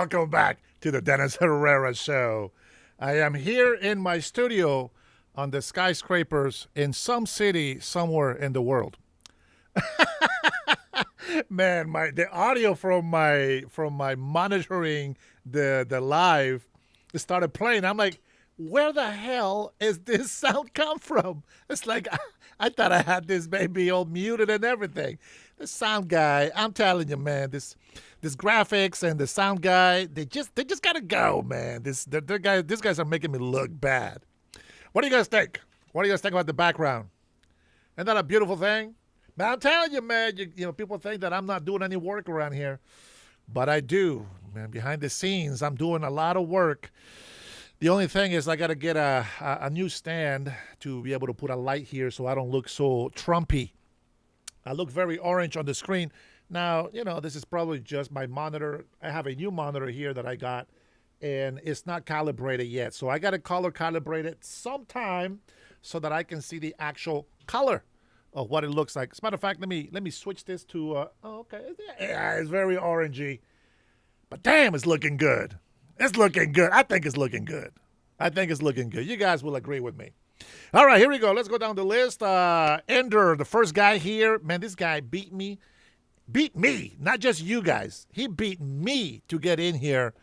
Welcome back to the Dennis Herrera Show. I am here in my studio on the skyscrapers in some city somewhere in the world. Man, the audio from my monitoring the live started playing. I'm like, where the hell is this sound come from? It's like I thought I had this baby all muted and everything. The sound guy, I'm telling you, man, this graphics and the sound guy, they just gotta go, man. These guys are making me look bad. What do you guys think? What do you guys think about the background? Isn't that a beautiful thing? Man, I'm telling you, man, people think that I'm not doing any work around here, but I do, man. Behind the scenes, I'm doing a lot of work. The only thing is I got to get a new stand to be able to put a light here so I don't look so Trumpy. I look very orange on the screen. Now, this is probably just my monitor. I have a new monitor here that I got, and it's not calibrated yet. So I got to color calibrate it sometime so that I can see the actual color of what it looks like. As a matter of fact, let me switch this to, okay. Yeah, it's very orangey. But damn, it's looking good. It's looking good. I think it's looking good. You guys will agree with me. All right, here we go. Let's go down the list. Ender, the first guy here. Man, this guy beat me. Beat me, not just you guys. He beat me to get in here.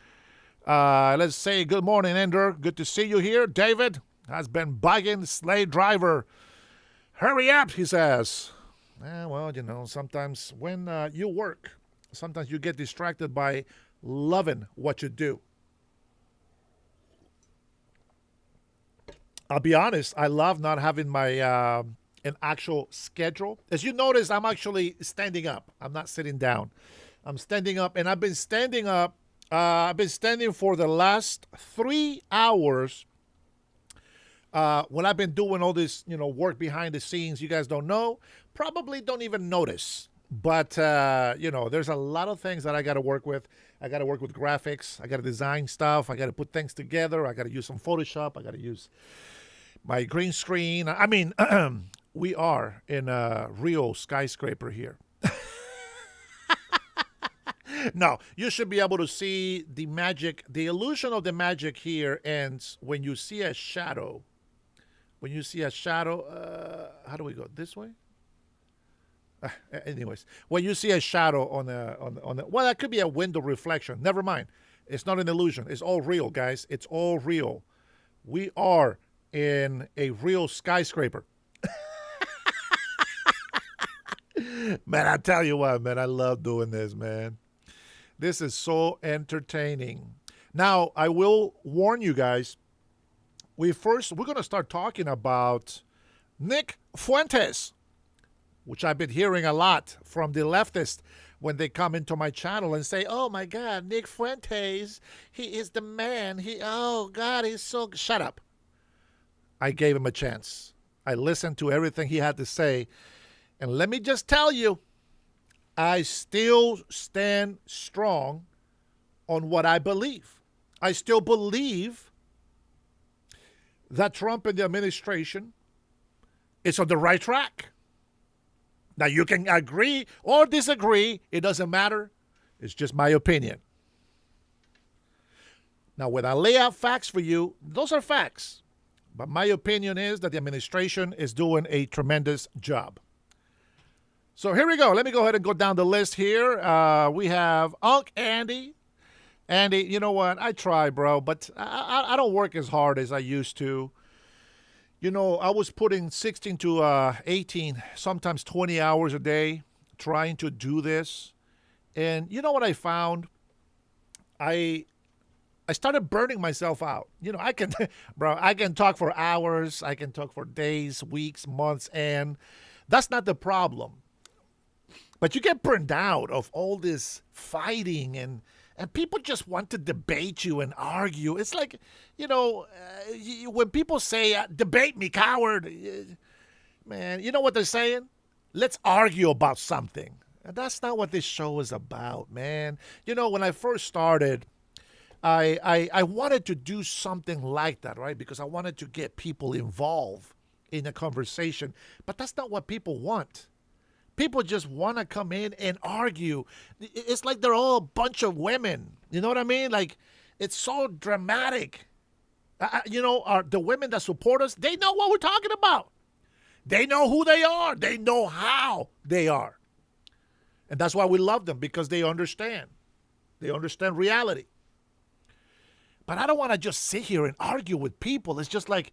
Let's say good morning, Ender. Good to see you here. David has been bugging Slave Driver. Hurry up, he says. Well, sometimes when you work, sometimes you get distracted by loving what you do. I'll be honest, I love not having my an actual schedule. As you notice, I'm actually standing up. I'm not sitting down. I'm standing up, and I've been standing up. I've been standing for the last 3 hours when I've been doing all this, work behind the scenes. You guys don't know, probably don't even notice. But, there's a lot of things that I got to work with. I got to work with graphics. I got to design stuff. I got to put things together. I got to use some Photoshop. I got to use my green screen. I mean, we are in a real skyscraper here. No, you should be able to see the magic. The illusion of the magic here ends when you see a shadow. When you see a shadow, how do we go? This way? Anyways, when you see a shadow on the well, that could be a window reflection. Never mind. It's not an illusion. It's all real, guys. It's all real. We are in a real skyscraper. Man, I tell you what, man, I love doing this, man. This is so entertaining. Now, I will warn you guys. We're going to start talking about Nick Fuentes, which I've been hearing a lot from the leftists when they come into my channel and say, oh, my God, Nick Fuentes, he is the man. Oh, God, he's so... Shut up. I gave him a chance. I listened to everything he had to say. And let me just tell you, I still stand strong on what I believe. I still believe that Trump and the administration is on the right track. Now, you can agree or disagree. It doesn't matter. It's just my opinion. Now, when I lay out facts for you, those are facts. But my opinion is that the administration is doing a tremendous job. So here we go. Let me go ahead and go down the list here. We have Unc Andy. Andy, you know what? I try, bro, but I don't work as hard as I used to. I was putting 16 to 18, sometimes 20 hours a day trying to do this. And you know what I found? I started burning myself out. I can talk for hours. I can talk for days, weeks, months, and that's not the problem. But you get burned out of all this fighting and people just want to debate you and argue. It's like, when people say, debate me, coward, man, you know what they're saying? Let's argue about something. And that's not what this show is about, man. When I first started, I wanted to do something like that, right? Because I wanted to get people involved in a conversation. But that's not what people want. People just want to come in and argue. It's like they're all a bunch of women. You know what I mean? Like, it's so dramatic. The women that support us, they know what we're talking about. They know who they are. They know how they are. And that's why we love them, because they understand. They understand reality. But I don't want to just sit here and argue with people. It's just like,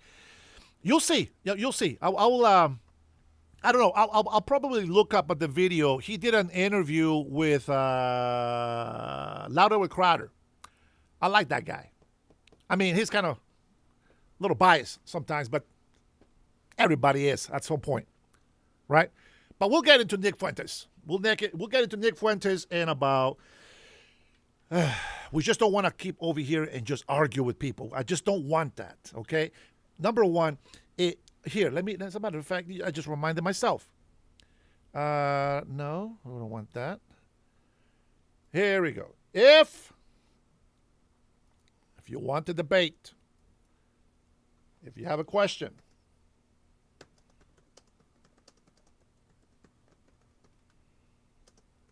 you'll see. You'll see. I don't know. I'll probably look up at the video. He did an interview with Louder with Crowder. I like that guy. I mean, he's kind of a little biased sometimes, but everybody is at some point, right? But we'll get into Nick Fuentes. We'll get into Nick Fuentes in about. We just don't want to keep over here and just argue with people. I just don't want that. Okay. Number one, let me. As a matter of fact, I just reminded myself. No, I don't want that. Here we go. If you want to debate, if you have a question,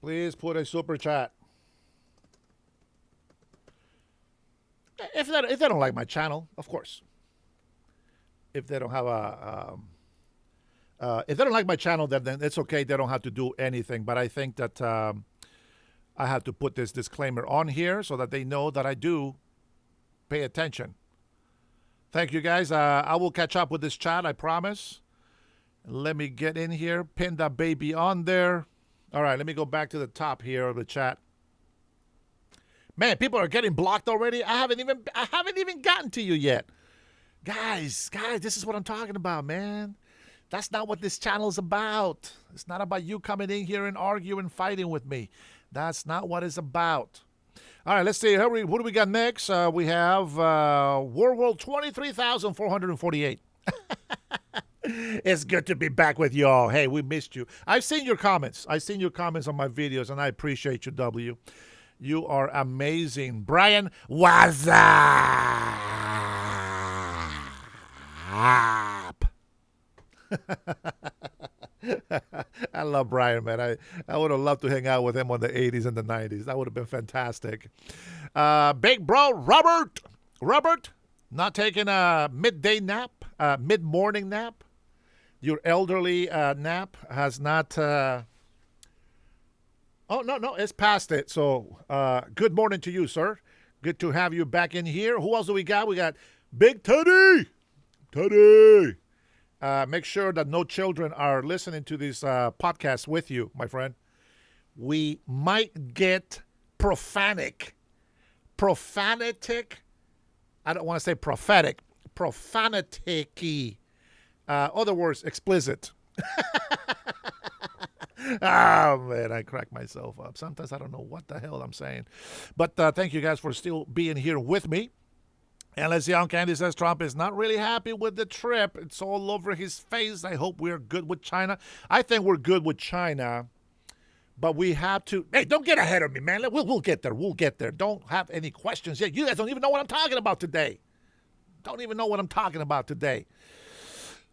please put a super chat. If they don't like my channel, of course. If they don't have if they don't like my channel, then it's okay. They don't have to do anything. But I think that I have to put this disclaimer on here so that they know that I do pay attention. Thank you, guys. I will catch up with this chat, I promise. Let me get in here, pin that baby on there. All right, let me go back to the top here of the chat. Man, people are getting blocked already. I haven't even gotten to you yet. Guys, this is what I'm talking about, man. That's not what this channel is about. It's not about you coming in here and arguing, fighting with me. That's not what it's about. All right, let's see. What do we got next? We have World 23,448. It's good to be back with y'all. Hey, we missed you. I've seen your comments. I've seen your comments on my videos, and I appreciate you, W. You are amazing. Brian, what's up? I love Brian, man. I would have loved to hang out with him on the 80s and the 90s. That would have been fantastic. Big bro, Robert, not taking a midday nap, mid-morning nap. Your elderly nap has not... Oh, no, it's past it. So, good morning to you, sir. Good to have you back in here. Who else do we got? We got Big Teddy. Make sure that no children are listening to this podcast with you, my friend. We might get profanic. I don't want to say prophetic. Profanitic-y. Other words, explicit. Oh, man, I crack myself up. Sometimes I don't know what the hell I'm saying. But thank you guys for still being here with me. And let's see, Candy says Trump is not really happy with the trip. It's all over his face. I hope we're good with China. I think we're good with China. But we have to... Hey, don't get ahead of me, man. We'll get there. We'll get there. Don't have any questions yet. You guys don't even know what I'm talking about today.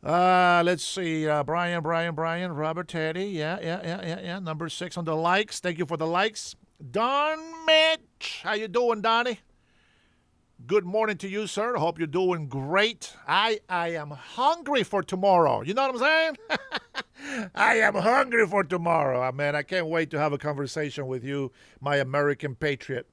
Let's see. Brian, Robert, Teddy. Yeah. Number 6 on the likes. Thank you for the likes. Don Mitch. How you doing, Donnie? Good morning to you, sir. Hope you're doing great. I am hungry for tomorrow. You know what I'm saying? I am hungry for tomorrow. Man, I can't wait to have a conversation with you, my American patriot.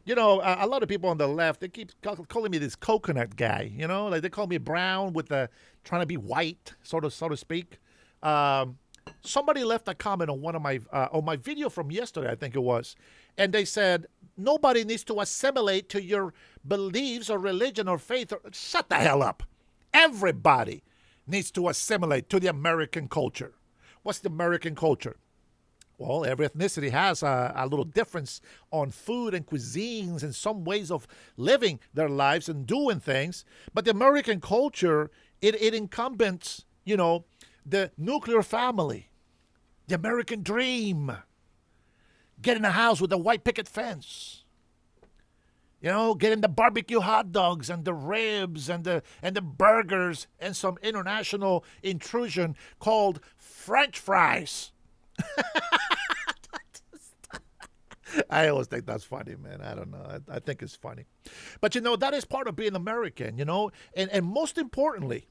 You know, a lot of people on the left, they keep calling me this coconut guy. You know, like they call me brown with the trying to be white, so to speak. Somebody left a comment on one of my video from yesterday, I think it was, and they said nobody needs to assimilate to your beliefs or religion or faith. Shut the hell up! Everybody needs to assimilate to the American culture. What's the American culture? Well, every ethnicity has a little difference on food and cuisines and some ways of living their lives and doing things. But the American culture, it encompasses, you know, the nuclear family, the American dream, get in a house with a white picket fence, you know, getting the barbecue hot dogs and the ribs and the burgers and some international intrusion called French fries. I always think that's funny, man. I don't know. I think it's funny. But, that is part of being American, and most importantly,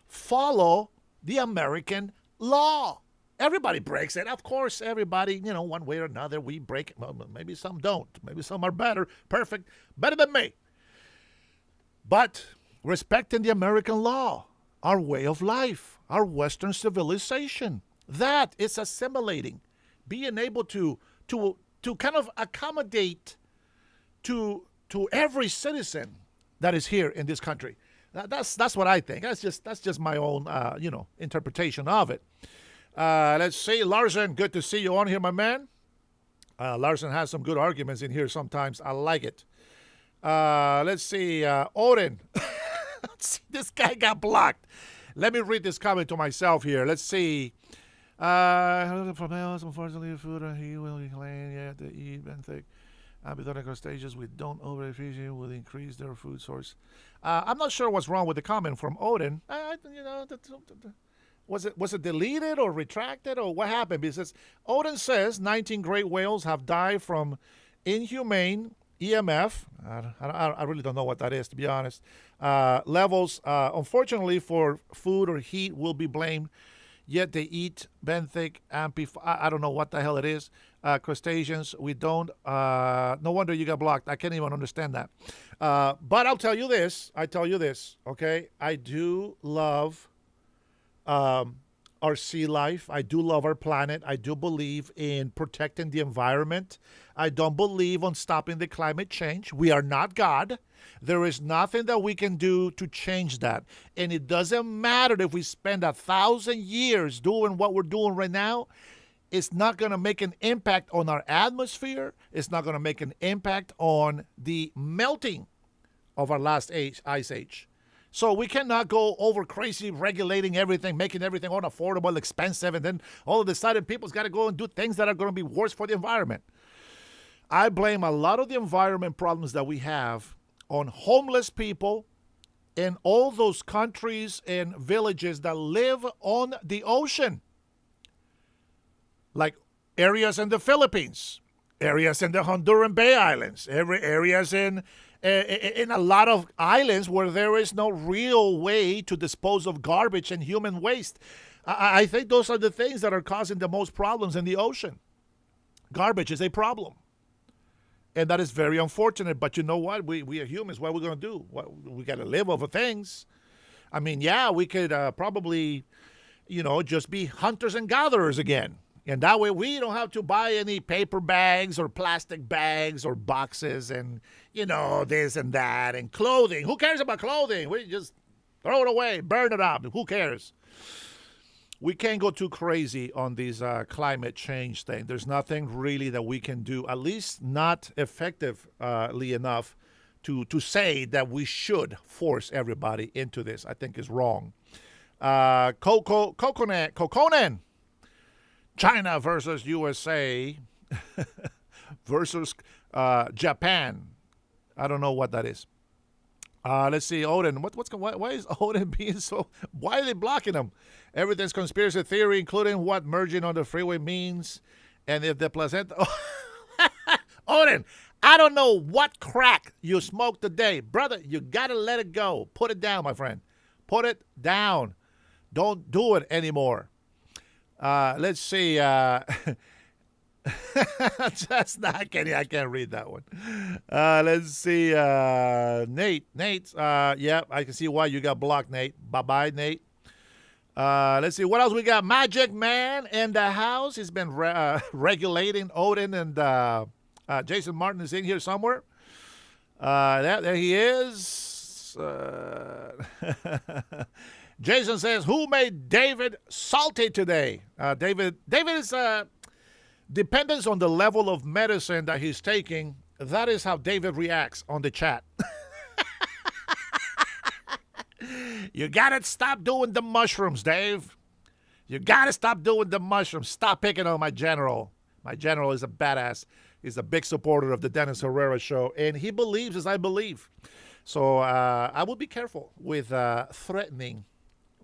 follow the American law. Everybody breaks it. Of course, everybody, one way or another, we break it. Well, maybe some don't. Maybe some are better, perfect, better than me. But respecting the American law, our way of life, our Western civilization, that is assimilating. Being able to kind of accommodate to every citizen that is here in this country. That's what I think. That's just my own interpretation of it. Let's see, Larson. Good to see you on here, my man. Larson has some good arguments in here. Sometimes I like it. Let's see, Odin. This guy got blocked. Let me read this comment to myself here. Let's see. Unfortunately, food he will claim to eat and think. Abidonic crustaceans we don't overfishing will increase their food source. I'm not sure what's wrong with the comment from Odin. Was it deleted or retracted or what happened? Because Odin says 19 great whales have died from inhumane EMF. I really don't know what that is, to be honest. Levels, unfortunately, for food or heat will be blamed. Yet they eat benthic, I don't know what the hell it is. Crustaceans, we don't. No wonder you got blocked. I can't even understand that. But I'll tell you this. Okay? I do love our sea life. I do love our planet. I do believe in protecting the environment. I don't believe on stopping the climate change. We are not God. There is nothing that we can do to change that. And it doesn't matter if we spend 1,000 years doing what we're doing right now. It's not going to make an impact on our atmosphere. It's not going to make an impact on the melting of our last ice age. So we cannot go over crazy regulating everything, making everything unaffordable, expensive, and then all of a sudden people's got to go and do things that are going to be worse for the environment. I blame a lot of the environment problems that we have on homeless people in all those countries and villages that live on the ocean. Like areas in the Philippines, areas in the Honduran Bay Islands, areas in a lot of islands where there is no real way to dispose of garbage and human waste. I think those are the things that are causing the most problems in the ocean. Garbage is a problem. And that is very unfortunate. But you know what? We are humans. What are we going to do? We got to live over things. I mean, yeah, we could probably, just be hunters and gatherers again. And that way we don't have to buy any paper bags or plastic bags or boxes and, this and that. And clothing. Who cares about clothing? We just throw it away, burn it up. Who cares? We can't go too crazy on these climate change thing. There's nothing really that we can do, at least not effectively enough to say that we force everybody into this. I think is wrong. Kokonen. China versus USA versus Japan. I don't know what that is. Let's see, Odin. Why is Odin being so? Why are they blocking him? Everything's conspiracy theory, including what merging on the freeway means, and if the placenta. Odin, I don't know what crack you smoked today, brother. You gotta let it go. Put it down, my friend. Put it down. Don't do it anymore. Let's see. That's not. I can't read that one. Let's see. Nate. Yeah, I can see why you got blocked, Nate. Bye, Nate. Let's see. What else we got? Magic Man in the house. He's been regulating Odin, and Jason Martin is in here somewhere. There he is. Jason says, who made David salty today? David is dependence on the level of medicine that he's taking. That is how David reacts on the chat. You got to stop doing the mushrooms, Dave. You got to stop doing the mushrooms. Stop picking on my general. My general is a badass. He's a big supporter of the Dennis Herrera show, and he believes as I believe. So I will be careful with threatening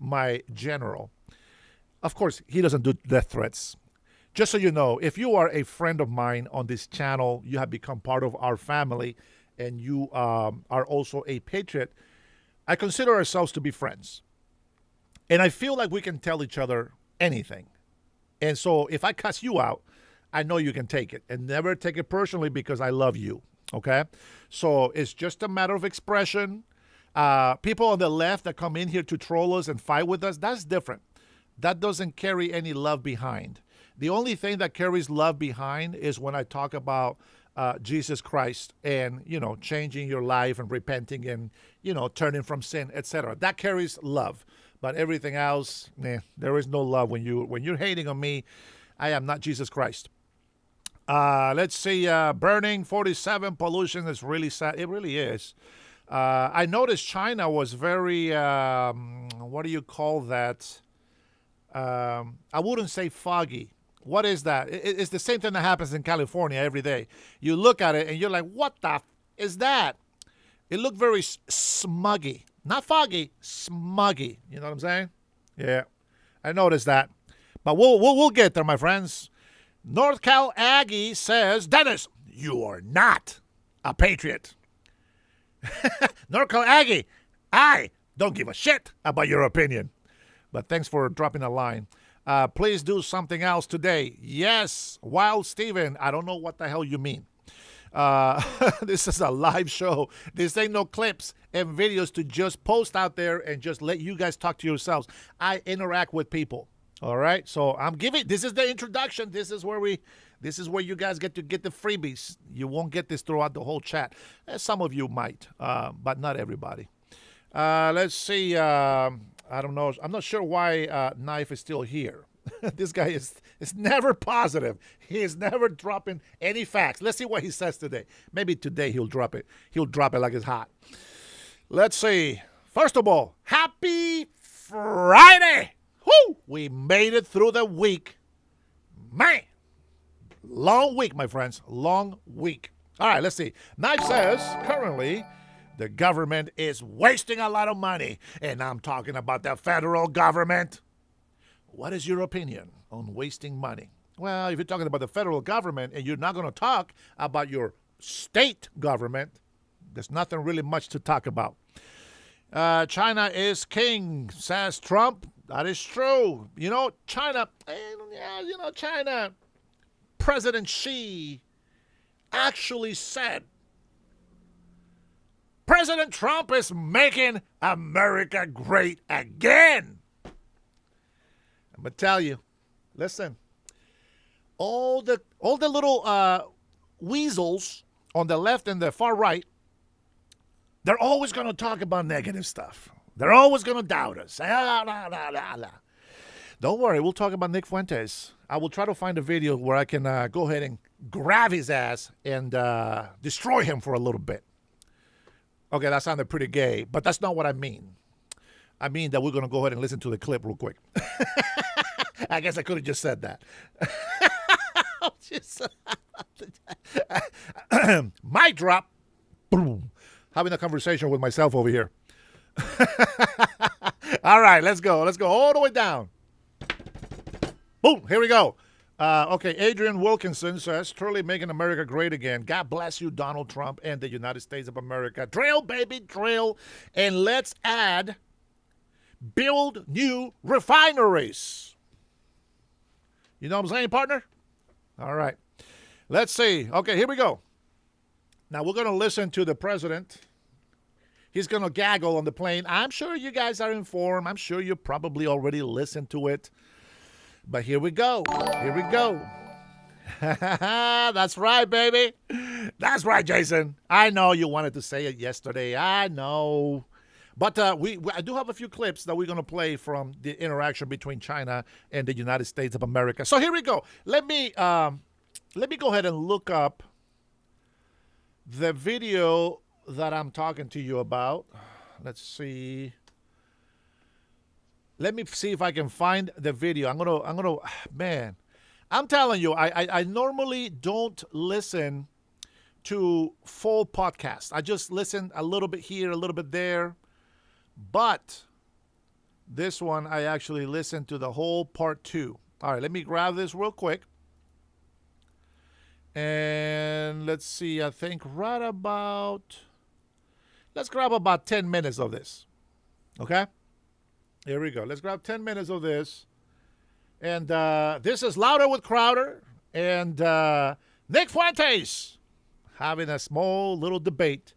my general. Of course, he doesn't do death threats. Just so you know, if you are a friend of mine on this channel, you have become part of our family, and you are also a patriot, I consider ourselves to be friends. And I feel like we can tell each other anything. And so if I cuss you out, I know you can take it. And never take it personally because I love you. Okay? So it's just a matter of expression. People on the left that come in here to troll us and fight with us, that's different. That doesn't carry any love behind. The only thing that carries love behind is when I talk about Jesus Christ and, changing your life and repenting and, turning from sin, etc. That carries love. But everything else, there is no love when you're hating on me. I am not Jesus Christ. Let's see. Burning 47, pollution is really sad. It really is. I noticed China was very, what do you call that? I wouldn't say foggy. What is that? It's the same thing that happens in California every day. You look at it and you're like, what the is that? It looked very smuggy. Not foggy, smuggy. You know what I'm saying? Yeah, I noticed that. But we'll get there, my friends. North Cal Aggie says, Dennis, you are not a patriot. North Cal Aggie, I don't give a shit about your opinion. But thanks for dropping a line. Please do something else today. Yes, Wild Steven, I don't know what the hell you mean. This is a live show. This ain't no clips and videos to just post out there and just let you guys talk to yourselves. I interact with people. All right. So this is the introduction. This is where you guys get to get the freebies. You won't get this throughout the whole chat. Some of you might, but not everybody. Let's see. I don't know. I'm not sure why Knife is still here. This guy is never positive. He is never dropping any facts. Let's see what he says today. Maybe today he'll drop it. He'll drop it like it's hot. Let's see. First of all, happy Friday. Woo! We made it through the week. Man. Long week, my friends. Long week. All right, let's see. Knife says, currently, the government is wasting a lot of money. And I'm talking about the federal government. What is your opinion on wasting money? Well, if you're talking about the federal government and you're not going to talk about your state government, there's nothing really much to talk about. China is king, says Trump. That is true. China, China, President Xi actually said, President Trump is making America great again. I'm going to tell you, listen, all the little weasels on the left and the far right, they're always going to talk about negative stuff. They're always going to doubt us. Don't worry, we'll talk about Nick Fuentes. I will try to find a video where I can go ahead and grab his ass and destroy him for a little bit. Okay, that sounded pretty gay, but that's not what I mean. I mean that we're going to go ahead and listen to the clip real quick. I guess I could have just said that. Mic drop. Boom. Having a conversation with myself over here. All right, let's go. Let's go all the way down. Boom. Here we go. Okay, Adrian Wilkinson says, truly making America great again. God bless you, Donald Trump and the United States of America. Drill, baby, drill. And let's add, build new refineries. You know what I'm saying, partner? All right. Let's see. Okay, here we go. Now we're going to listen to the president. He's going to gaggle on the plane. I'm sure you guys are informed. I'm sure you probably already listened to it. But here we go. Here we go. That's right, baby. That's right, Jason. I know you wanted to say it yesterday. I know. But I do have a few clips that we're going to play from the interaction between China and the United States of America. So here we go. Let me go ahead and look up the video that I'm talking to you about. Let's see. Let me see if I can find the video. Man, I'm telling you, I normally don't listen to full podcasts. I just listen a little bit here, a little bit there. But this one, I actually listened to the whole part 2. All right, let me grab this real quick. And let's see, I think right about, let's grab about 10 minutes of this. Okay? Here we go. Let's grab 10 minutes of this. And this is Louder with Crowder and Nick Fuentes having a small little debate,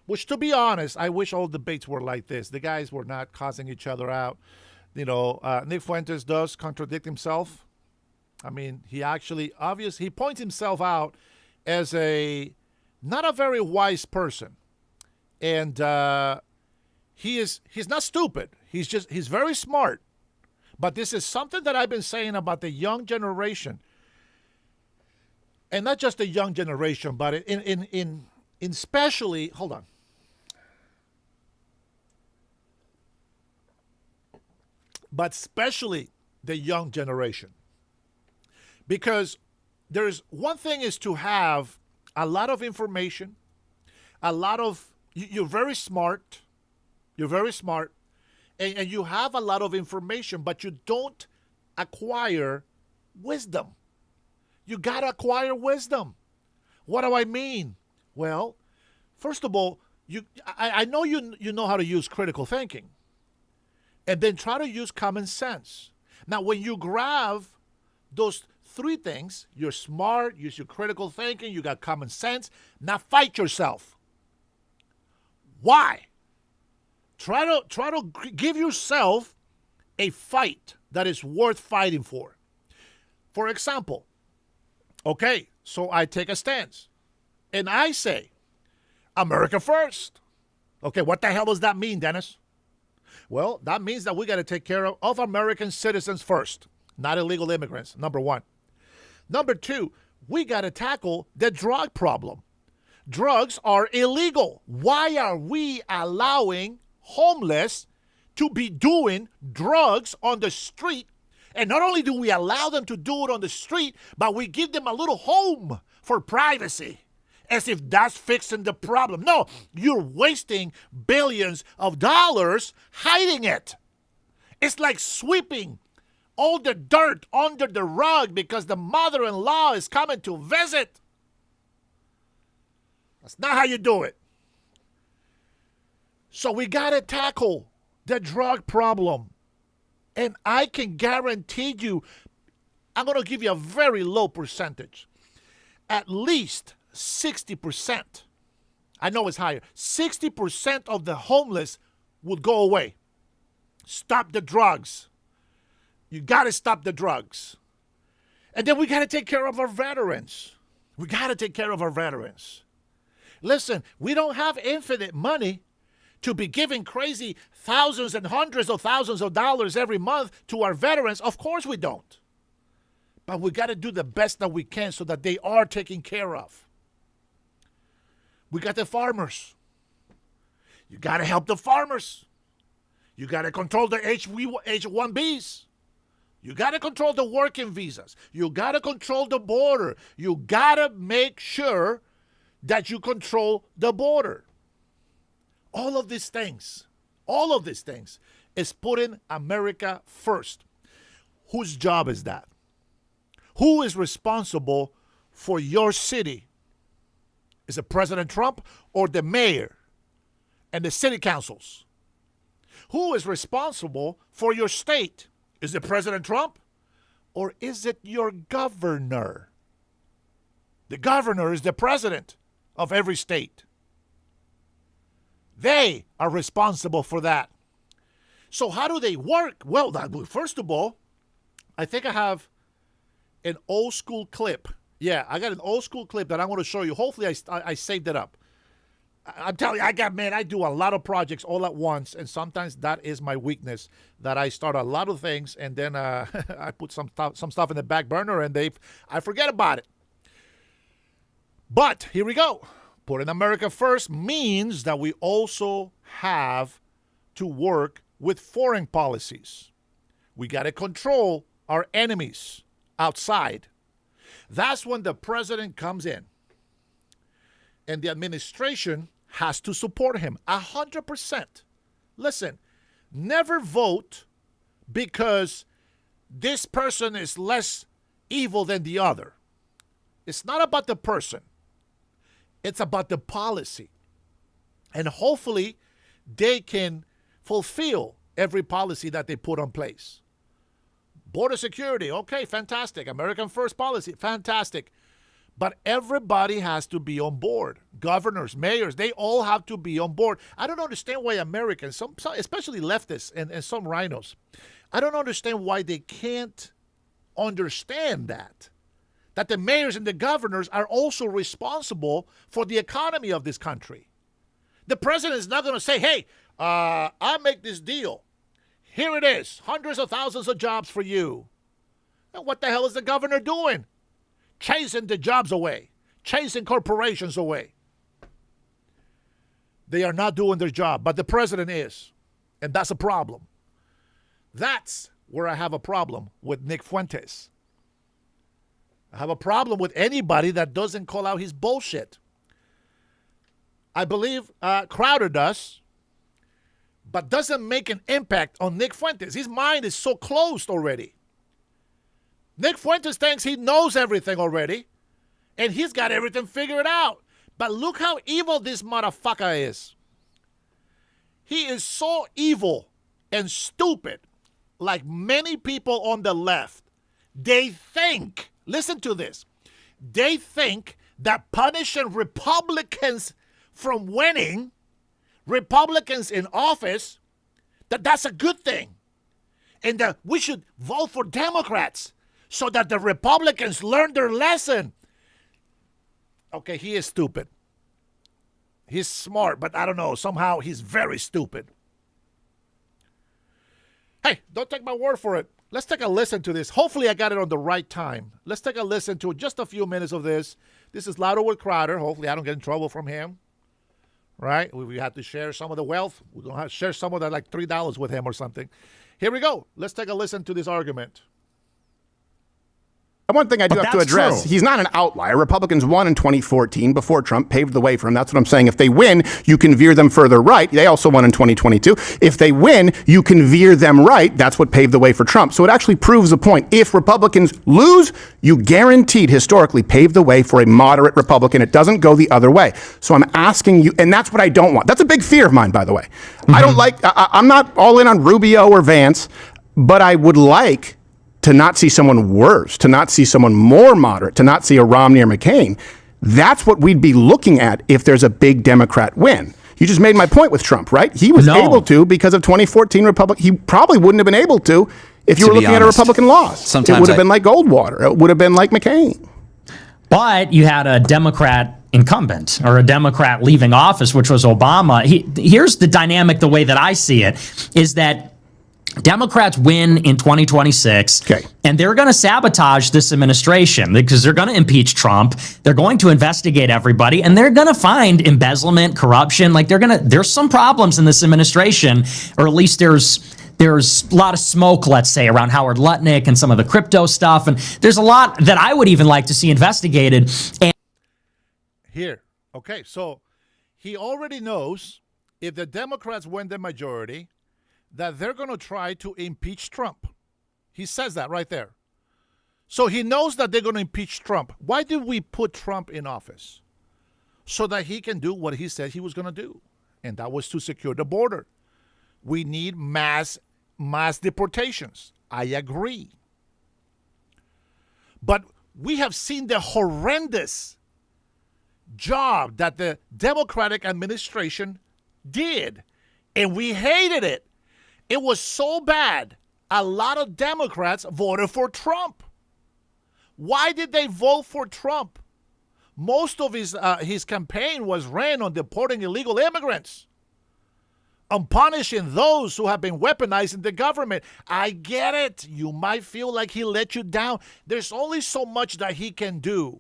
which, to be honest, I wish all debates were like this. The guys were not causing each other out. You know, Nick Fuentes does contradict himself. I mean, he actually, he points himself out as not a very wise person. And he's not stupid. He's very smart. But this is something that I've been saying about the young generation. And not just the young generation, but in especially, hold on. But especially the young generation. Because there's one thing is to have a lot of information, you're very smart, and you have a lot of information, but you don't acquire wisdom. You got to acquire wisdom. What do I mean? Well, first of all, I know you know how to use critical thinking. And then try to use common sense. Now, when you grab those three things, you're smart, use your critical thinking, you got common sense, now fight yourself. Why? Try to give yourself a fight that is worth fighting for. For example, okay, so I take a stance and I say, America first. Okay, what the hell does that mean, Dennis? Well, that means that we got to take care of American citizens first, not illegal immigrants, number one. Number two, we got to tackle the drug problem. Drugs are illegal. Why are we allowing homeless to be doing drugs on the street? And not only do we allow them to do it on the street, but we give them a little home for privacy, as if that's fixing the problem. No, you're wasting billions of dollars hiding it. It's like sweeping all the dirt under the rug because the mother-in-law is coming to visit. That's not how you do it. So we got to tackle the drug problem. And I can guarantee you, I'm going to give you a very low percentage. At least 60%. I know it's higher. 60% of the homeless would go away. Stop the drugs. You got to stop the drugs. And then we got to take care of our veterans. We got to take care of our veterans. Listen, we don't have infinite money to be giving crazy thousands and hundreds of thousands of dollars every month to our veterans. Of course we don't. But we got to do the best that we can so that they are taken care of. We got the farmers. You got to help the farmers. You got to control the H-1Bs. You got to control the working visas. You got to control the border. You got to make sure that you control the border. All of these things is putting America first. Whose job is that? Who is responsible for your city? Is it President Trump or the mayor and the city councils? Who is responsible for your state? Is it President Trump or is it your governor? The governor is the president of every state. They are responsible for that. So how do they work? Well, first of all, I think I have an old school clip. Yeah, I got an old school clip that I want to show you. Hopefully I saved it up. I'm telling you, I do a lot of projects all at once, and sometimes that is my weakness, that I start a lot of things, and then I put some stuff in the back burner, and I forget about it. But here we go. Putting America first means that we also have to work with foreign policies. We got to control our enemies outside. That's when the president comes in. And the administration has to support him 100%. Listen, never vote because this person is less evil than the other. It's not about the person. It's about the policy. And hopefully they can fulfill every policy that they put on place. Border security, okay, fantastic. American first policy, fantastic. But everybody has to be on board. Governors, mayors, they all have to be on board. I don't understand why Americans, some especially leftists and some rhinos, I don't understand why they can't understand that the mayors and the governors are also responsible for the economy of this country. The president is not going to say, hey, I make this deal. Here it is, hundreds of thousands of jobs for you. And what the hell is the governor doing? Chasing the jobs away, chasing corporations away. They are not doing their job, but the president is. And that's a problem. That's where I have a problem with Nick Fuentes. I have a problem with anybody that doesn't call out his bullshit. I believe Crowder does, but doesn't make an impact on Nick Fuentes. His mind is so closed already. Nick Fuentes thinks he knows everything already, and he's got everything figured out. But look how evil this motherfucker is. He is so evil and stupid, like many people on the left. They think, listen to this, they think that punishing Republicans from winning, Republicans in office, that's a good thing. And that we should vote for Democrats so that the Republicans learn their lesson. Okay, he is stupid. He's smart, but I don't know. Somehow he's very stupid. Hey, don't take my word for it. Let's take a listen to this. Hopefully I got it on the right time. Let's take a listen to just a few minutes of this. This is Louder with Crowder. Hopefully I don't get in trouble from him. Right? We have to share some of the wealth. We're going to have to share some of that, like $3 with him or something. Here we go. Let's take a listen to this argument. One thing I do have to address, he's not an outlier. Republicans won in 2014 before Trump paved the way for him. That's what I'm saying. If they win, you can veer them further right. They also won in 2022. If they win, you can veer them right. That's what paved the way for Trump. So it actually proves a point. If Republicans lose, you guaranteed historically paved the way for a moderate Republican. It doesn't go the other way. So I'm asking you, and that's what I don't want. That's a big fear of mine, by the way. I don't like, I'm not all in on Rubio or Vance, but I would like to not see someone worse, to not see someone more moderate, to not see a Romney or McCain. That's what we'd be looking at if there's a big Democrat win. You just made my point with Trump, right? He was able to because of 2014 Republican. He probably wouldn't have been able to if you were looking at a Republican loss. It would have been like Goldwater. It would have been like McCain. But you had a Democrat incumbent or a Democrat leaving office, which was Obama. Here's the dynamic, the way that I see it, is that Democrats win in 2026, and they're going to sabotage this administration because they're going to impeach Trump. They're going to investigate everybody, and they're going to find embezzlement, corruption. Like there's some problems in this administration, or at least there's a lot of smoke, let's say, around Howard Lutnick and some of the crypto stuff, and there's a lot that I would even like to see investigated. Okay, so he already knows if the Democrats win the majority, that they're going to try to impeach Trump. He says that right there. So he knows that they're going to impeach Trump. Why did we put Trump in office? So that he can do what he said he was going to do. And that was to secure the border. We need mass deportations. I agree. But we have seen the horrendous job that the Democratic administration did. And we hated it. It was so bad, a lot of Democrats voted for Trump. Why did they vote for Trump? Most of his campaign was ran on deporting illegal immigrants, on punishing those who have been weaponizing the government. I get it. You might feel like he let you down. There's only so much that he can do.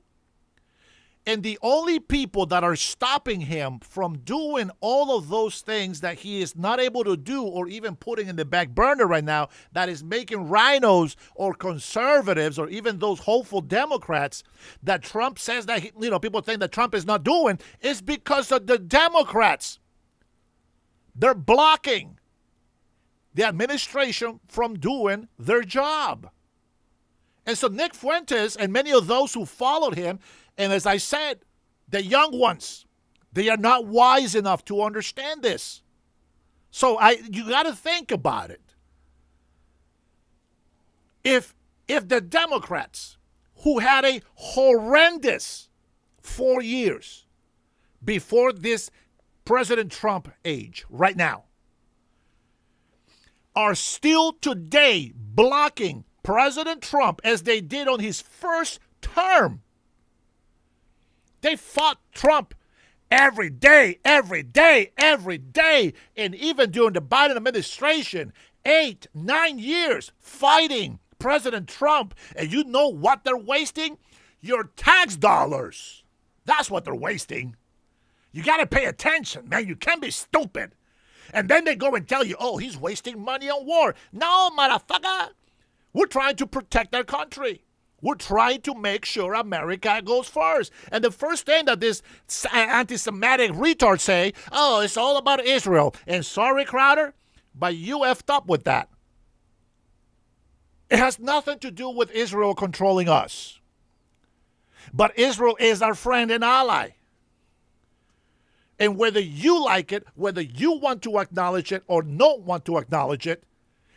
And the only people that are stopping him from doing all of those things that he is not able to do or even putting in the back burner right now, that is making rhinos or conservatives or even those hopeful Democrats that Trump says that, people think that Trump is not doing, is because of the Democrats. They're blocking the administration from doing their job. And so Nick Fuentes and many of those who followed him, and as I said, the young ones, they are not wise enough to understand this. So you got to think about it. If the Democrats, who had a horrendous 4 years before this President Trump age right now, are still today blocking President Trump as they did on his first term. They fought Trump every day, every day, every day. And even during the Biden administration, 8, 9 years fighting President Trump. And you know what they're wasting? Your tax dollars. That's what they're wasting. You got to pay attention, man. You can't be stupid. And then they go and tell you, oh, he's wasting money on war. No, motherfucker. We're trying to protect our country. We're trying to make sure America goes first. And the first thing that this anti-Semitic retards say, oh, it's all about Israel. And sorry, Crowder, but you effed up with that. It has nothing to do with Israel controlling us. But Israel is our friend and ally. And whether you like it, whether you want to acknowledge it or don't want to acknowledge it,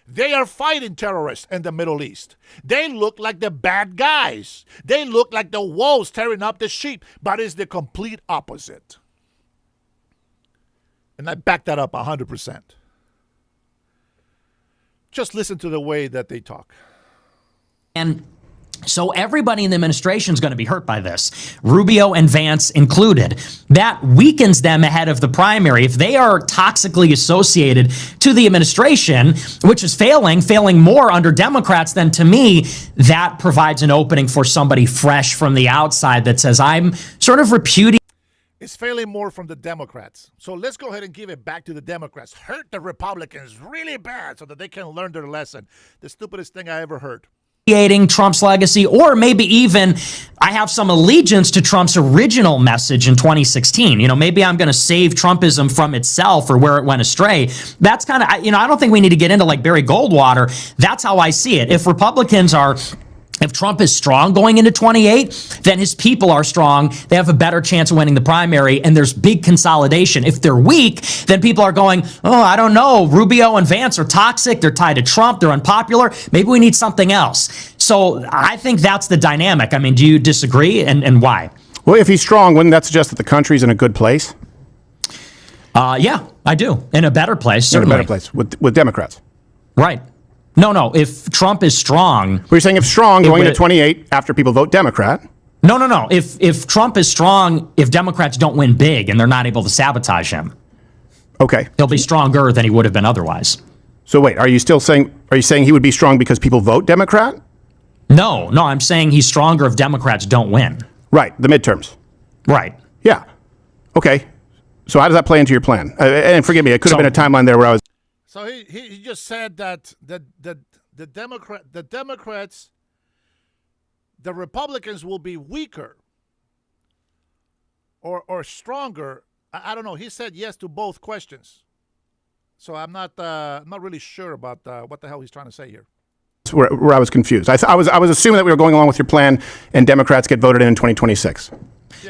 they are fighting terrorists in the Middle East. They look like the bad guys. They look like the wolves tearing up the sheep, but it's the complete opposite. And I back that up 100%. Just listen to the way that they talk. And so everybody in the administration is going to be hurt by this, Rubio and Vance included. That weakens them ahead of the primary. If they are toxically associated to the administration, which is failing more under Democrats, then to me, that provides an opening for somebody fresh from the outside that says, I'm sort of repudiating. It's failing more from the Democrats. So let's go ahead and give it back to the Democrats. Hurt the Republicans really bad so that they can learn their lesson. The stupidest thing I ever heard. Trump's legacy, or maybe even I have some allegiance to Trump's original message in 2016. Maybe I'm going to save Trumpism from itself or where it went astray. That's kind of, I don't think we need to get into like Barry Goldwater. That's how I see it. If Trump is strong going into 28, then his people are strong. They have a better chance of winning the primary, and there's big consolidation. If they're weak, then people are going, oh, I don't know. Rubio and Vance are toxic. They're tied to Trump. They're unpopular. Maybe we need something else. So I think that's the dynamic. I mean, do you disagree, and why? Well, if he's strong, wouldn't that suggest that the country's in a good place? Yeah, I do. In a better place, certainly. In a better place with Democrats. Right. No. If Trump is strong... We're saying if strong going into 28 after people vote Democrat. No. If Trump is strong, if Democrats don't win big and they're not able to sabotage him, okay, he'll be stronger than he would have been otherwise. So wait, are you saying he would be strong because people vote Democrat? No, I'm saying he's stronger if Democrats don't win. Right, the midterms. Right. Yeah. Okay. So how does that play into your plan? And forgive me, it could have been a timeline there where I was... So he just said that the Democrats, the Republicans will be weaker or stronger. I don't know. He said yes to both questions. So I'm not really sure about what the hell he's trying to say here. Where I was confused. I was assuming that we were going along with your plan, and Democrats get voted in 2026.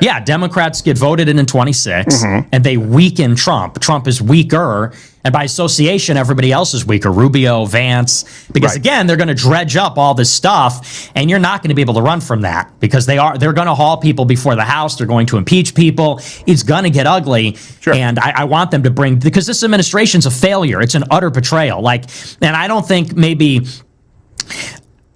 Yeah, Democrats get voted in 26, and they weaken Trump. Trump is weaker, and by association, everybody else is weaker. Rubio, Vance, because again, they're going to dredge up all this stuff, and you're not going to be able to run from that because they're going to haul people before the House. They're going to impeach people. It's going to get ugly, sure. And I want them to bring, because this administration's a failure. It's an utter betrayal. And I don't think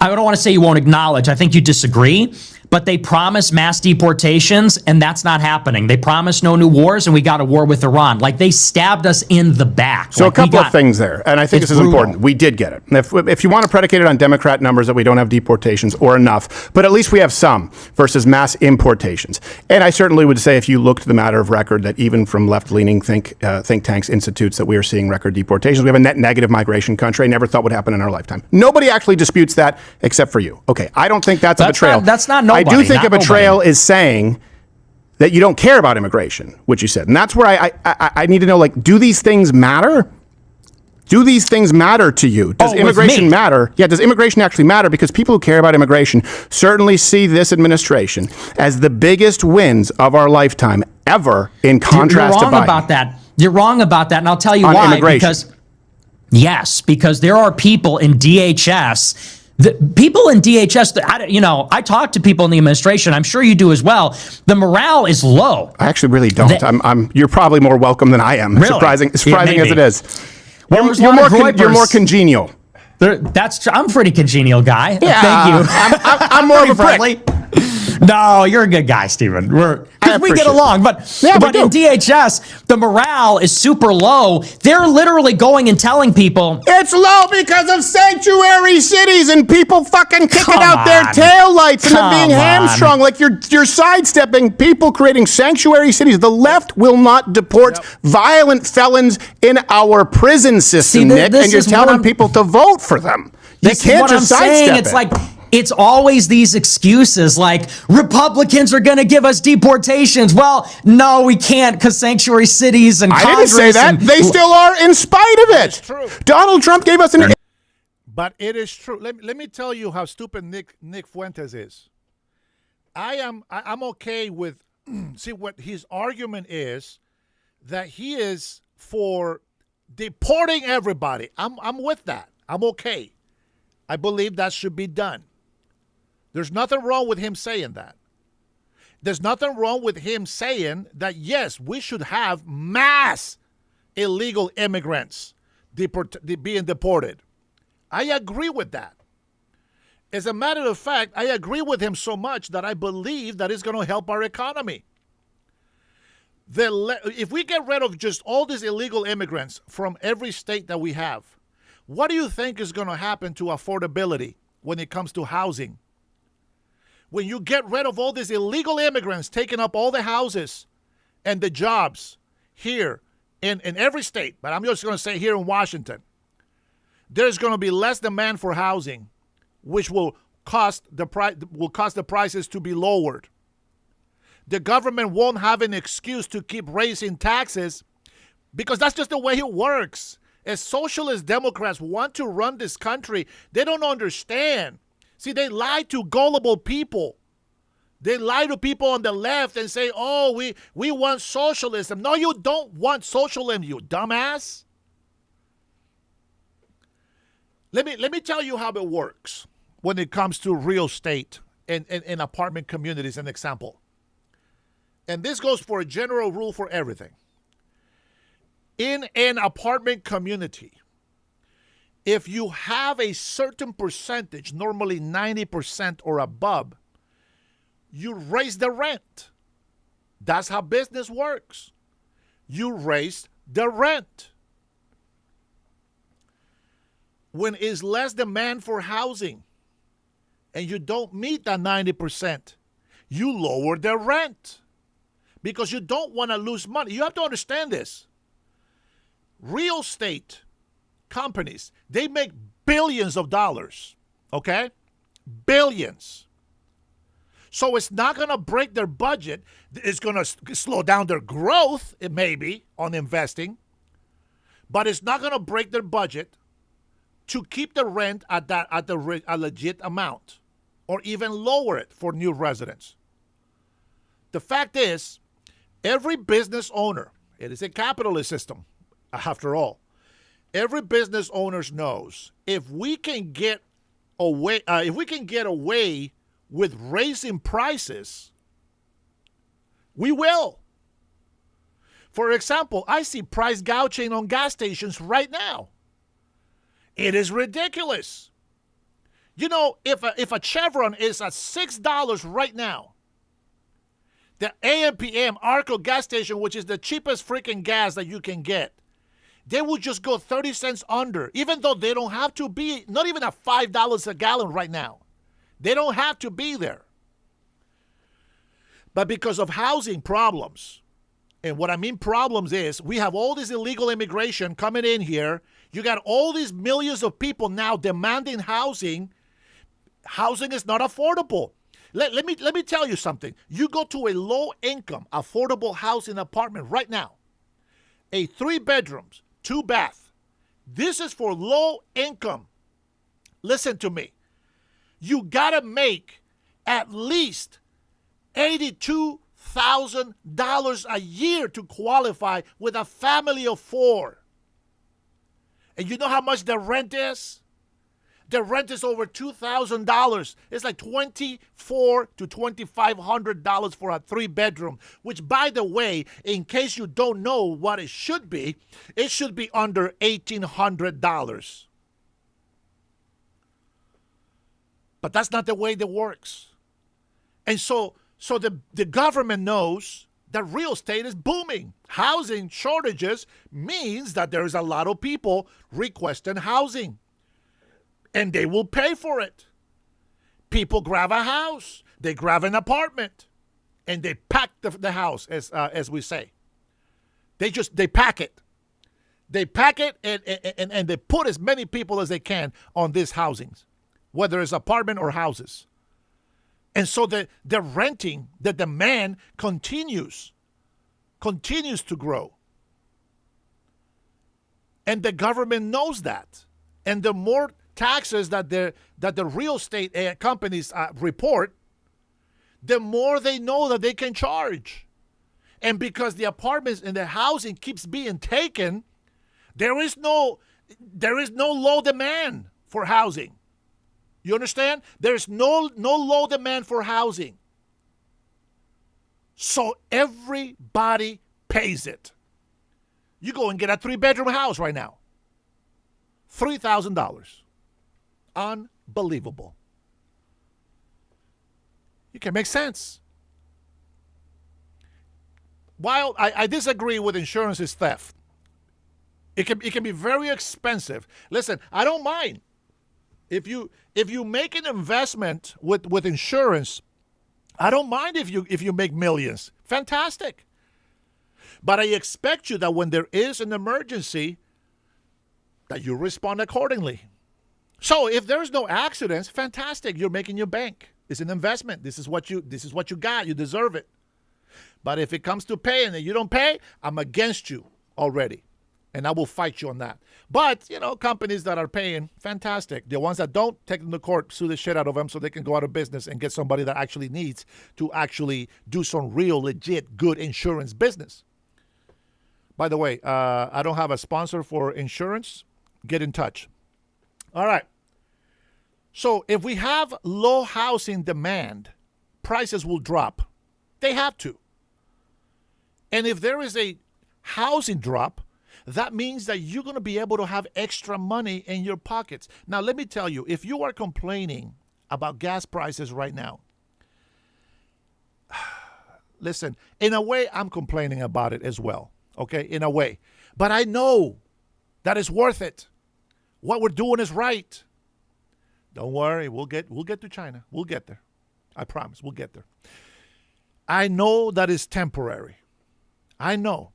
I don't want to say you won't acknowledge. I think you disagree. But they promised mass deportations, and that's not happening. They promised no new wars, and we got a war with Iran. They stabbed us in the back. So a couple of things there, and I think this is important. We did get it. If you want to predicate it on Democrat numbers that we don't have deportations or enough, but at least we have some versus mass importations. And I certainly would say if you look to the matter of record that even from left-leaning think tanks, institutes, that we are seeing record deportations. We have a net negative migration country. I never thought would happen in our lifetime. Nobody actually disputes that except for you. Okay, I don't think that's a betrayal. That's not nobody. I do think a betrayal is saying that you don't care about immigration, which you said. And that's where I need to know, do these things matter? Do these things matter to you? Does immigration matter? Yeah, does immigration actually matter? Because people who care about immigration certainly see this administration as the biggest wins of our lifetime ever, in contrast to Biden. You're wrong about that. You're wrong about that, and I'll tell you why. Because there are people in DHS. The people in DHS, I talk to people in the administration. I'm sure you do as well. The morale is low. I actually really don't. You're probably more welcome than I am. Really? Surprising as it is. Well, You're more congenial. I'm a pretty congenial guy. Yeah, thank you. I'm more of a prick. No, you're a good guy, Stephen. Because we get along. But in DHS, the morale is super low. They're literally going and telling people it's low because of sanctuary cities and people fucking kicking out their taillights and them being hamstrung. Like you're sidestepping people creating sanctuary cities. The left will not deport violent felons in our prison system, Nick, and you're telling people to vote for them. You can't just sidestep it. It's like it's always these excuses like Republicans are going to give us deportations. Well, no, we can't because sanctuary cities and Congress. I didn't say that. They still are in spite of it. That's true. Donald Trump gave us an... But it is true. Let me tell you how stupid Nick Fuentes is. I'm okay with... See, what his argument is that he is for deporting everybody. I'm with that. I'm okay. I believe that should be done. There's nothing wrong with him saying that. There's nothing wrong with him saying that, yes, we should have mass illegal immigrants being deported. I agree with that. As a matter of fact, I agree with him so much that I believe that it's going to help our economy. If we get rid of just all these illegal immigrants from every state that we have, what do you think is going to happen to affordability when it comes to housing? When you get rid of all these illegal immigrants taking up all the houses and the jobs here in every state, but I'm just going to say here in Washington, there's going to be less demand for housing, which will cause the prices to be lowered. The government won't have an excuse to keep raising taxes because that's just the way it works. As socialist Democrats want to run this country, they don't understand. See, they lie to gullible people. They lie to people on the left and say, oh, we want socialism. No, you don't want socialism, you dumbass. Let me tell you how it works when it comes to real estate and apartment communities, an example. And this goes for a general rule for everything. In an apartment community, if you have a certain percentage, normally 90% or above, you raise the rent. That's how business works. You raise the rent. When is less demand for housing and you don't meet that 90%, you lower the rent because you don't want to lose money. You have to understand this. Real estate companies, they make billions of dollars, okay? Billions. So it's not going to break their budget. It's going to slow down their growth, it may be, on investing, but it's not going to break their budget to keep the rent at a legit amount or even lower it for new residents. The fact is, every business owner, it is a capitalist system, after all. Every business owner knows if we can get away with raising prices, we will. For example, I see price gouging on gas stations right now. It is ridiculous. You know, if a Chevron is at $6 right now, the AMPM Arco gas station, which is the cheapest freaking gas that you can get, they will just go 30 cents under, even though they don't have to be, not even at $5 a gallon right now. They don't have to be there. But because of housing problems, and what I mean problems is we have all this illegal immigration coming in here. You got all these millions of people now demanding housing. Housing is not affordable. Let me tell you something. You go to a low-income, affordable housing apartment right now, a 3 bedrooms, 2 bath. This is for low income. Listen to me. You got to make at least $82,000 a year to qualify with a family of 4. And you know how much the rent is? The rent is over $2,000. It's like $2,400 to $2,500 for a 3-bedroom, which, by the way, in case you don't know what it should be under $1,800. But that's not the way that works. And so the government knows that real estate is booming. Housing shortages means that there's a lot of people requesting housing. And they will pay for it. People grab a house. They grab an apartment. And they pack the house, as we say. They pack it. They pack it and they put as many people as they can on these housings, whether it's apartment or houses. And so the renting, the demand continues to grow. And the government knows that. And the more taxes that the real estate companies report, the more they know that they can charge. And because the apartments and the housing keeps being taken, there is no low demand for housing. You understand? There's no low demand for housing. So everybody pays it. You go and get a 3-bedroom house right now. $3,000. Unbelievable. You can make sense. While I disagree with insurance is theft, it can be very expensive. Listen, I don't mind. If you make an investment with insurance, I don't mind if you make millions. Fantastic. But I expect you that when there is an emergency, that you respond accordingly. So if there's no accidents, fantastic. You're making your bank. It's an investment. This is what you got. You deserve it. But if it comes to paying and you don't pay, I'm against you already. And I will fight you on that. But, companies that are paying, fantastic. The ones that don't, take them to court, sue the shit out of them so they can go out of business and get somebody that actually needs to actually do some real, legit, good insurance business. By the way, I don't have a sponsor for insurance. Get in touch. All right. So if we have low housing demand, prices will drop. They have to. And if there is a housing drop, that means that you're going to be able to have extra money in your pockets. Now, let me tell you, if you are complaining about gas prices right now, listen, in a way, I'm complaining about it as well. Okay, in a way. But I know that it's worth it. What we're doing is right. Don't worry, we'll get to China. We'll get there. I promise, we'll get there. I know that it's temporary. I know.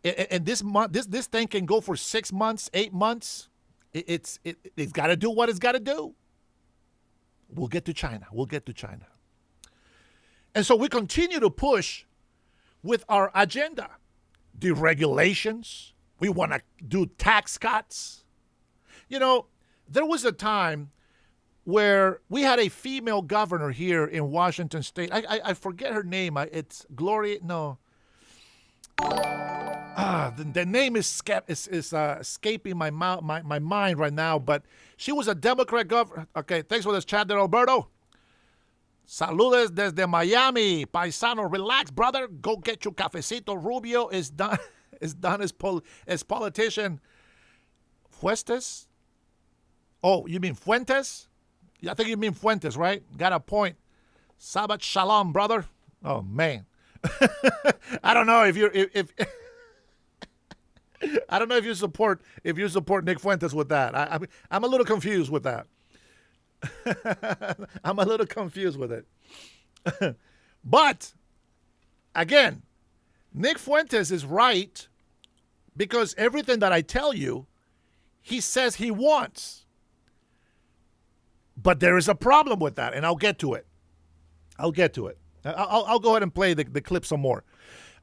And this thing can go for 6 months, 8 months. It's got to do what it's got to do. We'll get to China. We'll get to China. And so we continue to push with our agenda. Deregulations. We want to do tax cuts. There was a time where we had a female governor here in Washington State. I forget her name. It's Gloria. No. The name is escaping my mind right now. But she was a Democrat governor. Okay, thanks for this chat there, Alberto. Saludes desde Miami. Paisano, relax, brother. Go get your cafecito. Rubio is done. Is done as politician. Fuentes? Oh, you mean Fuentes? I think you mean Fuentes, right? Got a point. Sabbath shalom, brother. Oh man, I don't know if I don't know if you support Nick Fuentes with that. I'm a little confused with that. I'm a little confused with it. But again, Nick Fuentes is right because everything that I tell you, he says he wants. But there is a problem with that, and I'll get to it. I'll go ahead and play the clip some more.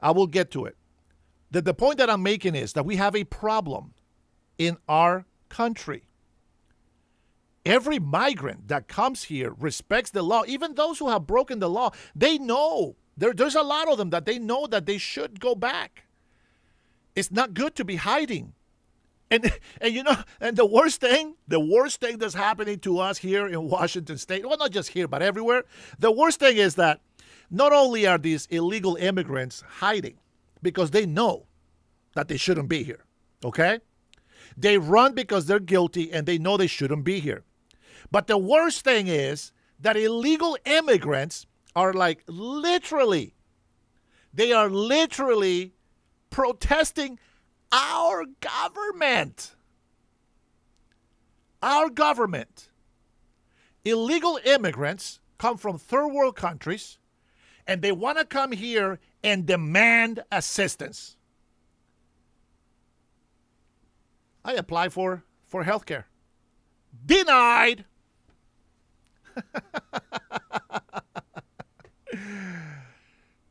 I will get to it. The point that I'm making is that we have a problem in our country. Every migrant that comes here respects the law. Even those who have broken the law, they know. There's a lot of them that they know that they should go back. It's not good to be hiding. And and the worst thing that's happening to us here in Washington State, well, not just here, but everywhere, the worst thing is that not only are these illegal immigrants hiding because they know that they shouldn't be here, okay? They run because they're guilty and they know they shouldn't be here. But the worst thing is that illegal immigrants are they are literally protesting our government. Our government. Illegal immigrants come from third world countries and they want to come here and demand assistance. I applied for health care. Denied.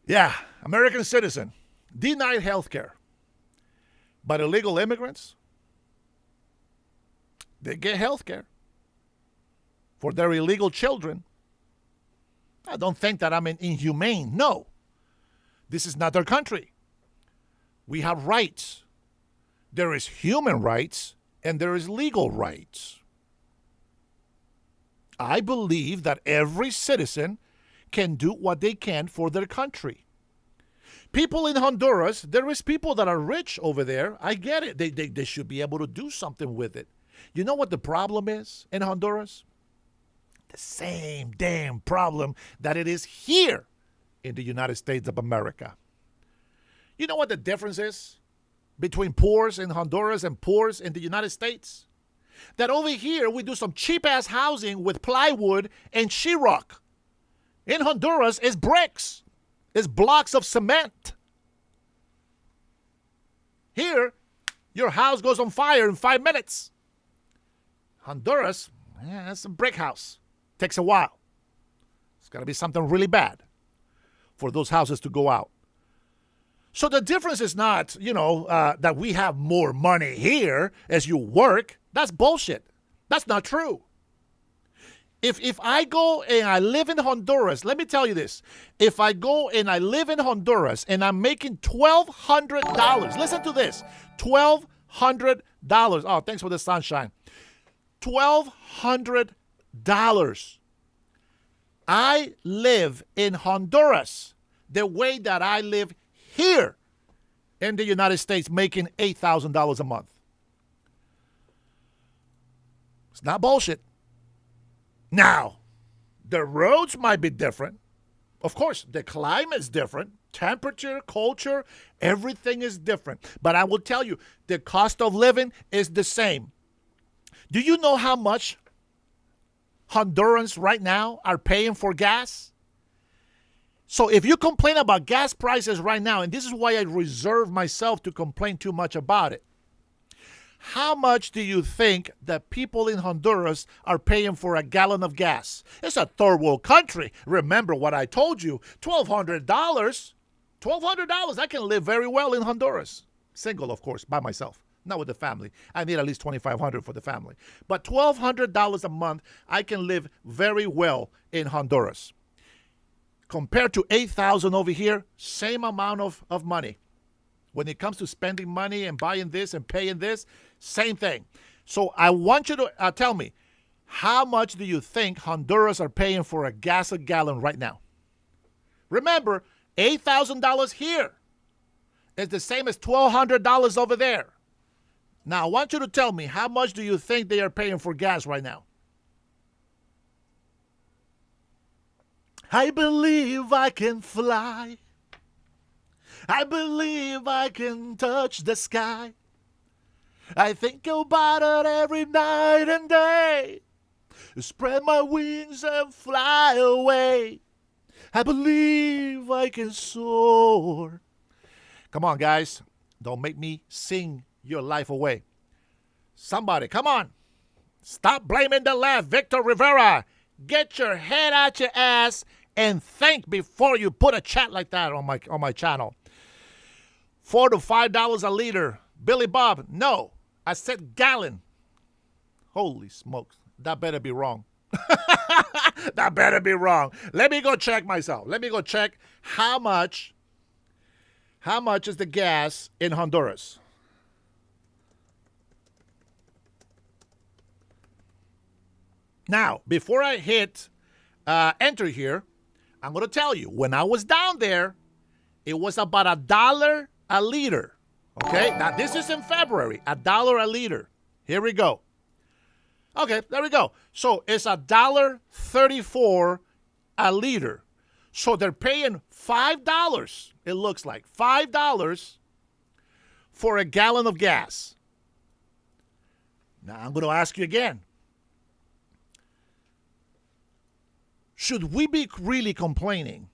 Yeah, American citizen. Denied health care. But illegal immigrants, they get health care for their illegal children. I don't think that I'm inhumane. No. This is not their country. We have rights. There is human rights and there is legal rights. I believe that every citizen can do what they can for their country. People in Honduras, there is people that are rich over there. I get it. They should be able to do something with it. You know what the problem is in Honduras? The same damn problem that it is here in the United States of America. You know what the difference is between poors in Honduras and poors in the United States? That over here we do some cheap-ass housing with plywood and sheetrock. In Honduras, it's bricks. It's blocks of cement. Here, your house goes on fire in 5 minutes. Honduras, it's a brick house. Takes a while. It's got to be something really bad for those houses to go out. So the difference is not, that we have more money here as you work. That's bullshit. That's not true. If I go and I live in Honduras, let me tell you this. If I go and I live in Honduras and I'm making $1,200, listen to this, $1,200. Oh, thanks for the sunshine. $1,200. I live in Honduras the way that I live here in the United States making $8,000 a month. It's not bullshit. Now, the roads might be different. Of course, the climate's different. Temperature, culture, everything is different. But I will tell you, the cost of living is the same. Do you know how much Hondurans right now are paying for gas? So if you complain about gas prices right now, and this is why I reserve myself to complain too much about it, how much do you think that people in Honduras are paying for a gallon of gas? It's a third world country. Remember what I told you, $1,200. $1,200, I can live very well in Honduras. Single, of course, by myself, not with the family. I need at least $2,500 for the family. But $1,200 a month, I can live very well in Honduras. Compared to $8,000 over here, same amount of money. When it comes to spending money and buying this and paying this, same thing. So I want you to tell me, how much do you think Honduras are paying for a gas a gallon right now? Remember, $8,000 here is the same as $1,200 over there. Now, I want you to tell me, how much do you think they are paying for gas right now? I believe I can fly. I believe I can touch the sky. I think about it every night and day. Spread my wings and fly away. I believe I can soar. Come on, guys. Don't make me sing your life away. Somebody, come on. Stop blaming the left, Victor Rivera. Get your head out your ass and think before you put a chat like that on my channel. $4 to $5 a liter. Billy Bob, no. I said gallon. Holy smokes. That better be wrong. That better be wrong. Let me go check myself. Let me go check how much is the gas in Honduras. Now, before I hit enter here, I'm going to tell you, when I was down there, it was about $1 a liter. Okay, now this is in February, $1 a liter. Here we go. Okay, there we go. So it's $1.34 a liter. So they're paying $5, it looks like, $5 for a gallon of gas. Now I'm going to ask you again. Should we be really complaining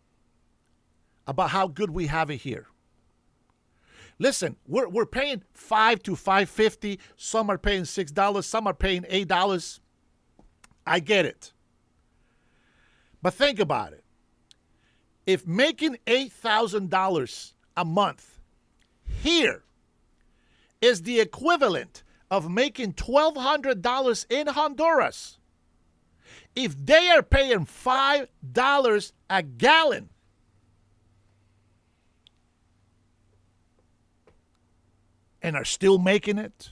about how good we have it here? Listen, we're paying $5 to $5.50. Some are paying $6. Some are paying $8. I get it. But think about it. If making $8,000 a month here is the equivalent of making $1,200 in Honduras, if they are paying $5 a gallon, and are still making it,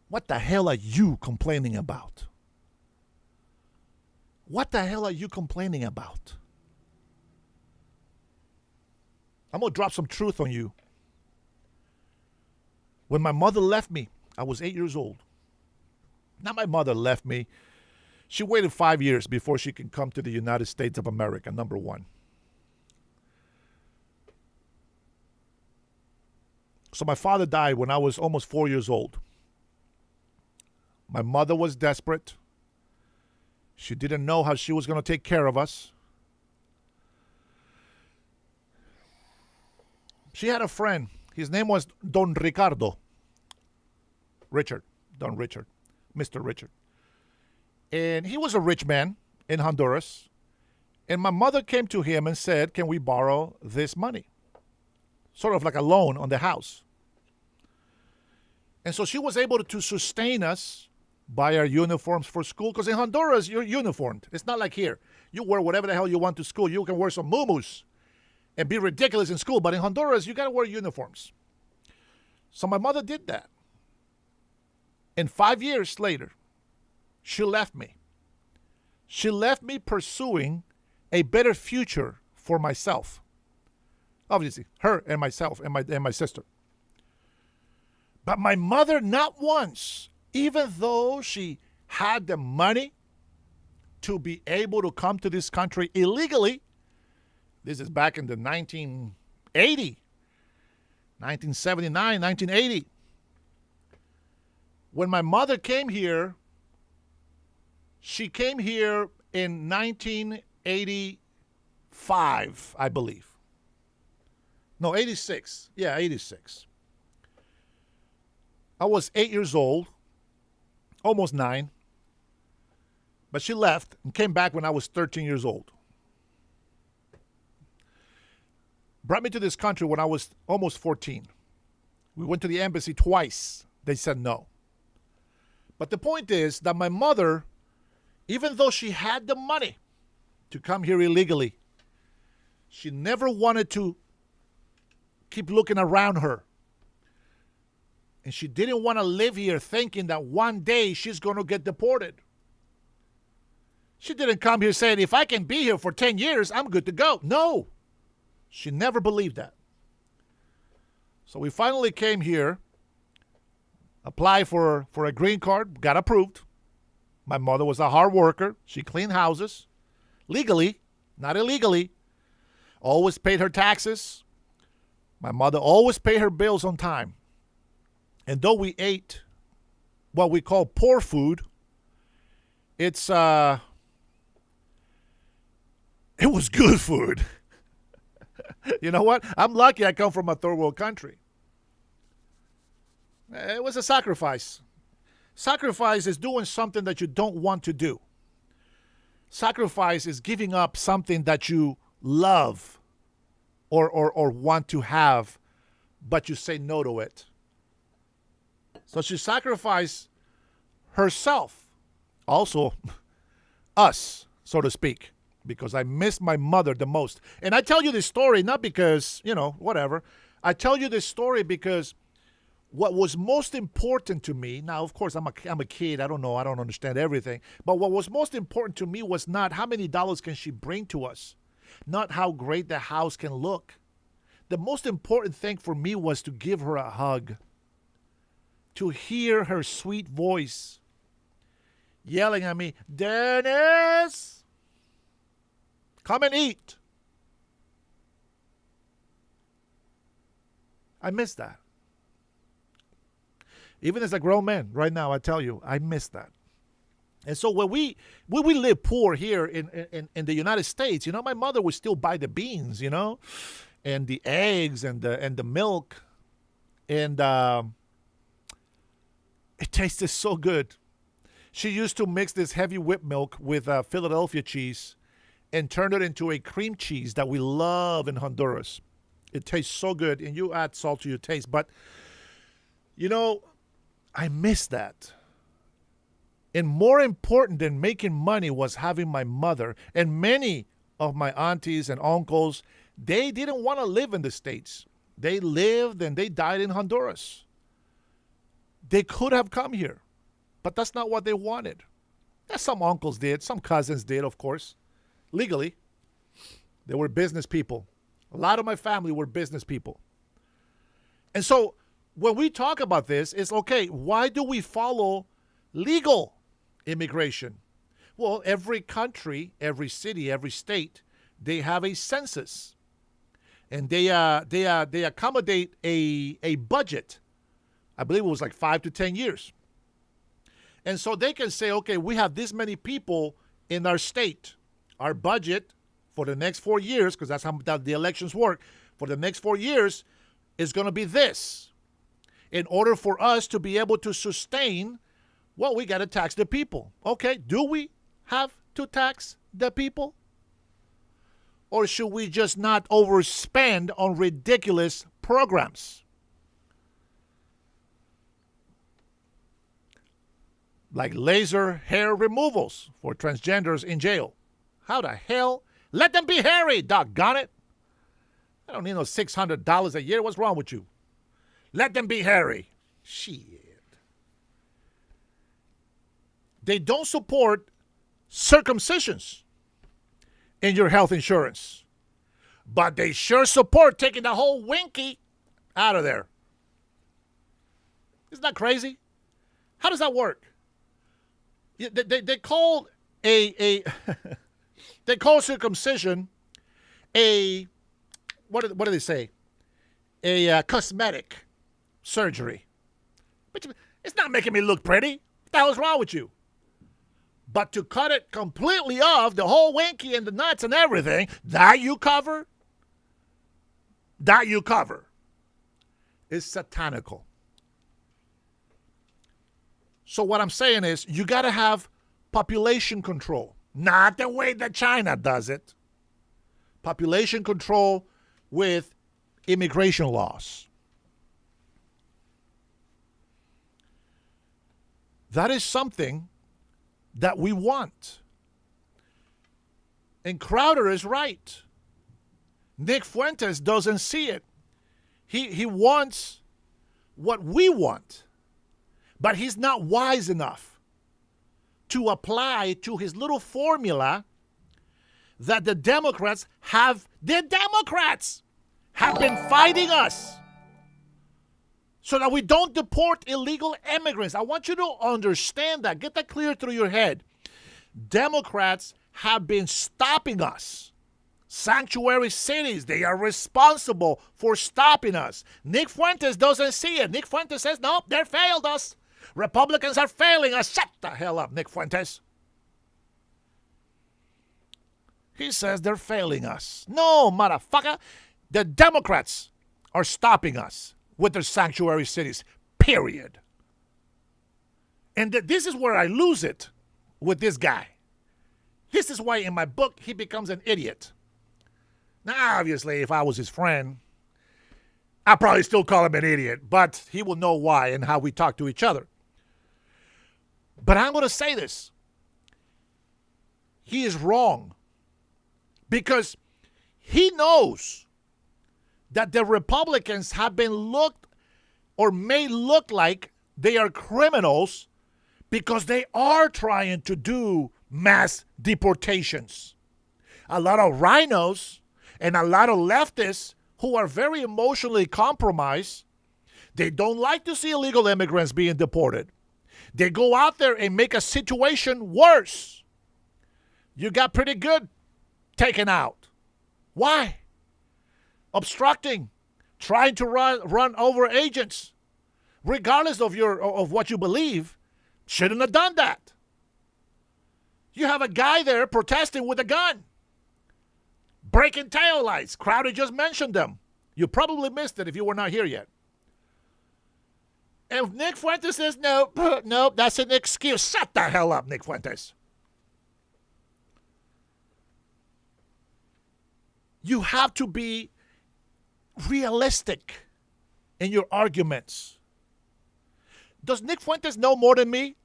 what the hell are you complaining about? What the hell are you complaining about? I'm going to drop some truth on you. When my mother left me, I was 8 years old. Not my mother left me. She waited 5 years before she could come to the United States of America, number one. So my father died when I was almost 4 years old. My mother was desperate. She didn't know how she was going to take care of us. She had a friend. His name was Don Ricardo. Don Richard, Mr. Richard. And he was a rich man in Honduras. And my mother came to him and said, can we borrow this money? Sort of like a loan on the house. And so she was able to sustain us, buy our uniforms for school. Because in Honduras, you're uniformed. It's not like here. You wear whatever the hell you want to school. You can wear some muumuus and be ridiculous in school. But in Honduras, you got to wear uniforms. So my mother did that. And 5 years later, she left me. She left me pursuing a better future for myself. Obviously, her and myself and my sister. But my mother, not once, even though she had the money to be able to come to this country illegally, this is back in the 1979, 1980. When my mother came here, she came here in 1985, I believe. No, 86. Yeah, 86. I was 8 years old, almost 9. But she left and came back when I was 13 years old. Brought me to this country when I was almost 14. We went to the embassy twice. They said no. But the point is that my mother, even though she had the money to come here illegally, she never wanted to keep looking around her. And she didn't want to live here thinking that one day she's going to get deported. She didn't come here saying, if I can be here for 10 years, I'm good to go. No, she never believed that. So we finally came here, applied for a green card, got approved. My mother was a hard worker. She cleaned houses legally, not illegally. Always paid her taxes. My mother always paid her bills on time. And though we ate what we call poor food, it was good food. You know what? I'm lucky I come from a third world country. It was a sacrifice. Sacrifice is doing something that you don't want to do. Sacrifice is giving up something that you love or want to have, but you say no to it. So she sacrificed herself, also us, so to speak, because I miss my mother the most. And I tell you this story not because, whatever. I tell you this story because what was most important to me, now, of course, I'm a kid. I don't know. I don't understand everything. But what was most important to me was not how many dollars can she bring to us, not how great the house can look. The most important thing for me was to give her a hug, to hear her sweet voice yelling at me, Dennis, come and eat. I miss that. Even as a grown man right now, I tell you, I miss that. And so when we live poor here in the United States, my mother would still buy the beans, and the eggs and the milk. And it tasted so good. She used to mix this heavy whipped milk with Philadelphia cheese and turn it into a cream cheese that we love in Honduras. It tastes so good, and you add salt to your taste. But, I miss that. And more important than making money was having my mother. And many of my aunties and uncles, they didn't want to live in the States. They lived and they died in Honduras. They could have come here, but that's not what they wanted. Yeah, some uncles did. Some cousins did, of course. Legally, they were business people. A lot of my family were business people. And so when we talk about this, it's okay, why do we follow legal immigration? Well, every country, every city, every state, they have a census. And they accommodate a budget. I believe it was like 5 to 10 years. And so they can say, okay, we have this many people in our state. Our budget for the next 4 years, because that's how the elections work, for the next 4 years is going to be this. In order for us to be able to sustain, well, we got to tax the people. Okay, do we have to tax the people? Or should we just not overspend on ridiculous programs? Like laser hair removals for transgenders in jail. How the hell? Let them be hairy, doggone it. I don't need no $600 a year. What's wrong with you? Let them be hairy. Shit. They don't support circumcisions in your health insurance. But they sure support taking the whole winky out of there. Isn't that crazy? How does that work? They call they call circumcision what do they say? A cosmetic surgery. But it's not making me look pretty. What the hell is wrong with you? But to cut it completely off, the whole winky and the nuts and everything, that you cover, is satanical. So what I'm saying is, you got to have population control. Not the way that China does it. Population control with immigration laws. That is something that we want. And Crowder is right. Nick Fuentes doesn't see it. He wants what we want, but he's not wise enough to apply to his little formula that the Democrats have been fighting us so that we don't deport illegal immigrants. I want you to understand that. Get that clear through your head. Democrats have been stopping us. Sanctuary cities, they are responsible for stopping us. Nick Fuentes doesn't see it. Nick Fuentes says, no, they failed us. Republicans are failing us. Shut the hell up, Nick Fuentes. He says they're failing us. No, motherfucker. The Democrats are stopping us with their sanctuary cities, period. And this is where I lose it with this guy. This is why in my book he becomes an idiot. Now, obviously, if I was his friend, I'll probably still call him an idiot, but he will know why and how we talk to each other. But I'm going to say this. He is wrong because he knows that the Republicans have been looked or may look like they are criminals because they are trying to do mass deportations. A lot of rhinos and a lot of leftists who are very emotionally compromised, they don't like to see illegal immigrants being deported. They go out there and make a situation worse. You got pretty good taken out. Why? Obstructing, trying to run over agents, regardless of what you believe, shouldn't have done that. You have a guy there protesting with a gun, breaking taillights. Crowder just mentioned them. You probably missed it if you were not here yet. And Nick Fuentes says, no, that's an excuse. Shut the hell up, Nick Fuentes. You have to be realistic in your arguments. Does Nick Fuentes know more than me?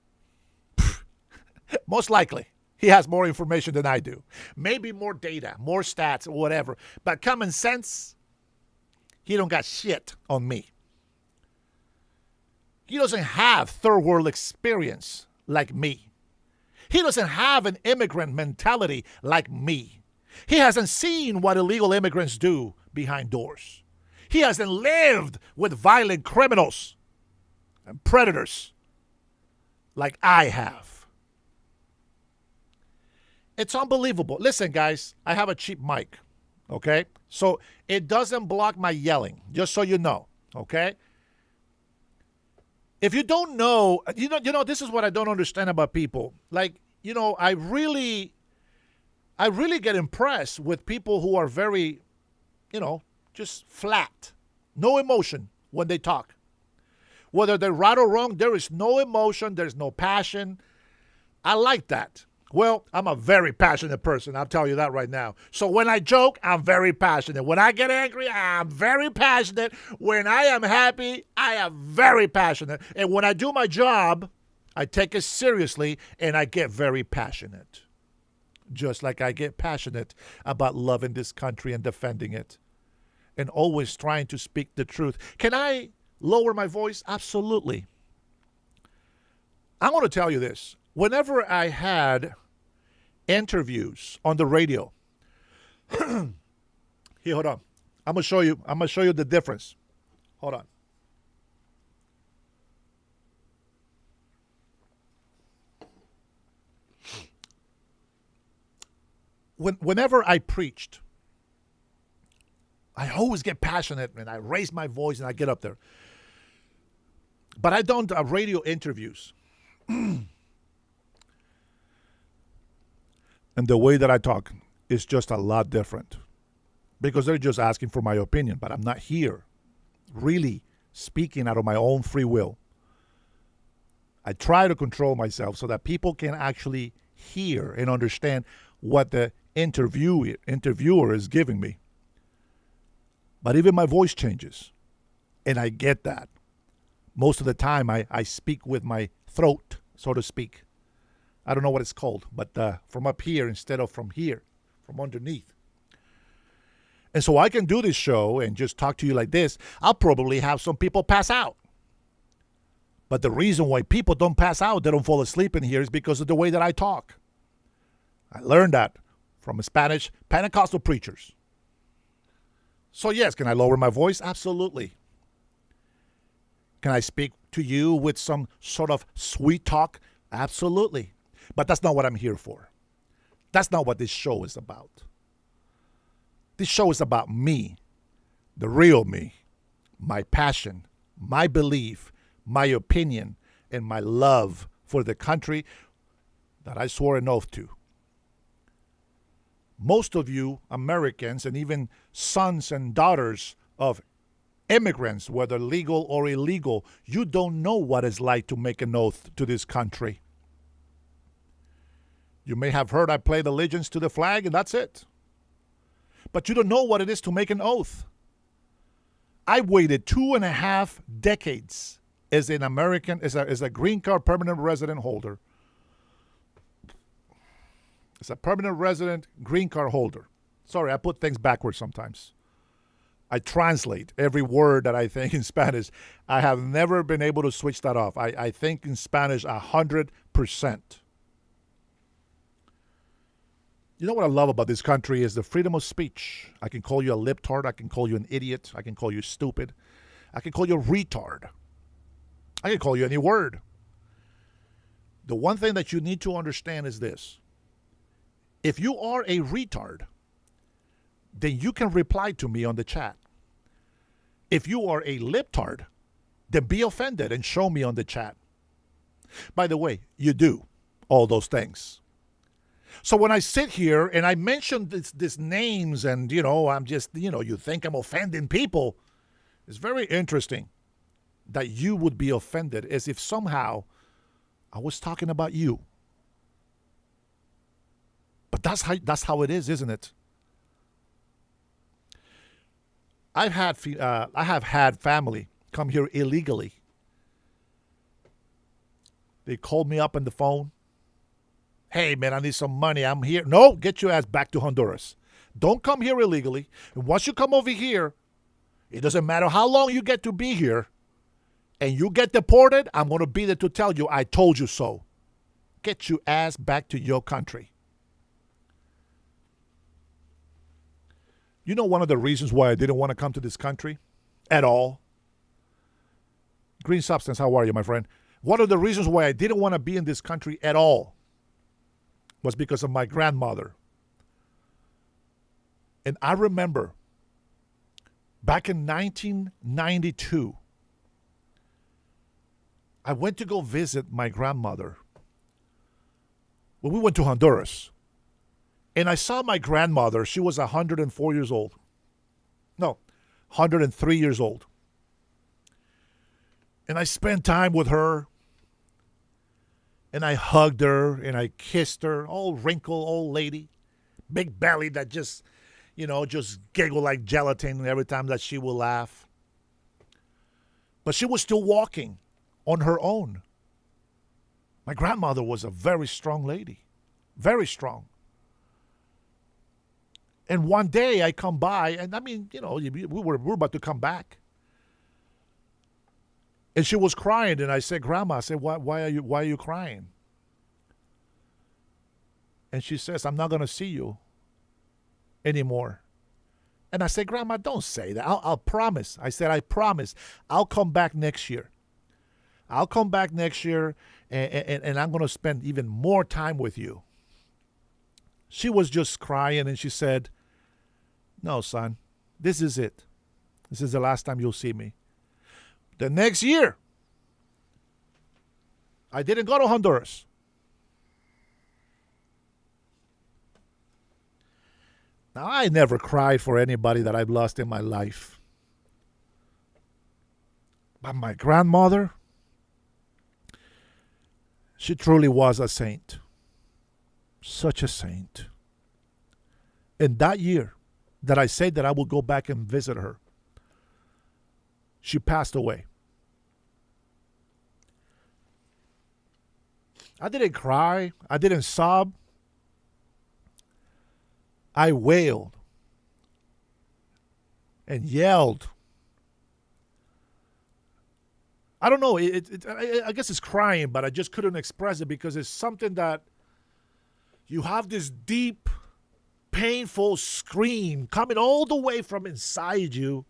Most likely. He has more information than I do. Maybe more data, more stats, or whatever. But common sense, he don't got shit on me. He doesn't have third world experience like me. He doesn't have an immigrant mentality like me. He hasn't seen what illegal immigrants do behind doors. He hasn't lived with violent criminals and predators like I have. It's unbelievable. Listen, guys, I have a cheap mic, okay? So it doesn't block my yelling, just so you know, okay? If you don't know, this is what I don't understand about people. Like, I really get impressed with people who are very, just flat. No emotion when they talk. Whether they're right or wrong, there is no emotion. There's no passion. I like that. Well, I'm a very passionate person. I'll tell you that right now. So when I joke, I'm very passionate. When I get angry, I'm very passionate. When I am happy, I am very passionate. And when I do my job, I take it seriously and I get very passionate. Just like I get passionate about loving this country and defending it. And always trying to speak the truth. Can I lower my voice? Absolutely. I want to tell you this. Whenever I had interviews on the radio, here, hold on. I'm gonna show you the difference. Hold on. Whenever I preached, I always get passionate and I raise my voice and I get up there. But I don't radio interviews. And the way that I talk is just a lot different because they're just asking for my opinion, but I'm not here really speaking out of my own free will. I try to control myself so that people can actually hear and understand what the interviewer is giving me. But even my voice changes, and I get that. Most of the time, I speak with my throat, so to speak. I don't know what it's called, but from up here instead of from here, from underneath. And so I can do this show and just talk to you like this. I'll probably have some people pass out. But the reason why people don't pass out, they don't fall asleep in here, is because of the way that I talk. I learned that from Spanish Pentecostal preachers. So yes, can I lower my voice? Absolutely. Can I speak to you with some sort of sweet talk? Absolutely. But that's not what I'm here for. That's not what this show is about. This show is about me, the real me, my passion, my belief, my opinion, and my love for the country that I swore an oath to. Most of you Americans and even sons and daughters of immigrants, whether legal or illegal, you don't know what it's like to make an oath to this country. You may have heard I pledge allegiance to the flag and that's it. But you don't know what it is to make an oath. I waited 2.5 decades as an American, as a green card permanent resident holder. As a permanent resident green card holder. Sorry, I put things backwards sometimes. I translate every word that I think in Spanish. I have never been able to switch that off. I think in Spanish 100%. You know what I love about this country is the freedom of speech. I can call you a libtard. I can call you an idiot. I can call you stupid. I can call you a retard. I can call you any word. The one thing that you need to understand is this. If you are a retard, then you can reply to me on the chat. If you are a libtard, then be offended and show me on the chat. By the way, you do all those things. So when I sit here and I mention these names and, I'm just, you think I'm offending people, it's very interesting that you would be offended as if somehow I was talking about you. But that's how it is, isn't it? I have had family come here illegally. They called me up on the phone. Hey, man, I need some money. I'm here. No, get your ass back to Honduras. Don't come here illegally. And once you come over here, it doesn't matter how long you get to be here, and you get deported, I'm going to be there to tell you, I told you so. Get your ass back to your country. You know one of the reasons why I didn't want to come to this country at all? Green Substance, how are you, my friend? One of the reasons why I didn't want to be in this country at all was because of my grandmother. And I remember back in 1992, I went to go visit my grandmother. Well, we went to Honduras. And I saw my grandmother. She was 104 years old. No, 103 years old. And I spent time with her. And I hugged her and I kissed her. Old wrinkled old lady. Big belly that just giggle like gelatin every time that she will laugh. But she was still walking on her own. My grandmother was a very strong lady. Very strong. And one day I come by, and we were about to come back. And she was crying, and I said, Grandma, I said, why are you crying? And she says, I'm not going to see you anymore. And I said, Grandma, don't say that. I'll promise. I said, I promise. I'll come back next year. I'll come back next year, and I'm going to spend even more time with you. She was just crying, and she said, no, son, this is it. This is the last time you'll see me. The next year, I didn't go to Honduras. Now, I never cried for anybody that I've lost in my life. But my grandmother, she truly was a saint. Such a saint. And that year that I said that I would go back and visit her, she passed away. I didn't cry. I didn't sob. I wailed and yelled. I don't know. I guess it's crying, but I just couldn't express it because it's something that you have this deep, painful scream coming all the way from inside you.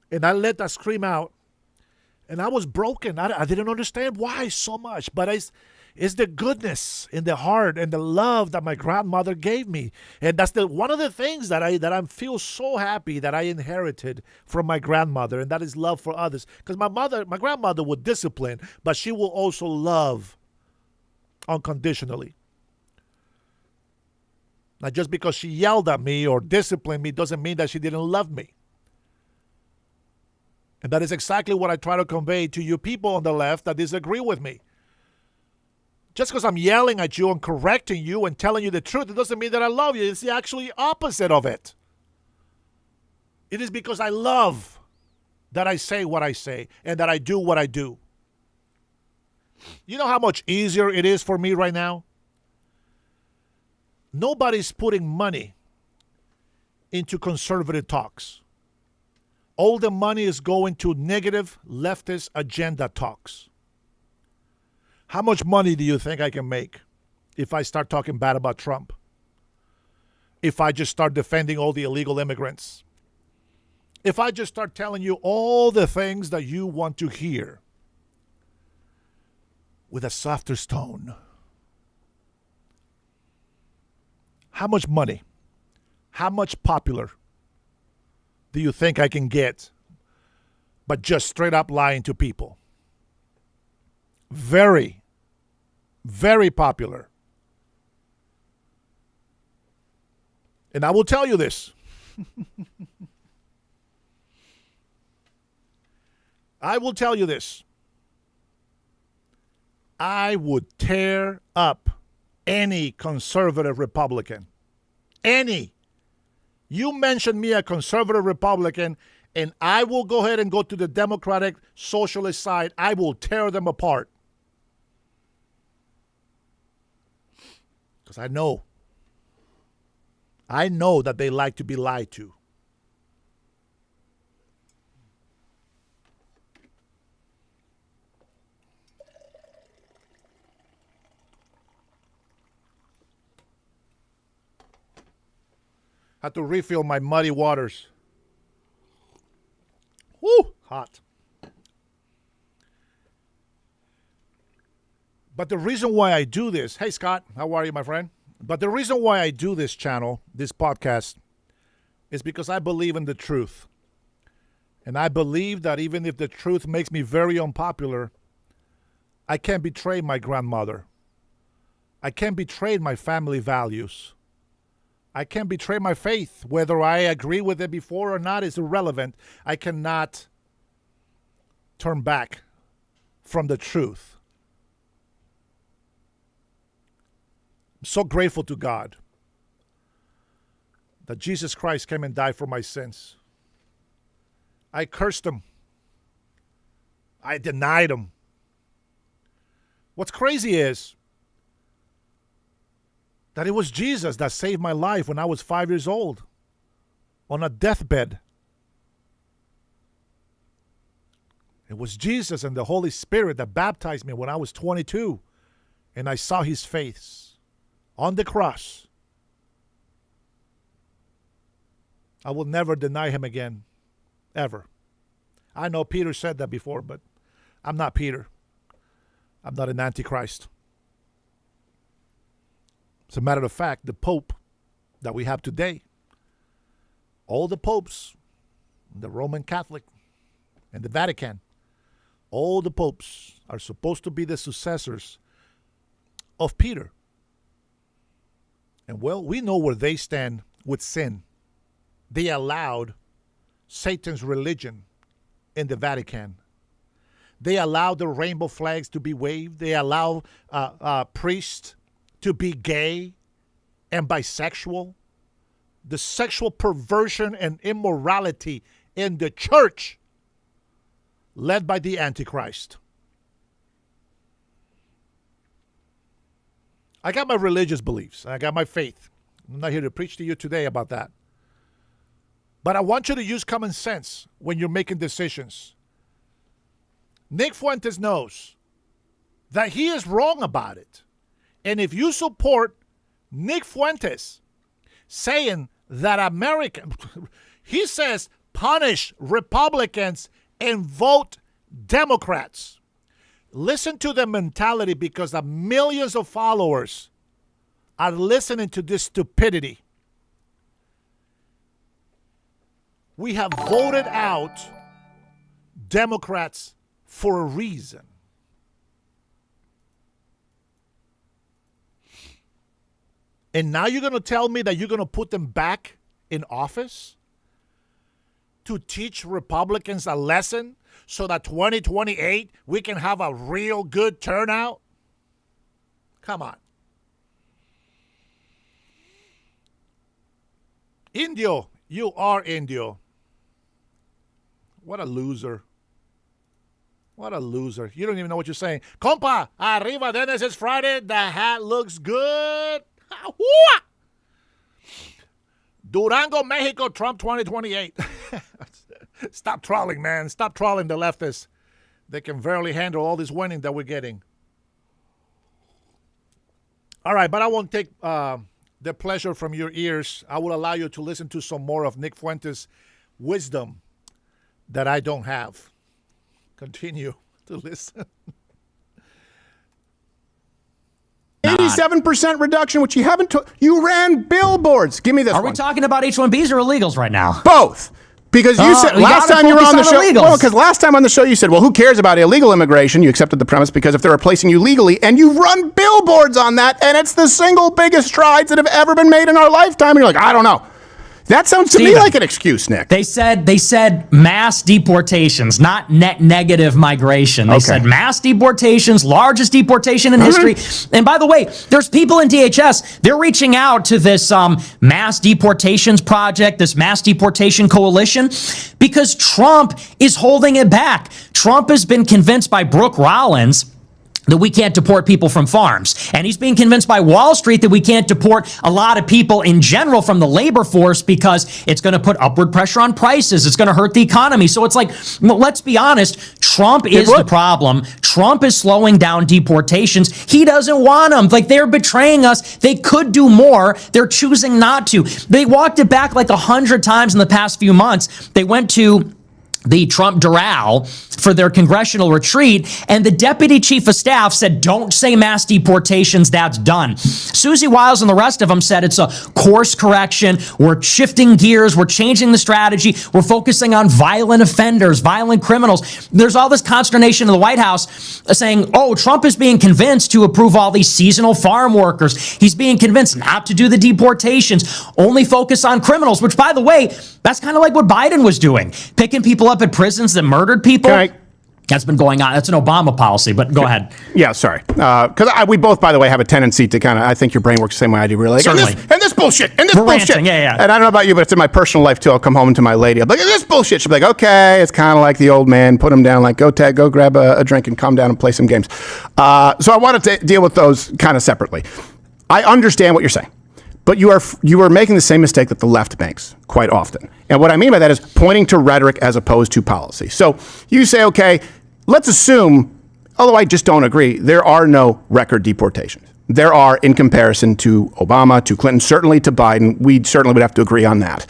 And I let that scream out. And I was broken. I didn't understand why so much. But it's the goodness in the heart and the love that my grandmother gave me. And that's one of the things that I feel so happy that I inherited from my grandmother. And that is love for others. Because my grandmother would discipline, but she will also love unconditionally. Now, just because she yelled at me or disciplined me doesn't mean that she didn't love me. And that is exactly what I try to convey to you people on the left that disagree with me. Just because I'm yelling at you and correcting you and telling you the truth, it doesn't mean that I love you. It's the actually opposite of it. It is because I love that I say what I say and that I do what I do. You know how much easier it is for me right now? Nobody's putting money into conservative talks. All the money is going to negative leftist agenda talks. How much money do you think I can make if I start talking bad about Trump? If I just start defending all the illegal immigrants? If I just start telling you all the things that you want to hear with a softer tone? How much money, how much popular do you think I can get but just straight up lying to people? Very, very popular. And I will tell you this. I will tell you this. I would tear up any conservative Republican. Any. You mention me a conservative Republican, and I will go ahead and go to the Democratic Socialist side. I will tear them apart. Because I know that they like to be lied to. Had to refill my muddy waters. Woo, hot. But the reason why I do this, hey Scott, how are you, my friend? But the reason why I do this channel, this podcast, is because I believe in the truth. And I believe that even if the truth makes me very unpopular, I can't betray my grandmother. I can't betray my family values. I can't betray my faith. Whether I agree with it before or not is irrelevant. I cannot turn back from the truth. I'm so grateful to God that Jesus Christ came and died for my sins. I cursed him. I denied him. What's crazy is that it was Jesus that saved my life when I was 5 years old on a deathbed. It was Jesus and the Holy Spirit that baptized me when I was 22 and I saw his face on the cross. I will never deny him again, ever. I know Peter said that before, but I'm not Peter. I'm not an antichrist. As a matter of fact, the Pope that we have today, all the popes, the Roman Catholic and the Vatican, all the popes are supposed to be the successors of Peter. And well, we know where they stand with sin. They allowed Satan's religion in the Vatican. They allowed the rainbow flags to be waved. They allow priests to be gay and bisexual. The sexual perversion and immorality in the church led by the Antichrist. I got my religious beliefs. I got my faith. I'm not here to preach to you today about that. But I want you to use common sense when you're making decisions. Nick Fuentes knows that he is wrong about it. And if you support Nick Fuentes saying that he says punish Republicans and vote Democrats. Listen to the mentality, because the millions of followers are listening to this stupidity. We have voted out Democrats for a reason. And now you're going to tell me that you're going to put them back in office to teach Republicans a lesson so that 2028 we can have a real good turnout? Come on. Indio, you are Indio. What a loser. What a loser. You don't even know what you're saying. Compa, arriba, Dennis, it's Friday. The hat looks good. Durango, Mexico, Trump 2028. Stop trolling, man. Stop trolling the leftists. They can barely handle all this winning that we're getting. All right, but I won't take the pleasure from your ears. I will allow you to listen to some more of Nick Fuentes' wisdom that I don't have. Continue to listen. 87% reduction, which you haven't. You ran billboards. Give me this. Are we talking about H-1Bs or illegals right now? Both. Because you said last time you were on the show. Well, because last time on the show you said, well, who cares about illegal immigration? You accepted the premise because if they're replacing you legally, and you run billboards on that, and it's the single biggest strides that have ever been made in our lifetime. And you're like, I don't know. That sounds to me like an excuse, Nick. They said mass deportations, not net negative migration. They said mass deportations, largest deportation in history. And by the way, there's people in DHS, they're reaching out to this mass deportations project, this mass deportation coalition, because Trump is holding it back. Trump has been convinced by Brooke Rollins that we can't deport people from farms. And he's being convinced by Wall Street that we can't deport a lot of people in general from the labor force because it's going to put upward pressure on prices. It's going to hurt the economy. So it's like, well, let's be honest, Trump is the problem. Trump is slowing down deportations. He doesn't want them. Like, they're betraying us. They could do more. They're choosing not to. They walked it back like 100 times in the past few months. They went to the Trump Doral for their congressional retreat, and the deputy chief of staff said, don't say mass deportations, that's done. Susie Wiles and the rest of them said it's a course correction, we're shifting gears, we're changing the strategy, we're focusing on violent offenders, violent criminals. There's all this consternation in the White House saying, oh, Trump is being convinced to approve all these seasonal farm workers. He's being convinced not to do the deportations, only focus on criminals, which, by the way, that's kind of like what Biden was doing, picking people up at prisons that murdered people. That's been going on. That's an Obama policy, but go ahead. Yeah, sorry. Because we both, by the way, have a tendency to kind of, I think your brain works the same way I do, really. Certainly. And this bullshit, and this bullshit. Ranting, yeah. And I don't know about you, but it's in my personal life, too. I'll come home to my lady. I'll be like, this bullshit. She'll be like, okay, it's kind of like the old man. Put him down, like, go, Ted, go grab a drink and calm down and play some games. So I wanted to deal with those kind of separately. I understand what you're saying. But you are making the same mistake that the left makes quite often. And what I mean by that is pointing to rhetoric as opposed to policy. So you say, okay, let's assume, although I just don't agree, there are no record deportations. There are in comparison to Obama, to Clinton, certainly to Biden. We certainly would have to agree on that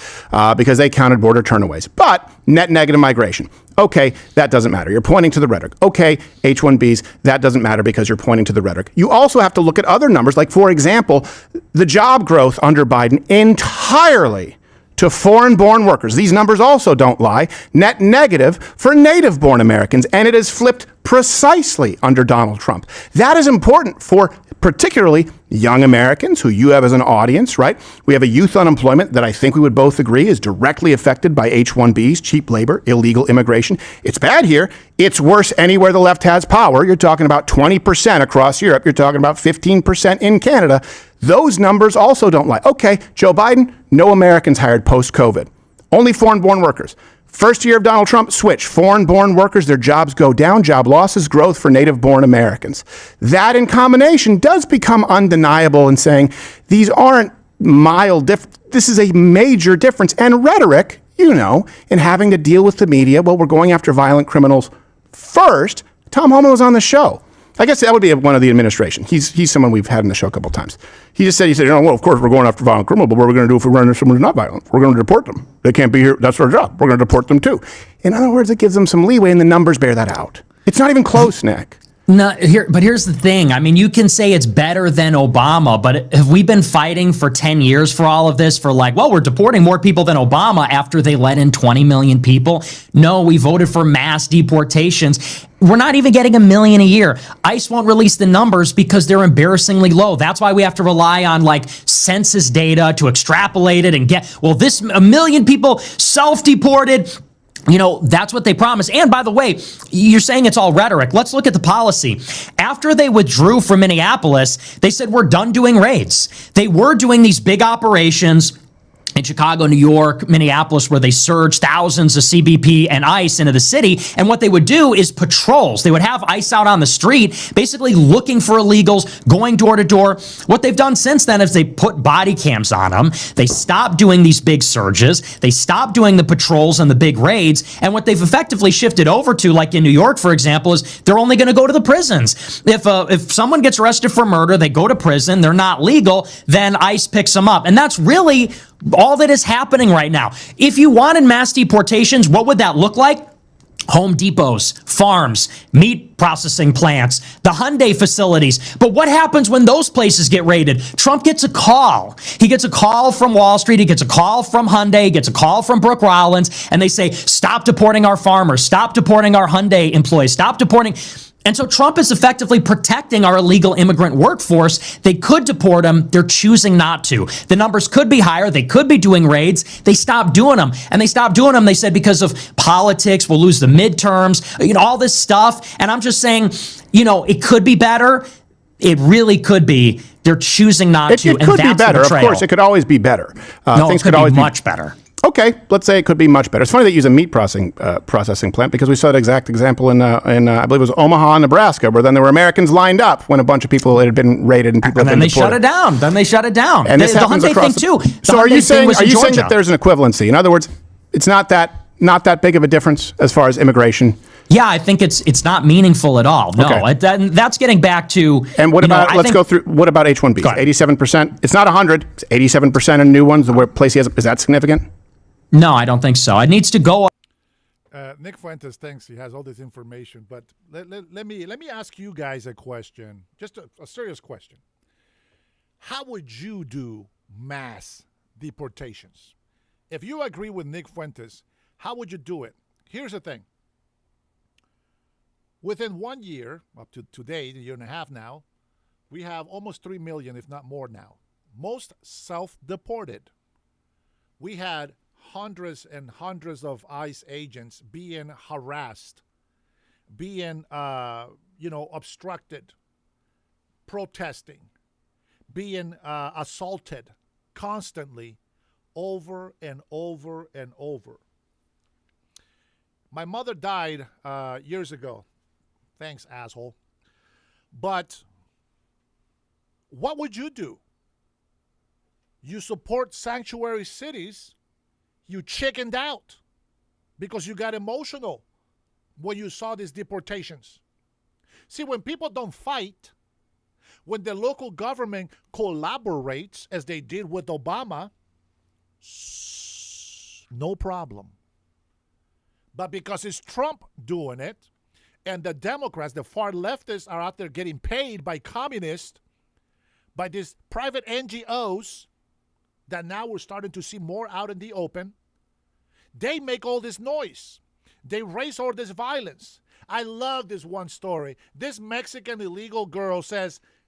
because they counted border turnaways. But net negative migration. Okay, that doesn't matter. You're pointing to the rhetoric. Okay, H-1Bs, that doesn't matter because you're pointing to the rhetoric. You also have to look at other numbers, like, for example, the job growth under Biden entirely to foreign-born workers. These numbers also don't lie. Net negative for native-born Americans, and it has flipped precisely under Donald Trump. That is important for particularly young Americans who you have as an audience, right? We have a youth unemployment that I think we would both agree is directly affected by H-1Bs, cheap labor, illegal immigration. It's bad here. It's worse anywhere the left has power. You're talking about 20% across Europe. You're talking about 15% in Canada. Those numbers also don't lie. Okay, Joe Biden, no Americans hired post-COVID. Only foreign-born workers. First year of Donald Trump, switch. Foreign-born workers, their jobs go down, job losses, growth for native-born Americans. That in combination does become undeniable in saying these aren't mild differences. This is a major difference. And rhetoric, you know, in having to deal with the media, well, we're going after violent criminals first. Tom Homan was on the show. I guess that would be one of the administration. He's someone we've had in the show a couple of times. He said, you know, well, of course, we're going after violent criminals, but what are we going to do if we run into someone who's not violent? We're going to deport them. They can't be here. That's our job. We're going to deport them, too. In other words, it gives them some leeway, and the numbers bear that out. It's not even close, Nick. No, but here's the thing. I mean, you can say it's better than Obama, but have we been fighting for 10 years for all of this? For like, well, we're deporting more people than Obama after they let in 20 million people? No, we voted for mass deportations. We're not even getting 1 million a year. ICE won't release the numbers because they're embarrassingly low. That's why we have to rely on like census data to extrapolate it and get, well, this 1 million people self-deported. You know, that's what they promised. And by the way, you're saying it's all rhetoric. Let's look at the policy. After they withdrew from Minneapolis, they said, we're done doing raids. They were doing these big operations in Chicago, New York, Minneapolis, where they surged thousands of CBP and ICE into the city. And what they would do is patrols. They would have ICE out on the street, basically looking for illegals, going door to door. What they've done since then is they put body cams on them. They stopped doing these big surges. They stopped doing the patrols and the big raids. And what they've effectively shifted over to, like in New York, for example, is they're only going to go to the prisons. If someone gets arrested for murder, they go to prison, they're not legal, then ICE picks them up. And that's really all that is happening right now. If you wanted mass deportations, what would that look like? Home Depots, farms, meat processing plants, the Hyundai facilities. But what happens when those places get raided? Trump gets a call. He gets a call from Wall Street. He gets a call from Hyundai. He gets a call from Brooke Rollins. And they say, stop deporting our farmers. Stop deporting our Hyundai employees. Stop deporting. And so Trump is effectively protecting our illegal immigrant workforce. They could deport them. They're choosing not to. The numbers could be higher. They could be doing raids. They stopped doing them. And they stopped doing them, they said, because of politics. We'll lose the midterms, all this stuff. And I'm just saying, it could be better. It really could be. They're choosing not to. It could be better. Of course, it could always be better. No, things could always be much better. Okay, let's say it could be much better. It's funny they use a meat processing plant because we saw that exact example in I believe it was Omaha, Nebraska, where then there were Americans lined up when a bunch of people had been raided and people had been deported. Then they shut it down. And this happens the Hyundai across thing too. So are you saying that there's an equivalency? In other words, it's not that big of a difference as far as immigration? Yeah, I think it's not meaningful at all. No, okay. That's getting back to. And what about go through? What about H-1Bs? 87%. It's not 100. It's 87% in new ones. The place he has, is that significant? No, I don't think so. It needs to go. Nick Fuentes thinks he has all this information, but let me ask you guys a question, just a serious question. How would you do mass deportations? If you agree with Nick Fuentes, how would you do it? Here's the thing. Within 1 year, up to today, a year and a half now, we have almost 3 million, if not more now. Most self-deported. We had hundreds and hundreds of ICE agents being harassed, being, obstructed, protesting, being assaulted constantly over and over and over. My mother died years ago. Thanks, asshole. But what would you do? You support sanctuary cities. You chickened out because you got emotional when you saw these deportations. See, when people don't fight, when the local government collaborates, as they did with Obama, no problem. But because it's Trump doing it, and the Democrats, the far leftists, are out there getting paid by communists, by these private NGOs, that now we're starting to see more out in the open. They make all this noise. They raise all this violence. I love this one story. This Mexican illegal girl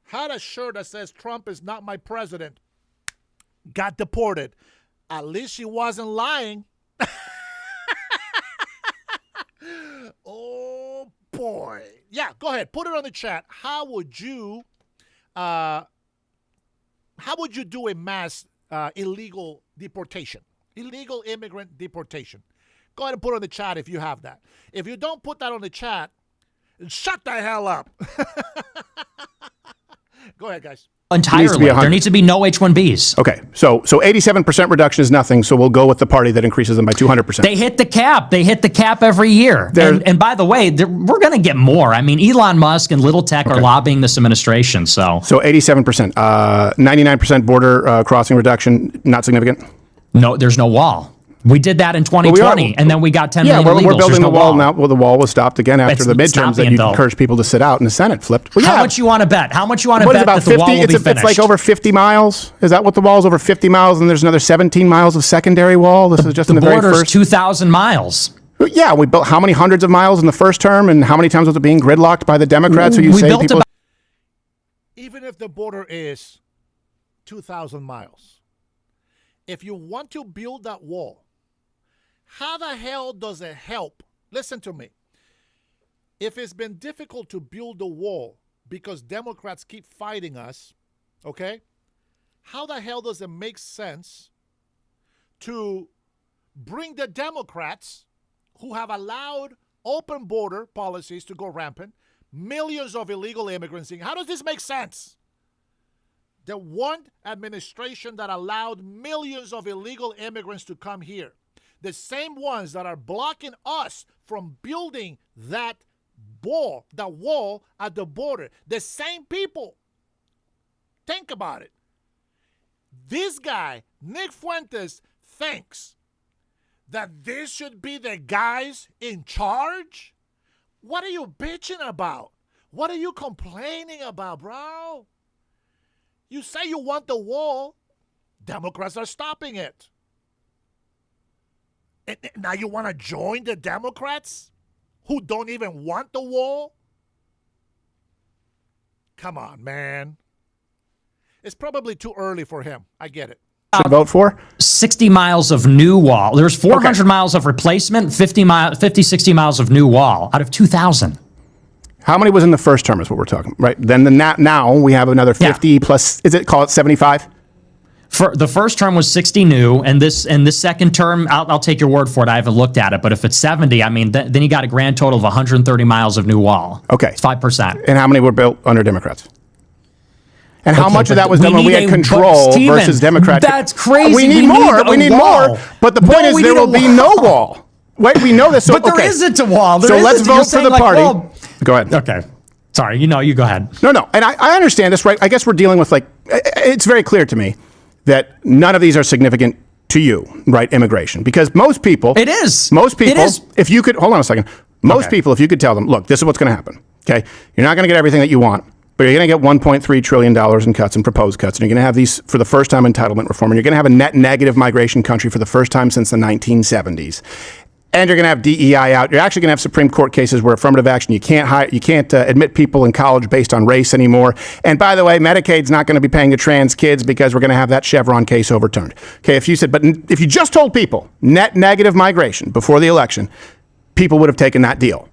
had a shirt that says, Trump is not my president. Got deported. At least she wasn't lying. Oh, boy. Yeah, go ahead. Put it on the chat. How would you do a mass illegal deportation? Illegal immigrant deportation. Go ahead and put it on the chat if you have that. If you don't put that on the chat, shut the hell up. Go ahead, guys. Entirely. There needs to be no H-1Bs. Okay, so 87% reduction is nothing, so we'll go with the party that increases them by 200%. They hit the cap. They hit the cap every year. And by the way, we're going to get more. I mean, Elon Musk and Little Tech are lobbying this administration. So 87%. 99% border crossing reduction, not significant? No, there's no wall. We did that in 2020, and then we got 10 million illegals. We're building the wall now. Well, the wall was stopped again after the midterms that you encouraged people to sit out, and the Senate flipped. Well, how much you want to bet? How much you want to bet that the wall will be finished? It's like over 50 miles. Is that what the wall is? Over 50 miles, and there's another 17 miles of secondary wall? This is just in the very first... The border's 2,000 miles. Yeah, we built how many hundreds of miles in the first term, and how many times was it being gridlocked by the Democrats? Even if the border is 2,000 miles, if you want to build that wall, how the hell does it help? Listen to me. If it's been difficult to build a wall because Democrats keep fighting us, okay, how the hell does it make sense to bring the Democrats, who have allowed open border policies to go rampant, millions of illegal immigrants in. How does this make sense? The one administration that allowed millions of illegal immigrants to come here, the same ones that are blocking us from building that wall at the border, the same people. Think about it. This guy, Nick Fuentes, thinks that this should be the guys in charge? What are you bitching about? What are you complaining about, bro? You say you want the wall. Democrats are stopping it. And now you want to join the Democrats who don't even want the wall? Come on, man. It's probably too early for him. I get it. Should vote for 60 miles of new wall. There's 400 miles of replacement, 50, 60 miles of new wall out of 2,000. How many was in the first term is what we're talking, right? Then now we have another 50 plus, call it 75? For the first term was 60 new, and this second term, I'll take your word for it. I haven't looked at it, but if it's 70, I mean, then you got a grand total of 130 miles of new wall. Okay. It's 5%. And how many were built under Democrats? And how much of that was done when we had control versus Democrats? That's crazy. We need more. We need more. But the point is there will be no wall. Wait, we know this. So, but there isn't a wall. So let's vote for the party. Go ahead. Okay. Sorry. You go ahead. No. And I understand this, right? I guess we're dealing with, it's very clear to me that none of these are significant to you, right? Immigration. Because most people. It is. Most people. If you could, hold on a second. Most people, if you could tell them, look, this is what's going to happen. Okay. You're not going to get everything that you want. But you're going to get $1.3 trillion in cuts and proposed cuts. And you're going to have these for the first time entitlement reform. And you're going to have a net negative migration country for the first time since the 1970s. And you're going to have DEI out. You're actually going to have Supreme Court cases where affirmative action, you can't admit people in college based on race anymore. And by the way, Medicaid's not going to be paying the trans kids because we're going to have that Chevron case overturned. Okay, if you just told people net negative migration before the election, people would have taken that deal.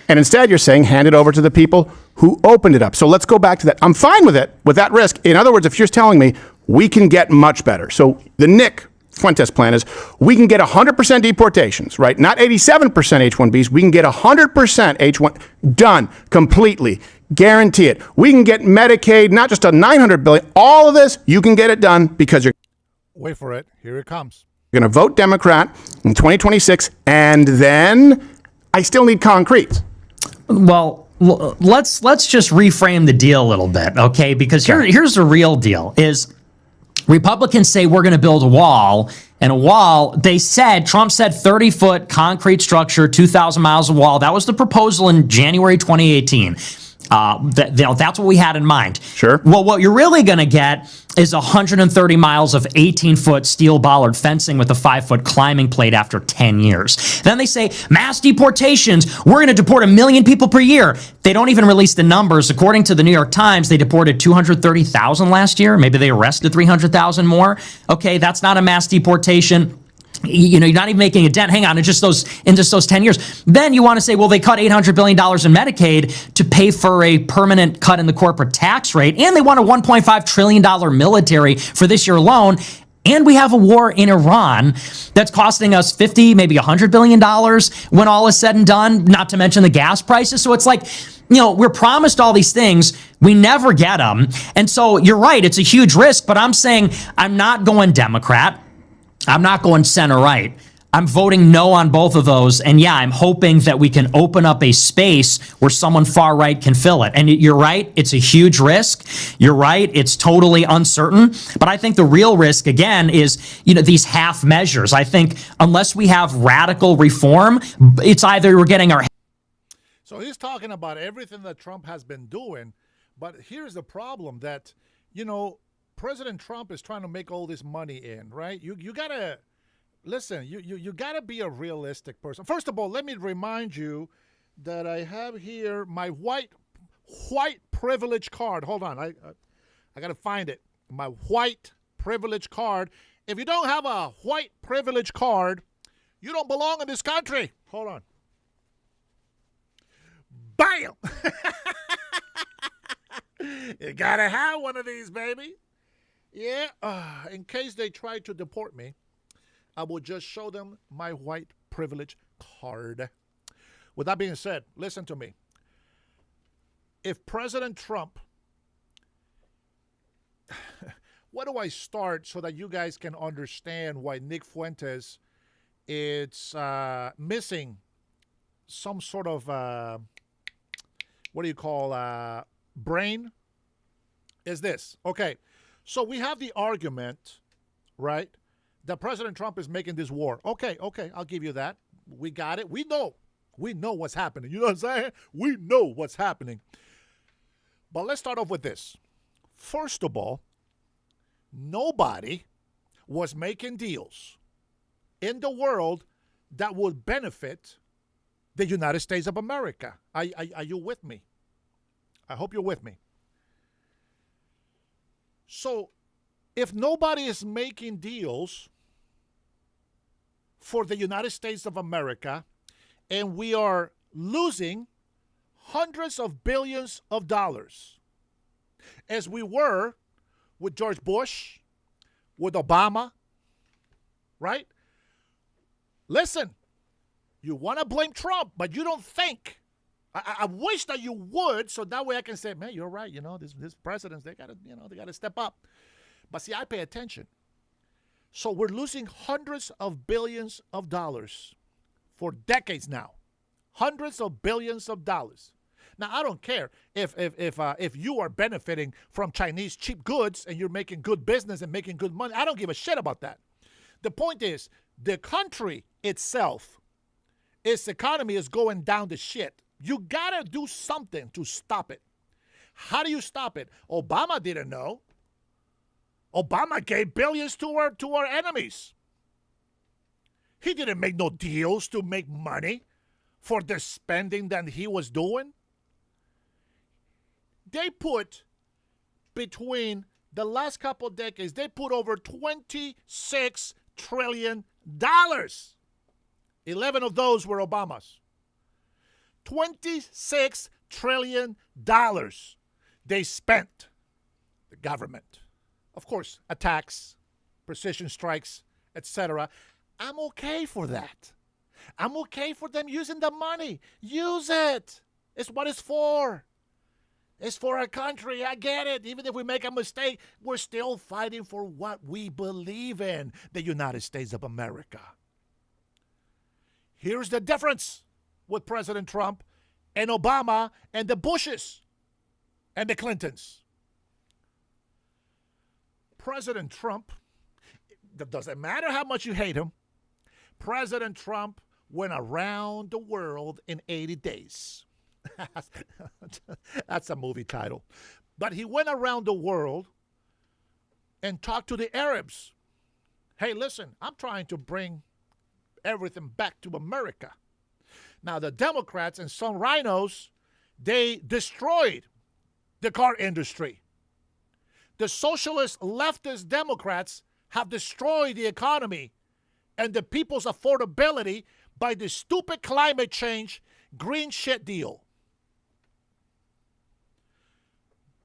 And instead, you're saying hand it over to the people who opened it up. So let's go back to that. I'm fine with it, with that risk. In other words, if you're telling me we can get much better. So the Nick Fuentes plan is we can get 100% deportations, right? Not 87% H-1Bs. We can get 100% H-1 done completely. Guarantee it. We can get Medicaid, not just a $900 billion. All of this, you can get it done because you're. Wait for it. Here it comes. You're going to vote Democrat in 2026, and then I still need concrete. Well, let's just reframe the deal a little bit, okay? Because here's the real deal is Republicans say we're going to build a wall, and a wall, Trump said 30-foot concrete structure, 2,000 miles of wall. That was the proposal in January 2018. That's what we had in mind. Sure. Well, what you're really going to get is 130 miles of 18-foot steel bollard fencing with a 5-foot climbing plate after 10 years. Then they say mass deportations. We're going to deport 1 million people per year. They don't even release the numbers. According to the New York Times, they deported 230,000 last year. Maybe they arrested 300,000 more. Okay, that's not a mass deportation. You're not even making a dent. Hang on, in just those 10 years. Then you want to say, well, they cut $800 billion in Medicaid to pay for a permanent cut in the corporate tax rate, and they want a $1.5 trillion military for this year alone. And we have a war in Iran that's costing us $50, maybe $100 billion when all is said and done, not to mention the gas prices. So it's like, we're promised all these things. We never get them. And so you're right, it's a huge risk, but I'm saying I'm not going Democrat. I'm not going center-right. I'm voting no on both of those. And yeah, I'm hoping that we can open up a space where someone far-right can fill it. And you're right, it's a huge risk. You're right, it's totally uncertain. But I think the real risk, again, is these half measures. I think unless we have radical reform, it's either we're getting our... So he's talking about everything that Trump has been doing. But here's the problem that, President Trump is trying to make all this money in, right? You gotta listen. You gotta be a realistic person. First of all, let me remind you that I have here my white privilege card. Hold on, I gotta find it. My white privilege card. If you don't have a white privilege card, you don't belong in this country. Hold on. Bam! You gotta have one of these, baby. Yeah, in case they try to deport me, I will just show them my white privilege card. With that being said, listen to me. If President Trump, where do I start so that you guys can understand why Nick Fuentes is missing some sort of, what do you call, brain? Is this. Okay, so we have the argument, right, that President Trump is making this war. Okay, I'll give you that. We got it. We know what's happening. You know what I'm saying? We know what's happening. But let's start off with this. First of all, nobody was making deals in the world that would benefit the United States of America. Are you with me? I hope you're with me. So, if nobody is making deals for the United States of America, and we are losing hundreds of billions of dollars, as we were with George Bush, with Obama, right? Listen, you want to blame Trump, but you don't think. I wish that you would, so that way I can say, man, you're right. You know, this presidents, they gotta step up. But see, I pay attention. So we're losing hundreds of billions of dollars for decades now. Hundreds of billions of dollars. Now, I don't care if you are benefiting from Chinese cheap goods and you're making good business and making good money. I don't give a shit about that. The point is, the country itself, its economy is going down the shit. You gotta do something to stop it. How do you stop it? Obama didn't know. Obama gave billions to our enemies. He didn't make no deals to make money for the spending that he was doing. They put, between the last couple of decades, they put over $26 trillion. 11 of those were Obama's. $26 trillion they spent, the government. Of course, attacks, precision strikes, etc. I'm okay for that. I'm okay for them using the money. Use it. It's what it's for. It's for our country. I get it. Even if we make a mistake, we're still fighting for what we believe in, the United States of America. Here's the difference with President Trump and Obama and the Bushes and the Clintons. President Trump, it doesn't matter how much you hate him, President Trump went around the world in 80 days. That's a movie title. But he went around the world and talked to the Arabs. Hey, listen, I'm trying to bring everything back to America. Now, the Democrats and some rhinos, they destroyed the car industry. The socialist leftist Democrats have destroyed the economy and the people's affordability by the stupid climate change green shit deal.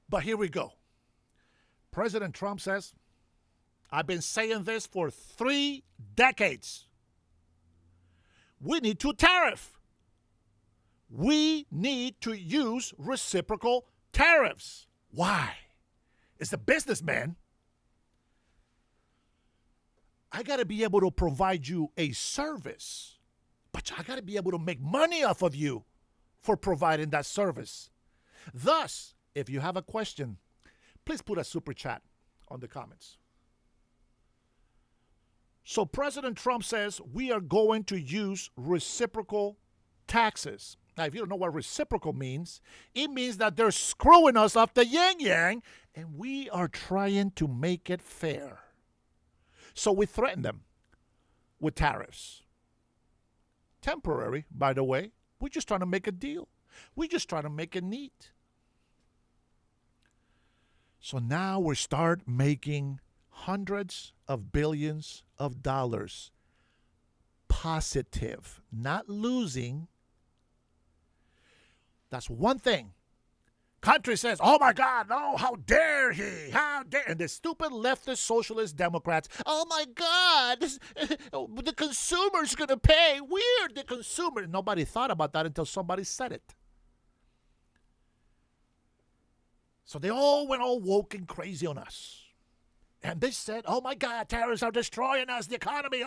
But here we go. President Trump says, I've been saying this for 3 decades. We need to tariff. We need to use reciprocal tariffs. Why? It's a businessman. I got to be able to provide you a service, but I got to be able to make money off of you for providing that service. Thus, if you have a question, please put a super chat on the comments. So President Trump says we are going to use reciprocal taxes. Now, if you don't know what reciprocal means, it means that they're screwing us off the yin-yang, and we are trying to make it fair. So we threaten them with tariffs. Temporary, by the way. We're just trying to make a deal. We're just trying to make it neat. So now we start making hundreds of billions of dollars positive, not losing. That's one thing country says, oh my God, no, how dare he, how dare, and the stupid leftist socialist Democrats, oh my God, the consumer's going to pay, we're the consumer. Nobody thought about that until somebody said it. So they all went all woke and crazy on us. And they said, oh my God, tariffs are destroying us, the economy,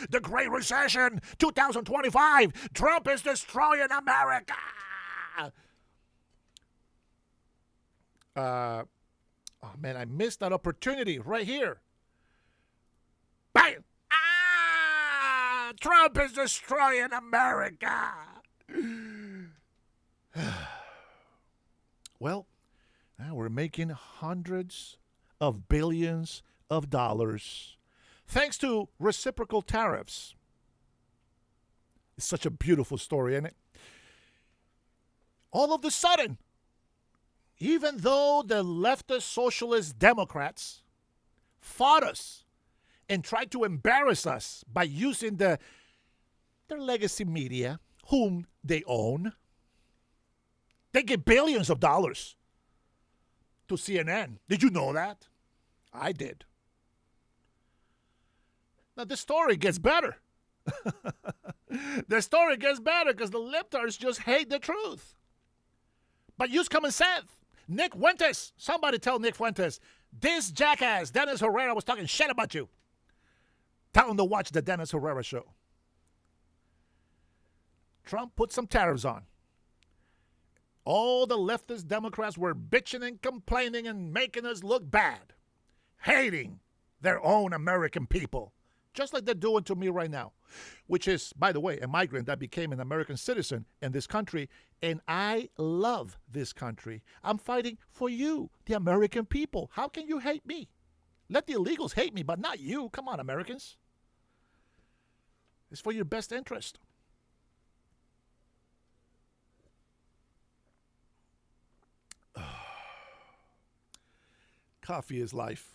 the Great Recession, 2025, Trump is destroying America. Oh man, I missed that opportunity right here. Bang! Trump is destroying America. Well, now we're making hundreds of billions of dollars thanks to reciprocal tariffs. It's such a beautiful story, isn't it? All of a sudden, even though the leftist socialist Democrats fought us and tried to embarrass us by using their legacy media, whom they own, they give billions of dollars to CNN. Did you know that? I did. Now, the story gets better. The story gets better because the libtards just hate the truth. But use common sense. Nick Fuentes, somebody tell Nick Fuentes, this jackass, Dennis Herrera, was talking shit about you. Tell him to watch the Dennis Herrera show. Trump put some tariffs on. All the leftist Democrats were bitching and complaining and making us look bad, hating their own American people, just like they're doing to me right now, which is, by the way, a migrant that became an American citizen in this country, and I love this country. I'm fighting for you, the American people. How can you hate me? Let the illegals hate me, but not you. Come on, Americans. It's for your best interest. Coffee is life.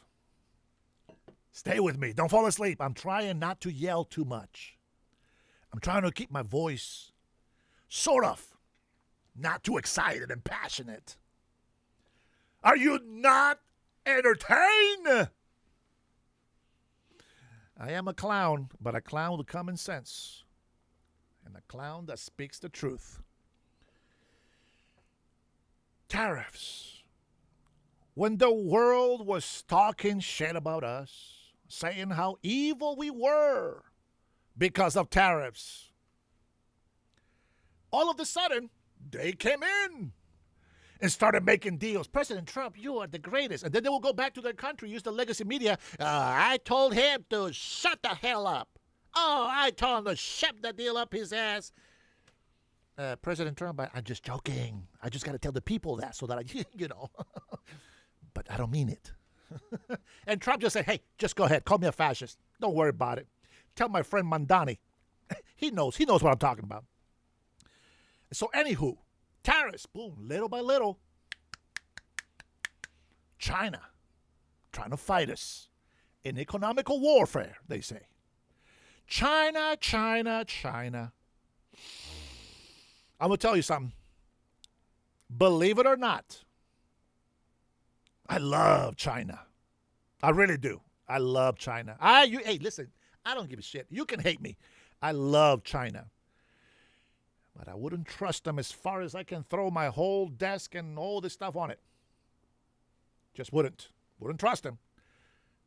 Stay with me. Don't fall asleep. I'm trying not to yell too much. I'm trying to keep my voice sort of not too excited and passionate. Are you not entertained? I am a clown, but a clown with common sense. And a clown that speaks the truth. Tariffs. When the world was talking shit about us, saying how evil we were because of tariffs, all of a sudden, they came in and started making deals. President Trump, you are the greatest. And then they will go back to their country, use the legacy media. I told him to shut the hell up. Oh, I told him to shut the deal up his ass. President Trump, I'm just joking. I just got to tell the people that so that I, but I don't mean it. And Trump just said, hey, just go ahead. Call me a fascist. Don't worry about it. Tell my friend Mandani. He knows what I'm talking about. So anywho, tariffs, boom, little by little. China trying to fight us in economical warfare, they say. China, China, China. I'm going to tell you something. Believe it or not, I love China. I really do. I love China. Hey, listen, I don't give a shit. You can hate me. I love China. But I wouldn't trust them as far as I can throw my whole desk and all this stuff on it. Just wouldn't. Wouldn't trust them.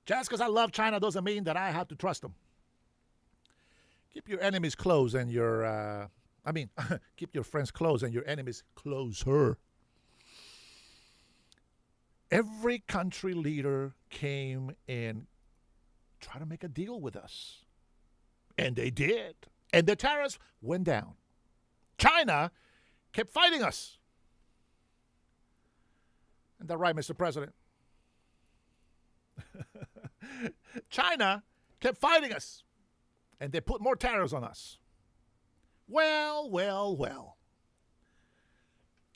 Just because I love China doesn't mean that I have to trust them. Keep your enemies close and your, keep your friends close and your enemies closer. Every country leader came and tried to make a deal with us. And they did. And the tariffs went down. China kept fighting us. Isn't that right, Mr. President? China kept fighting us. And they put more tariffs on us. Well.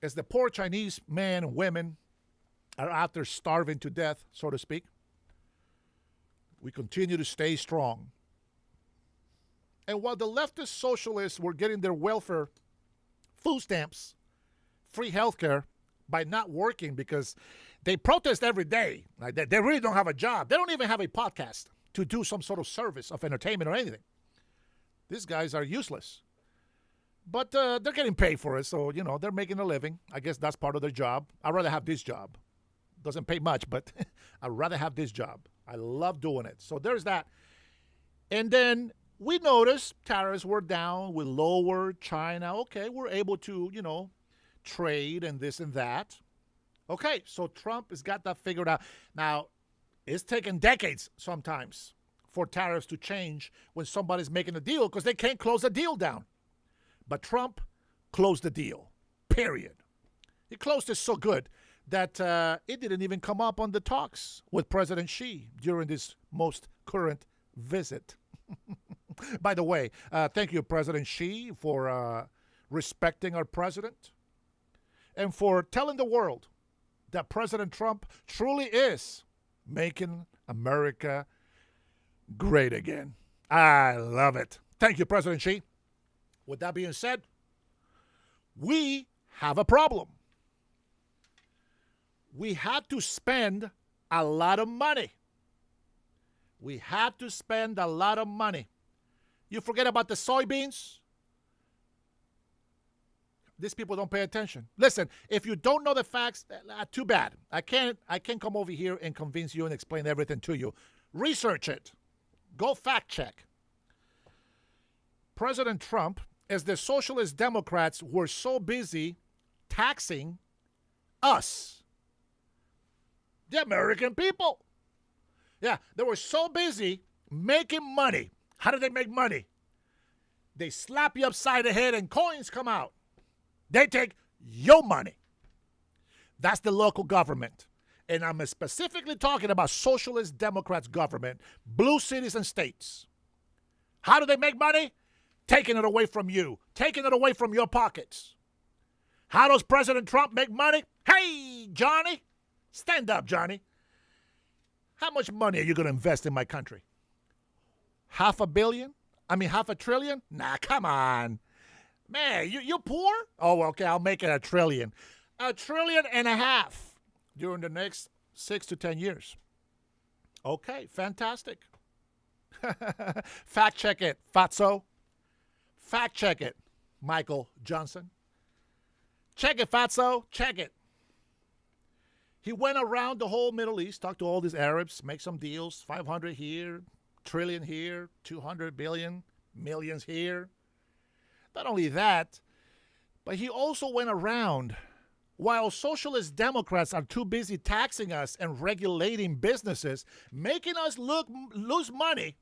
As the poor Chinese men and women are out there starving to death, so to speak, we continue to stay strong. And while the leftist socialists were getting their welfare, food stamps, free health care, by not working because they protest every day. Like they really don't have a job. They don't even have a podcast to do some sort of service of entertainment or anything. These guys are useless. But they're getting paid for it, so, they're making a living. I guess that's part of their job. I'd rather have this job. Doesn't pay much, but I'd rather have this job. I love doing it. So there's that. And then we noticed tariffs were down. We lowered China. Okay, we're able to, trade and this and that. Okay, so Trump has got that figured out. Now, it's taken decades sometimes for tariffs to change when somebody's making a deal because they can't close the deal down. But Trump closed the deal, period. He closed it so good that it didn't even come up on the talks with President Xi during this most current visit. By the way, thank you, President Xi, for respecting our president and for telling the world that President Trump truly is making America great again. I love it. Thank you, President Xi. With that being said, we have a problem. We had to spend a lot of money. We had to spend a lot of money. You forget about the soybeans? These people don't pay attention. Listen, if you don't know the facts, too bad. I can't come over here and convince you and explain everything to you. Research it. Go fact check. President Trump, as the socialist Democrats were so busy taxing us, the American people. Yeah, they were so busy making money. How do they make money? They slap you upside the head and coins come out. They take your money. That's the local government. And I'm specifically talking about socialist Democrats government, blue cities and states. How do they make money? Taking it away from you, taking it away from your pockets. How does President Trump make money? Hey, Johnny, stand up, Johnny. How much money are you going to invest in my country? $500 million? $500 billion? Nah, come on. Man, you poor? Oh, okay, I'll make it $1 trillion. $1.5 trillion during the next 6 to 10 years. Okay, fantastic. Fact check it, Fatso. Fact check it, Michael Johnson. Check it, Fatso. Check it. He went around the whole Middle East, talked to all these Arabs, make some deals, 500 here, trillion here, 200 billion, millions here. Not only that, but he also went around while socialist Democrats are too busy taxing us and regulating businesses, making us lose money,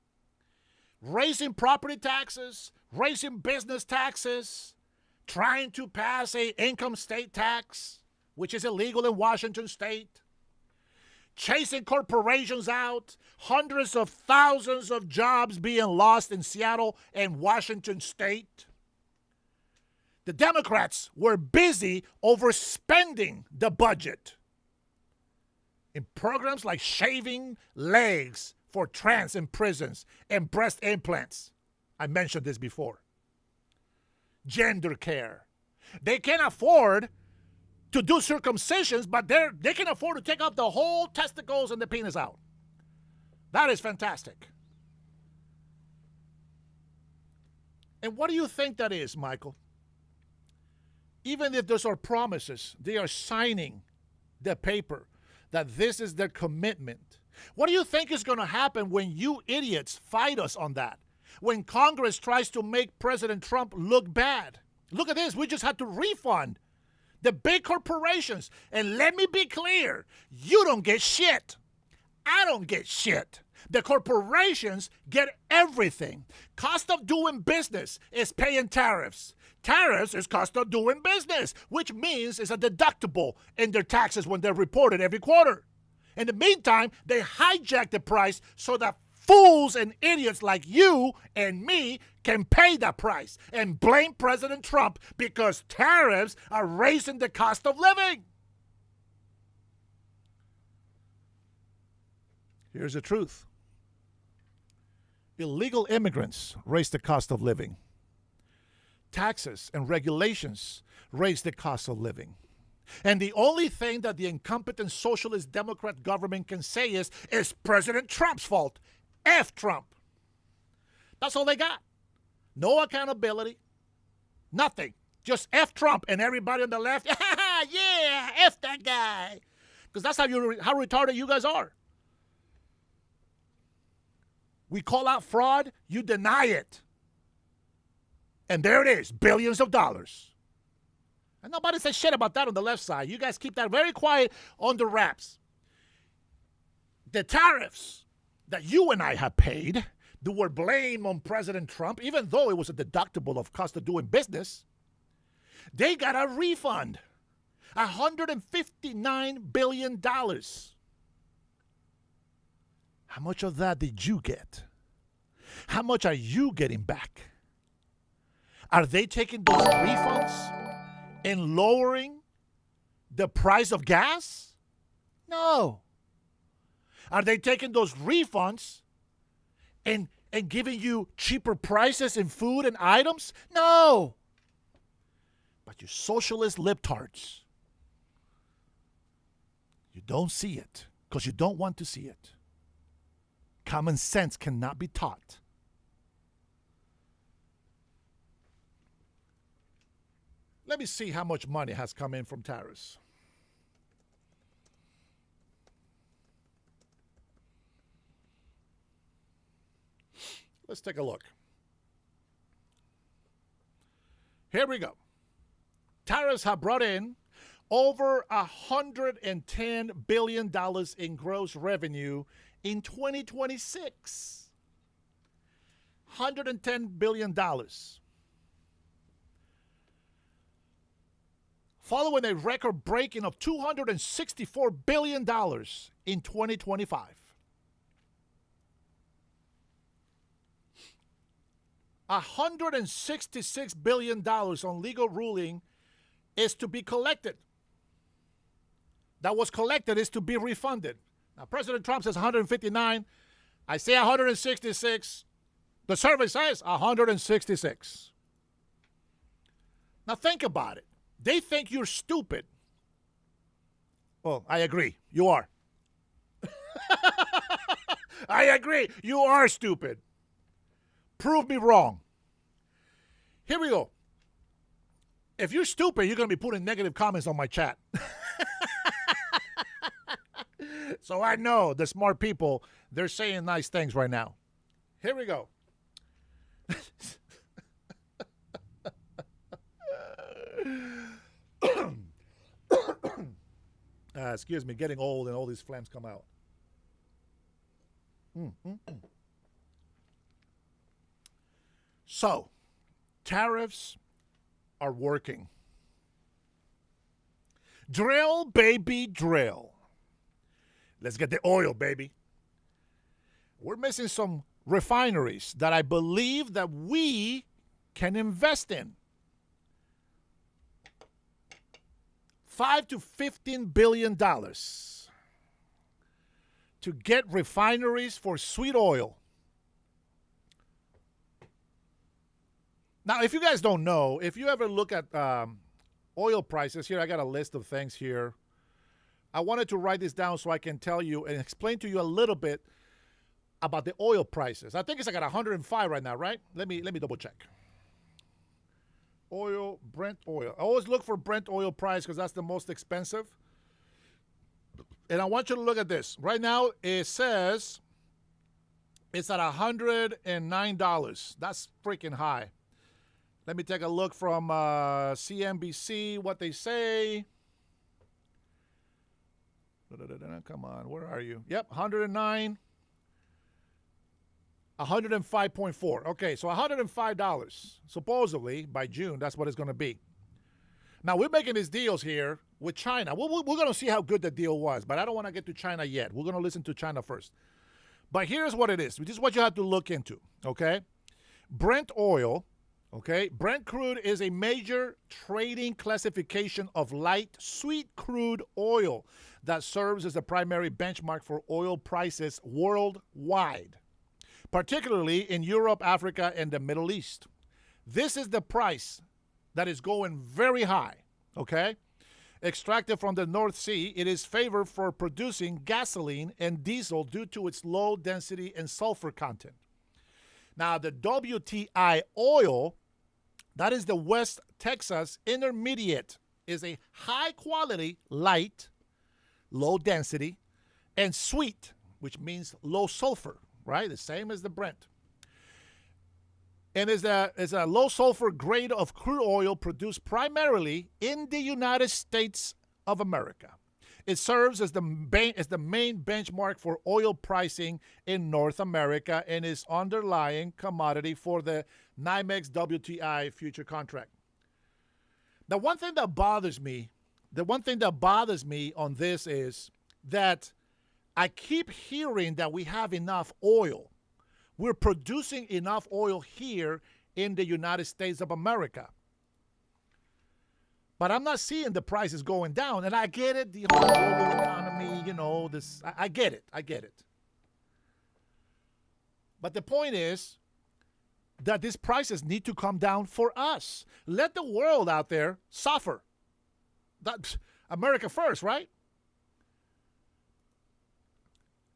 raising property taxes, raising business taxes, trying to pass a income state tax, which is illegal in Washington state, chasing corporations out, hundreds of thousands of jobs being lost in Seattle and Washington state. The Democrats were busy overspending the budget in programs like shaving legs for trans in prisons and breast implants. I mentioned this before. Gender care. They can afford to do circumcisions, but they can afford to take out the whole testicles and the penis out. That is fantastic. And what do you think that is, Michael? Even if those are promises, they are signing the paper that this is their commitment. What do you think is going to happen when you idiots fight us on that? When Congress tries to make President Trump look bad? Look at this. We just had to refund the big corporations. And let me be clear, you don't get shit. I don't get shit. The corporations get everything. Cost of doing business is paying tariffs. Tariffs is cost of doing business, which means it's a deductible in their taxes when they're reported every quarter. In the meantime, they hijack the price so that fools and idiots like you and me can pay that price and blame President Trump because tariffs are raising the cost of living. Here's the truth. Illegal immigrants raise the cost of living. Taxes and regulations raise the cost of living. And the only thing that the incompetent socialist Democrat government can say is President Trump's fault. F Trump. That's all they got. No accountability. Nothing. Just F Trump, and everybody on the left, yeah, F that guy. Because that's how retarded you guys are. We call out fraud, you deny it. And there it is, billions of dollars. And nobody says shit about that on the left side. You guys keep that very quiet on the wraps. The tariffs that you and I have paid, that were blamed on President Trump, even though it was a deductible of cost of doing business, they got a refund. $159 billion. How much of that did you get? How much are you getting back? Are they taking those refunds and lowering the price of gas? No. Are they taking those refunds and giving you cheaper prices in food and items? No. But you socialist libtards, you don't see it because you don't want to see it. Common sense cannot be taught. Let me see how much money has come in from tariffs. Let's take a look. Here we go. Tariffs have brought in over $110 billion in gross revenue in 2026. $110 billion. Following a record breaking of $264 billion in 2025. $166 billion on legal ruling is to be collected. That was collected is to be refunded. Now, President Trump says 159. I say 166. The survey says 166. Now, think about it. They think you're stupid. Well, I agree. You are. I agree. You are stupid. Prove me wrong. Here we go. If you're stupid, you're going to be putting negative comments on my chat. So I know the smart people, they're saying nice things right now. Here we go. Excuse me, getting old and all these phlegms come out. So, tariffs are working. Drill, baby, drill. Let's get the oil, baby. We're missing some refineries that I believe that we can invest in. $5 to $15 billion to get refineries for sweet oil. Now, if you guys don't know, if you ever look at oil prices, here I got a list of things here. I wanted to write this down so I can tell you and explain to you a little bit about the oil prices. I think it's like at 105 right now, right? Let me double check. Oil, Brent oil. I always look for Brent oil price because that's the most expensive. And I want you to look at this. Right now, it says it's at $109. That's freaking high. Let me take a look from CNBC, what they say. Come on, where are you? Yep, 109. 105.4. Okay, so $105. Supposedly, by June, that's what it's going to be. Now, we're making these deals here with China. We're going to see how good the deal was, but I don't want to get to China yet. We're going to listen to China first. But here's what it is. This is what you have to look into, okay? Brent oil, okay? Brent crude is a major trading classification of light, sweet crude oil that serves as the primary benchmark for oil prices worldwide, particularly in Europe, Africa, and the Middle East. This is the price that is going very high, okay? extracted from the North Sea. It is favored for producing gasoline and diesel due to its low density and sulfur content. Now, the WTI oil, that is the West Texas Intermediate, is a high quality, light, low density, and sweet, which means low sulfur, right? The same as the Brent. And is a low sulfur grade of crude oil produced primarily in the United States of America. It serves as the main benchmark for oil pricing in North America and is underlying commodity for the NYMEX WTI future contract. The one thing that bothers me on this is that I keep hearing that we have enough oil. We're producing enough oil here in the United States of America. But I'm not seeing the prices going down. And I get it, the whole global economy, this. I get it. But the point is that these prices need to come down for us. Let the world out there suffer. That's America first, right?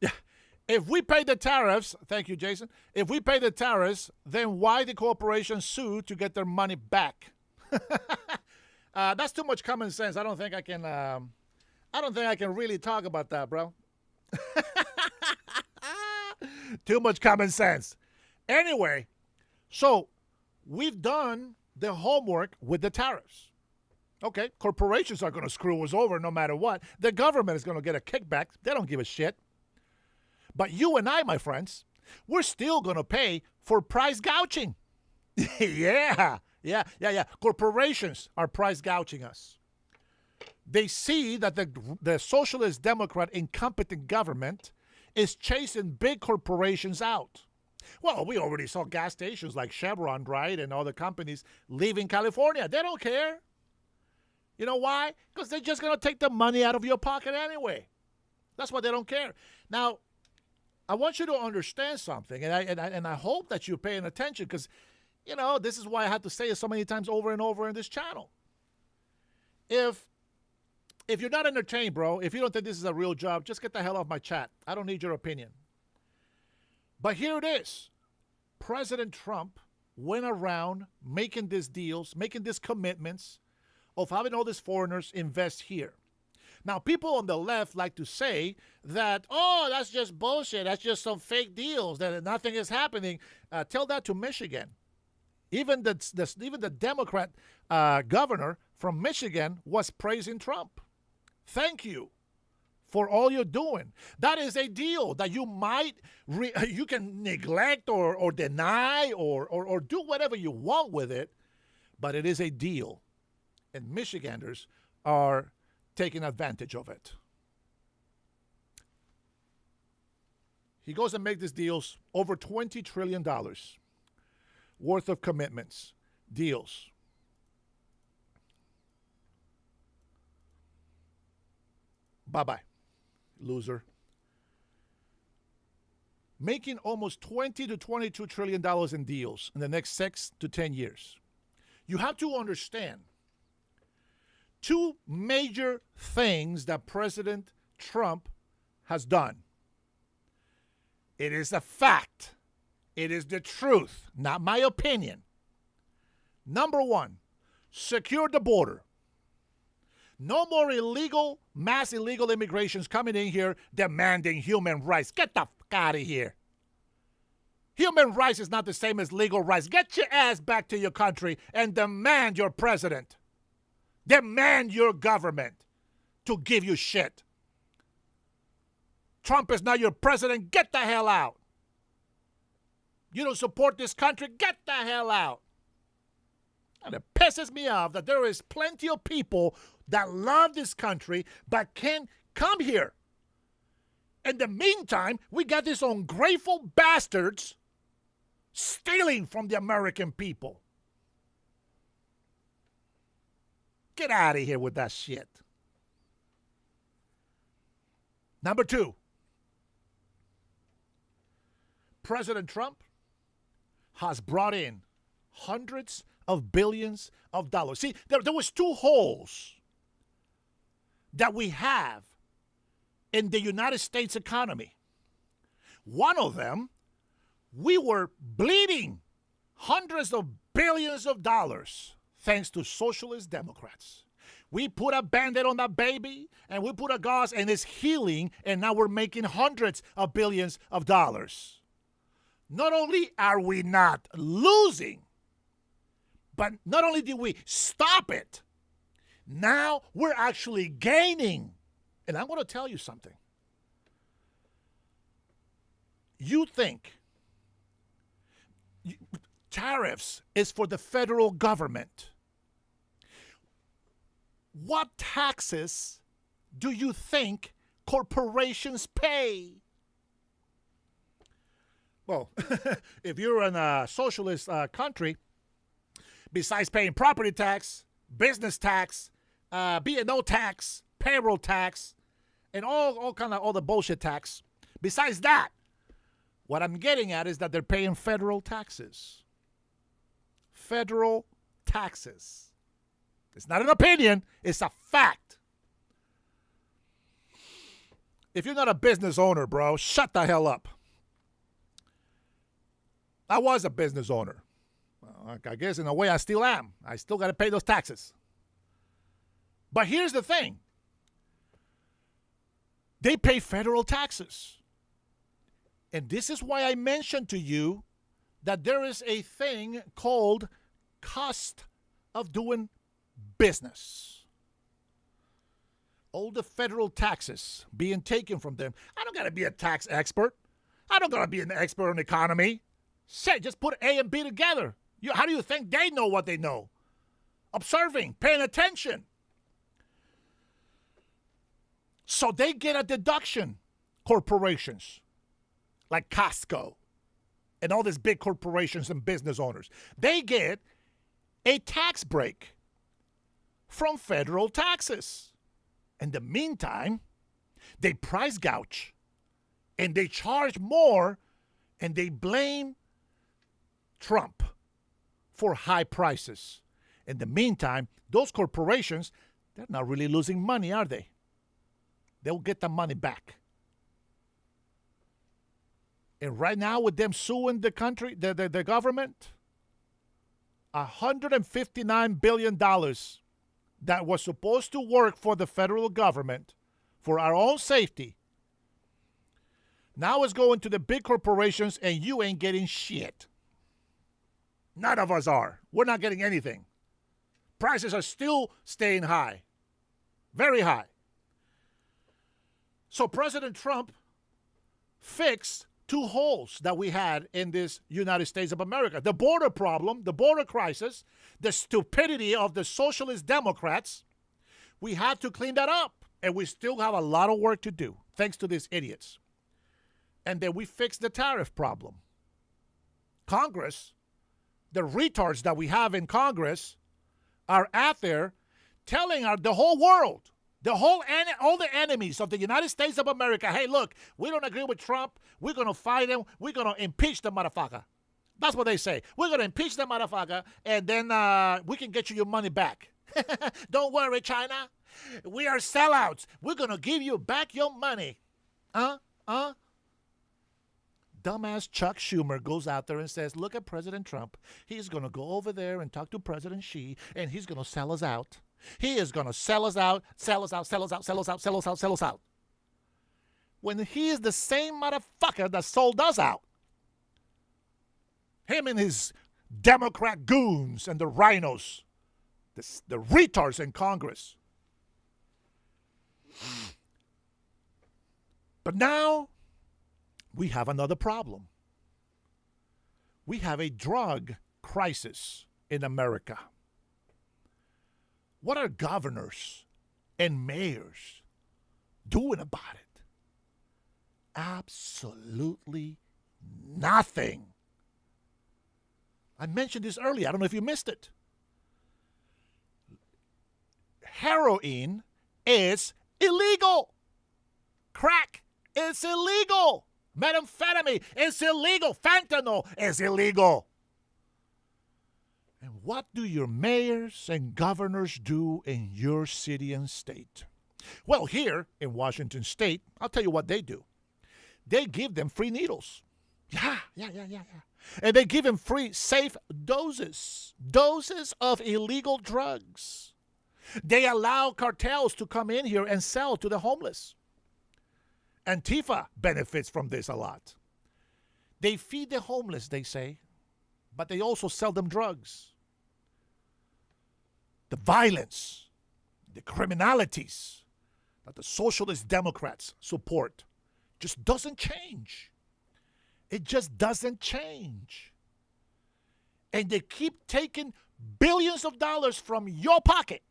Yeah. If we pay the tariffs, thank you, Jason. If we pay the tariffs, then why the corporations sue to get their money back? That's too much common sense. I don't think I can really talk about that, bro. Too much common sense. Anyway, so we've done the homework with the tariffs. Okay, corporations are going to screw us over no matter what. The government is going to get a kickback. They don't give a shit. But you and I, my friends, we're still going to pay for price gouging. Yeah. Corporations are price gouging us. They see that the socialist Democrat incompetent government is chasing big corporations out. Well, we already saw gas stations like Chevron, right, and other companies leaving California. They don't care. You know why? Because they're just going to take the money out of your pocket anyway. That's why they don't care. Now, I want you to understand something, and I hope that you're paying attention because, this is why I have to say it so many times over and over in this channel. If you're not entertained, bro, if you don't think this is a real job, just get the hell off my chat. I don't need your opinion. But here it is. President Trump went around making these deals, making these commitments of having all these foreigners invest here. Now, people on the left like to say that, that's just bullshit. That's just some fake deals, that nothing is happening. Tell that to Michigan. Even the Democrat governor from Michigan was praising Trump. Thank you for all you're doing. That is a deal that you you can neglect or deny or do whatever you want with it, but it is a deal. And Michiganders are taking advantage of it. He goes and makes these deals over $20 trillion worth of commitments, deals. Bye-bye, loser. Making almost $20 to $22 trillion in deals in the next 6 to 10 years. You have to understand two major things that President Trump has done. It is a fact. It is the truth, not my opinion. Number one, secure the border. No more mass illegal immigrations coming in here demanding human rights. Get the fuck out of here. Human rights is not the same as legal rights. Get your ass back to your country and demand your president. Demand your government to give you shit. Trump is not your president. Get the hell out. You don't support this country. Get the hell out. And it pisses me off that there is plenty of people that love this country but can't come here. In the meantime, we got these ungrateful bastards stealing from the American people. Get out of here with that shit. Number two, President Trump has brought in hundreds of billions of dollars. See, there was two holes that we have in the United States economy. One of them, we were bleeding hundreds of billions of dollars thanks to socialist Democrats. We put a Band-Aid on that baby, and we put a gauze, and it's healing, and now we're making hundreds of billions of dollars. Not only are we not losing, but not only did we stop it, now we're actually gaining. And I'm going to tell you something. You think tariffs is for the federal government. What taxes do you think corporations pay? Well, if you're in a socialist country, besides paying property tax, business tax, B&O tax, payroll tax, and all the bullshit tax, besides that, what I'm getting at is that they're paying federal taxes. Federal taxes. It's not an opinion, it's a fact. If you're not a business owner, bro, shut the hell up. I was a business owner. Well, I guess in a way I still am. I still got to pay those taxes. But here's the thing. They pay federal taxes. And this is why I mentioned to you that there is a thing called cost of doing business. All the federal taxes being taken from them. I don't got to be a tax expert. I don't got to be an expert on economy. Say, just put A and B together. How do you think they know what they know? Observing, paying attention. So they get a deduction, corporations like Costco and all these big corporations and business owners. They get a tax break from federal taxes. In the meantime, they price gouge and they charge more and they blame Trump for high prices. In the meantime, those corporations, they're not really losing money, are they? They'll get the money back. And right now, with them suing the country, the government, $159 billion that was supposed to work for the federal government for our own safety, now it's going to the big corporations, and you ain't getting shit. None of us are. We're not getting anything. Prices are still staying high. Very high. So President Trump fixed two holes that we had in this United States of America. The border problem, the border crisis, the stupidity of the socialist Democrats. We had to clean that up. And we still have a lot of work to do, thanks to these idiots. And then we fixed the tariff problem. Congress, the retards that we have in Congress, are out there telling the whole world, all the enemies of the United States of America, hey, look, we don't agree with Trump. We're going to fight him. We're going to impeach the motherfucker. That's what they say. We're going to impeach the motherfucker, and then we can get you your money back. Don't worry, China. We are sellouts. We're going to give you back your money. Dumbass Chuck Schumer goes out there and says, look at President Trump. He's going to go over there and talk to President Xi, and he's going to sell us out. He is going to sell us out, sell us out, sell us out, sell us out, sell us out, sell us out. When he is the same motherfucker that sold us out. Him and his Democrat goons and the rhinos, the retards in Congress. But now we have another problem. We have a drug crisis in America. What are governors and mayors doing about it? Absolutely nothing. I mentioned this earlier. I don't know if you missed it. Heroin is illegal. Crack is illegal. Methamphetamine is illegal. Fentanyl is illegal. And what do your mayors and governors do in your city and state? Well, here in Washington State, I'll tell you what they do. They give them free needles. Yeah. And they give them free, safe doses of illegal drugs. They allow cartels to come in here and sell to the homeless. Antifa benefits from this a lot. They feed the homeless, they say, but they also sell them drugs. The violence, the criminalities that the socialist Democrats support just doesn't change. It just doesn't change. And they keep taking billions of dollars from your pocket.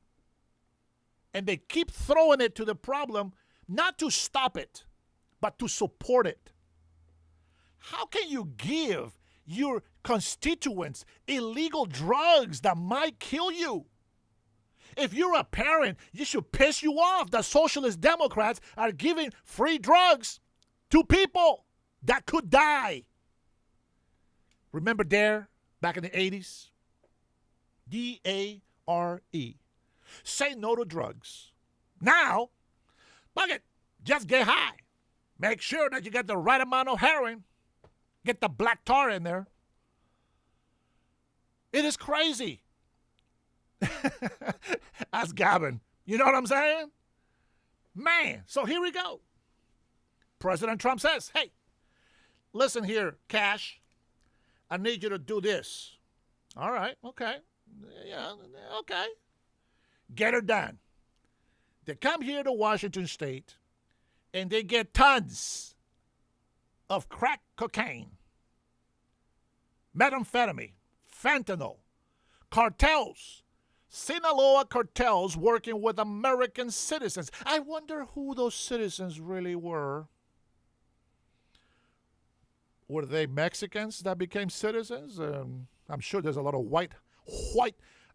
And they keep throwing it to the problem, not to stop it, but to support it. How can you give your constituents illegal drugs that might kill you? If you're a parent, it should piss you off that socialist Democrats are giving free drugs to people that could die. Remember DARE back in the 80s? D-A-R-E. Say no to drugs. Now, fuck it, just get high. Make sure that you get the right amount of heroin. Get the black tar in there. It is crazy. That's Gavin. You know what I'm saying? Man, so here we go. President Trump says, hey, listen here, Cash. I need you to do this. All right, okay. Yeah, okay. Get her done. They come here to Washington State and they get tons of crack cocaine, methamphetamine, fentanyl, cartels, Sinaloa cartels working with American citizens. I wonder who those citizens really were. Were they Mexicans that became citizens? I'm sure there's a lot of white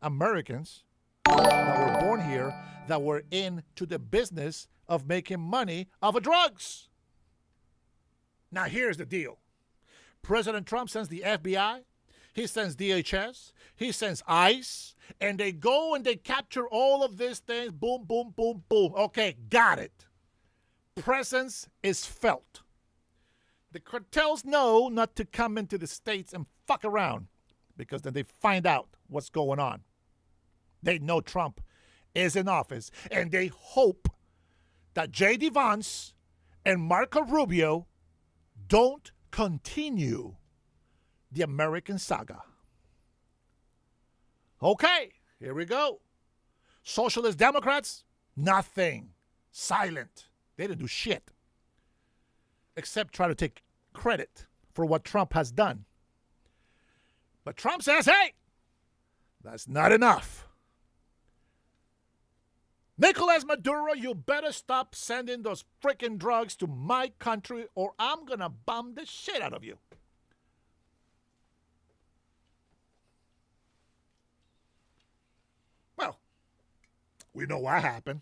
Americans that were born here that were into the business of making money off of drugs. Now, here's the deal. President Trump sends the FBI, he sends DHS, he sends ICE, and they go and they capture all of these things. Boom, boom, boom, boom. Okay, got it. Presence is felt. The cartels know not to come into the states and fuck around because then they find out what's going on. They know Trump is in office, and they hope that J.D. Vance and Marco Rubio don't continue the American saga. Okay, here we go. Socialist Democrats, nothing. Silent. They didn't do shit. Except try to take credit for what Trump has done. But Trump says, hey, that's not enough. Nicolas Maduro, you better stop sending those freaking drugs to my country or I'm going to bomb the shit out of you. Well, we know what happened.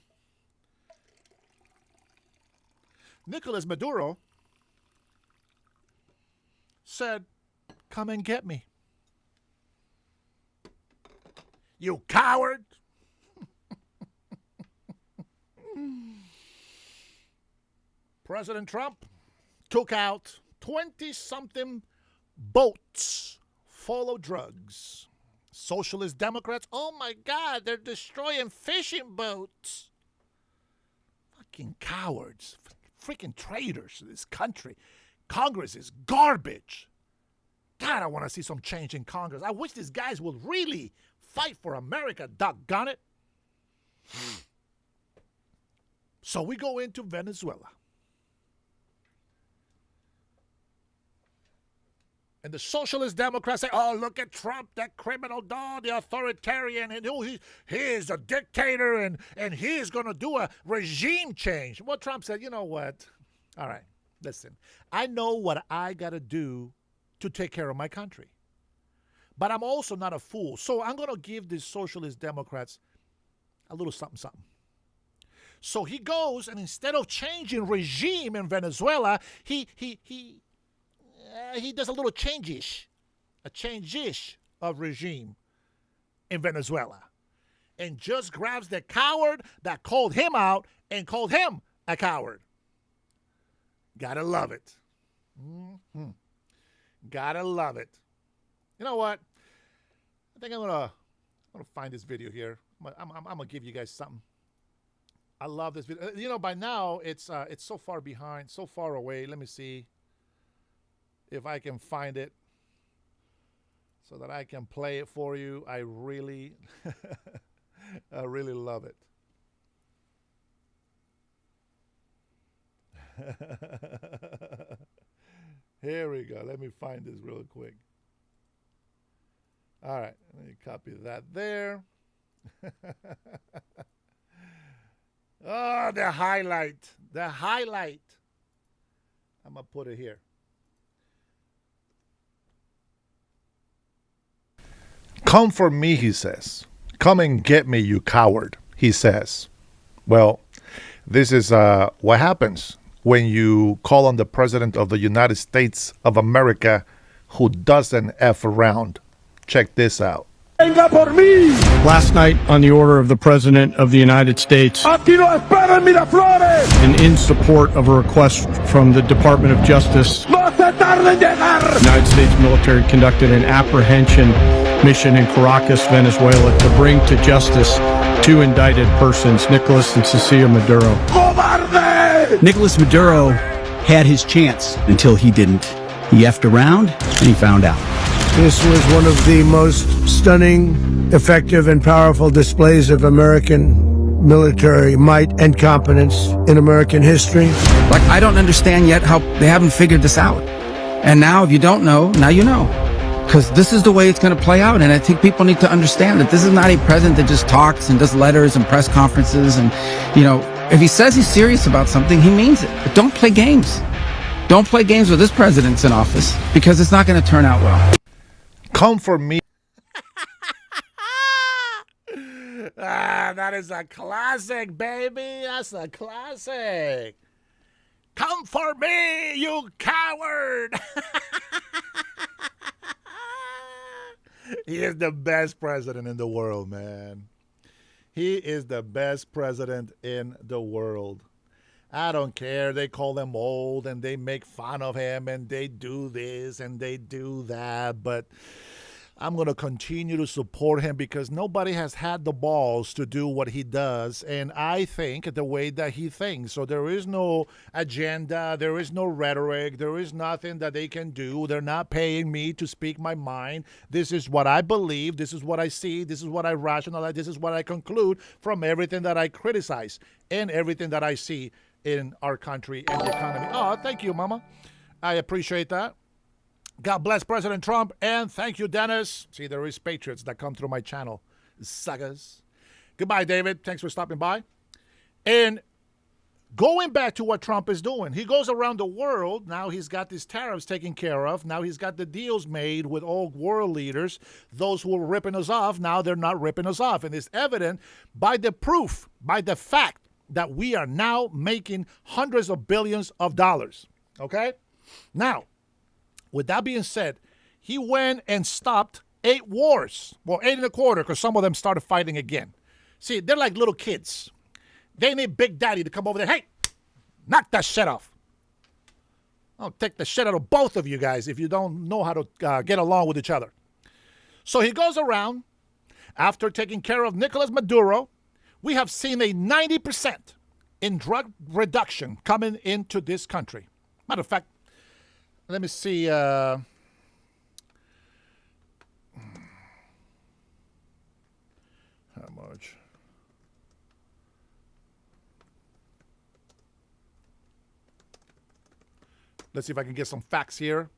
Nicolas Maduro said, come and get me. You coward. President Trump took out 20-something boats full of drugs. Socialist Democrats, oh my God, they're destroying fishing boats. Fucking cowards. Freaking traitors to this country. Congress is garbage. God, I want to see some change in Congress. I wish these guys would really fight for America, doggone it. So we go into Venezuela. And the socialist Democrats say, oh, look at Trump, that criminal dog, the authoritarian, and he is a dictator, and he is going to do a regime change. Well, Trump said, you know what? All right, listen. I know what I got to do to take care of my country. But I'm also not a fool. So I'm going to give these socialist Democrats a little something, something. So he goes, and instead of changing regime in Venezuela, he does a little change-ish of regime in Venezuela. and just grabs the coward that called him out and called him a coward. Gotta love it. Mm-hmm. Gotta love it. You know what? I think I'm gonna find this video here. I'm gonna give you guys something. I love this video. You know, by now it's so far behind, so far away. Let me see if I can find it so that I can play it for you. I really, I really love it. Here we go. Let me find this real quick. All right, let me copy that there. Oh, the highlight. The highlight. I'm going to put it here. Come for me, he says. Come and get me, you coward, he says. Well, this is what happens when you call on the President of the United States of America who doesn't F around. Check this out. Last night, on the order of the President of the United States, and in support of a request from the Department of Justice, the United States military conducted an apprehension mission in Caracas, Venezuela, to bring to justice two indicted persons, Nicolas and Cecilia Maduro. Nicolas Maduro had his chance until he didn't. He effed around and he found out. This was one of the most stunning, effective, and powerful displays of American military might and competence in American history. Like, I don't understand yet how they haven't figured this out. And now, if you don't know, now you know. Because this is the way it's going to play out. And I think people need to understand that this is not a president that just talks and does letters and press conferences. And, you know, if he says he's serious about something, he means it. But don't play games. Don't play games with this president's in office, because it's not going to turn out well. Come for me. That is a classic, baby. That's a classic. Come for me, you coward. He is the best president in the world, man. He is the best president in the world. I don't care. They call him old and they make fun of him and they do this and they do that. But I'm going to continue to support him because nobody has had the balls to do what he does. And I think the way that he thinks. So there is no agenda. There is no rhetoric. There is nothing that they can do. They're not paying me to speak my mind. This is what I believe. This is what I see. This is what I rationalize. This is what I conclude from everything that I criticize and everything that I see in our country and the economy. Oh, thank you, Mama. I appreciate that. God bless President Trump, and thank you, Dennis. See, there is patriots that come through my channel. Suckers. Goodbye, David. Thanks for stopping by. And going back to what Trump is doing, he goes around the world. Now he's got these tariffs taken care of. Now he's got the deals made with all world leaders. Those who were ripping us off, now they're not ripping us off. And it's evident by the proof, by the fact that we are now making hundreds of billions of dollars. Okay? Now, with that being said, he went and stopped 8 wars. Well, 8 and a quarter, because some of them started fighting again. See, they're like little kids. They need Big Daddy to come over there. Hey, knock that shit off. I'll take the shit out of both of you guys if you don't know how to get along with each other. So he goes around. After taking care of Nicolas Maduro, we have seen a 90% in drug reduction coming into this country. Matter of fact, let me see. How much? Let's see if I can get some facts here.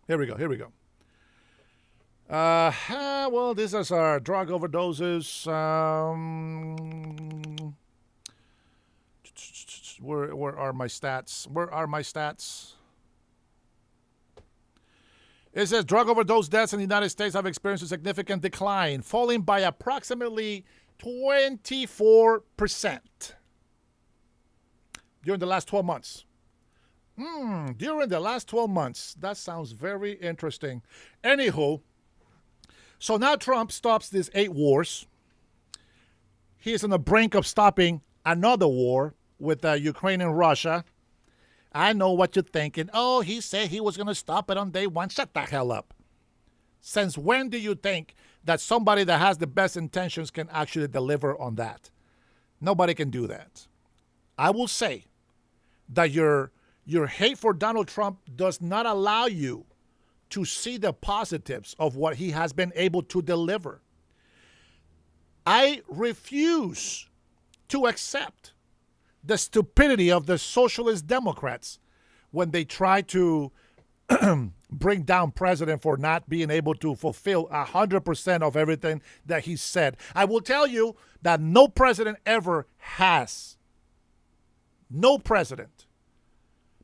Here we go. Well, these are our drug overdoses. Where are my stats? It says drug overdose deaths in the United States have experienced a significant decline, falling by approximately 24% during the last 12 months. During the last 12 months. That sounds very interesting. Anywho, So now Trump stops these 8 wars. He is on the brink of stopping another war with Ukraine and Russia. I know what you're thinking. Oh, he said he was going to stop it on day 1. Shut the hell up. Since when do you think that somebody that has the best intentions can actually deliver on that? Nobody can do that. I will say that your hate for Donald Trump does not allow you to see the positives of what he has been able to deliver. I refuse to accept the stupidity of the socialist Democrats when they try to bring down president for not being able to fulfill 100% of everything that he said. I will tell you that no president ever has. No president.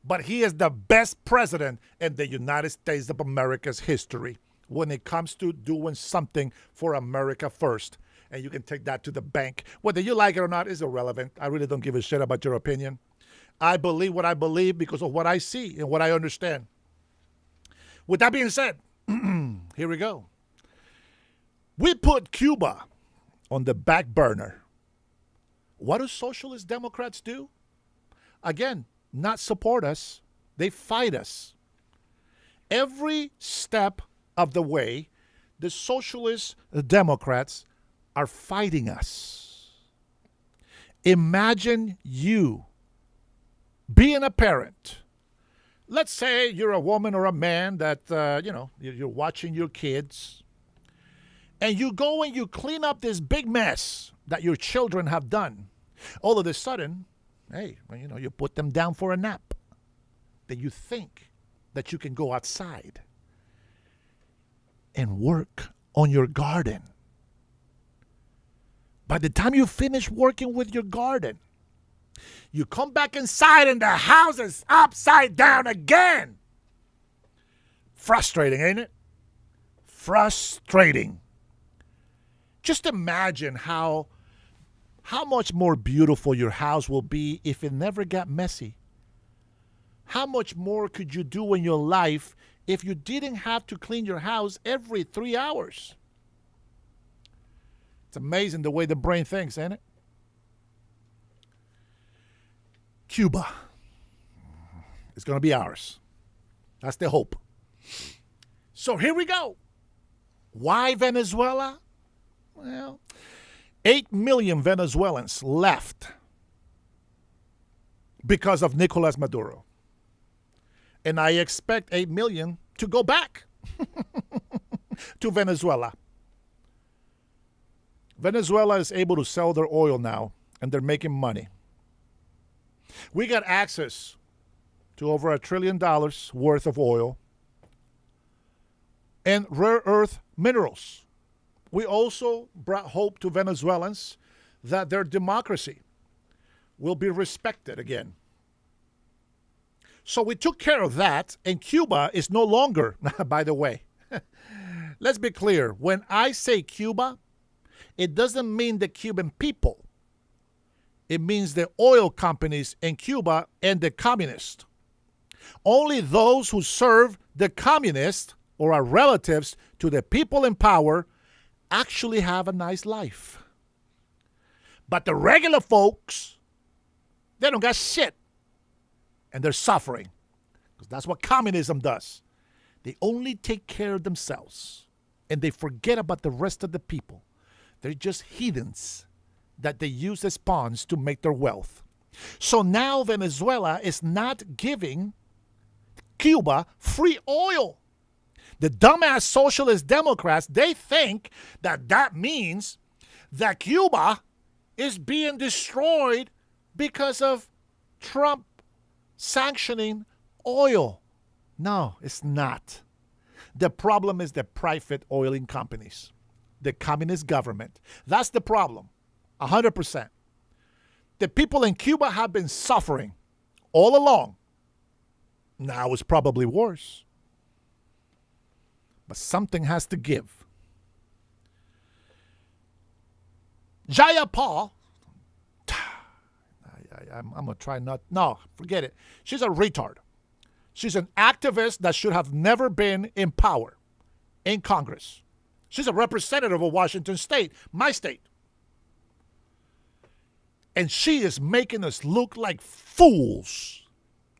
But he is the best president in the United States of America's history when it comes to doing something for America first. And you can take that to the bank. Whether you like it or not is irrelevant. I really don't give a shit about your opinion. I believe what I believe because of what I see and what I understand. With that being said, here we go. We put Cuba on the back burner. What do socialist Democrats do? Again, not support us. They fight us. Every step of the way, the socialist Democrats are fighting us. Imagine you being a parent. Let's say you're a woman or a man that, you're watching your kids, and you go and you clean up this big mess that your children have done. All of a sudden, hey, you put them down for a nap. Then you think that you can go outside and work on your garden. By the time you finish working with your garden, you come back inside and the house is upside down again. Frustrating, ain't it? Frustrating. Just imagine how much more beautiful your house will be if it never got messy. How much more could you do in your life if you didn't have to clean your house every 3 hours? It's amazing the way the brain thinks, ain't it? Cuba is going to be ours. That's the hope. So here we go. Why Venezuela? Well, 8 million Venezuelans left because of Nicolas Maduro. And I expect 8 million to go back to Venezuela. Venezuela is able to sell their oil now, and they're making money. We got access to over $1 trillion worth of oil and rare earth minerals. We also brought hope to Venezuelans that their democracy will be respected again. So we took care of that, and Cuba is no longer, by the way, let's be clear. When I say Cuba, it doesn't mean the Cuban people. It means the oil companies in Cuba and the communists. Only those who serve the communists or are relatives to the people in power actually have a nice life. But the regular folks, they don't got shit. And they're suffering. Because that's what communism does. They only take care of themselves. And they forget about the rest of the people. They're just heathens that they use as pawns to make their wealth. So now Venezuela is not giving Cuba free oil. The dumbass socialist Democrats, they think that that means that Cuba is being destroyed because of Trump sanctioning oil. No, it's not. The problem is the private oiling companies, the communist government. That's the problem, 100%. The people in Cuba have been suffering all along. Now it's probably worse. But something has to give. Jayapal, I'm going to try not, no, forget it. She's a retard. She's an activist that should have never been in power, in Congress. She's a representative of Washington State, my state. And she is making us look like fools,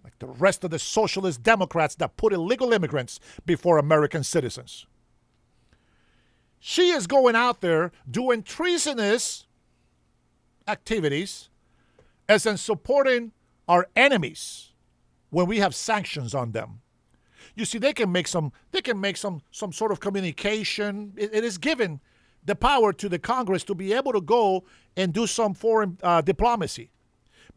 like the rest of the socialist Democrats that put illegal immigrants before American citizens. She is going out there doing treasonous activities as in supporting our enemies when we have sanctions on them. You see, they can make some sort of communication. It is given the power to the Congress to be able to go and do some foreign diplomacy.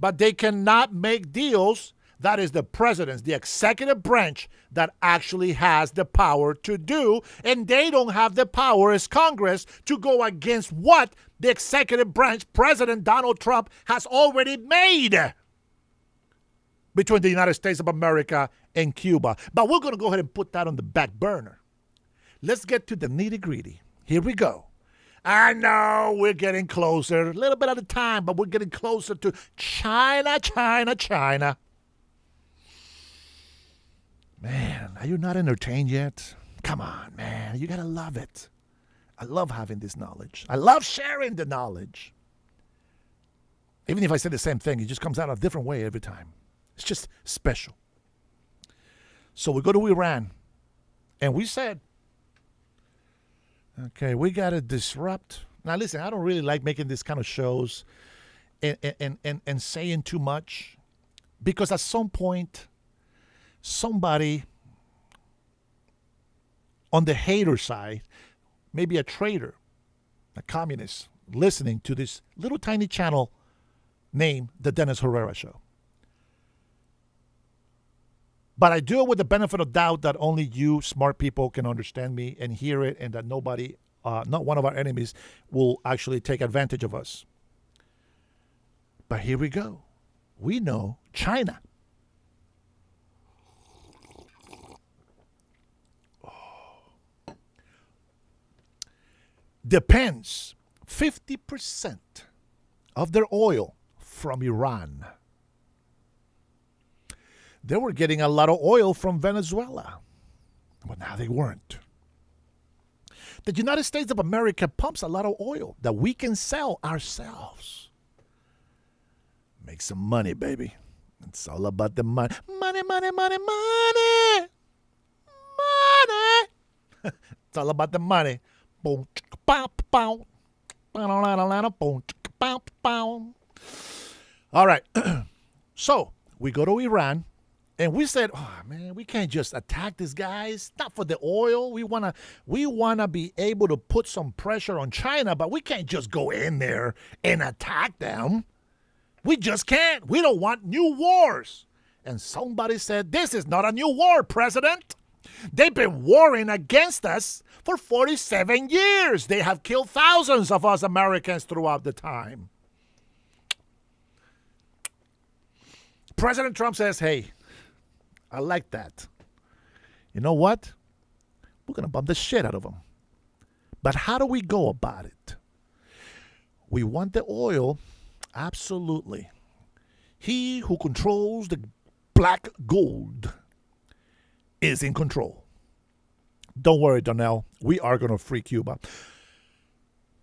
But they cannot make deals. That is the president's, the executive branch that actually has the power to do. And they don't have the power as Congress to go against what the executive branch, President Donald Trump, has already made between the United States of America and Cuba. But we're going to go ahead and put that on the back burner. Let's get to the nitty-gritty. Here we go. I know we're getting closer, a little bit at a time, but we're getting closer to China, China, China. Man, are you not entertained yet? Come on, man. You got to love it. I love having this knowledge. I love sharing the knowledge. Even if I say the same thing, it just comes out a different way every time. It's just special. So we go to Iran, and we said, okay, we got to disrupt. Now, listen, I don't really like making this kind of shows and saying too much, because at some point, somebody on the hater side, maybe a traitor, a communist, listening to this little tiny channel named The Dennis Herrera Show. But I do it with the benefit of doubt that only you smart people can understand me and hear it, and that nobody, not one of our enemies, will actually take advantage of us. But here we go. We know China. Depends 50% of their oil from Iran. They were getting a lot of oil from Venezuela, but now they weren't. The United States of America pumps a lot of oil that we can sell ourselves. Make some money, baby. It's all about the money. Money, money, money, money. Money. It's all about the money. Boom, pow, pow. Boom, pow, pow. All right. So we go to Iran. And we said, oh, man, we can't just attack these guys. Not for the oil. We wanna be able to put some pressure on China, but we can't just go in there and attack them. We just can't. We don't want new wars. And somebody said, this is not a new war, President. They've been warring against us for 47 years. They have killed thousands of us Americans throughout the time. President Trump says, hey, I like that. You know what? We're going to bump the shit out of them. But how do we go about it? We want the oil, absolutely. He who controls the black gold is in control. Don't worry, Donnell. We are going to free Cuba.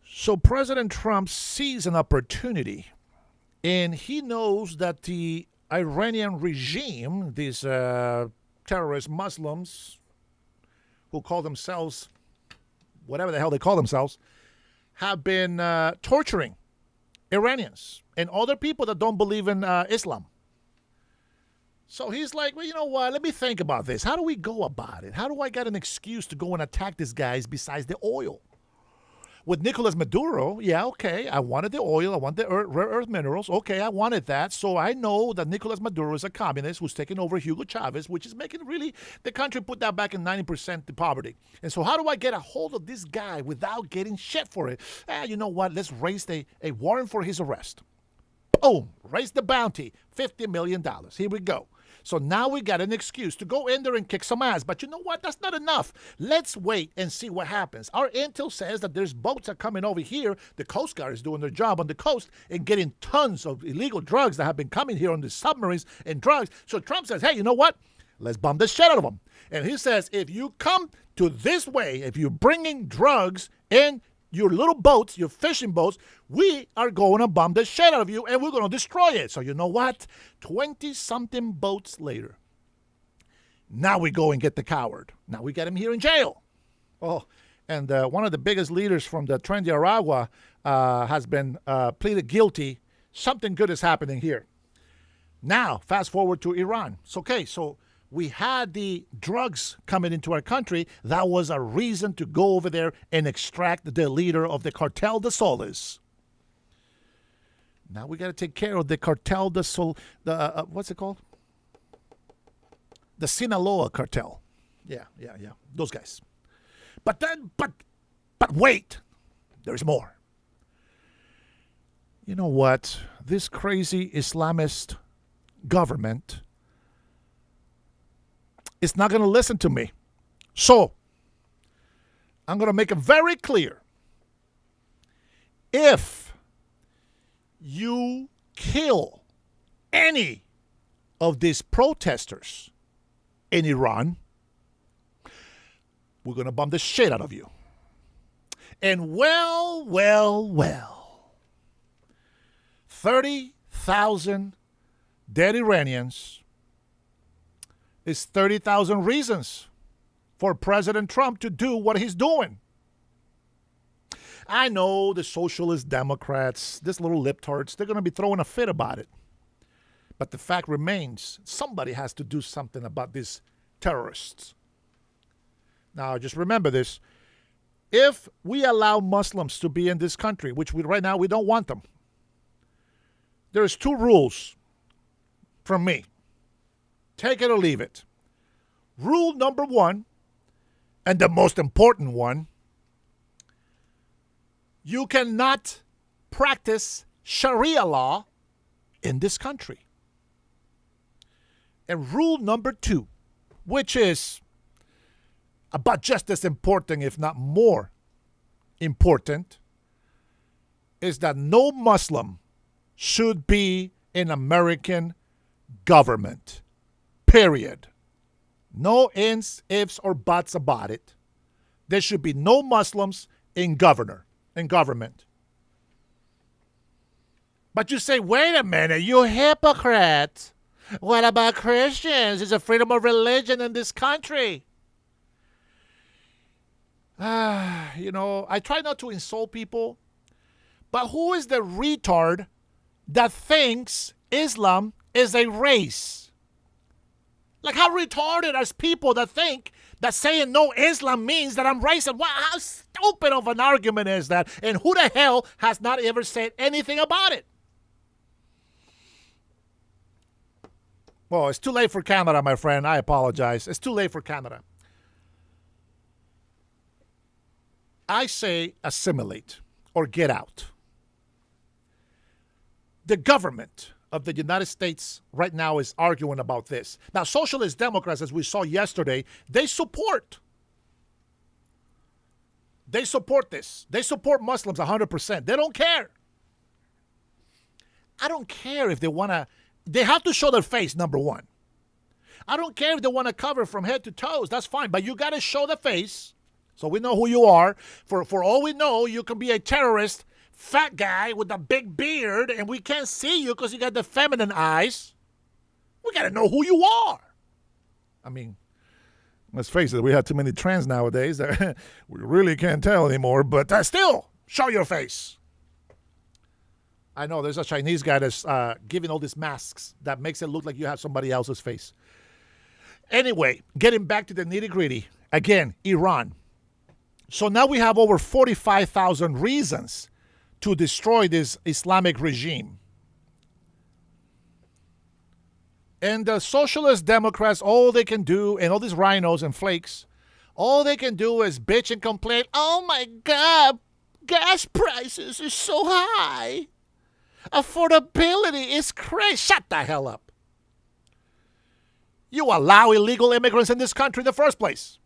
So President Trump sees an opportunity, and he knows that the Iranian regime, these terrorist Muslims who call themselves whatever the hell they call themselves, have been torturing Iranians and other people that don't believe in Islam. So he's like, well, you know what? Let me think about this. How do we go about it? How do I get an excuse to go and attack these guys besides the oil? With Nicolas Maduro, yeah, okay, I wanted the oil, I want the rare earth minerals, okay, I wanted that. So I know that Nicolas Maduro is a communist who's taking over Hugo Chavez, which is making really the country put that back in 90% to poverty. And so how do I get a hold of this guy without getting shit for it? You know what? Let's raise a warrant for his arrest. Boom, raise the bounty, $50 million. Here we go. So now we got an excuse to go in there and kick some ass. But you know what? That's not enough. Let's wait and see what happens. Our intel says that there's boats that are coming over here. The Coast Guard is doing their job on the coast and getting tons of illegal drugs that have been coming here on the submarines and drugs. So Trump says, hey, you know what? Let's bomb the shit out of them. And he says, if you come to this way, if you're bringing drugs in your little boats, your fishing boats, we are going to bomb the shit out of you and we're going to destroy it. So you know what? 20-something boats later, now we go and get the coward. Now we get him here in jail. Oh, and one of the biggest leaders from the Tren de Aragua has been pleaded guilty. Something good is happening here. Now, fast forward to Iran. It's okay, so we had the drugs coming into our country. That was a reason to go over there and extract the leader of the Cartel de Soles. Now we got to take care of the Cartel de Sol. What's it called? The Sinaloa Cartel. Yeah. Those guys. But wait. There's more. You know what? This crazy Islamist government is not going to listen to me. So, I'm going to make it very clear. If you kill any of these protesters in Iran, we're going to bomb the shit out of you. And well, 30,000 dead Iranians is 30,000 reasons for President Trump to do what he's doing. I know the socialist Democrats, this little lip-tarts, they're going to be throwing a fit about it. But the fact remains, somebody has to do something about these terrorists. Now, just remember this. If we allow Muslims to be in this country, which right now we don't want them, there's 2 rules from me. Take it or leave it. Rule number 1, and the most important one, you cannot practice Sharia law in this country. And rule number 2, which is about just as important, if not more important, is that no Muslim should be in American government. Period. No ifs, or buts about it. There should be no Muslims in government. But you say, wait a minute, you hypocrite. What about Christians? There's a freedom of religion in this country. I try not to insult people, but who is the retard that thinks Islam is a race? Like, how retarded are people that think that saying no Islam means that I'm racist? How stupid of an argument is that? And who the hell has not ever said anything about it? Well, it's too late for Canada, my friend. I apologize. It's too late for Canada. I say assimilate or get out. The government of the United States right now is arguing about this. Now, socialist Democrats, as we saw yesterday, they support this. They support Muslims 100%. They don't care. I don't care if they want to. They have to show their face, number 1. I don't care if they want to cover from head to toes. That's fine. But you got to show the face so we know who you are. For all we know, you can be a terrorist, fat guy with a big beard, and we can't see you because you got the feminine eyes. We got to know who you are. I mean, let's face it, we have too many trends nowadays that we really can't tell anymore, but still, show your face. I know there's a Chinese guy that's giving all these masks that makes it look like you have somebody else's face. Anyway, getting back to the nitty-gritty. Again, Iran. So now we have over 45,000 reasons to destroy this Islamic regime. And the socialist Democrats, all they can do, and all these rhinos and flakes, all they can do is bitch and complain, oh my God, gas prices are so high. Affordability is crazy. Shut the hell up. You allow illegal immigrants in this country in the first place.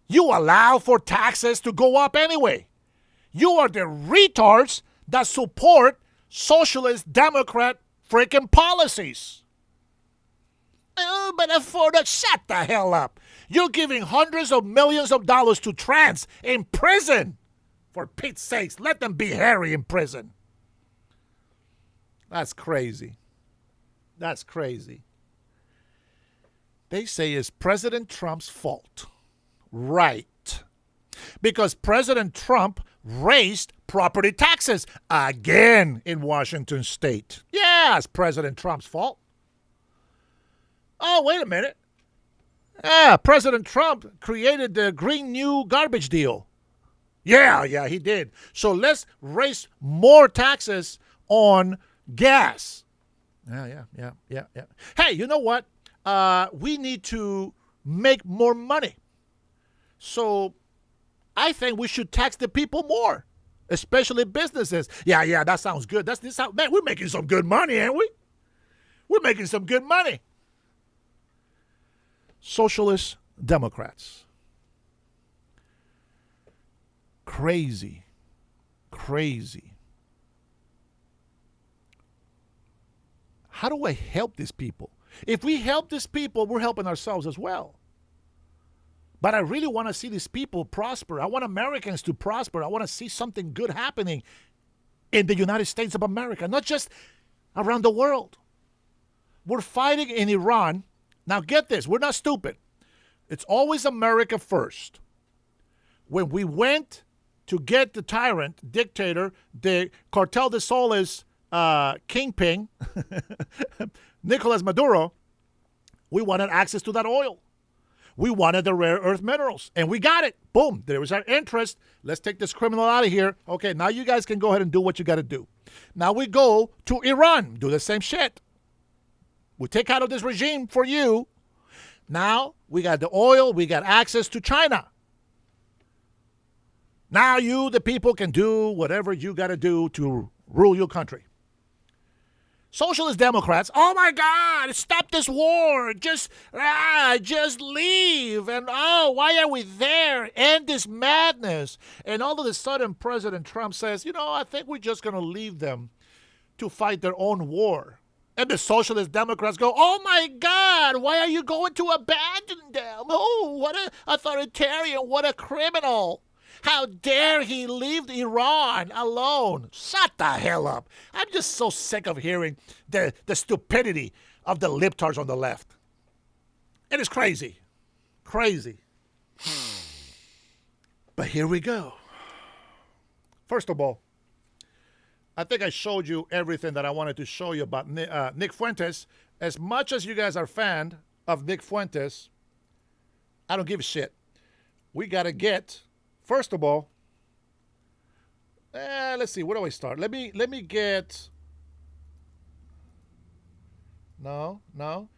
You allow for taxes to go up anyway. You are the retards that support socialist Democrat freaking policies. Oh, but afford it. Shut the hell up. You're giving hundreds of millions of dollars to trans in prison. For Pete's sakes, let them be hairy in prison. That's crazy. That's crazy. They say it's President Trump's fault. Right. Because President Trump raised property taxes again in Washington state. Yeah, it's President Trump's fault. Oh, wait a minute. President Trump created the Green New Garbage deal. Yeah, he did. So let's raise more taxes on gas. Yeah. Hey, you know what? We need to make more money. So I think we should tax the people more, especially businesses. Yeah, that sounds good. Man, we're making some good money, ain't we? We're making some good money. Socialist Democrats. Crazy. How do I help these people? If we help these people, we're helping ourselves as well. But I really want to see these people prosper. I want Americans to prosper. I want to see something good happening in the United States of America, not just around the world. We're fighting in Iran. Now get this, we're not stupid. It's always America first. When we went to get the tyrant, dictator, the Cartel de Soles kingpin, Nicolas Maduro, we wanted access to that oil. We wanted the rare earth minerals, and we got it. Boom, there was our interest. Let's take this criminal out of here. Okay, now you guys can go ahead and do what you got to do. Now we go to Iran, do the same shit. We take out of this regime for you. Now we got the oil, we got access to China. Now you, the people, can do whatever you got to do to rule your country. Socialist Democrats, oh my God, stop this war. Just leave. And why are we there? End this madness. And all of a sudden, President Trump says, I think we're just going to leave them to fight their own war. And the Socialist Democrats go, oh my God, why are you going to abandon them? Oh, what an authoritarian, what a criminal. How dare he leave Iran alone? Shut the hell up. I'm just so sick of hearing the stupidity of the libtards on the left. It is crazy. Crazy. But here we go. First of all, I think I showed you everything that I wanted to show you about Nick Fuentes. As much as you guys are a fan of Nick Fuentes, I don't give a shit. We got to get... First of all, let's see. Where do I start? Let me get. No.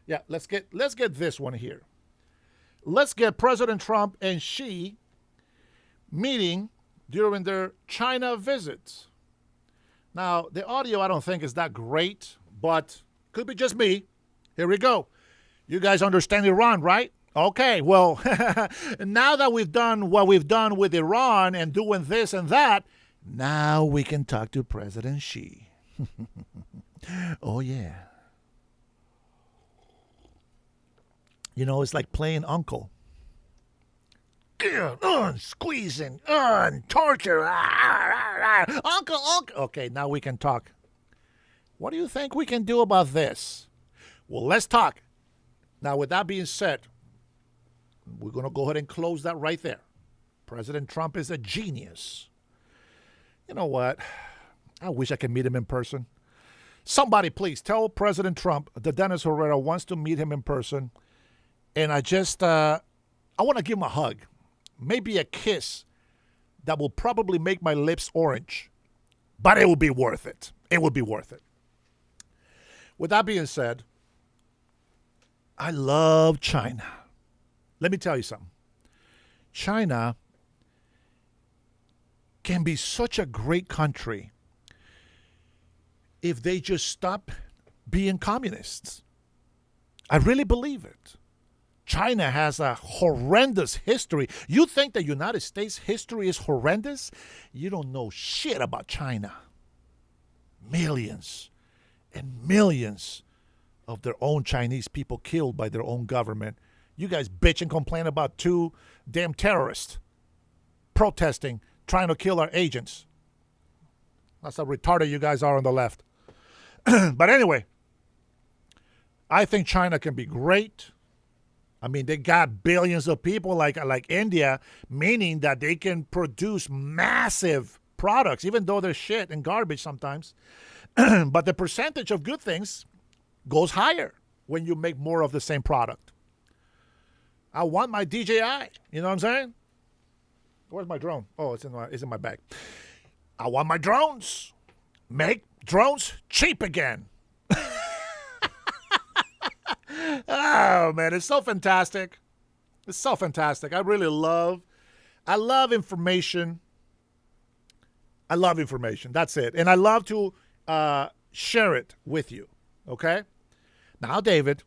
Yeah, let's get this one here. Let's get President Trump and Xi meeting during their China visits. Now, the audio I don't think is that great, but could be just me. Here we go. You guys understand Iran, right? Okay, well, now that we've done what we've done with Iran and doing this and that, now we can talk to President Xi. Oh, yeah. It's like playing uncle. Squeezing, torture. Uncle. Okay, now we can talk. What do you think we can do about this? Well, let's talk. Now, with that being said, we're going to go ahead and close that right there. President Trump is a genius. You know what? I wish I could meet him in person. Somebody, please tell President Trump that Dennis Herrera wants to meet him in person. And I want to give him a hug. Maybe a kiss that will probably make my lips orange. But it will be worth it. It will be worth it. With that being said, I love China. Let me tell you something. China can be such a great country if they just stop being communists. I really believe it. China has a horrendous history. You think the United States history is horrendous? You don't know shit about China. Millions and millions of their own Chinese people killed by their own government. You guys bitch and complain about 2 damn terrorists protesting, trying to kill our agents. That's how retarded you guys are on the left. But anyway, I think China can be great. I mean, they got billions of people like India, meaning that they can produce massive products, even though they're shit and garbage sometimes. But the percentage of good things goes higher when you make more of the same product. I want my DJI. You know what I'm saying? Where's my drone? Oh, it's in my bag. I want my drones. Make drones cheap again. Oh, man, it's so fantastic. It's so fantastic. I love information. I love information. That's it. And I love to share it with you. Okay? Now, David,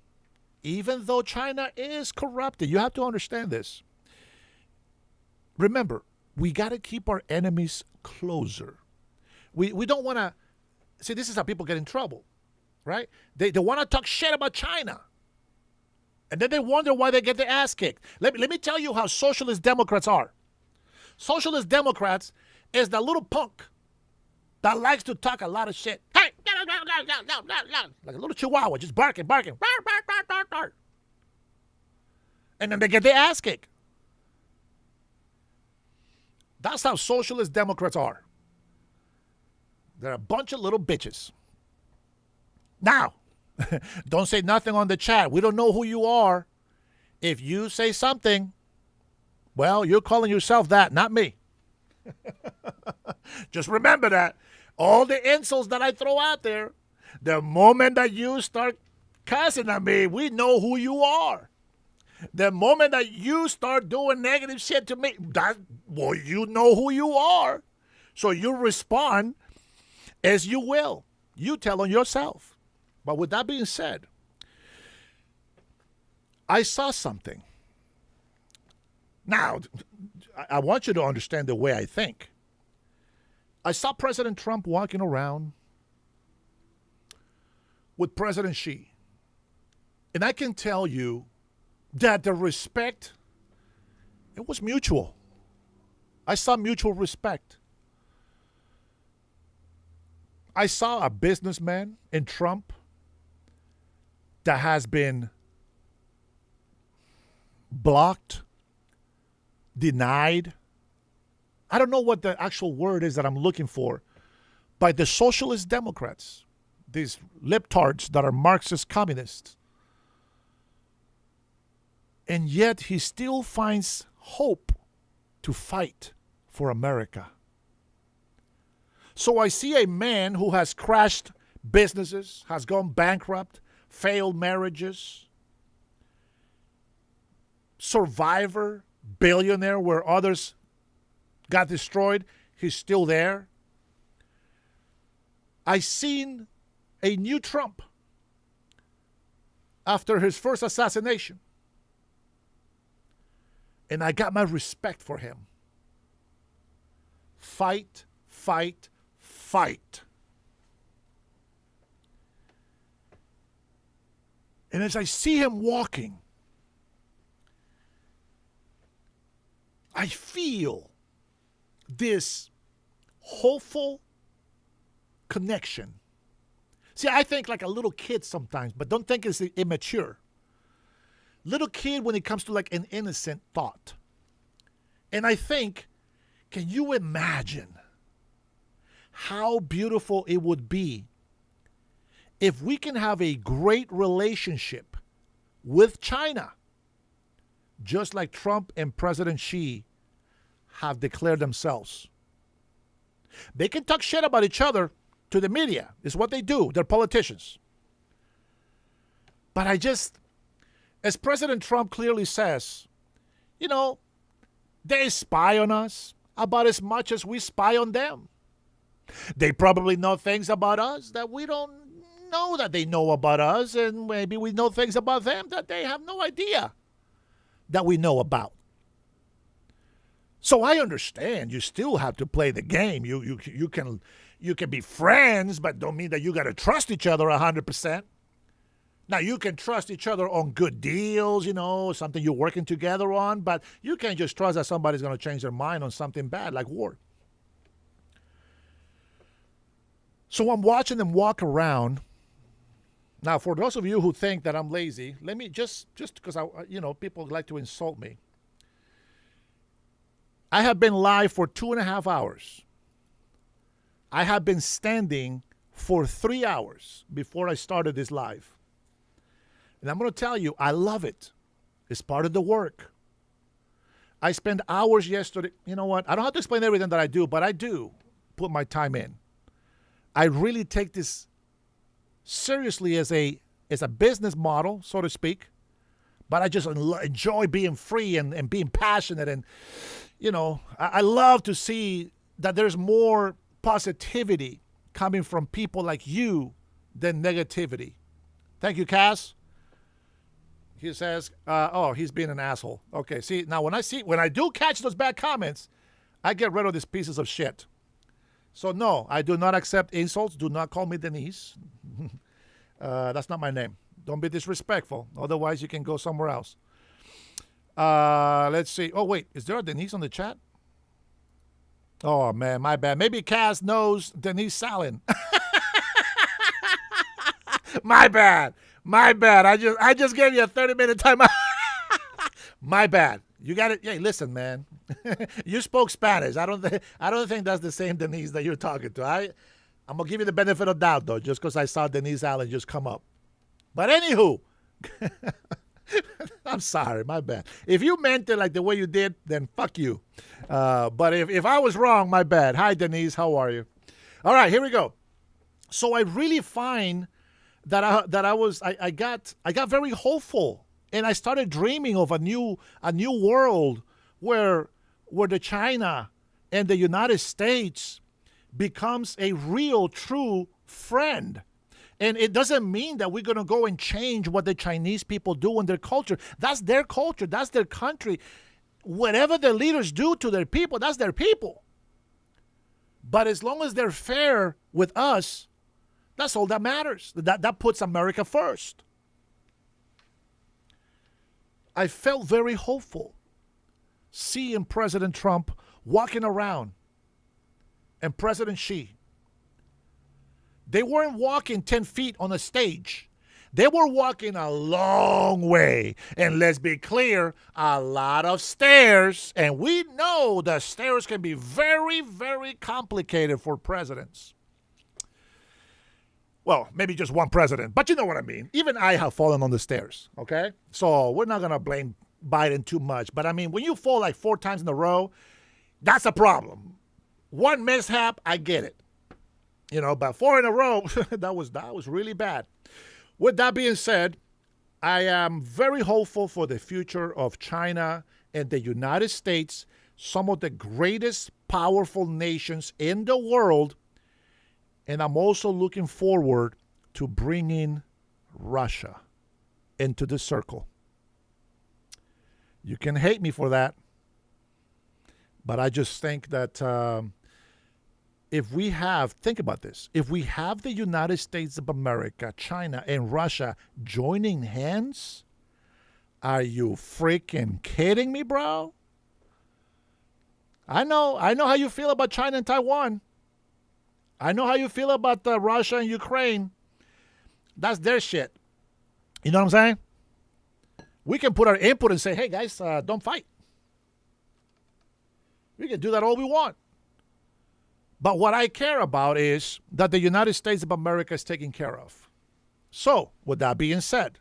even though China is corrupted, you have to understand this. Remember, we got to keep our enemies closer. We don't want to... See, this is how people get in trouble, right? They want to talk shit about China. And then they wonder why they get their ass kicked. Let me tell you how socialist Democrats are. Socialist Democrats is the little punk that likes to talk a lot of shit. Hey! Like a little chihuahua, just barking. And then they get their ass kicked. That's how socialist Democrats are. They're a bunch of little bitches. Now, don't say nothing on the chat. We don't know who you are. If you say something, well, you're calling yourself that, not me. Just remember that. All the insults that I throw out there, the moment that you start cussing at me, we know who you are. The moment that you start doing negative shit to me, you know who you are. So you respond as you will. You tell on yourself. But with that being said, I saw something. Now, I want you to understand the way I think. I saw President Trump walking around with President Xi. And I can tell you that the respect, it was mutual. I saw mutual respect. I saw a businessman in Trump that has been blocked, denied. I don't know what the actual word is that I'm looking for, by the socialist Democrats, these libtards that are Marxist communists. And yet he still finds hope to fight for America. So I see a man who has crashed businesses, has gone bankrupt, failed marriages, survivor, billionaire where others got destroyed. He's still there. I seen a new Trump after his first assassination. And I got my respect for him. Fight, fight, fight. And as I see him walking, I feel this hopeful connection. See, I think like a little kid sometimes, but don't think it's immature. Little kid when it comes to like an innocent thought. And I think, can you imagine how beautiful it would be if we can have a great relationship with China, just like Trump and President Xi have declared themselves. They can talk shit about each other to the media. It's what they do. They're politicians. But as President Trump clearly says, you know, they spy on us about as much as we spy on them. They probably know things about us that we don't know that they know about us, and maybe we know things about them that they have no idea that we know about. So I understand you still have to play the game. You can be friends, but don't mean that you got to trust each other 100%. Now, you can trust each other on good deals, something you're working together on, but you can't just trust that somebody's going to change their mind on something bad like war. So I'm watching them walk around. Now, for those of you who think that I'm lazy, let me just because people like to insult me. I have been live for 2.5 hours. I have been standing for 3 hours before I started this live. And I'm going to tell you, I love it. It's part of the work. I spent hours yesterday. You know what? I don't have to explain everything that I do, but I do put my time in. I really take this seriously as a business model, so to speak. But I just enjoy being free and being passionate. And, I love to see that there's more positivity coming from people like you than negativity. Thank you, Cass. He says, he's being an asshole. Okay, see, now when I do catch those bad comments, I get rid of these pieces of shit. So no, I do not accept insults. Do not call me Denise. That's not my name. Don't be disrespectful. Otherwise, you can go somewhere else. Let's see. Oh, wait, is there a Denise on the chat? Oh, man, my bad. Maybe Cass knows Denise Salin. My bad. I just gave you a 30-minute timeout. My bad. You got it. Hey, listen, man. You spoke Spanish. I don't think that's the same Denise that you're talking to. I'm gonna give you the benefit of doubt though, just because I saw Denise Allen just come up. But anywho, I'm sorry. My bad. If you meant it like the way you did, then fuck you. But if I was wrong, my bad. Hi, Denise. How are you? All right, here we go. So I really find that I got very hopeful, and I started dreaming of a new world where the China and the United States becomes a real, true friend. And it doesn't mean that we're going to go and change what the Chinese people do in their culture. That's their culture. That's their country. Whatever the leaders do to their people, that's their people. But as long as they're fair with us, that's all that matters. That puts America first. I felt very hopeful seeing President Trump walking around and President Xi. They weren't walking 10 feet on a stage. They were walking a long way. And let's be clear, a lot of stairs. And we know the stairs can be very, very complicated for presidents. Well, maybe just one president, but you know what I mean. Even I have fallen on the stairs, okay? So we're not going to blame Biden too much. But I mean, when you fall like 4 times in a row, that's a problem. One mishap, I get it. But 4 in a row, that was really bad. With that being said, I am very hopeful for the future of China and the United States, some of the greatest powerful nations in the world. And I'm also looking forward to bringing Russia into the circle. You can hate me for that, but I just think that think about this, if we have the United States of America, China, and Russia joining hands, are you freaking kidding me, bro? I know how you feel about China and Taiwan. I know how you feel about Russia and Ukraine. That's their shit. You know what I'm saying? We can put our input and say, hey, guys, don't fight. We can do that all we want. But what I care about is that the United States of America is taken care of. So, with that being said,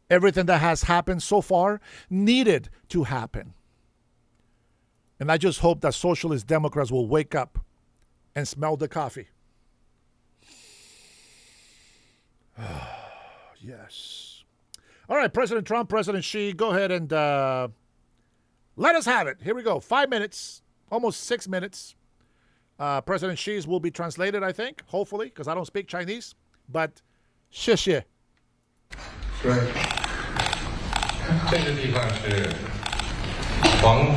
everything that has happened so far needed to happen. And I just hope that socialist Democrats will wake up and smell the coffee. Yes. All right, President Trump, President Xi, go ahead and let us have it. Here we go. 5 minutes, almost 6 minutes. President Xi's will be translated, I think, hopefully, because I don't speak Chinese. But, 谢谢。对，这个地方是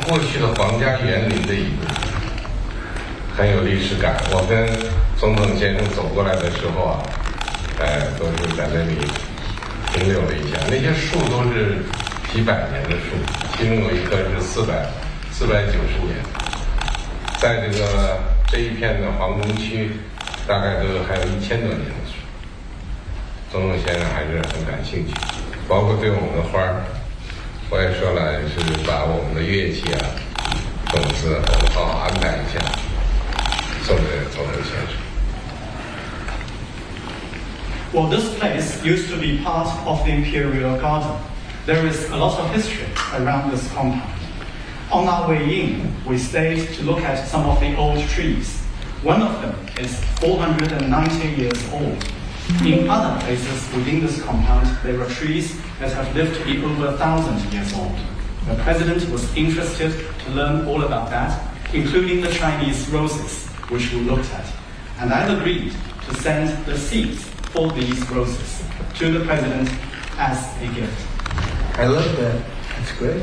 过去的皇家园林的一部分，很有历史感。我跟总统先生走过来的时候啊，都是在那里停留了一下。那些树都是几百年的树，其中有一棵是490年，在这一片的皇宫区，大概都还有1000多年的树。总统先生还是很感兴趣，包括对我们的花儿，我也说了，是把我们的乐器啊、种子我们好好安排一下，送给总统先生。Well, this place used to be part of the Imperial Garden. There is a lot of history around this compound. On our way in, we stayed to look at some of the old trees. One of them is 490 years old. In other places within this compound, there are trees that have lived to be over 1,000 years old. The president was interested to learn all about that, including the Chinese roses, which we looked at. And I agreed to send the seeds for these roses to the president as a gift. I love that. That's great.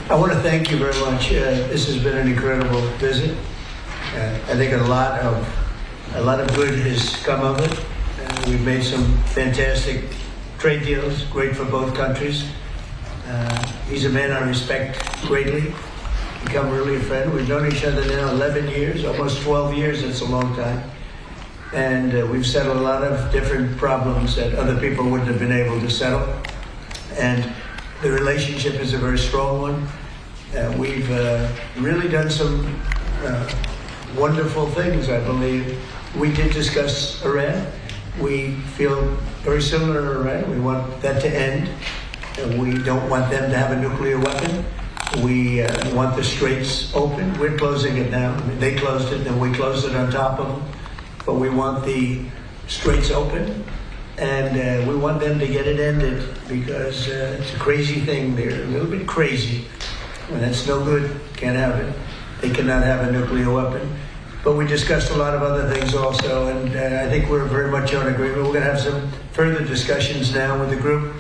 I want to thank you very much. This has been an incredible visit. I think a lot of good has come of it. We've made some fantastic trade deals, great for both countries. He's a man I respect greatly. Become really a friend. We've known each other now 11 years, almost 12 years. That's a long time. And we've settled a lot of different problems that other people wouldn't have been able to settle. And the relationship is a very strong one. We've really done some wonderful things, I believe. We did discuss Iran. We feel very similar to Iran. We want that to end. We don't want them to have a nuclear weapon. We want the straits open. We're closing it now. I mean, they closed it, then we closed it on top of them. But we want the straits open, and we want them to get it ended because it's a crazy thing. They're a little bit crazy, and that's no good. Can't have it. They cannot have a nuclear weapon. But we discussed a lot of other things also, and I think we're very much on agreement. We're going to have some further discussions now with the group.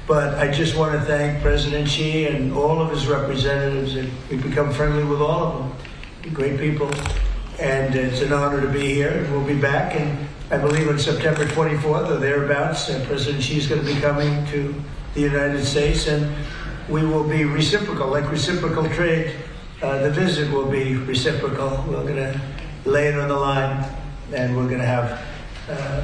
But I just want to thank President Xi and all of his representatives. We've become friendly with all of them. They're great people. And it's an honor to be here. We'll be back. And I believe on September 24th or thereabouts, President Xi is going to be coming to the United States. And we will be reciprocal, like reciprocal trade. The visit will be reciprocal. We're going to lay it on the line. And we're going to have...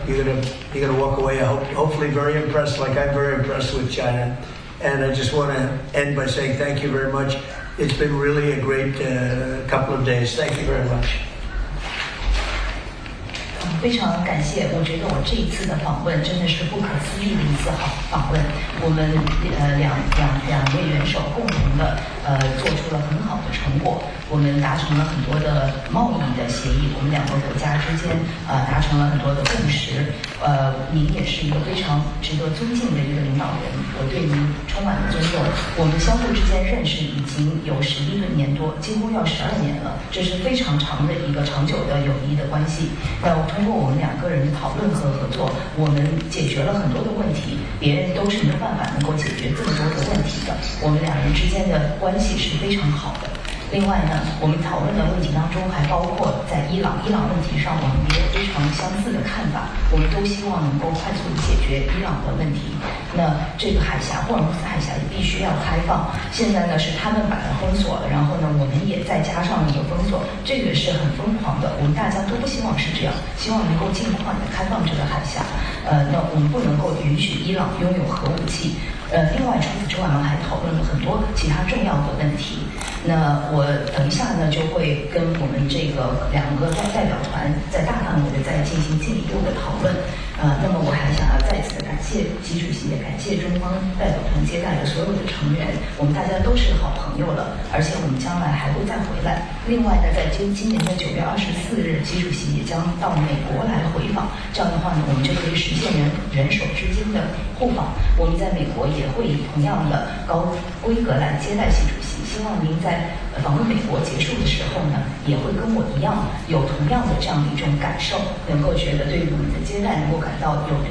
You're gonna walk away, hopefully very impressed, like I'm very impressed with China. And I just want to end by saying thank you very much. It's been really a great couple of days. Thank you very much. 非常感谢，我觉得我这一次的访问真的是不可思议的一次好访问。我们两位元首共同的做出了很好的成果，我们达成了很多的贸易的协议，我们两个国家之间达成了很多的共识。您也是一个非常值得尊敬的一个领导人，我对您充满了尊重。我们相互之间认识已经有11年多，几乎要12年了，这是非常长的一个长久的友谊的关系。通过我们两个人的讨论和合作，我们解决了很多的问题，别人都是没有办法能够解决这么多的问题的。我们两人之间的关系是非常好的。另外呢，我们讨论的问题当中还包括在伊朗问题上，我们也有非常相似的看法。我们都希望能够快速的解决伊朗的问题。那这个海峡，霍尔木兹海峡也必须要开放。现在呢是他们把它封锁了，然后呢我们也再加上一个封锁，这个是很疯狂的。我们大家都不希望是这样，希望能够尽快的开放这个海峡。那我们不能够允许伊朗拥有核武器。另外除此之外，我们还讨论了很多其他重要的问题。那我等一下呢就会跟我们这个两个代表团在大范围的再进行进一步的讨论。那么我还想要再次的感谢习主席，也感谢中方代表团接待的所有的成员，我们大家都是好朋友了，而且我们将来还会再回来。另外呢，在今年的9月24日，习主席也将到美国来回访，这样的话呢，我们就可以实现人手之间的互访。我们在美国也会以同样的高规格来接待习主席，希望您在访问美国结束的时候呢，也会跟我一样有同样的这样的一种感受，能够觉得对于我们的接待能够感到有留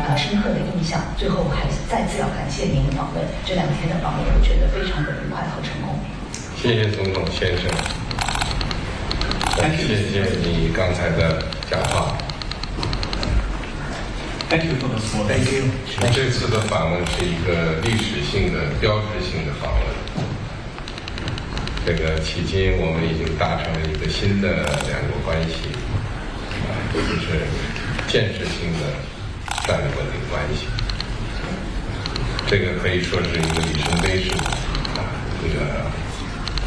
下深刻的印象。最后我还再次要感谢您的访问，这2天的访问我觉得非常的愉快和成功。谢谢总统先生，谢谢你刚才的讲话。Thank you for the support. Thank you. 这次的访问是一个历史性的、标志性的访问。这个迄今我们已经达成了一个新的两国关系，就是建设性的战略稳定关系。这个可以说是一个里程碑式的一个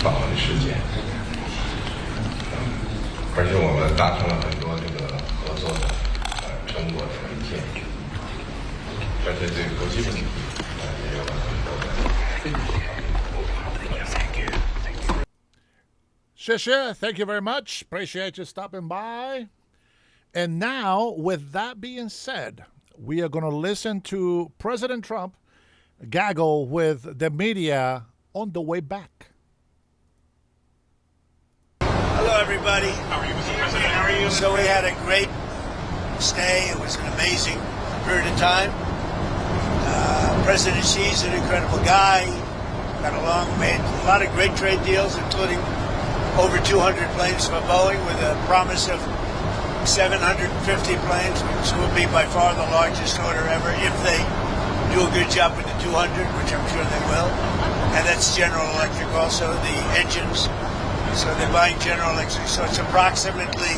访问事件，而且我们达成了很多这个合作的成果的文件，而且对国际问题也有了很多的。Shishir, thank you very much. Appreciate you stopping by. And now, with that being said, we are going to listen to President Trump gaggle with the media on the way back. Hello, everybody. How are you, Mr. President? How are you? So we had a great stay. It was an amazing period of time. President Xi's an incredible guy. Got along, made a lot of great trade deals, including over 200 planes for Boeing with a promise of 750 planes, which will be by far the largest order ever if they do a good job with the 200, which I'm sure they will. And that's General Electric also, the engines. So they're buying General Electric. So it's approximately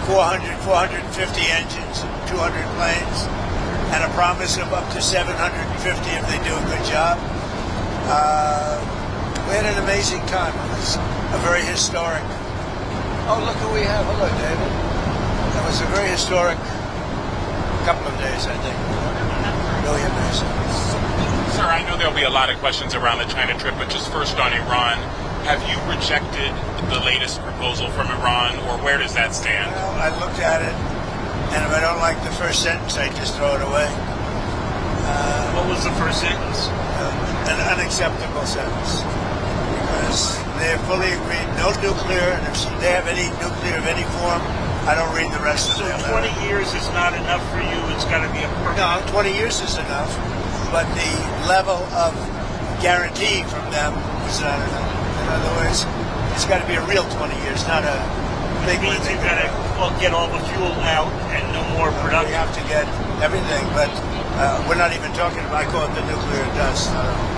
450 engines, 200 planes, and a promise of up to 750 if they do a good job. We had an amazing time. It was a very historic. Oh, look who we have. Hello, David. It was a very historic couple of days, I think. Really amazing. Sir, I know there'll be a lot of questions around the China trip, but just first on Iran, have you rejected the latest proposal from Iran, or where does that stand? Well, I looked at it, and if I don't like the first sentence, I just throw it away. What was the first sentence? An unacceptable sentence. Because they're fully agreed, no nuclear, and if they have any nuclear of any form, I don't read the rest of it. So 20 years is not enough for you, it's got to be a perfect... No, 20 years is enough, but the level of guarantee from them is not enough. In other words, it's got to be a real 20 years, not a big one. It means you've got to get all the fuel out and no more production. We have to get everything, but we're not even talking about, I call it the nuclear dust.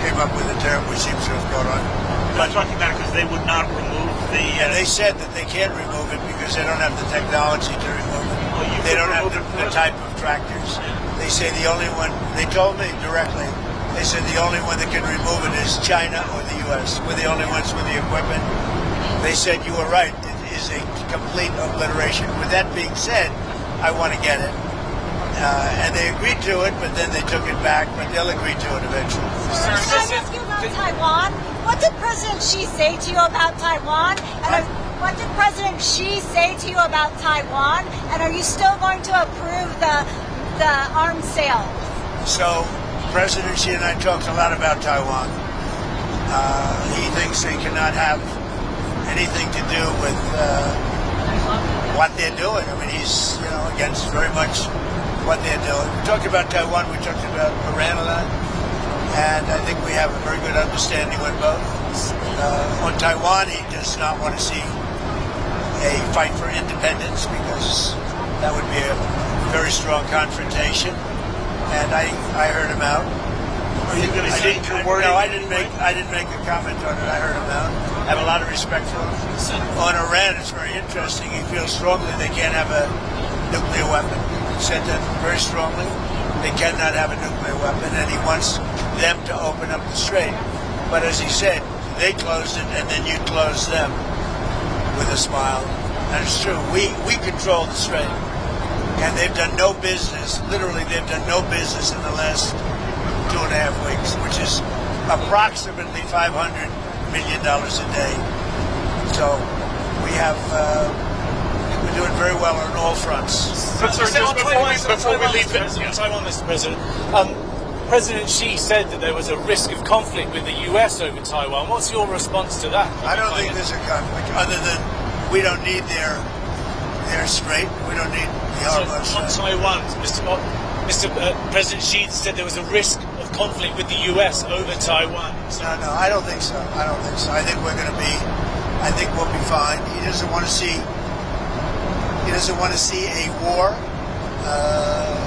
Came up with a term which seems to have caught on. I'm not talking about it because they would not remove the... Yeah, they said that they can't remove it because they don't have the technology to remove it. Well, they don't have the type of tractors. They say the only one, they told me directly, they said the only one that can remove it is China or the U.S. We're the only ones with the equipment. They said you were right. It is a complete obliteration. With that being said, I want to get it. And they agreed to it, but then they took it back, but they'll agree to it eventually. Can I ask you about Taiwan? What did President Xi say to you about Taiwan? And what did President Xi say to you about Taiwan? And are you still going to approve the arms sale? So, President Xi and I talked a lot about Taiwan. He thinks they cannot have anything to do with what they're doing. I mean, he's against very much what they're doing. We talked about Taiwan. We talked about Iran a lot. And I think we have a very good understanding with both. On Taiwan, he does not want to see a fight for independence because that would be a very strong confrontation. And I heard him out. Are you going to say your word? No, I didn't make a comment on it. I heard him out. I have a lot of respect for him. On Iran, it's very interesting. He feels strongly they can't have a nuclear weapon. He said that very strongly. They cannot have a nuclear weapon, and he wants them to open up the strait. But as he said, they closed it, and then you closed them with a smile. And it's true. We control the strait. And they've done no business, literally they've done no business in the last 2.5 weeks, which is approximately $500 million a day. So we have, we're doing very well on all fronts. But sir, just before we leave Taiwan, Mr. President, President Xi said that there was a risk of conflict with the US over Taiwan. What's your response to that? I don't think there's a conflict, other than we don't need their strait. We don't need the Hormuz. On Taiwan, Mr. President Xi said there was a risk of conflict with the US over Taiwan. No, I don't think so. I think we'll be fine. He doesn't want to see He doesn't want to see a war.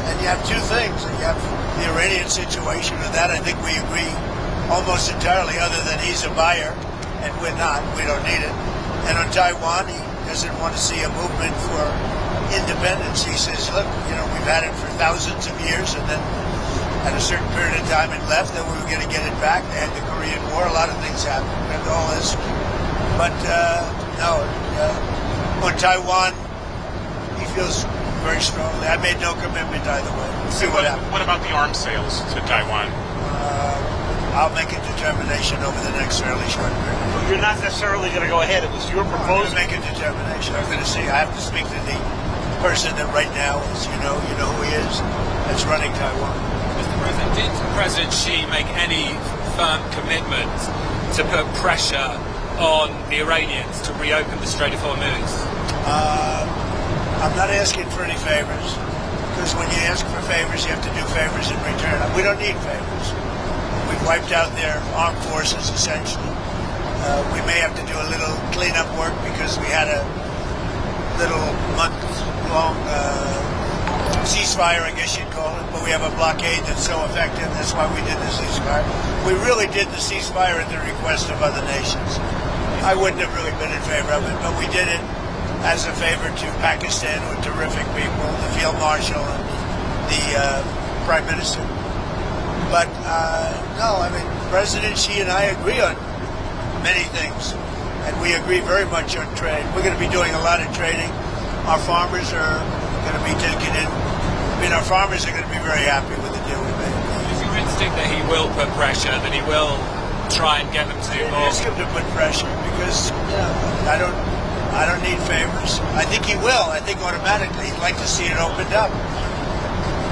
And you have two things. You have the Iranian situation, and that I think we agree almost entirely, other than he's a buyer and we're not. We don't need it. And on Taiwan, he doesn't want to see a movement for independence. He says, look, we've had it for thousands of years, and then at a certain period of time it left, and we were going to get it back. They had the Korean War. A lot of things happened, and all this. But no, on Taiwan, he feels very strongly. I made no commitment either way. See what happens. What about the arms sales to Taiwan? I'll make a determination over the next fairly short period. Well, you're not necessarily going to go ahead. It was your I'm proposal. going to make a determination. I'm going to see. I have to speak to the person that right now is, you know who he is, that's running Taiwan. Mr. President, did President Xi make any firm commitment to put pressure on the Iranians to reopen the Strait of Hormuz? I'm not asking for any favors, because when you ask for favors, you have to do favors in return. We don't need favors. We've wiped out their armed forces, essentially. We may have to do a little cleanup work because we had a little month-long ceasefire, I guess you'd call it, but we have a blockade that's so effective. That's why we did the ceasefire. We really did the ceasefire at the request of other nations. I wouldn't have really been in favor of it, but we did it as a favor to Pakistan, who are terrific people, the Field Marshal and the Prime Minister. But no, President Xi and I agree on many things, and we agree very much on trade. We're going to be doing a lot of trading. Our farmers are going to be taking in. Our farmers are going to be very happy with the deal we made. Is your instinct that he will put pressure, that he will try and get them to do more? Ask him to put pressure, because I don't need favors. I think he will. I think automatically he'd like to see it opened up.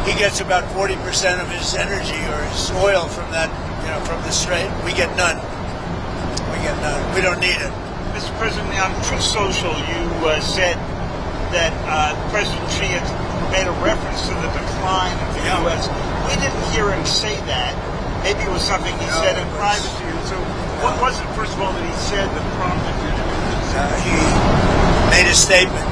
He gets about 40% of his energy or his oil from that, from the strait. We get none. We don't need it. Mr. President, on Truth Social, you said that President Xi had made a reference to the decline of the U.S. We didn't hear him say that. Maybe it was something he said in private to you. So what was it, first of all, that he said that prompted you to do this? He made a statement.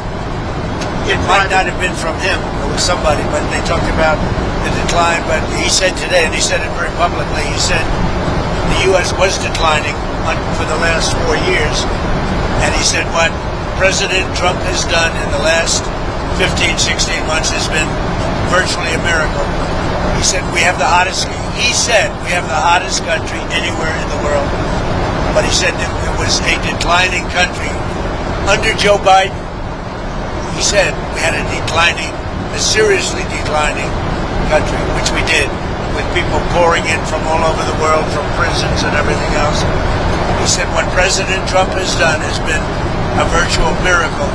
It might not have been from him, it was somebody, but they talked about the decline. But he said today, and he said it very publicly, he said the U.S. was declining for the last 4 years. And he said what President Trump has done in the last 15, 16 months has been virtually a miracle. He said we have the hottest country anywhere in the world. But he said that it was a declining country. Under Joe Biden, he said we had a seriously declining country, which we did, with people pouring in from all over the world, from prisons and everything else. He said what President Trump has done has been a virtual miracle.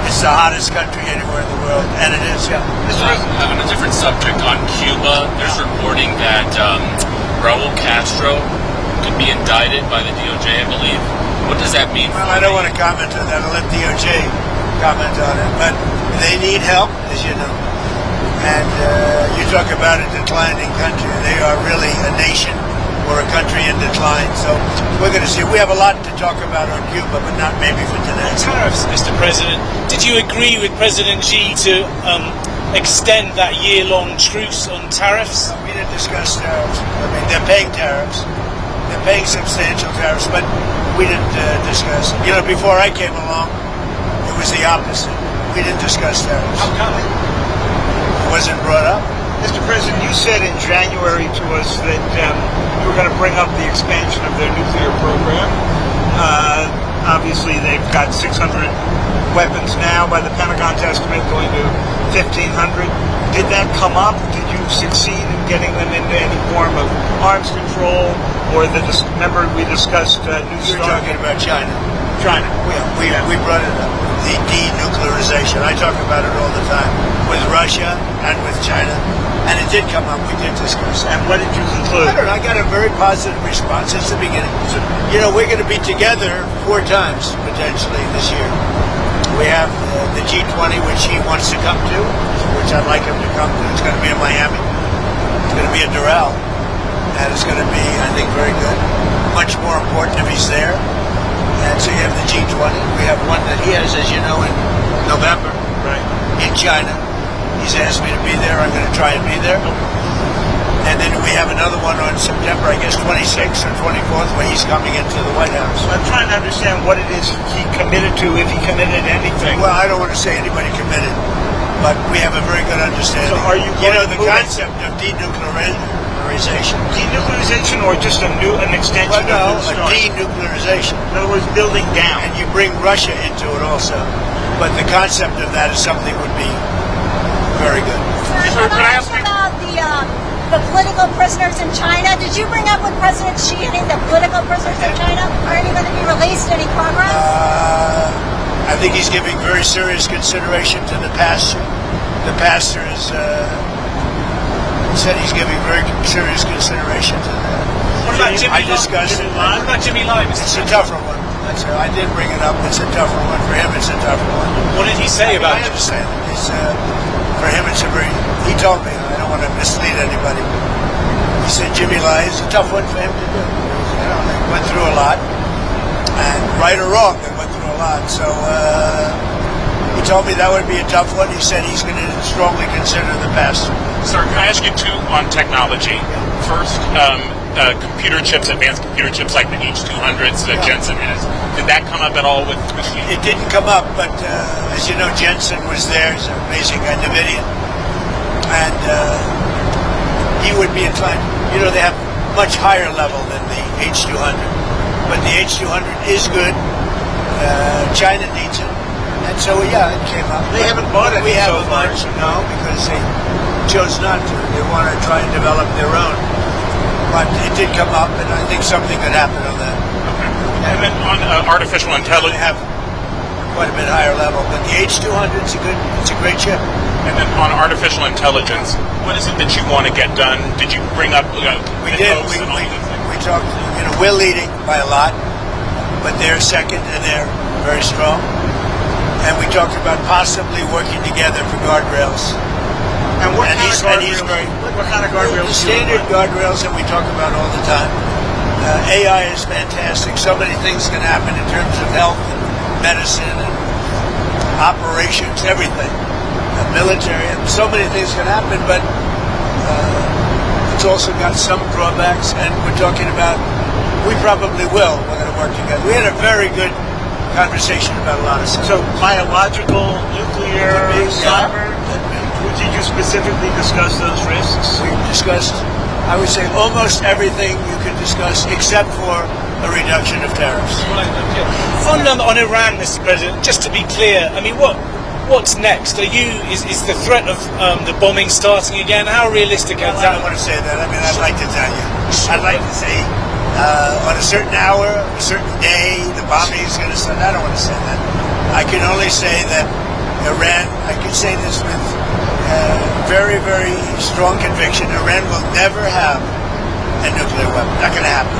It's the hottest country anywhere in the world, and it is, yeah. On a different subject, on Cuba, there's reporting that Raul Castro could be indicted by the DOJ, I believe. What does that mean? Well, I don't want to comment on that. I'll let DOJ comment on it. But they need help, as you know. And you talk about a declining country. They are really a nation or a country in decline. So we're going to see. We have a lot to talk about on Cuba, but not maybe for today. Tariffs, Mr. President. Did you agree with President Xi to extend that year-long truce on tariffs? We didn't discuss tariffs. They're paying tariffs. They're paying substantial tariffs, but we didn't discuss it. Before I came along, it was the opposite. We didn't discuss tariffs. How come? It wasn't brought up. Mr. President, you said in January to us that you were going to bring up the expansion of their nuclear program. Obviously, they've got 600 weapons now, by the Pentagon's estimate, going to 1,500. Did that come up? Did you succeed in getting them into any form of arms control? Or remember we discussed New You're Start? talking about China. China. We brought it up. The denuclearization. I talk about it all the time with Russia and with China. And it did come up. We did discuss it. And what did you conclude? I don't know. I got a very positive response since the beginning. We're going to be together 4 times, potentially, this year. We have the G20, which he wants to come to, which I'd like him to come to. It's going to be in Miami. It's going to be in Doral. And it's going to be, I think, very good. Much more important if he's there. And so you have the G20. We have one that he has, as you know, in November. Right. in China. He's asked me to be there. I'm going to try and be there. And then we have another one on September, I guess, 26th or 24th, where he's coming into the White House. I'm trying to understand what it is he committed to, if he committed anything. Well, I don't want to say anybody committed, but we have a very good understanding. So are you the concept of denuclearization. Denuclearization or just an extension well, no, of a denuclearization. In other words, building down. And you bring Russia into it also. But the concept of that is something would be very good. Sir, can I ask you about the political prisoners in China? Did you bring up with President Xi any of the political prisoners in China? Are any going to be released? Any progress? I think he's giving very serious consideration to the pastor. The pastor is said he's giving very serious consideration to that. What about Jimmy Lai? Discussed it. What about Jimmy Lai? It's a tougher one. I did bring it up. It's a tougher one. For him, it's a tougher one. What did he say about it? I understand it. It's, for him, it's a very... He told me. I don't want to mislead anybody. He said Jimmy Lai is a tough one for him to do. They went through a lot. And right or wrong, they went through a lot. So he told me that would be a tough one. He said he's going to strongly consider the pastor. Sir, can I ask you two on technology? First, computer chips, advanced computer chips like the H200s that Jensen has. Did that come up at all with machine? It didn't come up, but as you know, Jensen was there. He's an amazing guy, NVIDIA. And he would be inclined. You know, they have much higher level than the H200. But the H200 is good. China needs it. And so, yeah, it came up. They haven't bought it. We haven't much, no, because they chose not to. They want to try and develop their own. But it did come up, and I think something could happen on that. Okay. And then on artificial intelligence, they have quite a bit higher level, but the H200 it's a great chip. And then on artificial intelligence, what is it that you want to get done? Did you bring up? We did. We talked. You know, we're leading by a lot, but they're second, and they're very strong. And we talked about possibly working together for guardrails. And what kind of guardrails? The standard guardrails that we talk about all the time. AI is fantastic. So many things can happen in terms of health and medicine and operations, everything. Military, and so many things can happen, but it's also got some drawbacks, and we're talking about, we probably will. We're going to work together. We had a very good conversation about a lot of stuff. So biological, nuclear, cyber. Did you specifically discuss those risks? We discussed, I would say, almost everything you could discuss except for a reduction of tariffs. On Iran, Mr. President, just to be clear, I mean, what's next? Is the threat of the bombing starting again? How realistic is that? I don't want to say that. I mean, I'd like to tell you. I'd like to say on a certain hour, a certain day, the bombing is going to start. I don't want to say that. I can only say that Iran, I can say this with very, very strong conviction, Iran will never have a nuclear weapon. Not going to happen.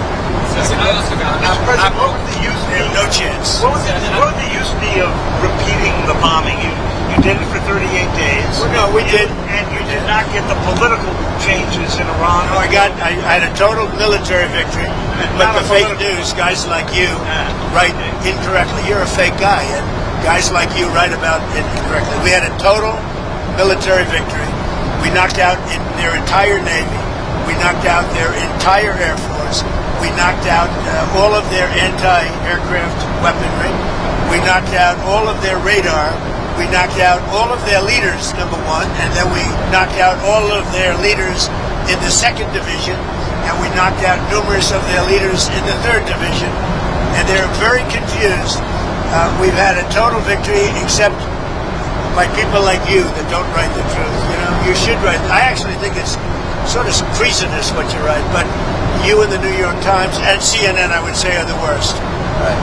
President, what would the use be? No chance. What would the use be of repeating the bombing? You did it for 38 days. Well, no, we did. And you did not get the political changes in Iran. No, I had a total military victory. But the fake news, guys like you write incorrectly. You're a fake guy, and guys like you write about it incorrectly. We had a total military victory. We knocked out their entire Navy. We knocked out their entire Air Force. We knocked out all of their anti-aircraft weaponry. We knocked out all of their radar. We knocked out all of their leaders, number one, and then we knocked out all of their leaders in the 2nd Division, and we knocked out numerous of their leaders in the 3rd Division, and they're very confused. We've had a total victory, except by people like you that don't write the truth. You know, you should write. I actually think it's sort of treasonous what you write, but you and the New York Times and CNN, I would say, are the worst.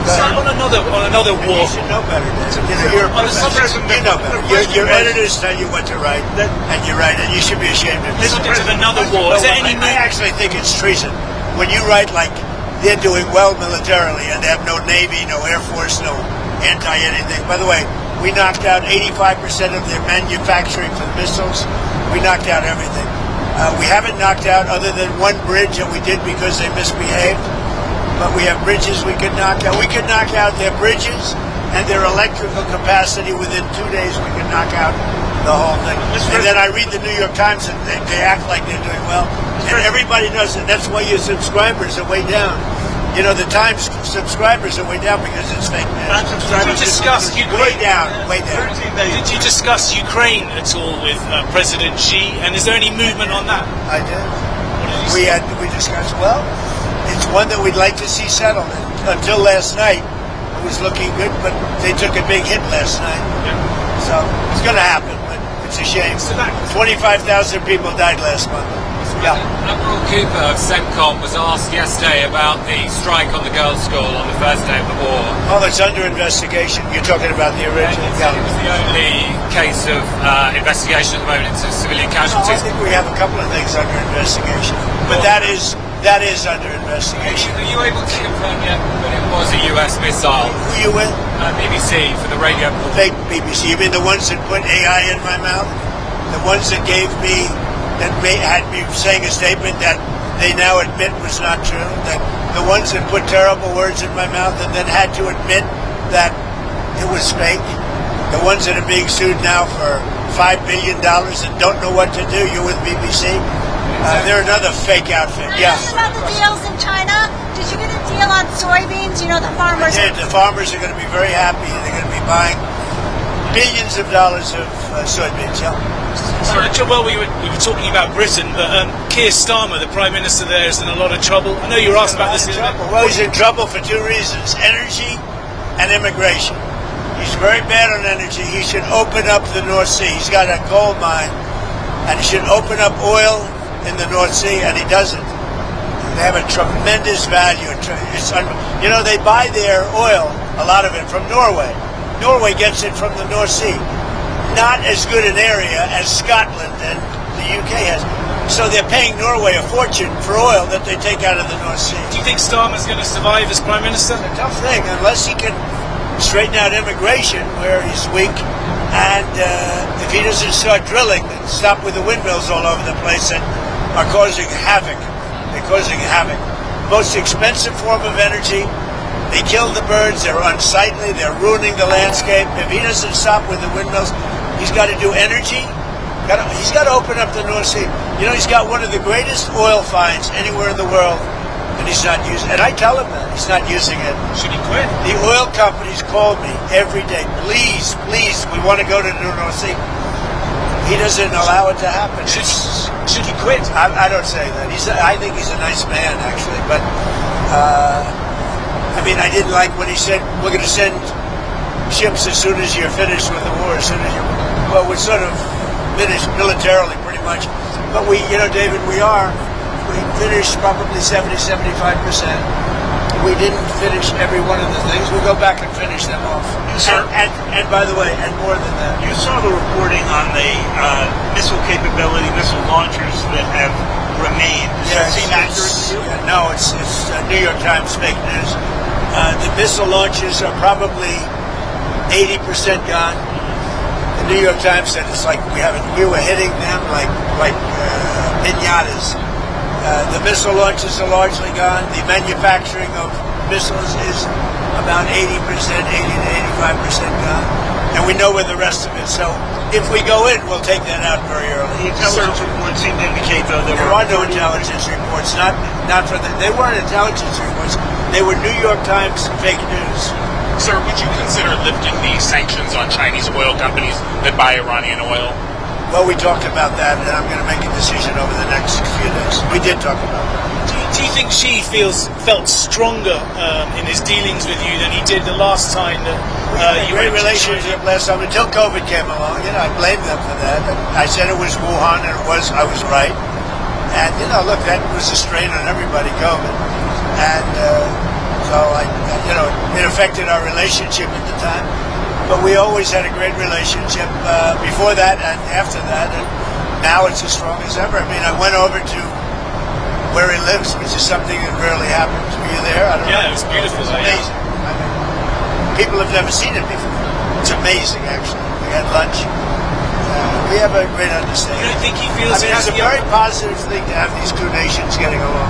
So on another war. You should know better, David. You know, you're a professional. You know better. Your editors tell you what to write, and you write it. You should be ashamed of yourself. Another war. Is there any? I actually think it's treason when you write like they're doing well militarily and they have no Navy, no Air Force, no anti-anything. By the way, we knocked out 85% of their manufacturing for the missiles. We knocked out everything. We haven't knocked out other than one bridge that we did because they misbehaved. But we have bridges we could knock out. We could knock out their bridges and their electrical capacity within 2 days. We could knock out the whole thing. And then I read the New York Times and they act like they're doing well. And everybody knows that. That's why your subscribers are way down. You know, the Times subscribers are way down because it's fake news. Did you discuss Ukraine? Way down. Did you discuss Ukraine at all with President Xi? And is there any movement on that? I did. We discussed. Well, it's one that we'd like to see settled. Until last night, it was looking good, but they took a big hit last night. Yeah. So it's going to happen, but it's a shame. 25,000 people died last month. Yeah. Admiral Cooper of CENTCOM was asked yesterday about the strike on the girls' school on the first day of the war. Oh, it's under investigation. You're talking about the original. Yeah, it was the only case of investigation at the moment into civilian casualties. I think we have a couple of things under investigation, but that is under investigation. Are you able to confirm yet that it was a US missile? Who you with? BBC for the radio. Fake BBC. You mean the ones that put AI in my mouth? The ones that gave me, that had me saying a statement that they now admit was not true? That the ones that put terrible words in my mouth and then had to admit that it was fake? The ones that are being sued now for $5 billion and don't know what to do? You're with BBC? They're another fake outfit. Yeah. About the deals in China, did you get a deal on soybeans? You know, the farmers. I did. The farmers are going to be very happy. They're going to be buying billions of dollars of soybeans. Yeah. Well, we were talking about Britain, but Keir Starmer, the Prime Minister there, is in a lot of trouble. I know you were asked about this. Well, he's in trouble for two reasons: energy and immigration. He's very bad on energy. He should open up the North Sea. He's got a gold mine, and he should open up oil in the North Sea, and he doesn't. They have a tremendous value. You know, they buy their oil, a lot of it, from Norway. Norway gets it from the North Sea. Not as good an area as Scotland and the UK has. So they're paying Norway a fortune for oil that they take out of the North Sea. Do you think Starmer's going to survive as Prime Minister? It's a tough thing, unless he can straighten out immigration where he's weak. And if he doesn't start drilling and stop with the windmills all over the place that are causing havoc. They're causing havoc. Most expensive form of energy. They kill the birds. They're unsightly. They're ruining the landscape. If he doesn't stop with the windmills, he's got to do energy. He's got to open up the North Sea. You know, he's got one of the greatest oil finds anywhere in the world, and he's not using it. And I tell him that. He's not using it. Should he quit? The oil companies call me every day. Please, we want to go to the North Sea. He doesn't allow it to happen. Should he quit? I don't say that. I think he's a nice man, actually. But, I mean, I didn't like when he said, we're going to send ships as soon as you're finished with the war. Well, we're sort of finished militarily, pretty much. But we, you know, David, we finished probably 70-75%. We didn't finish every one of the things. We'll go back and finish them off. And by the way, and more than that. You saw the reporting on the missile capability, missile launchers that have remained. Does that seem accurate to you? No, it's New York Times fake news. The missile launchers are probably 80% gone. The New York Times said it's like we were hitting them like pinatas. The missile launches are largely gone. The manufacturing of missiles is about 80%, 80 to 85% gone. And we know where the rest of it. So if we go in, we'll take that out very early. The intelligence reports seem to indicate, though, that there are no intelligence reports. Not for they weren't intelligence reports. They were New York Times fake news. Sir, would you consider lifting the sanctions on Chinese oil companies that buy Iranian oil? Well, we talked about that, and I'm going to make a decision over the next few days. We did talk about that. Do you think Xi felt stronger in his dealings with you than he did the last time that you great went to relationship China? last time until COVID came along? You know, I blamed them for that. I said it was Wuhan, and I was right. And you know, look, that was a strain on everybody, COVID, and so it affected our relationship at the time. But we always had a great relationship before that and after that, and now it's as strong as ever. I mean, I went over to where he lives, which is something that rarely happens. Were you there? I don't know. It was beautiful. It's amazing. I mean, people have never seen it before. It's amazing, actually. We had lunch. We have a great understanding. You don't think he feels it's a very positive thing to have these two nations getting along.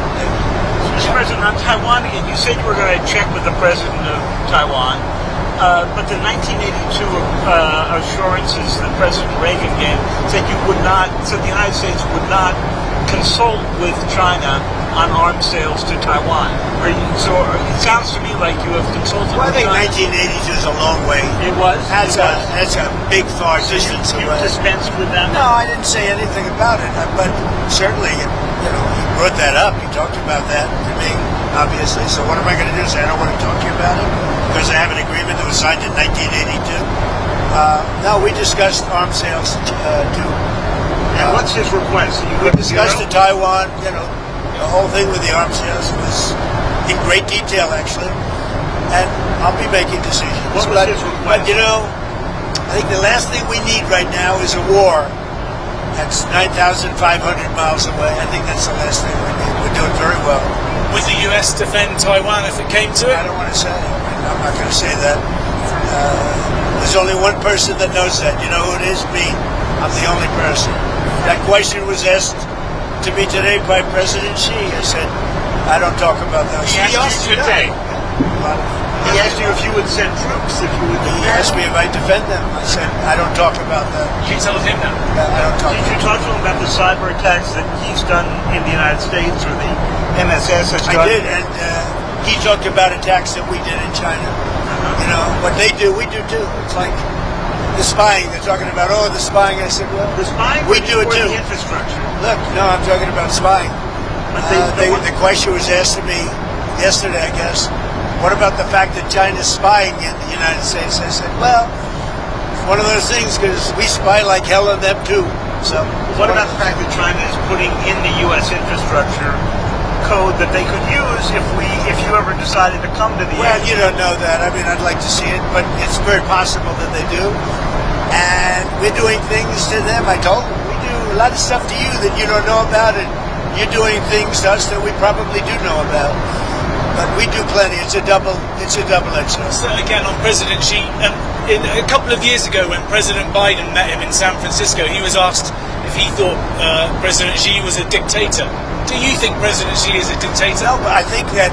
Mr. President, on Taiwan again, you said you were going to check with the president of Taiwan. But the 1982 assurances that President Reagan gave said the United States would not consult with China on arms sales to Taiwan. So it sounds to me like you have consulted Well, I with think China. 1982 is a long way. It was? That's a big far distance You away. dispensed with them? No, I didn't say anything about it. But certainly, he brought that up. He talked about that to me, obviously. So what am I going to do? Say I don't want to talk to you about it? Because I have an agreement that was signed in 1982? No, we discussed arms sales to... And what's his request? We discussed to Taiwan, the whole thing with the arms sales. It was in great detail, actually. And I'll be making decisions. What was his request? But, I think the last thing we need right now is a war that's 9,500 miles away. I think that's the last thing we need. We're doing very well. Would the US defend Taiwan if it came to it? I don't want to say. I'm not going to say that. There's only one person that knows that. You know who it is? Me. I'm the only person. That question was asked to me today by President Xi. I said, I don't talk about those. He asked you today. He asked you if you would send troops, if you would He asked me if I defend them. I said, I don't talk about that. You tell him that. I don't talk Did you talk to him about the cyber attacks that he's done in the United States or the MSS has done? I did, and he talked about attacks that we did in China. What they do, we do too. It's like the spying. They're talking about, the spying. I said, well, The spying we do it or too. the infrastructure? Look, no, I'm talking about spying. But The question was asked to me yesterday, I guess. What about the fact that China's spying in the United States? I said, well, it's one of those things because we spy like hell on them too. So, what about the fact that China is putting in the U.S. infrastructure code that they could use if you ever decided to come to the Well, end? you don't know that. I mean, I'd like to see it, but it's very possible that they do. And we're doing things to them. I told them we do a lot of stuff to you that you don't know about, and you're doing things to us that we probably do know about. But we do plenty. It's a double-edged sword. So again, on President Xi, a couple of years ago when President Biden met him in San Francisco, he was asked if he thought President Xi was a dictator. Do you think President Xi is a dictator? No, but I think that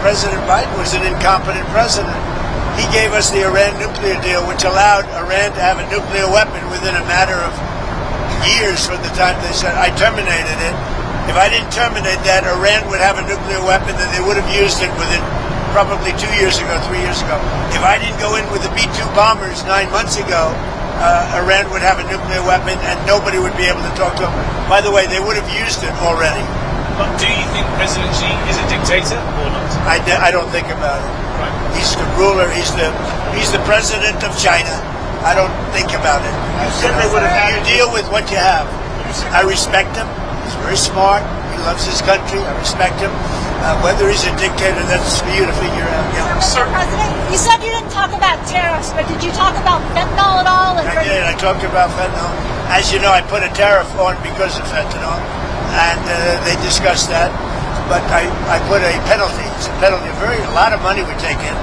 President Biden was an incompetent president. He gave us the Iran nuclear deal, which allowed Iran to have a nuclear weapon within a matter of years from the time they said, I terminated it. If I didn't terminate that, Iran would have a nuclear weapon, and they would have used it within probably 2 years ago, 3 years ago. If I didn't go in with the B-2 bombers 9 months ago, Iran would have a nuclear weapon, and nobody would be able to talk to them. By the way, they would have used it already. But do you think President Xi is a dictator or not? I don't think about it. Right. He's the ruler. He's the president of China. I don't think about it. said they would have had You deal with what you have. I respect him. He's very smart. He loves his country. I respect him. Whether he's a dictator, that's for you to figure out. Yeah. Mr. President, you said you didn't talk about tariffs, but did you talk about fentanyl at all? I did. I talked about fentanyl. As you know, I put a tariff on because of fentanyl, and they discussed that. But I put a penalty. It's a penalty. A lot of money we take in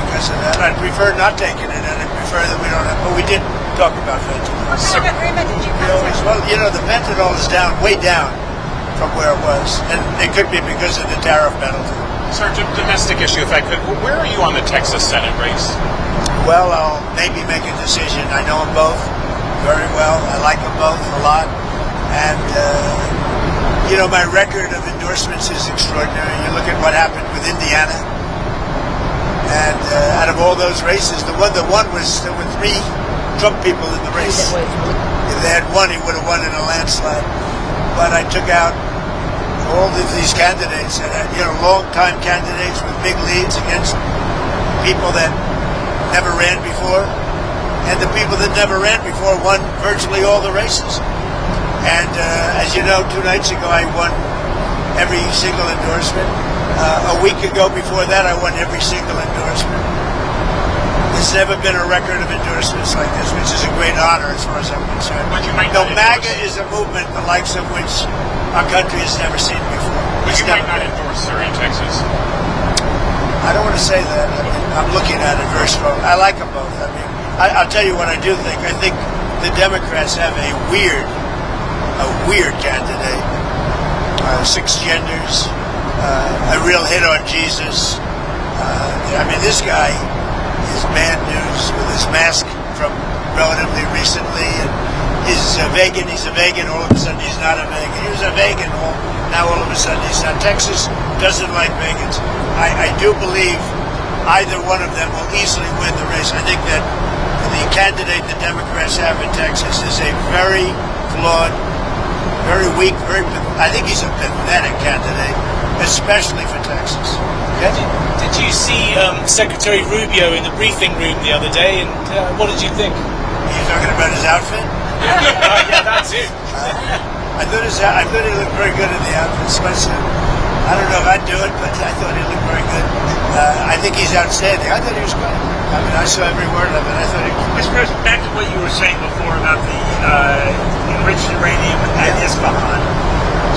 because of that. I'd prefer not taking it, and I'd prefer that we don't have. But we did talk about fentanyl. What kind of agreement did you come to? Well, the fentanyl is down, way down from where it was, and it could be because of the tariff penalty. Sir, domestic issue, if I could. Where are you on the Texas Senate race? Well, I'll maybe make a decision. I know them both very well. I like them both a lot. And, my record of endorsements is extraordinary. You look at what happened with Indiana. And out of all those races, the one that won there were 3 Trump people in the race. If they had won, he would have won in a landslide. But I took out all of these candidates, and long-time candidates with big leads against people that never ran before, and the people that never ran before won virtually all the races. And as you know, 2 nights ago I won every single endorsement. A week ago before that I won every single endorsement. There's never been a record of endorsements like this, which is a great honor as far as I'm concerned. But you might No, not MAGA is a movement the likes of which our country has never seen before. But It's you might never not been. endorse, sir, in Texas. I don't want to say that. I mean, I'm looking at it very strong. I like them both. I mean, I'll tell you what I do think. I think the Democrats have a weird candidate. 6 genders, a real hit on Jesus. This guy his bad news with his mask from relatively recently, and he's a vegan. All of a sudden, he's not a vegan. He was a vegan. Now, all of a sudden, he's not. Texas doesn't like vegans. I do believe either one of them will easily win the race. I think that the candidate the Democrats have in Texas is a very flawed, very weak, I think he's a pathetic candidate, especially for Texas. Okay? Did you see Secretary Rubio in the briefing room the other day, and what did you think? Are you talking about his outfit? Yeah, that's it. I thought he looked very good in the outfit. I don't know if I'd do it, but I thought he looked very good. I think he's outstanding. I thought he was great. I mean, I saw every word of it. I thought he was. Mr. President, back to what you were saying before about the enriched uranium at Isfahan.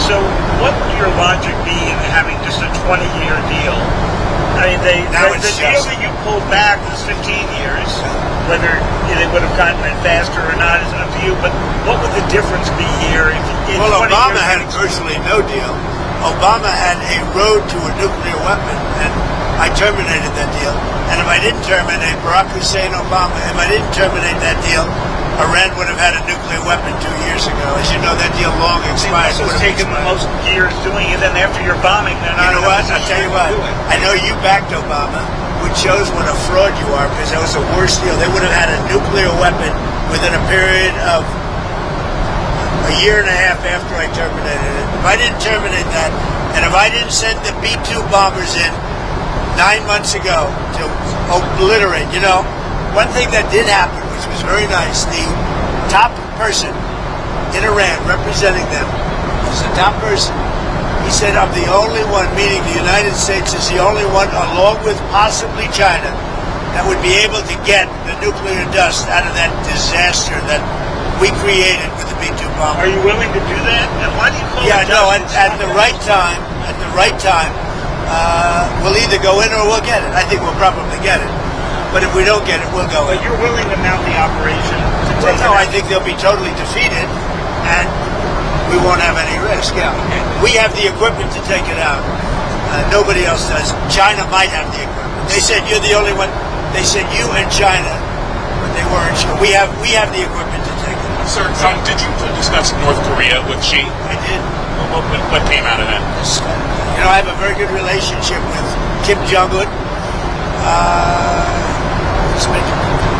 So, what would your logic be in having just a 20-year deal? I mean, the deal that you pulled back was 15 years. Whether they would have gotten it faster or not is up to you. But what would the difference be here? Well, Obama had virtually no deal. Obama had a road to a nuclear weapon, and I terminated that deal. And if I didn't terminate Barack Hussein Obama, if I didn't terminate that deal, Iran would have had a nuclear weapon 2 years ago. As you know, that deal long expired. So it's taken the most years doing it, and after your bombing, they're not. You know what? I'll tell you what. I know you backed Obama, which shows what a fraud you are, because that was the worst deal. They would have had a nuclear weapon within a period of a year and a half after I terminated it. If I didn't terminate that, and if I didn't send the B-2 bombers in 9 months ago to obliterate, one thing that did happen, which was very nice, the top person in Iran representing them was the top person. He said, I'm the only one, meaning the United States is the only one, along with possibly China, that would be able to get the nuclear dust out of that disaster that we created with the B-2 bomber. Are you willing to do that? And why do you call it? At the right time, we'll either go in or we'll get it. I think we'll probably get it. But if we don't get it, we'll go in. But you're willing to mount the operation to take it out? I think they'll be totally defeated, and we won't have any risk. Yeah. We have the equipment to take it out. Nobody else does. China might have the equipment. They said you're the only one. They said you and China, but they weren't sure. We have the equipment to take it out. Sir, did you discuss North Korea with Xi? I did. What came out of that? I have a very good relationship with Kim Jong-un. It's been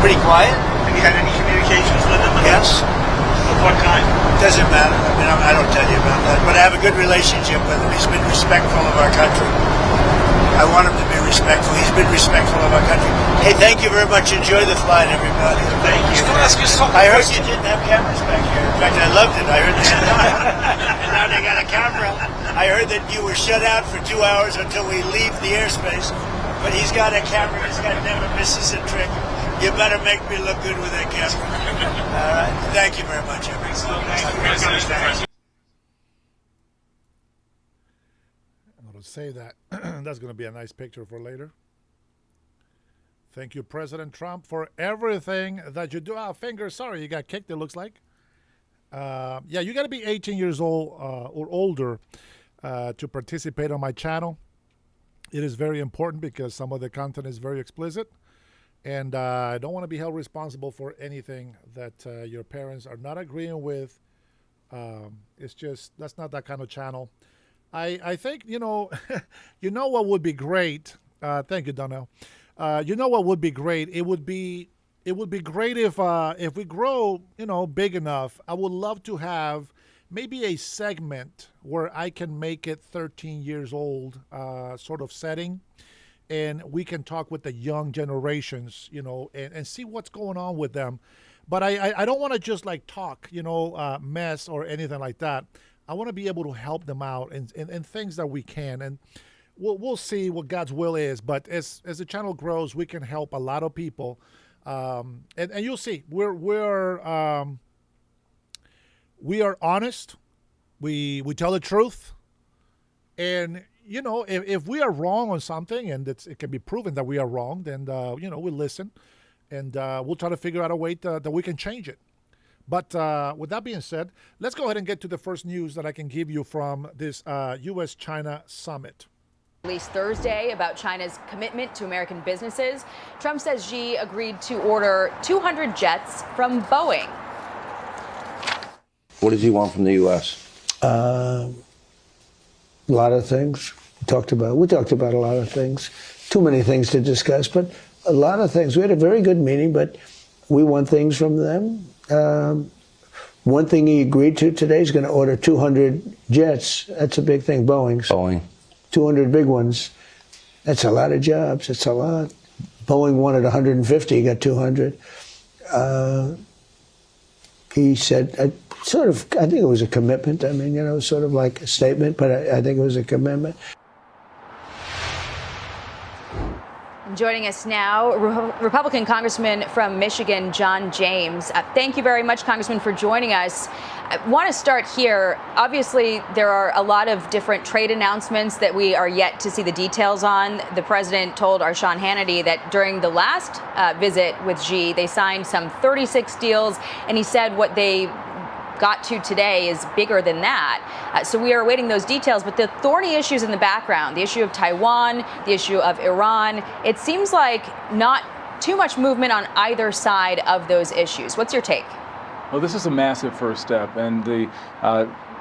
pretty quiet. Have you had any communications with him? Yes. Of what kind? Doesn't matter. I mean, I don't tell you about that. But I have a good relationship with him. He's been respectful of our country. I want him to be respectful. He's been respectful of our country. Hey, thank you very much. Enjoy the flight, everybody. Thank you. I heard you didn't have cameras back here. In fact, I loved it. I heard and now they got a camera. I heard that you were shut out for 2 hours until we leave the airspace. But he's got a camera. He's got never misses a trick. You better make me look good with that camera. All right. Thank you very much, everybody. I'm going to say that. That's going to be a nice picture for later. Thank you, President Trump, for everything that you do. Fingers, sorry, you got kicked, it looks like. Yeah, you got to be 18 years old or older to participate on my channel. It is very important because some of the content is very explicit. And I don't want to be held responsible for anything that your parents are not agreeing with. It's just, that's not that kind of channel. I think, you know what would be great? Thank you, Donnell. You know what would be great? It would be great if we grow, big enough. I would love to have maybe a segment where I can make it 13 years old sort of setting. And we can talk with the young generations, and see what's going on with them. But I don't want to just like talk, mess or anything like that. I want to be able to help them out in things that we can. And we'll see what God's will is. But as the channel grows, we can help a lot of people. And you'll see, we are honest. We tell the truth. And if we are wrong on something and it can be proven that we are wrong, then, we listen and we'll try to figure out a way that we can change it. But with that being said, let's go ahead and get to the first news that I can give you from this U.S.-China summit. Released Thursday about China's commitment to American businesses. Trump says Xi agreed to order 200 jets from Boeing. What does he want from the U.S.? A lot of things. We talked about a lot of things. Too many things to discuss, but a lot of things. We had a very good meeting, but we want things from them. One thing he agreed to today is going to order 200 jets. That's a big thing, Boeing's. 200 big ones. That's a lot of jobs. It's a lot. Boeing wanted 150. He got 200. He said, I think it was a commitment. I mean, sort of like a statement, but I think it was a commitment. Joining us now, Republican Congressman from Michigan, John James. Thank you very much, Congressman, for joining us. I want to start here. Obviously, there are a lot of different trade announcements that we are yet to see the details on. The president told our Sean Hannity that during the last visit with Xi, they signed some 36 deals, and he said what they got to today is bigger than that. So we are awaiting those details. But the thorny issues in the background, the issue of Taiwan, the issue of Iran, it seems like not too much movement on either side of those issues. What's your take? Well, this is a massive first step, and the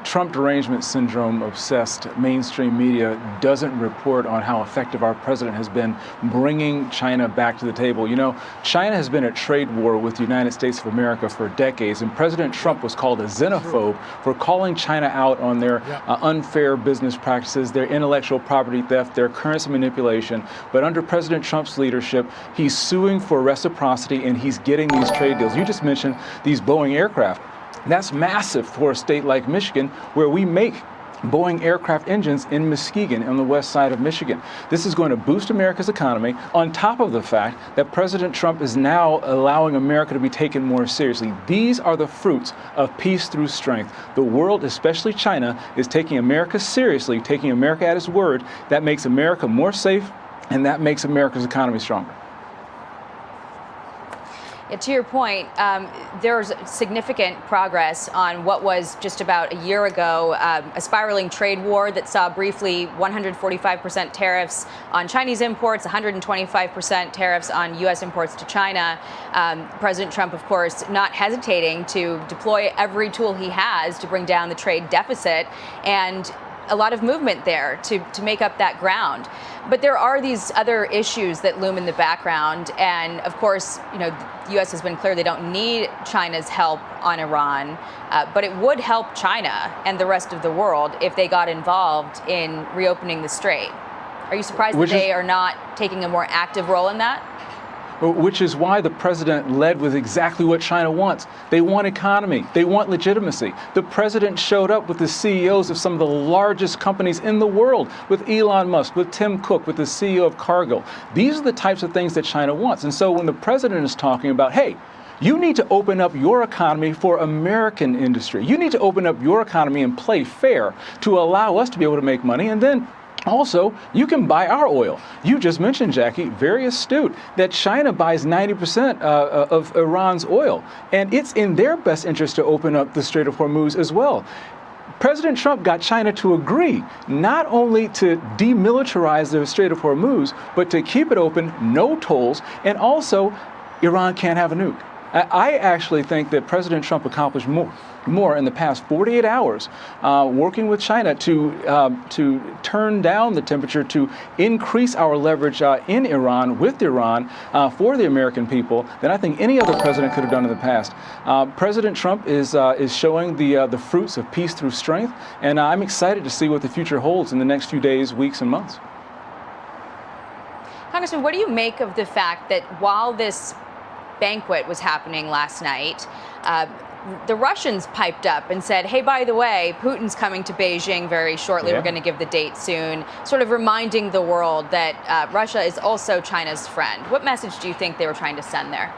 Trump derangement syndrome obsessed mainstream media doesn't report on how effective our president has been bringing China back to the table. China has been at trade war with the United States of America for decades, and President Trump was called a xenophobe for calling China out on their unfair business practices, their intellectual property theft, their currency manipulation. But under President Trump's leadership, he's suing for reciprocity and he's getting these trade deals. You just mentioned these Boeing aircraft. That's massive for a state like Michigan, where we make Boeing aircraft engines in Muskegon on the west side of Michigan. This is going to boost America's economy, on top of the fact that President Trump is now allowing America to be taken more seriously. These are the fruits of peace through strength. The world, especially China, is taking America seriously, taking America at its word. That makes America more safe, and that makes America's economy stronger. To your point, there's significant progress on what was just about a year ago a spiraling trade war that saw briefly 145% tariffs on Chinese imports, 125% tariffs on U.S. imports to China. President Trump, of course, not hesitating to deploy every tool he has to bring down the trade deficit, and a lot of movement there to make up that ground. But there are these other issues that loom in the background. And of course, the U.S. has been clear they don't need China's help on Iran, but it would help China and the rest of the world if they got involved in reopening the strait. Are you surprised that they are not taking a more active role in that? Which is why the president led with exactly what China wants. They want economy. They want legitimacy. The president showed up with the CEOs of some of the largest companies in the world, with Elon Musk, with Tim Cook, with the CEO of Cargill. These are the types of things that China wants. And so when the president is talking about, hey, you need to open up your economy for American industry. You need to open up your economy and play fair to allow us to be able to make money. And then also, you can buy our oil. You just mentioned, Jackie, very astute, that China buys 90% of Iran's oil. And it's in their best interest to open up the Strait of Hormuz as well. President Trump got China to agree not only to demilitarize the Strait of Hormuz, but to keep it open, no tolls, and also Iran can't have a nuke. I actually think that President Trump accomplished more in the past 48 hours working with China to turn down the temperature, to increase our leverage in Iran, with Iran, for the American people than I think any other president could have done in the past. President Trump is showing the fruits of peace through strength, and I'm excited to see what the future holds in the next few days, weeks, and months. Congressman, what do you make of the fact that while this banquet was happening last night, the Russians piped up and said, hey, by the way, Putin's coming to Beijing very shortly. We're going to give the date soon, sort of reminding the world that Russia is also China's friend. What message do you think they were trying to send there?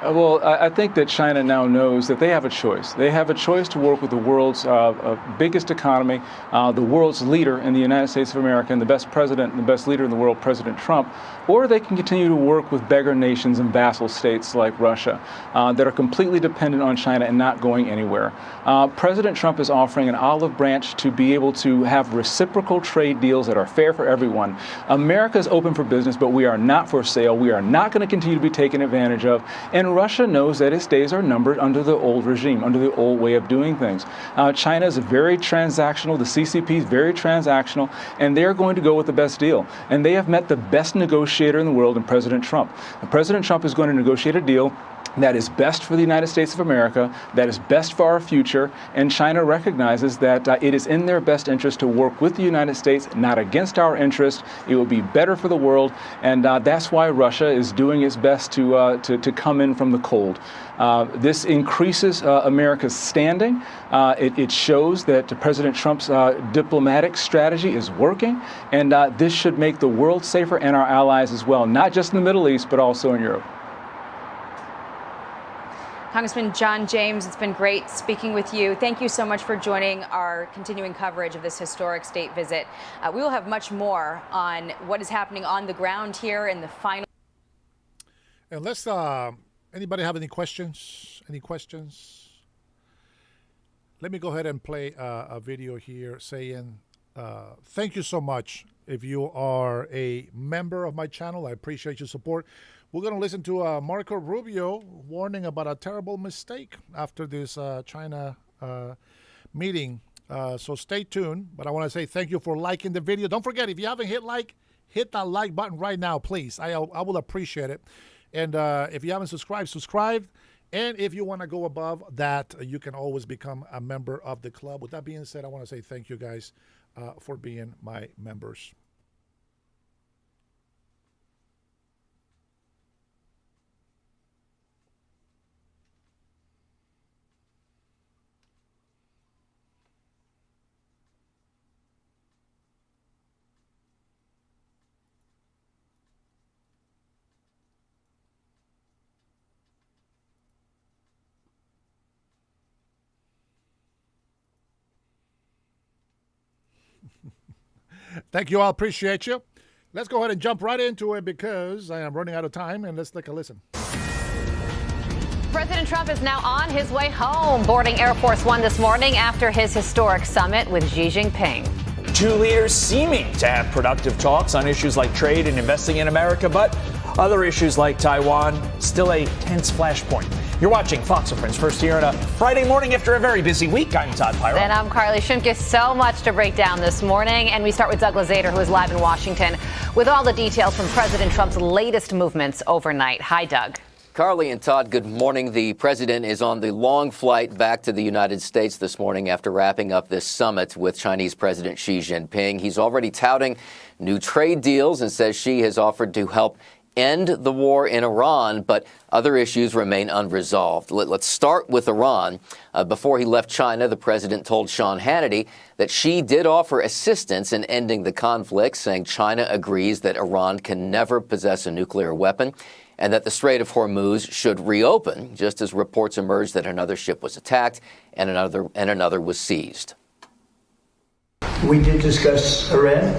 Well, I think that China now knows that they have a choice. They have a choice to work with the world's biggest economy, the world's leader in the United States of America, and the best president and the best leader in the world, President Trump, or they can continue to work with beggar nations and vassal states like Russia that are completely dependent on China and not going anywhere. President Trump is offering an olive branch to be able to have reciprocal trade deals that are fair for everyone. America is open for business, but we are not for sale. We are not going to continue to be taken advantage of. And Russia knows that its days are numbered under the old regime, under the old way of doing things. China is very transactional. The CCP is very transactional, and they're going to go with the best deal. And they have met the best negotiator in the world in President Trump. And President Trump is going to negotiate a deal that is best for the United States of America, that is best for our future, and China recognizes that it is in their best interest to work with the United States, not against our interest. It will be better for the world, and that's why Russia is doing its best to come in from the cold. This increases America's standing. It shows that President Trump's diplomatic strategy is working, and this should make the world safer and our allies as well, not just in the Middle East, but also in Europe. Congressman John James, it's been great speaking with you. Thank you so much for joining our continuing coverage of this historic state visit. We will have much more on what is happening on the ground here in the final. And let's, anybody have any questions? Any questions? Let me go ahead and play a video here saying, thank you so much. If you are a member of my channel, I appreciate your support. We're going to listen to Marco Rubio warning about a terrible mistake after this China meeting. So stay tuned. But I want to say thank you for liking the video. Don't forget, if you haven't hit like, hit that like button right now, please. I will appreciate it. And if you haven't subscribed, subscribe. And if you want to go above that, you can always become a member of the club. With that being said, I want to say thank you guys for being my members. Thank you all. Appreciate you. Let's go ahead and jump right into it because I am running out of time, and let's take a listen. President Trump is now on his way home, boarding Air Force One this morning after his historic summit with Xi Jinping. Two leaders seeming to have productive talks on issues like trade and investing in America, but other issues like Taiwan still a tense flashpoint. You're watching Fox and Friends First here on a Friday morning after a very busy week. I'm Todd Pyro. And I'm Carly Shimkus. So much to break down this morning. And we start with Doug Lazader, who is live in Washington with all the details from President Trump's latest movements overnight. Hi, Doug. Carly and Todd, good morning. The president is on the long flight back to the United States this morning after wrapping up this summit with Chinese President Xi Jinping. He's already touting new trade deals and says Xi has offered to help end the war in Iran, but other issues remain unresolved. Let's start with Iran. Before he left China, the president told Sean Hannity that Xi did offer assistance in ending the conflict, saying China agrees that Iran can never possess a nuclear weapon and that the Strait of Hormuz should reopen, just as reports emerged that another ship was attacked and another was seized. We did discuss Iran.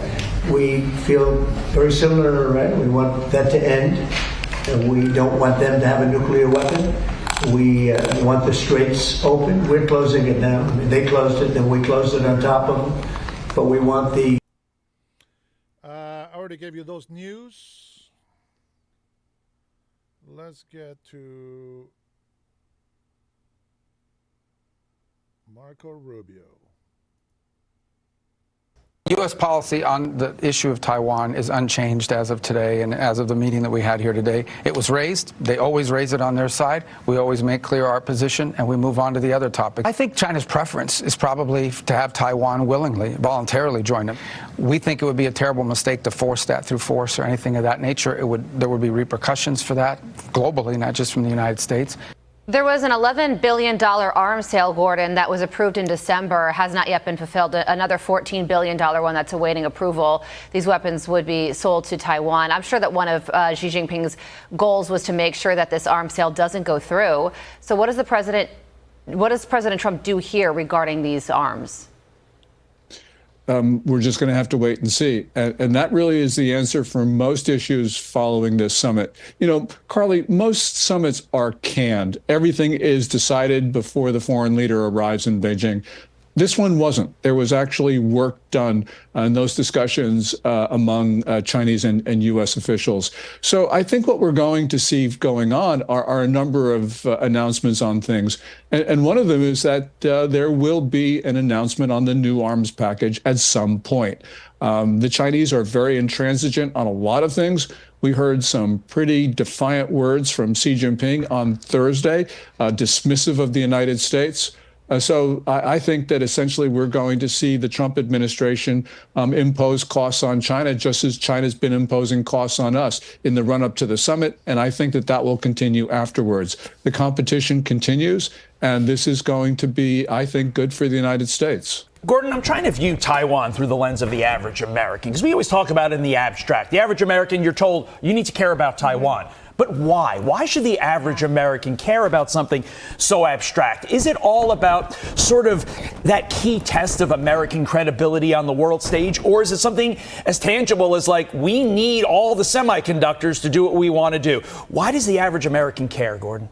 We feel very similar to Iran. We want that to end. We don't want them to have a nuclear weapon. We want the straits open. We're closing it now. I mean, they closed it, then we closed it on top of them. But we want the... I already gave you those news. Let's get to Marco Rubio. U.S. policy on the issue of Taiwan is unchanged as of today and as of the meeting that we had here today. It was raised. They always raise it on their side. We always make clear our position, and we move on to the other topic. I think China's preference is probably to have Taiwan willingly, voluntarily join them. We think it would be a terrible mistake to force that through force or anything of that nature. There would be repercussions for that globally, not just from the United States. There was an $11 billion arms sale, Gordon, that was approved in December, has not yet been fulfilled. Another $14 billion one that's awaiting approval. These weapons would be sold to Taiwan. I'm sure that one of Xi Jinping's goals was to make sure that this arms sale doesn't go through. So what does President Trump do here regarding these arms? We're just going to have to wait and see. And that really is the answer for most issues following this summit. You know, Carly, most summits are canned. Everything is decided before the foreign leader arrives in Beijing. This one wasn't. There was actually work done in those discussions among Chinese and U.S. officials. So I think what we're going to see going on are a number of announcements on things. And one of them is that there will be an announcement on the new arms package at some point. The Chinese are very intransigent on a lot of things. We heard some pretty defiant words from Xi Jinping on Thursday, dismissive of the United States. So I think that essentially we're going to see the Trump administration impose costs on China, just as China's been imposing costs on us in the run up to the summit. And I think that that will continue afterwards. The competition continues, and this is going to be, I think, good for the United States. Gordon, I'm trying to view Taiwan through the lens of the average American, because we always talk about it in the abstract. The average American, you're told you need to care about Taiwan. But why? Why should the average American care about something so abstract? Is it all about sort of that key test of American credibility on the world stage? Or is it something as tangible as like, we need all the semiconductors to do what we want to do? Why does the average American care, Gordon?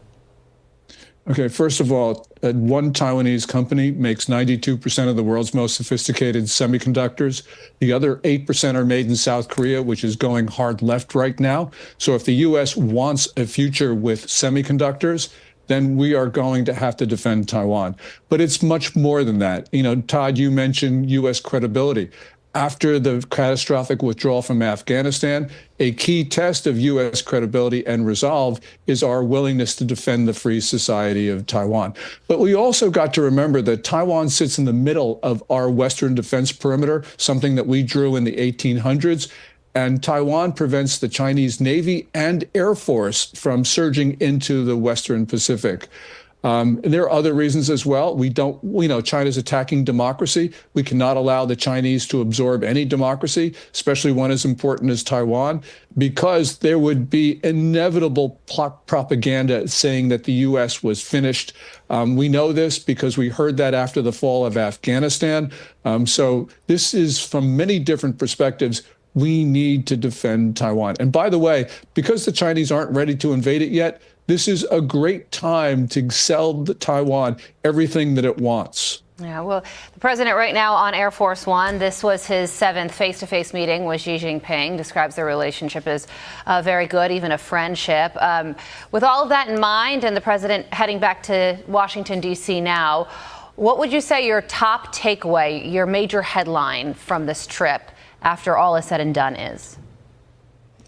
Okay, first of all, one Taiwanese company makes 92% of the world's most sophisticated semiconductors. The other 8% are made in South Korea, which is going hard left right now. So if the U.S. wants a future with semiconductors, then we are going to have to defend Taiwan. But it's much more than that. You know, Todd, you mentioned U.S. credibility. After the catastrophic withdrawal from Afghanistan, a key test of U.S. credibility and resolve is our willingness to defend the free society of Taiwan. But we also got to remember that Taiwan sits in the middle of our Western defense perimeter, something that we drew in the 1800s. And Taiwan prevents the Chinese Navy and Air Force from surging into the Western Pacific. There are other reasons as well. We know China's attacking democracy. We cannot allow the Chinese to absorb any democracy, especially one as important as Taiwan, because there would be inevitable propaganda saying that the U.S. was finished. We know this because we heard that after the fall of Afghanistan. So this is from many different perspectives. We need to defend Taiwan. And by the way, because the Chinese aren't ready to invade it yet, this is a great time to sell Taiwan everything that it wants. Yeah, well, the president right now on Air Force One. This was his 7th face-to-face meeting with Xi Jinping. Describes their relationship as very good, even a friendship. With all of that in mind, and the president heading back to Washington, D.C. now, what would you say your top takeaway, your major headline from this trip after all is said and done is?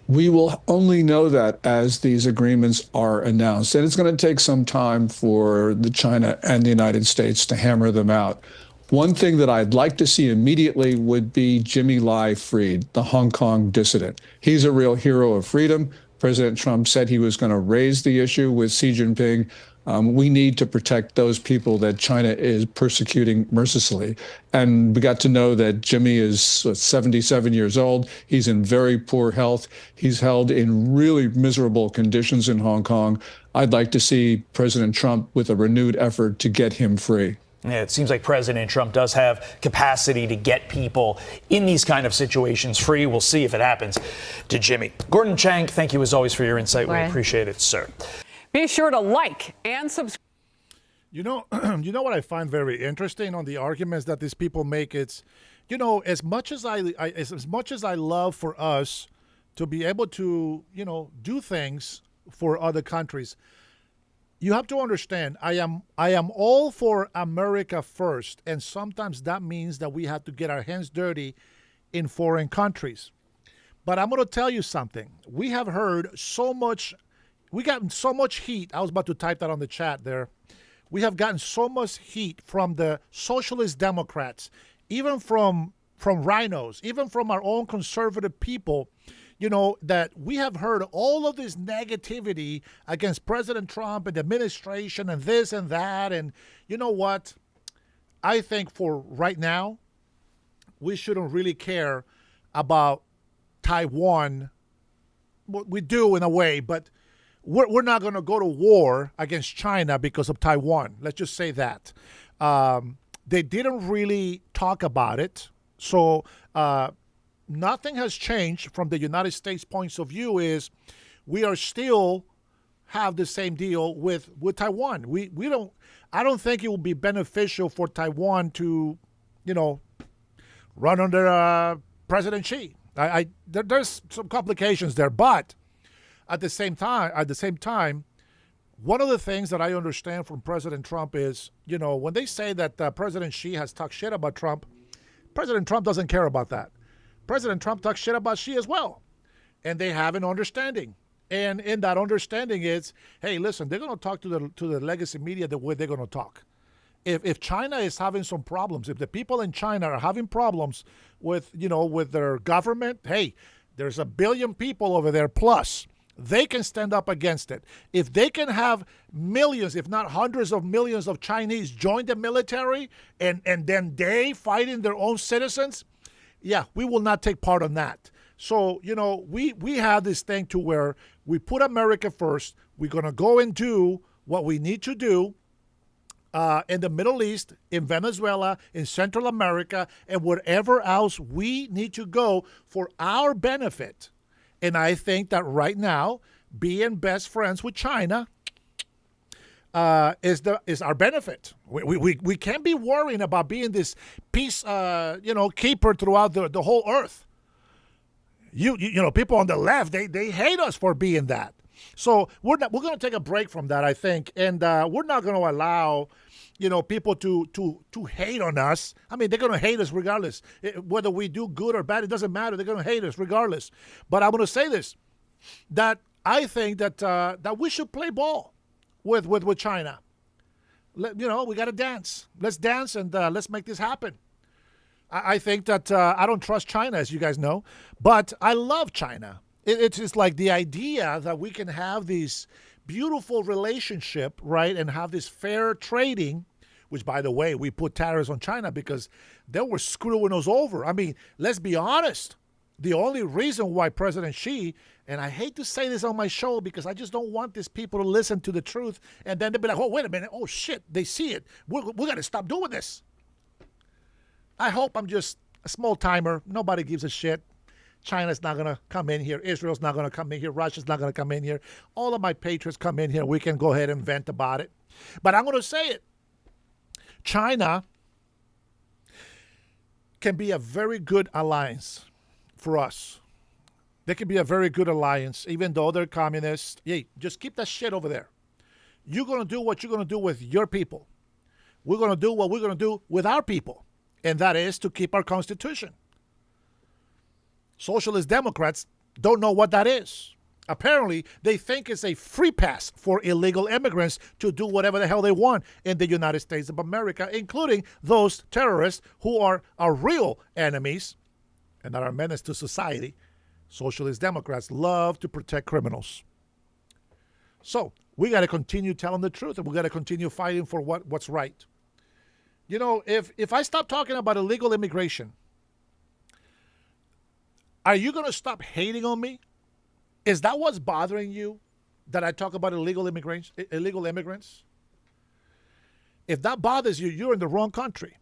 We will only know that as these agreements are announced. And it's going to take some time for China and the United States to hammer them out. One thing that I'd like to see immediately would be Jimmy Lai freed, the Hong Kong dissident. He's a real hero of freedom. President Trump said he was going to raise the issue with Xi Jinping. We need to protect those people that China is persecuting mercilessly. And we got to know that Jimmy is 77 years old. He's in very poor health. He's held in really miserable conditions in Hong Kong. I'd like to see President Trump with a renewed effort to get him free. Yeah, it seems like President Trump does have capacity to get people in these kind of situations free. We'll see if it happens to Jimmy. Gordon Chang, thank you as always for your insight. We appreciate it, sir. Be sure to like and subscribe. You know what I find very interesting on the arguments that these people make. It's, as much as I love for us to be able to, do things for other countries, you have to understand, I am all for America first, and sometimes that means that we have to get our hands dirty in foreign countries. But I'm going to tell you something. We have heard so much. We got so much heat. I was about to type that on the chat there. We have gotten so much heat from the socialist Democrats, even from rhinos, even from our own conservative people, that we have heard all of this negativity against President Trump and the administration and this and that. And you know what? I think for right now, we shouldn't really care about Taiwan. We do in a way, but we're not going to go to war against China because of Taiwan. Let's just say that. They didn't really talk about it. So nothing has changed from the United States points of view. Is we are still have the same deal with Taiwan. We don't. I don't think it will be beneficial for Taiwan to, run under President Xi. There's some complications there, but at the same time, one of the things that I understand from President Trump is, when they say that President Xi has talked shit about Trump, President Trump doesn't care about that. President Trump talks shit about Xi as well, and they have an understanding. And in that understanding is, hey, listen, they're going to talk to the legacy media the way they're going to talk. If China is having some problems, if the people in China are having problems with their government, hey, there's 1 billion people over there plus. They can stand up against it. If they can have millions, if not hundreds of millions of Chinese join the military and then they fighting their own citizens, yeah, we will not take part on that. So, we have this thing to where we put America first. We're going to go and do what we need to do in the Middle East, in Venezuela, in Central America, and wherever else we need to go for our benefit. And I think that right now, being best friends with China is our benefit. We can't be worrying about being this peace, keeper throughout the whole earth. People on the left, they hate us for being that. So we're going to take a break from that, I think, and we're not going to allow, people to hate on us. I mean, they're going to hate us regardless. Whether we do good or bad, it doesn't matter. They're going to hate us regardless. But I'm going to say this, that I think that we should play ball with China. We got to dance. Let's dance and let's make this happen. I think that I don't trust China, as you guys know, but I love China. It's just like the idea that we can have this beautiful relationship, right, and have this fair trading, which, by the way, we put tariffs on China because they were screwing us over. I mean, let's be honest. The only reason why President Xi, and I hate to say this on my show because I just don't want these people to listen to the truth, and then they'll be like, oh, wait a minute, oh, shit, they see it. We got to stop doing this. I hope I'm just a small timer. Nobody gives a shit. China's not going to come in here. Israel's not going to come in here. Russia's not going to come in here. All of my patriots come in here. We can go ahead and vent about it. But I'm going to say it. China can be a very good alliance for us. They can be a very good alliance, even though they're communists. Hey, just keep that shit over there. You're going to do what you're going to do with your people. We're going to do what we're going to do with our people. And that is to keep our Constitution. Socialist Democrats don't know what that is. Apparently, they think it's a free pass for illegal immigrants to do whatever the hell they want in the United States of America, including those terrorists who are our real enemies and that are menace to society. Socialist Democrats love to protect criminals. So we got to continue telling the truth, and we got to continue fighting for what's right. If I stop talking about illegal immigration, are you going to stop hating on me? Is that what's bothering you, that I talk about illegal immigrants? If that bothers you, you're in the wrong country.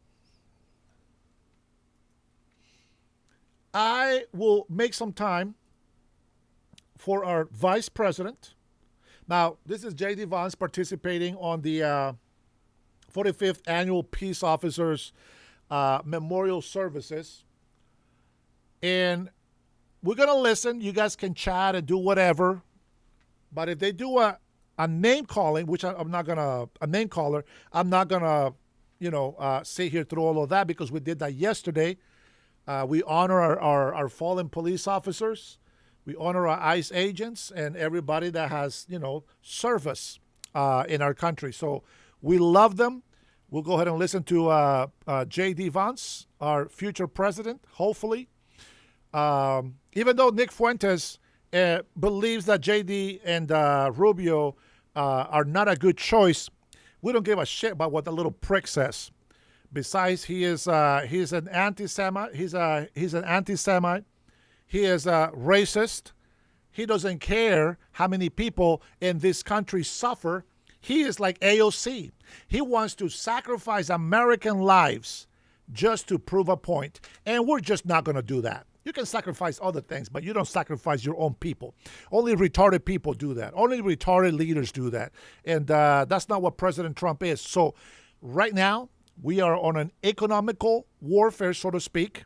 I will make some time for our vice president. Now, this is J.D. Vance participating on the 45th Annual Peace Officers Memorial Services. And we're going to listen. You guys can chat and do whatever. But if they do a name calling, which I'm not going to, a name caller, I'm not going to, sit here through all of that because we did that yesterday. We honor our fallen police officers. We honor our ICE agents and everybody that has, service in our country. So we love them. We'll go ahead and listen to J.D. Vance, our future president, hopefully. Even though Nick Fuentes believes that JD and Rubio are not a good choice, we don't give a shit about what the little prick says. Besides, he's an anti-Semite. He's an anti-Semite. He is a racist. He doesn't care how many people in this country suffer. He is like AOC. He wants to sacrifice American lives just to prove a point. And we're just not going to do that. You can sacrifice other things, but you don't sacrifice your own people. Only retarded people do that. Only retarded leaders do that. And that's not what President Trump is. So right now, we are on an economical warfare, so to speak.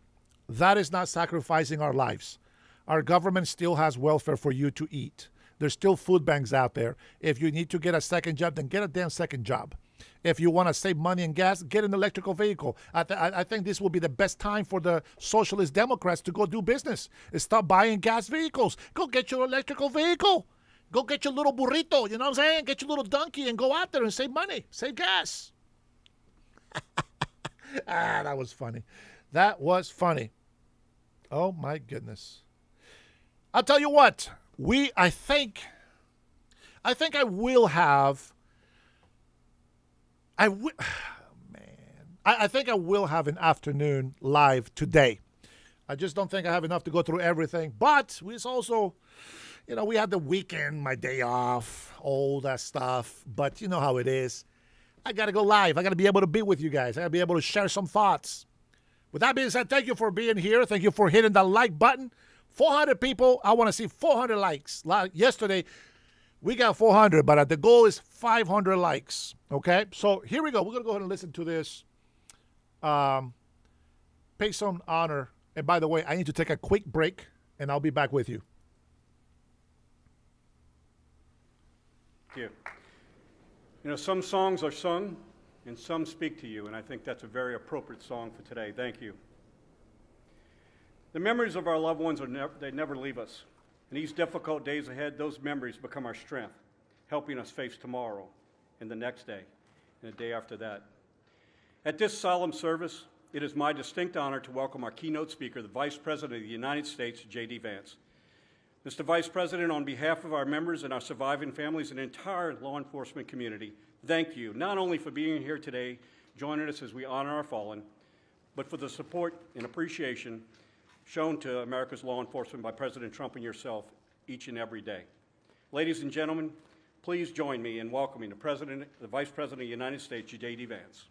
That is not sacrificing our lives. Our government still has welfare for you to eat. There's still food banks out there. If you need to get a second job, then get a damn second job. If you want to save money and gas, get an electrical vehicle. I think this will be the best time for the socialist Democrats to go do business. Stop buying gas vehicles. Go get your electrical vehicle. Go get your little burrito, you know what I'm saying? Get your little donkey and go out there and save money. Save gas. That was funny. That was funny. Oh, my goodness. I'll tell you what. I think I will have. I think I will have an afternoon live today. I just don't think I have enough to go through everything. But it's also, we had the weekend, my day off, all that stuff. But you know how it is. I got to go live. I got to be able to be with you guys. I got to be able to share some thoughts. With that being said, thank you for being here. Thank you for hitting that like button. 400 people. I want to see 400 likes. Yesterday, we got 400, but the goal is 500 likes. Okay? So here we go. We're going to go ahead and listen to this. Pay some honor. And by the way, I need to take a quick break, and I'll be back with you. Thank you. Some songs are sung, and some speak to you, and I think that's a very appropriate song for today. Thank you. The memories of our loved ones, they never leave us. In these difficult days ahead, those memories become our strength, helping us face tomorrow and the next day and the day after that. At this solemn service, it is my distinct honor to welcome our keynote speaker, the Vice President of the United States, J.D. Vance. Mr. Vice President, on behalf of our members and our surviving families and the entire law enforcement community, thank you not only for being here today, joining us as we honor our fallen, but for the support and appreciation shown to America's law enforcement by President Trump and yourself each and every day. Ladies and gentlemen, please join me in welcoming the Vice President of the United States, J.D. Vance.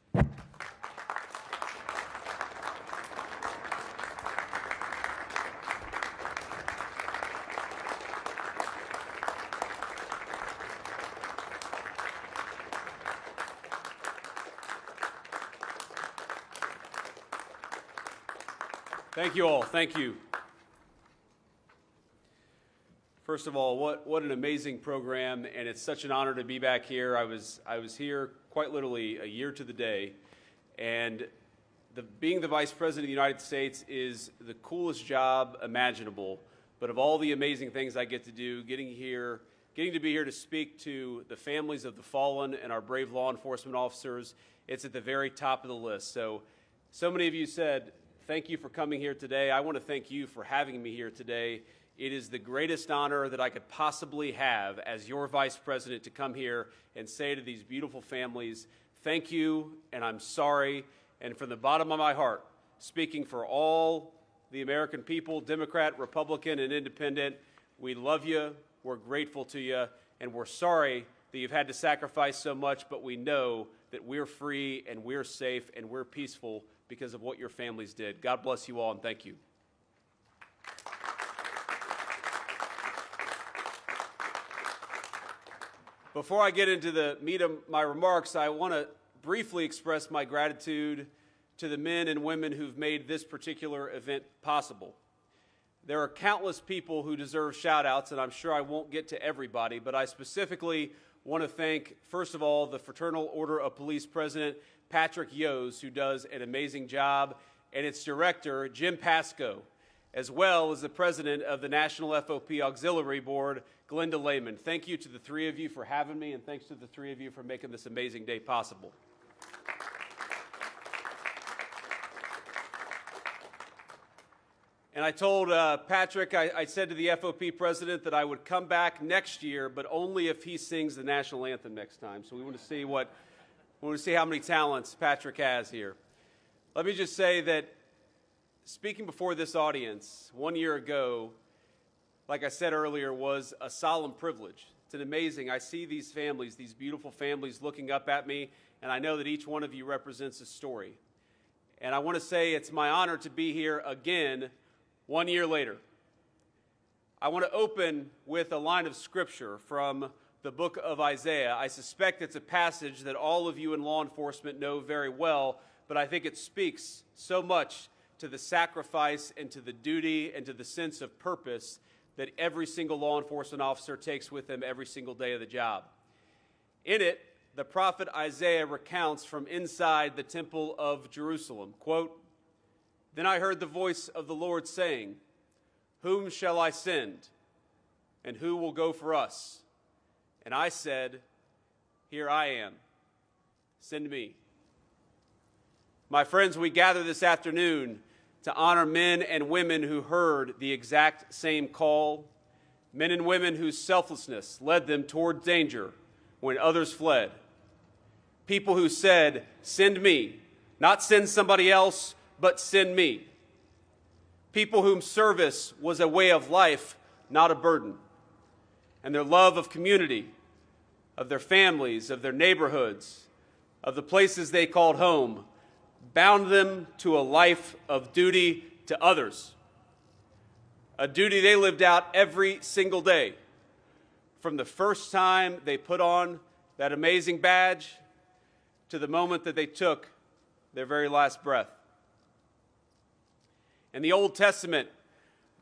Thank you all. Thank you. First of all, what an amazing program, and it's such an honor to be back here. I was here quite literally a year to the day, and being the Vice President of the United States is the coolest job imaginable. But of all the amazing things I get to do, getting to be here to speak to the families of the fallen and our brave law enforcement officers, it's at the very top of the list. So many of you said, thank you for coming here today. I want to thank you for having me here today. It is the greatest honor that I could possibly have as your Vice President to come here and say to these beautiful families, thank you, and I'm sorry. And from the bottom of my heart, speaking for all the American people, Democrat, Republican, and Independent, we love you, we're grateful to you, and we're sorry that you've had to sacrifice so much, but we know that we're free and we're safe and we're peaceful because of what your families did. God bless you all, and thank you. Before I get into the meat of my remarks, I want to briefly express my gratitude to the men and women who've made this particular event possible. There are countless people who deserve shout-outs, and I'm sure I won't get to everybody, but I specifically want to thank, first of all, the Fraternal Order of Police President Patrick Yose, who does an amazing job, and its director, Jim Pascoe, as well as the president of the National FOP Auxiliary Board, Glenda Lehman. Thank you to the three of you for having me, and thanks to the three of you for making this amazing day possible. And I told Patrick, I said to the FOP president that I would come back next year, but only if he sings the national anthem next time. So we want to see how many talents Patrick has here. Let me just say that speaking before this audience 1 year ago, like I said earlier, was a solemn privilege. It's an amazing. I see these families, these beautiful families looking up at me, and I know that each one of you represents a story. And I want to say it's my honor to be here again 1 year later. I want to open with a line of scripture from the book of Isaiah. I suspect it's a passage that all of you in law enforcement know very well, but I think it speaks so much to the sacrifice and to the duty and to the sense of purpose that every single law enforcement officer takes with them every single day of the job. In it, the prophet Isaiah recounts from inside the temple of Jerusalem, quote, "Then I heard the voice of the Lord saying, 'Whom shall I send? And who will go for us?' And I said, 'Here I am. Send me.'" My friends, we gather this afternoon to honor men and women who heard the exact same call, men and women whose selflessness led them toward danger when others fled. People who said, "Send me," not send somebody else, but send me. People whom service was a way of life, not a burden. And their love of community, of their families, of their neighborhoods, of the places they called home, bound them to a life of duty to others. A duty they lived out every single day, from the first time they put on that amazing badge to the moment that they took their very last breath. In the Old Testament,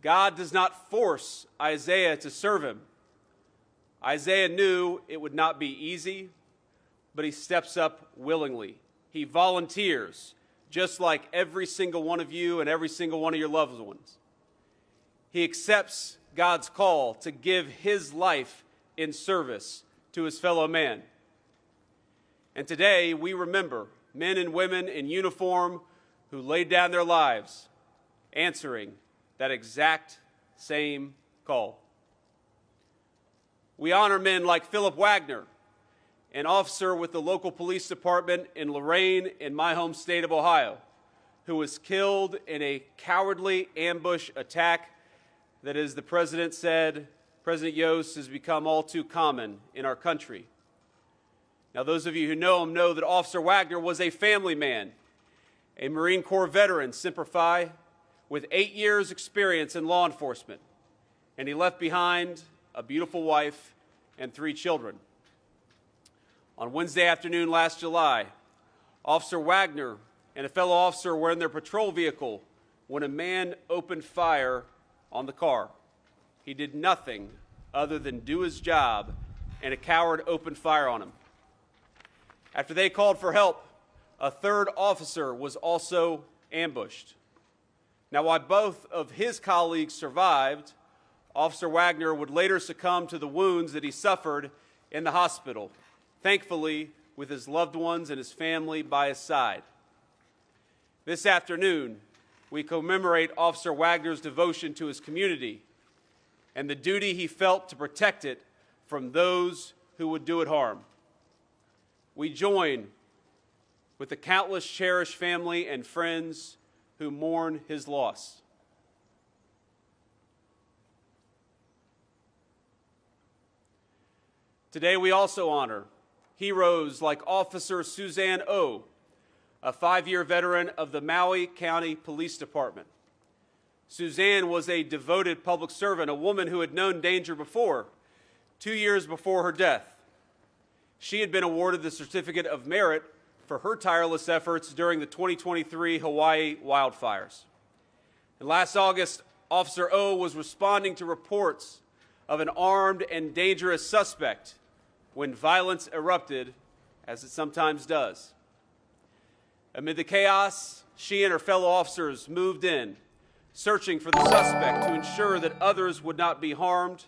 God does not force Isaiah to serve him. Isaiah knew it would not be easy, but he steps up willingly. He volunteers, just like every single one of you and every single one of your loved ones. He accepts God's call to give his life in service to his fellow man. And today we remember men and women in uniform who laid down their lives answering that exact same call. We honor men like Philip Wagner, an officer with the local police department in Lorain in my home state of Ohio, who was killed in a cowardly ambush attack that, as the president said, President Yost, has become all too common in our country. Now, those of you who know him know that Officer Wagner was a family man, a Marine Corps veteran, Semper Fi, with 8 years' experience in law enforcement, and he left behind a beautiful wife and 3 children. On Wednesday afternoon last July, Officer Wagner and a fellow officer were in their patrol vehicle when a man opened fire on the car. He did nothing other than do his job, and a coward opened fire on him. After they called for help, a third officer was also ambushed. Now, while both of his colleagues survived, Officer Wagner would later succumb to the wounds that he suffered in the hospital, thankfully with his loved ones and his family by his side. This afternoon, we commemorate Officer Wagner's devotion to his community and the duty he felt to protect it from those who would do it harm. We join with the countless cherished family and friends who mourn his loss. Today we also honor heroes like Officer Suzanne O, a 5-year veteran of the Maui County Police Department. Suzanne was a devoted public servant, a woman who had known danger before, 2 years before her death. She had been awarded the Certificate of Merit for her tireless efforts during the 2023 Hawaii wildfires. And last August, Officer O was responding to reports of an armed and dangerous suspect when violence erupted, as it sometimes does. Amid the chaos, she and her fellow officers moved in, searching for the suspect to ensure that others would not be harmed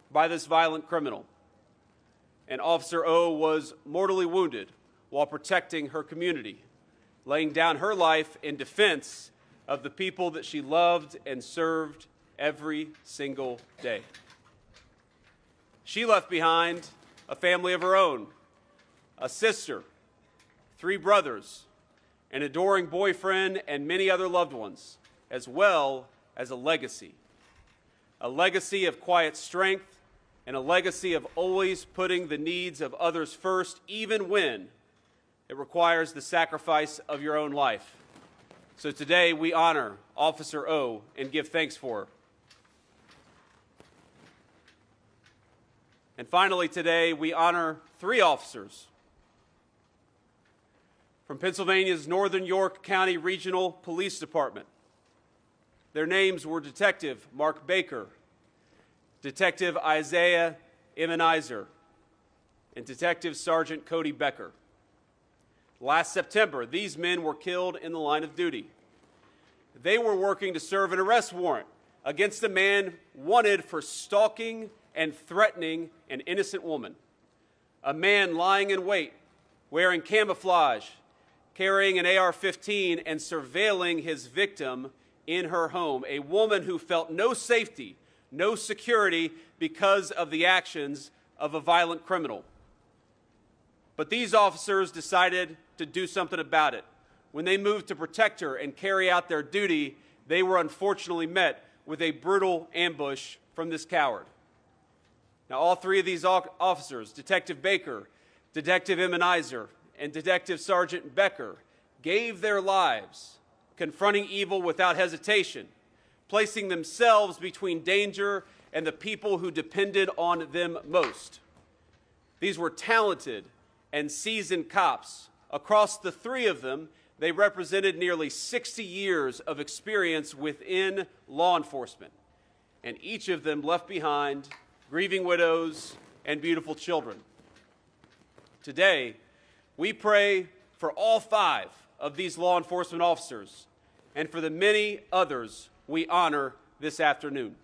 by this violent criminal. And Officer O was mortally wounded while protecting her community, laying down her life in defense of the people that she loved and served every single day. She left behind a family of her own, a sister, 3 brothers, an adoring boyfriend, and many other loved ones, as well as a legacy of quiet strength, and a legacy of always putting the needs of others first, even when it requires the sacrifice of your own life. So today we honor Officer O and give thanks for her. And finally today we honor 3 officers from Pennsylvania's Northern York County Regional Police Department. Their names were Detective Mark Baker, Detective Isaiah Immunizer, and Detective Sergeant Cody Becker. Last September, these men were killed in the line of duty. They were working to serve an arrest warrant against a man wanted for stalking and threatening an innocent woman. A man lying in wait, wearing camouflage, carrying an AR-15 and surveilling his victim in her home, a woman who felt no safety, no security because of the actions of a violent criminal. But these officers decided to do something about it. When they moved to protect her and carry out their duty, they were unfortunately met with a brutal ambush from this coward. Now, all 3 of these officers, Detective Baker, Detective Immunizer, and Detective Sergeant Becker, gave their lives confronting evil without hesitation, placing themselves between danger and the people who depended on them most. These were talented and seasoned cops. Across the 3 of them, they represented nearly 60 years of experience within law enforcement, and each of them left behind grieving widows and beautiful children. Today, we pray for all 5 of these law enforcement officers and for the many others we honor this afternoon.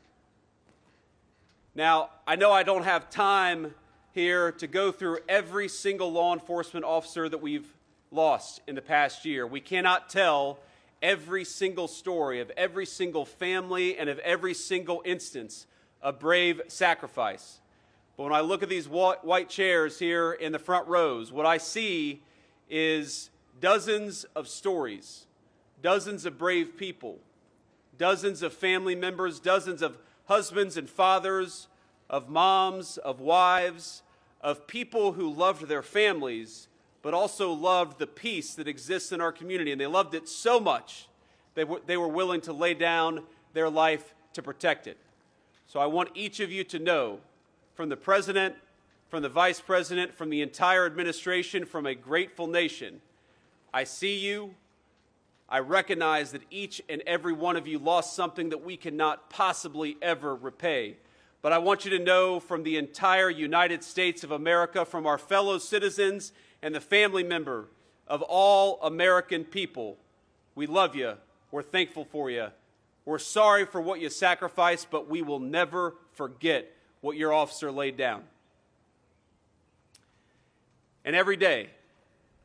Now, I know I don't have time here to go through every single law enforcement officer that we've lost in the past year. We cannot tell every single story of every single family and of every single instance of brave sacrifice. But when I look at these white chairs here in the front rows, what I see is dozens of stories, dozens of brave people, dozens of family members, dozens of husbands and fathers, of moms, of wives, of people who loved their families, but also loved the peace that exists in our community. And they loved it so much they were willing to lay down their life to protect it. So I want each of you to know, from the President, from the Vice President, from the entire administration, from a grateful nation, I see you. I recognize that each and every one of you lost something that we cannot possibly ever repay. But I want you to know, from the entire United States of America, from our fellow citizens and the family member of all American people, we love you. We're thankful for you. We're sorry for what you sacrificed, but we will never forget what your officer laid down. And every day,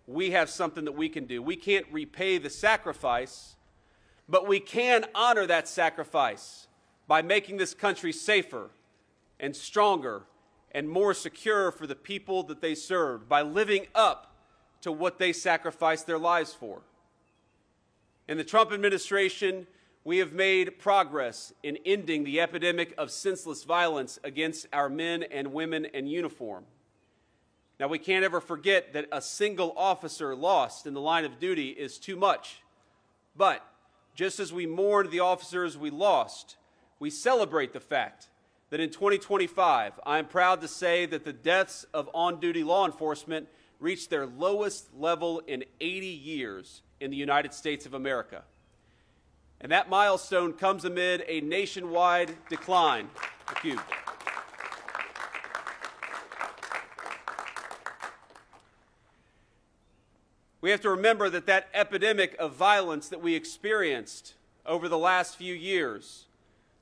we have something that we can do. We can't repay the sacrifice, but we can honor that sacrifice by making this country safer and stronger and more secure for the people that they served, by living up to what they sacrificed their lives for. In the Trump administration, we have made progress in ending the epidemic of senseless violence against our men and women in uniform. Now, we can't ever forget that a single officer lost in the line of duty is too much. But just as we mourn the officers we lost, we celebrate the fact that in 2025, I am proud to say that the deaths of on-duty law enforcement reached their lowest level in 80 years in the United States of America. And that milestone comes amid a nationwide decline. Thank you. We have to remember that that epidemic of violence that we experienced over the last few years,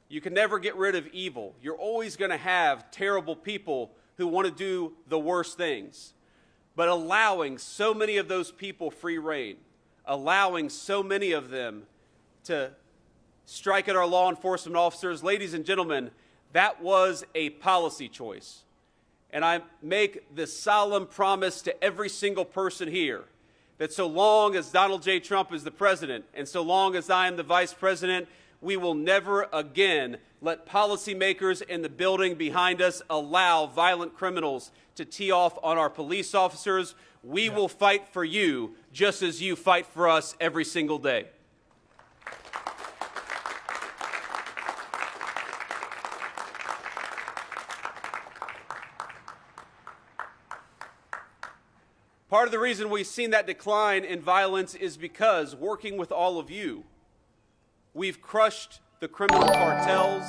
you can never get rid of evil. You're always going to have terrible people who want to do the worst things. But allowing so many of those people free rein, allowing so many of them to strike at our law enforcement officers. Ladies and gentlemen, that was a policy choice. And I make this solemn promise to every single person here that so long as Donald J. Trump is the president and so long as I am the vice president, we will never again let policymakers in the building behind us allow violent criminals to tee off on our police officers. We will fight for you just as you fight for us every single day. Part of the reason we've seen that decline in violence is because, working with all of you, we've crushed the criminal cartels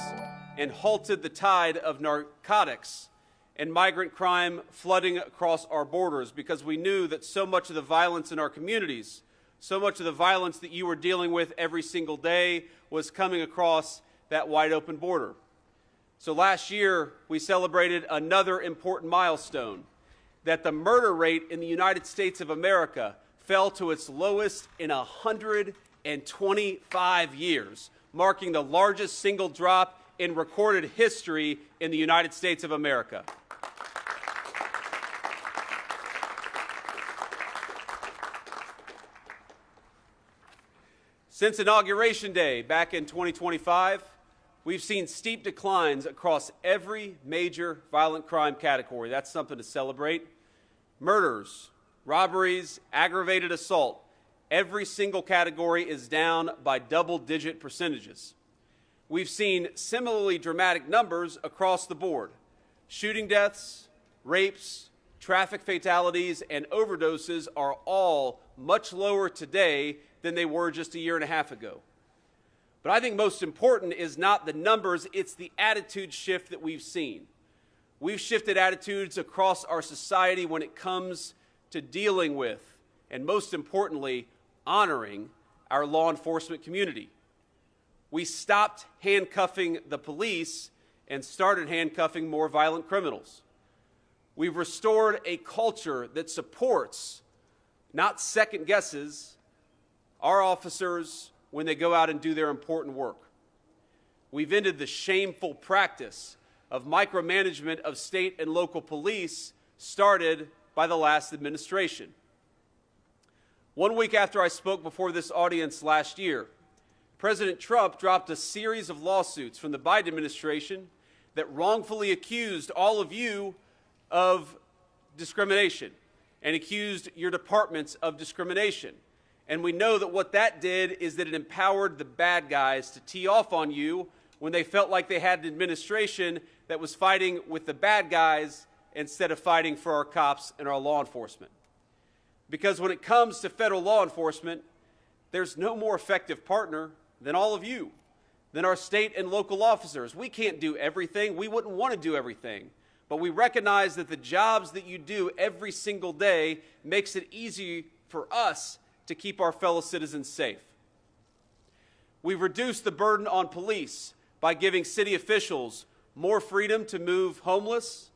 and halted the tide of narcotics and migrant crime flooding across our borders, because we knew that so much of the violence in our communities, so much of the violence that you were dealing with every single day was coming across that wide open border. So last year, we celebrated another important milestone, that the murder rate in the United States of America fell to its lowest in 125 years, marking the largest single drop in recorded history in the United States of America. Since Inauguration Day back in 2025, we've seen steep declines across every major violent crime category. That's something to celebrate. Murders, robberies, aggravated assault, every single category is down by double-digit percentages. We've seen similarly dramatic numbers across the board. Shooting deaths, rapes, traffic fatalities, and overdoses are all much lower today than they were just a year and a half ago. But I think most important is not the numbers, it's the attitude shift that we've seen. We've shifted attitudes across our society when it comes to dealing with, and most importantly, honoring our law enforcement community. We stopped handcuffing the police and started handcuffing more violent criminals. We've restored a culture that supports, not second guesses, our officers when they go out and do their important work. We've ended the shameful practice of micromanagement of state and local police started by the last administration. 1 week after I spoke before this audience last year, President Trump dropped a series of lawsuits from the Biden administration that wrongfully accused all of you of discrimination and accused your departments of discrimination. And we know that what that did is that it empowered the bad guys to tee off on you when they felt like they had an administration that was fighting with the bad guys instead of fighting for our cops and our law enforcement. Because when it comes to federal law enforcement, there's no more effective partner than all of you, than our state and local officers. We can't do everything. We wouldn't want to do everything. But we recognize that the jobs that you do every single day makes it easy for us to keep our fellow citizens safe. We've reduced the burden on police by giving city officials more freedom to move homeless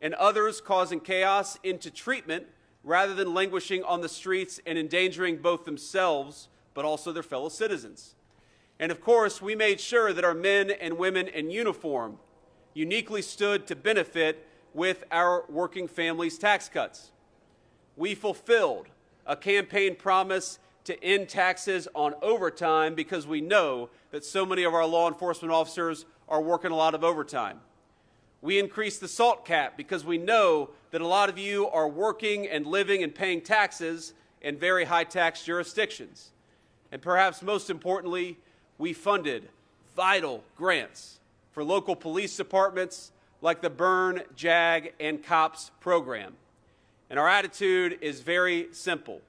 and others causing chaos into treatment rather than languishing on the streets and endangering both themselves but also their fellow citizens. And of course, we made sure that our men and women in uniform uniquely stood to benefit with our working families' tax cuts. We fulfilled a campaign promise to end taxes on overtime because we know that so many of our law enforcement officers are working a lot of overtime. We increased the SALT cap because we know that a lot of you are working and living and paying taxes in very high tax jurisdictions. And perhaps most importantly, we funded vital grants for local police departments like the Burn, JAG, and COPS program. And our attitude is very simple.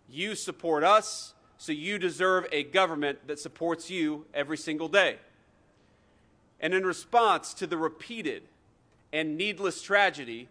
You support us, so you deserve a government that supports you every single day. And in response to the repeated and needless tragedy,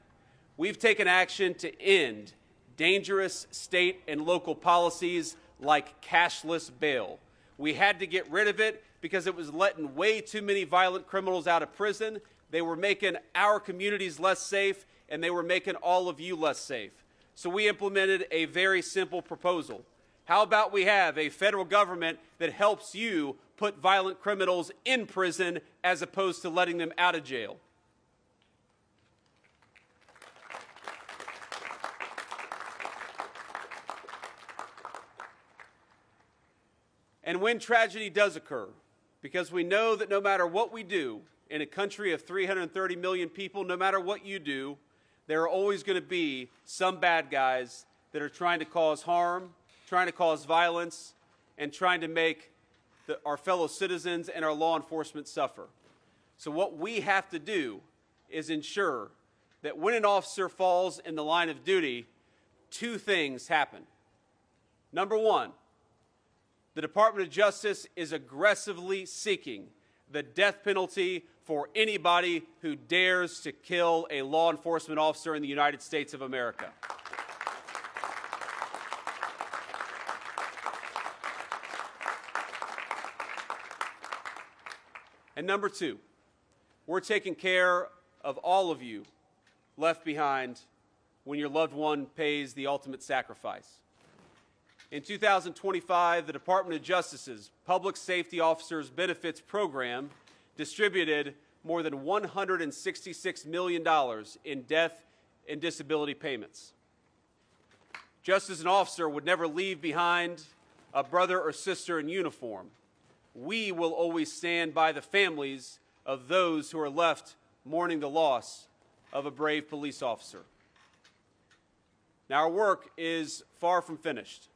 we've taken action to end dangerous state and local policies like cashless bail. We had to get rid of it because it was letting way too many violent criminals out of prison. They were making our communities less safe, and they were making all of you less safe. So we implemented a very simple proposal How about we have a federal government that helps you put violent criminals in prison as opposed to letting them out of jail? And when tragedy does occur, because we know that no matter what we do in a country of 330 million people, no matter what you do, there are always going to be some bad guys that are trying to cause harm, trying to cause violence, and trying to make our fellow citizens and our law enforcement suffer. So what we have to do is ensure that when an officer falls in the line of duty, two things happen. Number one, the Department of Justice is aggressively seeking the death penalty for anybody who dares to kill a law enforcement officer in the United States of America. And number two, we're taking care of all of you left behind when your loved one pays the ultimate sacrifice. In 2025, the Department of Justice's Public Safety Officers Benefits Program distributed more than $166 million in death and disability payments. Just as an officer would never leave behind a brother or sister in uniform, we will always stand by the families of those who are left mourning the loss of a brave police officer. Now, our work is far from finished,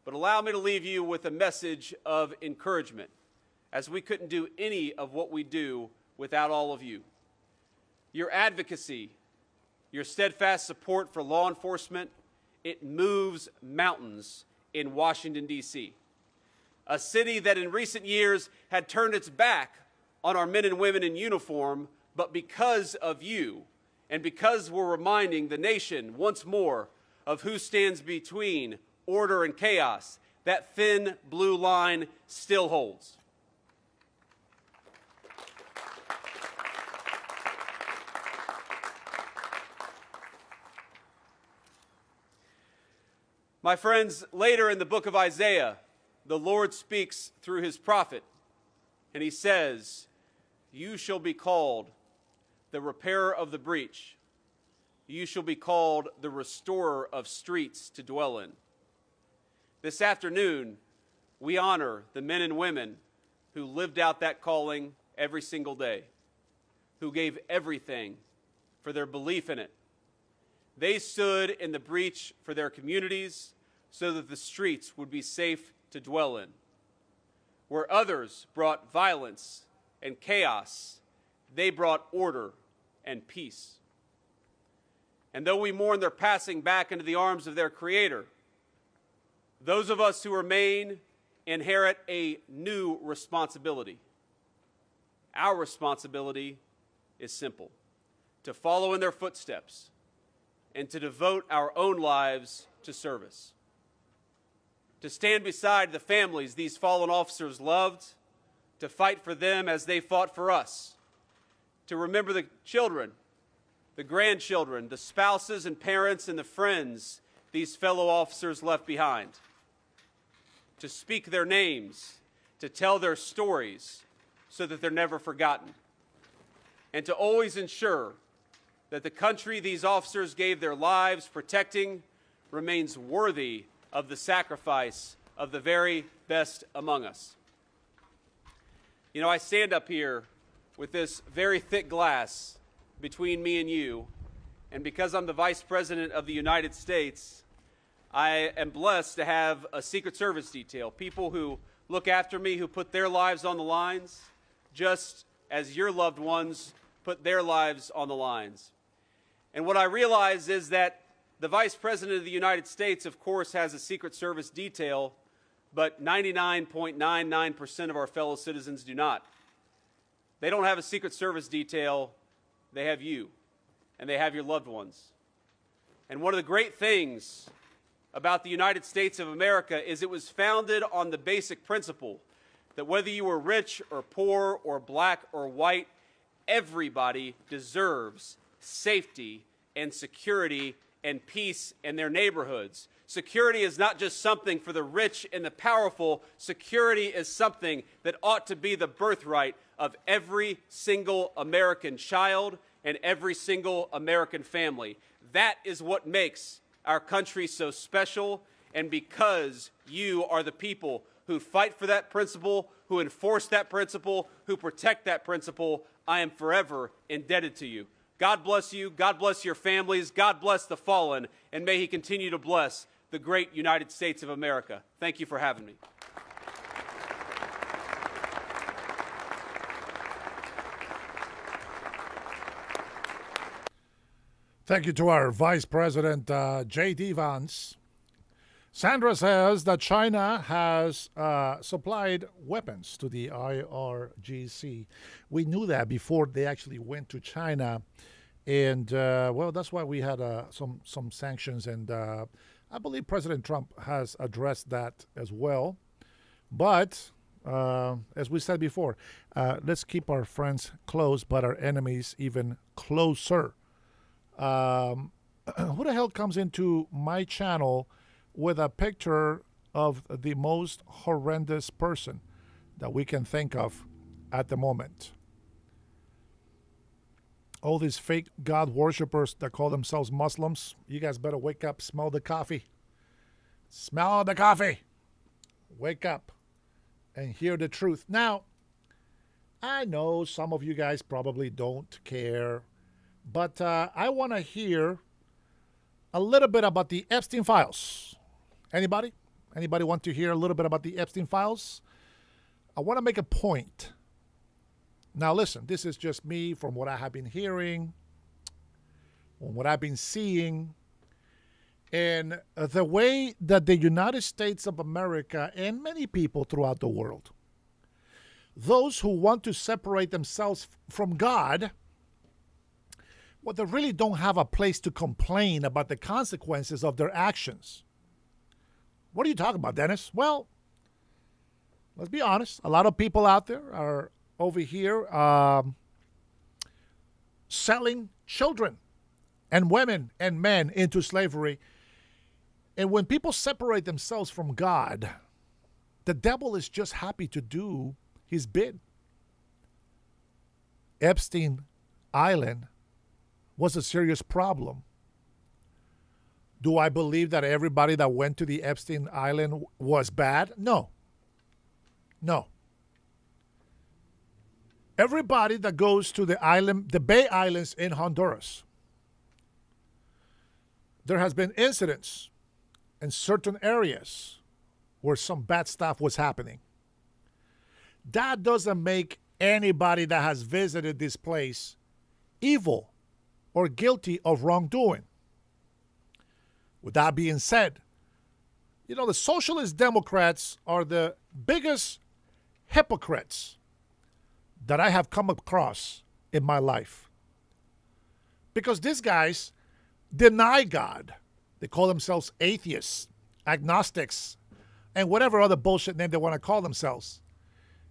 but allow me to leave you with a message of encouragement, as we couldn't do any of what we do without all of you. Your advocacy, your steadfast support for law enforcement, it moves mountains in Washington, D.C., a city that in recent years had turned its back on our men and women in uniform, but because of you, and because we're reminding the nation once more of who stands between order and chaos, that thin blue line still holds. My friends, later in the book of Isaiah, the Lord speaks through his prophet, and he says, "You shall be called the repairer of the breach. You shall be called the restorer of streets to dwell in." This afternoon, we honor the men and women who lived out that calling every single day, who gave everything for their belief in it. They stood in the breach for their communities so that the streets would be safe to dwell in. Where others brought violence and chaos, they brought order and peace. And though we mourn their passing back into the arms of their Creator, those of us who remain inherit a new responsibility. Our responsibility is simple: to follow in their footsteps and to devote our own lives to service. To stand beside the families these fallen officers loved, to fight for them as they fought for us, to remember the children, the grandchildren, the spouses and parents and the friends these fellow officers left behind, to speak their names, to tell their stories so that they're never forgotten, and to always ensure that the country these officers gave their lives protecting remains worthy of the sacrifice of the very best among us. You know, I stand up here with this very thick glass between me and you, and because I'm the Vice President of the United States, I am blessed to have a Secret Service detail, people who look after me, who put their lives on the lines, just as your loved ones put their lives on the lines. And what I realize is that the Vice President of the United States, of course, has a Secret Service detail, but 99.99% of our fellow citizens do not. They don't have a Secret Service detail. They have you, and they have your loved ones. And one of the great things about the United States of America is it was founded on the basic principle that whether you were rich or poor or black or white, everybody deserves safety and security and peace in their neighborhoods. Security is not just something for the rich and the powerful. Security is something that ought to be the birthright of every single American child and every single American family. That is what makes our country so special, and because you are the people who fight for that principle, who enforce that principle, who protect that principle, I am forever indebted to you. God bless you. God bless your families. God bless the fallen, and may he continue to bless the great United States of America. Thank you for having me. Thank you to our Vice President, J.D. Vance. Sandra says that China has supplied weapons to the IRGC. We knew that before they actually went to China. And, well, that's why we had some sanctions. And I believe President Trump has addressed that as well. But, as we said before, let's keep our friends close, but our enemies even closer. Who the hell comes into my channel with a picture of the most horrendous person that we can think of at the moment? All these fake God worshippers that call themselves Muslims, you guys better wake up, smell the coffee. Smell the coffee. Wake up and hear the truth. Now, I know some of you guys probably don't care, but I want to hear a little bit about the Epstein files. Anybody? Anybody want to hear a little bit about the Epstein files? I want to make a point. Now, listen, this is just me from what I have been hearing, from what I've been seeing, and the way that the United States of America and many people throughout the world, those who want to separate themselves from God, well, they really don't have a place to complain about the consequences of their actions. What are you talking about, Dennis? Well, let's be honest. A lot of people out there are over here selling children and women and men into slavery. And when people separate themselves from God, the devil is just happy to do his bid. Epstein Island was a serious problem. Do I believe that everybody that went to the Epstein Island was bad? No. No. Everybody that goes to the island, the Bay Islands in Honduras, there has been incidents in certain areas where some bad stuff was happening. That doesn't make anybody that has visited this place evil or guilty of wrongdoing. With that being said, you know, the Socialist Democrats are the biggest hypocrites that I have come across in my life. Because these guys deny God. They call themselves atheists, agnostics, and whatever other bullshit name they want to call themselves.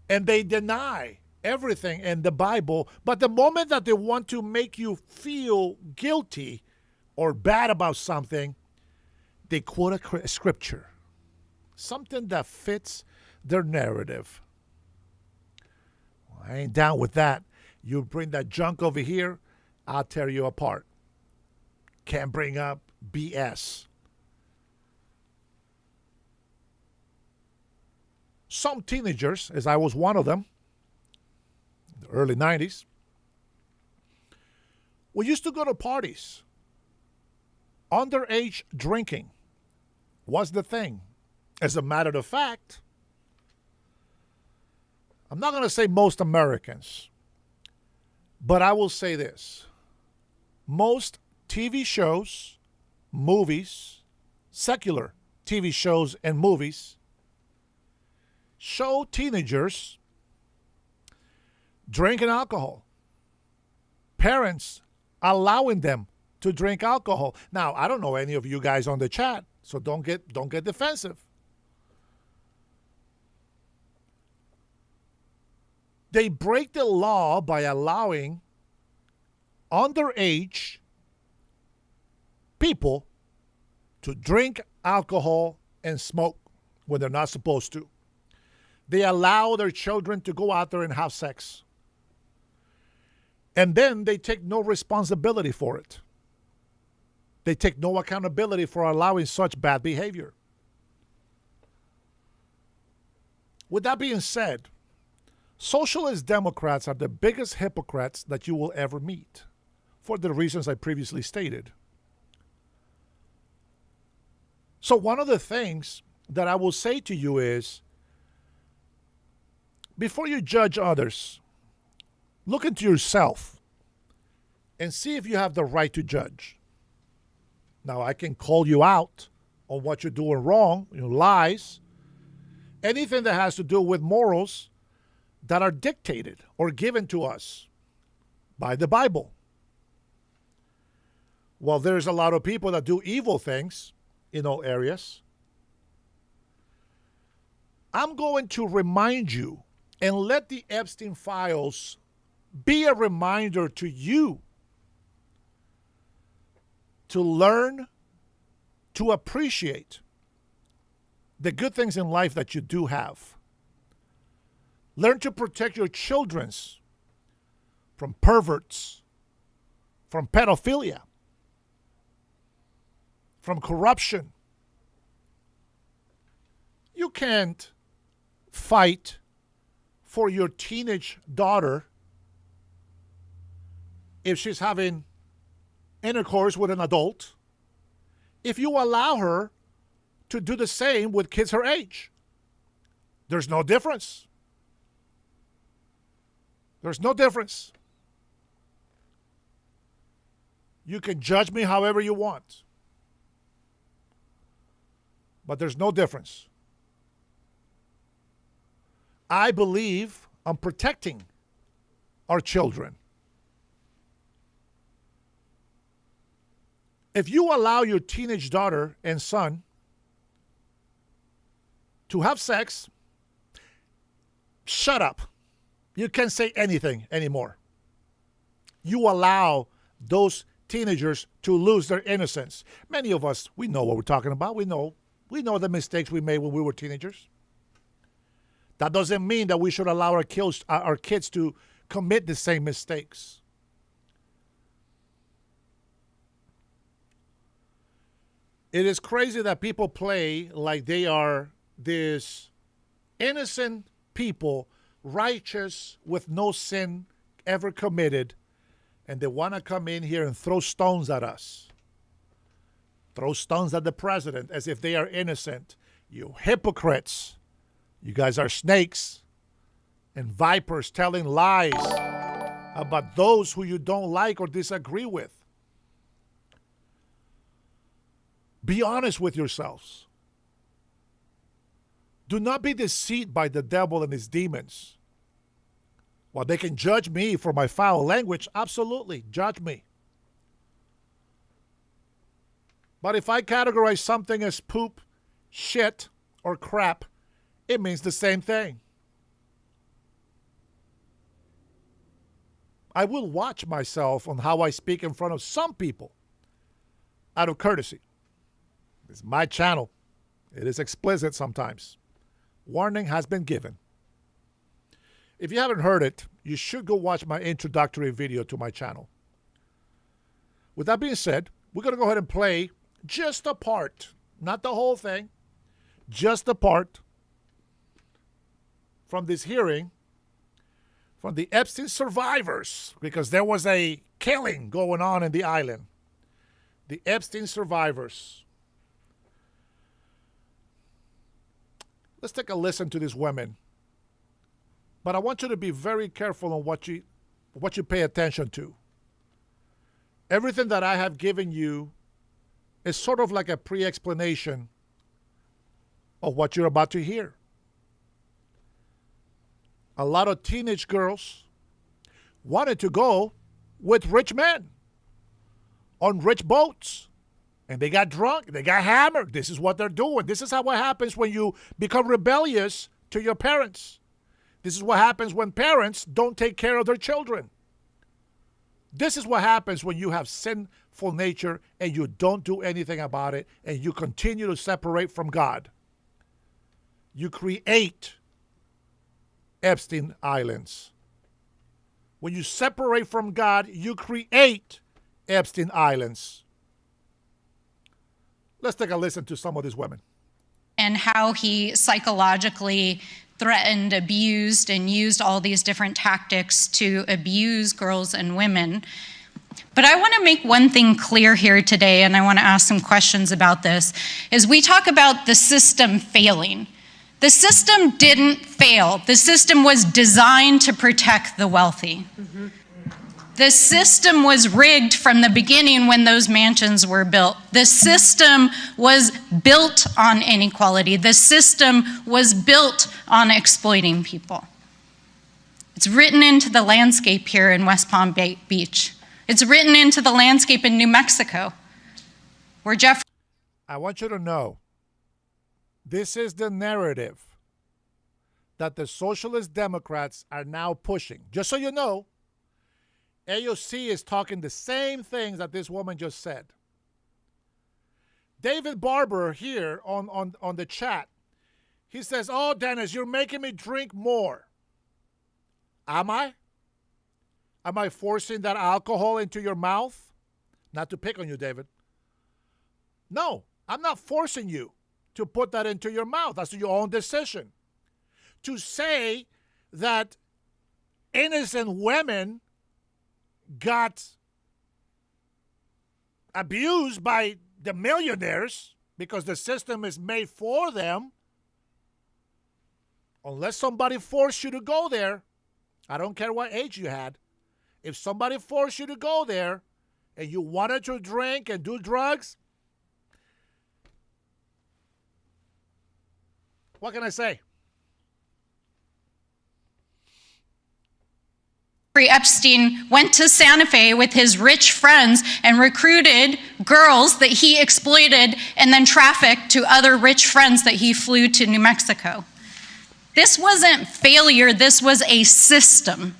And they deny everything in the Bible. But the moment that they want to make you feel guilty or bad about something, they quote a scripture, something that fits their narrative. Well, I ain't down with that. You bring that junk over here, I'll tear you apart. Can't bring up BS. Some teenagers, as I was one of them, in the early 90s, we used to go to parties. Underage drinking was the thing. As a matter of fact, I'm not going to say most Americans, but I will say this. Most TV shows, movies, secular TV shows and movies show teenagers drinking alcohol. Parents allowing them to drink alcohol. Now, I don't know any of you guys on the chat, so don't get defensive. They break the law by allowing underage people to drink alcohol and smoke when they're not supposed to. They allow their children to go out there and have sex. And then they take no responsibility for it. They take no accountability for allowing such bad behavior. With that being said, socialist Democrats are the biggest hypocrites that you will ever meet, for the reasons I previously stated. So one of the things that I will say to you is, before you judge others, look into yourself and see if you have the right to judge. Now, I can call you out on what you're doing wrong, lies, anything that has to do with morals that are dictated or given to us by the Bible. Well, there's a lot of people that do evil things in all areas. I'm going to remind you and let the Epstein files be a reminder to you to learn to appreciate the good things in life that you do have. Learn to protect your children from perverts, from pedophilia, from corruption. You can't fight for your teenage daughter if she's having intercourse with an adult, if you allow her to do the same with kids her age. There's no difference. There's no difference. You can judge me however you want, but there's no difference. I believe I'm protecting our children. If you allow your teenage daughter and son to have sex, shut up. You can't say anything anymore. You allow those teenagers to lose their innocence. Many of us, we know what we're talking about. We know the mistakes we made when we were teenagers. That doesn't mean that we should allow our kids to commit the same mistakes. It is crazy that people play like they are this innocent people, righteous with no sin ever committed, and they want to come in here and throw stones at us. Throw stones at the president as if they are innocent. You hypocrites. You guys are snakes and vipers telling lies about those who you don't like or disagree with. Be honest with yourselves. Do not be deceived by the devil and his demons. While they can judge me for my foul language, absolutely, judge me. But if I categorize something as poop, shit, or crap, it means the same thing. I will watch myself on how I speak in front of some people out of courtesy. It's my channel. It is explicit sometimes. Warning has been given. If you haven't heard it, you should go watch my introductory video to my channel. With that being said, we're going to go ahead and play just a part, not the whole thing, just a part from this hearing from the Epstein survivors, because there was a killing going on in the island. The Epstein survivors. Let's take a listen to these women. But I want you to be very careful on what you pay attention to. Everything that I have given you is sort of like a pre-explanation of what you're about to hear. A lot of teenage girls wanted to go with rich men on rich boats. And they got drunk. They got hammered. This is what they're doing. This is how what happens when you become rebellious to your parents. This is what happens when parents don't take care of their children. This is what happens when you have sinful nature and you don't do anything about it and you continue to separate from God. You create Epstein Islands. When you separate from God, you create Epstein Islands. Let's take a listen to some of these women. And how he psychologically threatened, abused, and used all these different tactics to abuse girls and women. But I want to make one thing clear here today, and I want to ask some questions about this, is we talk about the system failing. The system didn't fail. The system was designed to protect the wealthy. Mm-hmm. The system was rigged from the beginning when those mansions were built. The system was built on inequality. The system was built on exploiting people. It's written into the landscape here in West Palm Beach. It's written into the landscape in New Mexico, where Jeff... I want you to know, this is the narrative that the Socialist Democrats are now pushing. Just so you know, AOC is talking the same things that this woman just said. David Barber here on the chat, he says, "Oh, Dennis, you're making me drink more." Am I? Am I forcing that alcohol into your mouth? Not to pick on you, David. No, I'm not forcing you to put that into your mouth. That's your own decision. To say that innocent women got abused by the millionaires because the system is made for them, unless somebody forced you to go there, I don't care what age you had, if somebody forced you to go there and you wanted to drink and do drugs, what can I say? Epstein went to Santa Fe with his rich friends and recruited girls that he exploited and then trafficked to other rich friends that he flew to New Mexico. This wasn't failure, this was a system.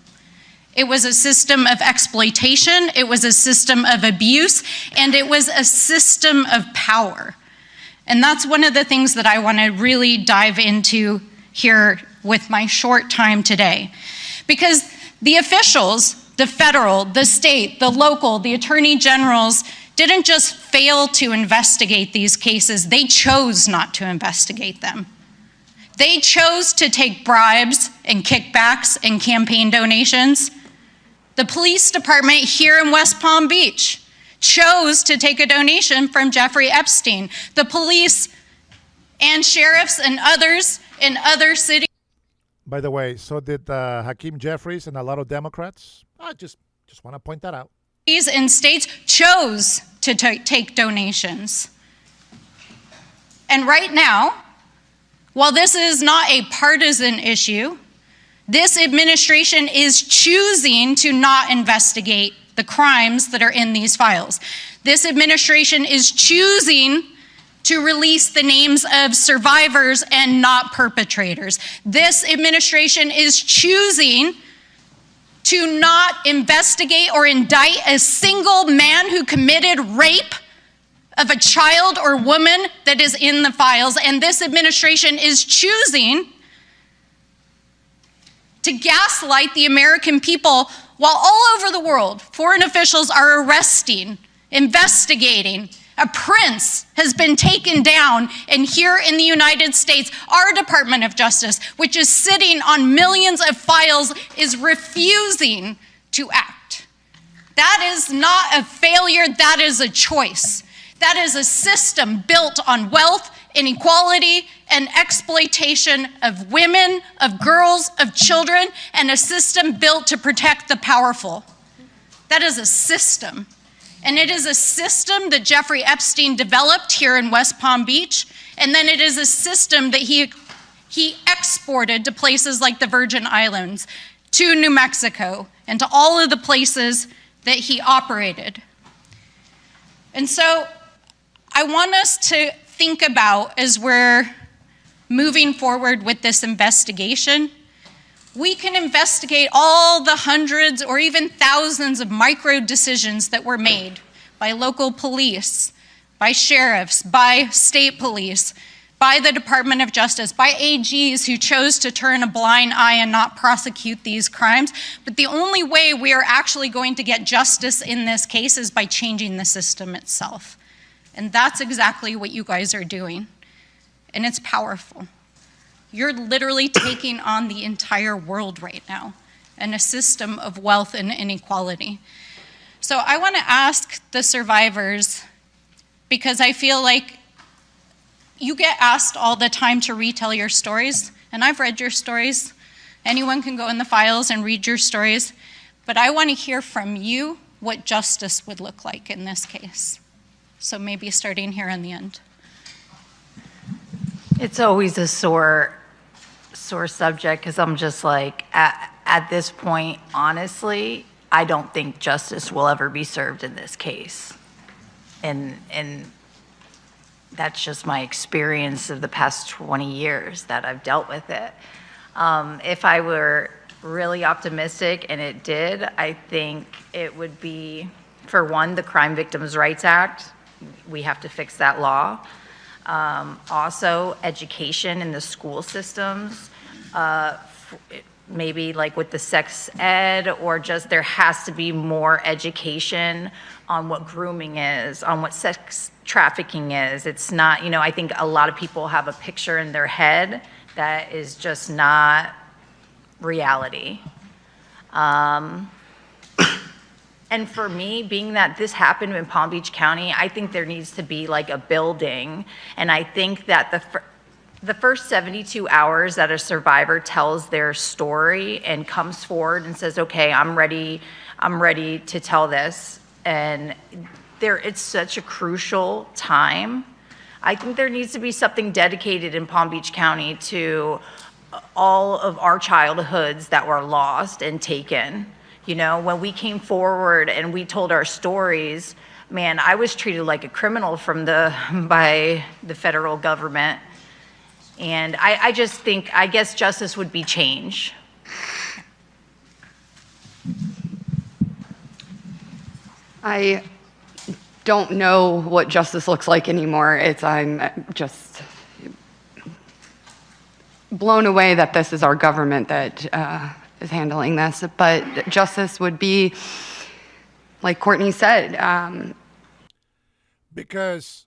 It was a system of exploitation, it was a system of abuse, and it was a system of power. And that's one of the things that I want to really dive into here with my short time today. Because the officials, the federal, the state, the local, the attorney generals didn't just fail to investigate these cases, they chose not to investigate them. They chose to take bribes and kickbacks and campaign donations. The police department here in West Palm Beach chose to take a donation from Jeffrey Epstein. The police and sheriffs and others in other cities. By the way, so did Hakeem Jeffries and a lot of Democrats. I just want to point that out. And states chose to take donations. And right now, while this is not a partisan issue, this administration is choosing to not investigate the crimes that are in these files. This administration is choosing to release the names of survivors and not perpetrators. This administration is choosing to not investigate or indict a single man who committed rape of a child or woman that is in the files. And this administration is choosing to gaslight the American people while all over the world, foreign officials are arresting, investigating. A prince has been taken down, and here in the United States, our Department of Justice, which is sitting on millions of files, is refusing to act. That is not a failure, that is a choice. That is a system built on wealth, inequality, and exploitation of women, of girls, of children, and a system built to protect the powerful. That is a system. And it is a system that Jeffrey Epstein developed here in West Palm Beach, and then it is a system that he exported to places like the Virgin Islands, to New Mexico, and to all of the places that he operated. And so I want us to think about, as we're moving forward with this investigation, We can investigate all the hundreds or even thousands of micro decisions that were made by local police, by sheriffs, by state police, by the Department of Justice, by AGs who chose to turn a blind eye and not prosecute these crimes. But the only way we are actually going to get justice in this case is by changing the system itself. And that's exactly what you guys are doing. And it's powerful. You're literally taking on the entire world right now and a system of wealth and inequality. So I want to ask the survivors, because I feel like you get asked all the time to retell your stories, and I've read your stories. Anyone can go in the files and read your stories, but I want to hear from you what justice would look like in this case. So maybe starting here on the end. It's always a sore subject, because I'm just like, at this point, honestly, I don't think justice will ever be served in this case. And that's just my experience of the past 20 years that I've dealt with it. If I were really optimistic, and it did, I think it would be, for one, the Crime Victims' Rights Act. We have to fix that law. Also, education in the school systems, maybe like with the sex ed, or just there has to be more education on what grooming is, on what sex trafficking is. It's not, I think a lot of people have a picture in their head that is just not reality. And for me, being that this happened in Palm Beach County, I think there needs to be like a building. And I think that the first 72 hours that a survivor tells their story and comes forward and says, okay, I'm ready to tell this. And it's such a crucial time. I think there needs to be something dedicated in Palm Beach County to all of our childhoods that were lost and taken. When we came forward and we told our stories, man, I was treated like a criminal by the federal government. And I guess justice would be change. I don't know what justice looks like anymore. I'm just blown away that this is our government that is handling this. But justice would be, like Courtney said. Because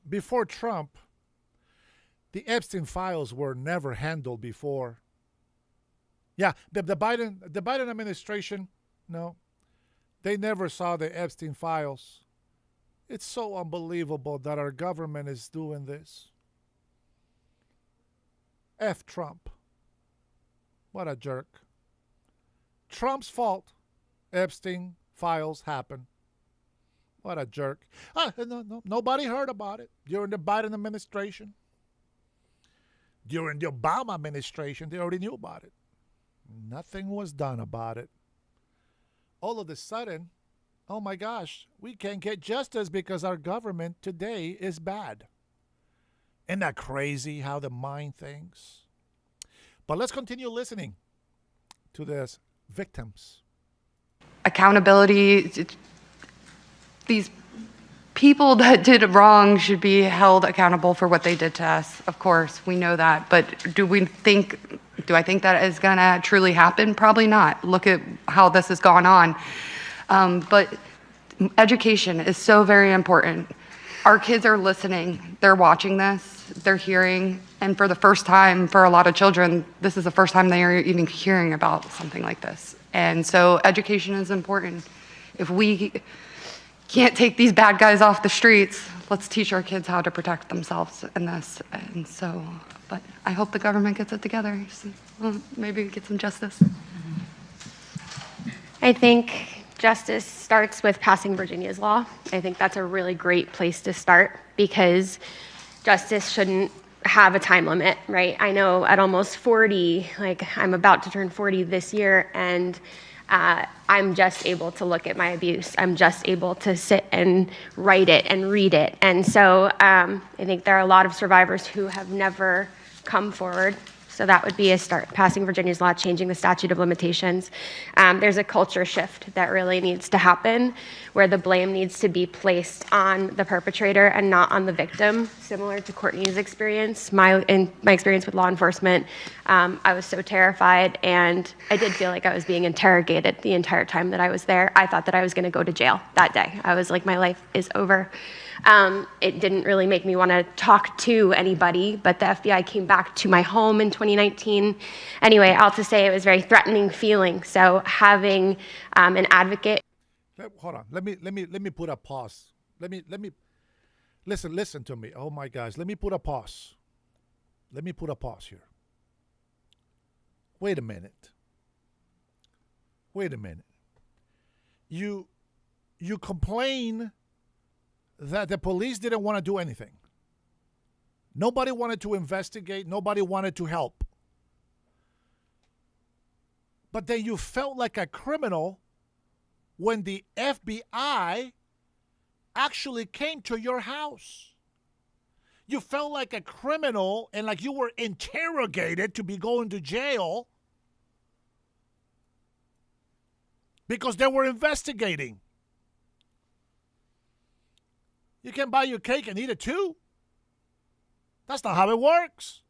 before Trump, the Epstein files were never handled before. Yeah, the Biden administration, no. They never saw the Epstein files. It's so unbelievable that our government is doing this. F Trump. What a jerk. Trump's fault. Epstein files happen. What a jerk. Nobody heard about it during the Biden administration. During the Obama administration, they already knew about it. Nothing was done about it. All of a sudden, oh my gosh, we can't get justice because our government today is bad. Isn't that crazy how the mind thinks? But let's continue listening to these victims. Accountability, these people that did wrong should be held accountable for what they did to us. Of course, we know that. But do I think that is going to truly happen? Probably not. Look at how this has gone on. But education is so very important. Our kids are listening. They're watching this. They're hearing. And for the first time, for a lot of children, this is the first time they are even hearing about something like this. And so education is important. If we can't take these bad guys off the streets, let's teach our kids how to protect themselves in this. And so, but I hope the government gets it together. Maybe we get some justice. I think justice starts with passing Virginia's law. I think that's a really great place to start, because justice shouldn't have a time limit, right? I know at almost 40, I'm about to turn 40 this year, and I'm just able to look at my abuse. I'm just able to sit and write it and read it. And so I think there are a lot of survivors who have never come forward. So that would be a start, passing Virginia's law, changing the statute of limitations. There's a culture shift that really needs to happen where the blame needs to be placed on the perpetrator and not on the victim, similar to Courtney's experience. In my experience with law enforcement, I was so terrified, and I did feel like I was being interrogated the entire time that I was there. I thought that I was going to go to jail that day. I was like, my life is over. It didn't really make me want to talk to anybody, but the FBI came back to my home in 2019. Anyway, I'll just say it was a very threatening feeling. So having an advocate. Hold on. Let me put a pause. Let me listen to me. Oh my gosh. Let me put a pause. Let me put a pause here. Wait a minute. You complain that the police didn't want to do anything. Nobody wanted to investigate. Nobody wanted to help. But then you felt like a criminal when the FBI actually came to your house. You felt like a criminal and like you were interrogated to be going to jail because they were investigating. You can buy your cake and eat it too. That's not how it works.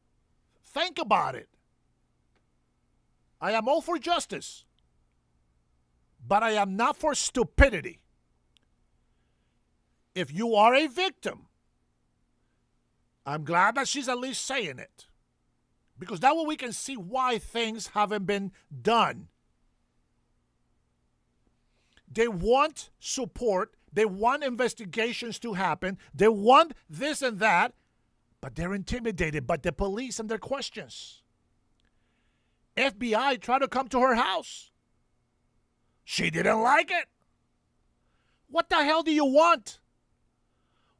Think about it. I am all for justice, but I am not for stupidity. If you are a victim, I'm glad that she's at least saying it, because that way we can see why things haven't been done. They want support. They want investigations to happen. They want this and that, but they're intimidated by the police and their questions. FBI tried to come to her house. She didn't like it. What the hell do you want?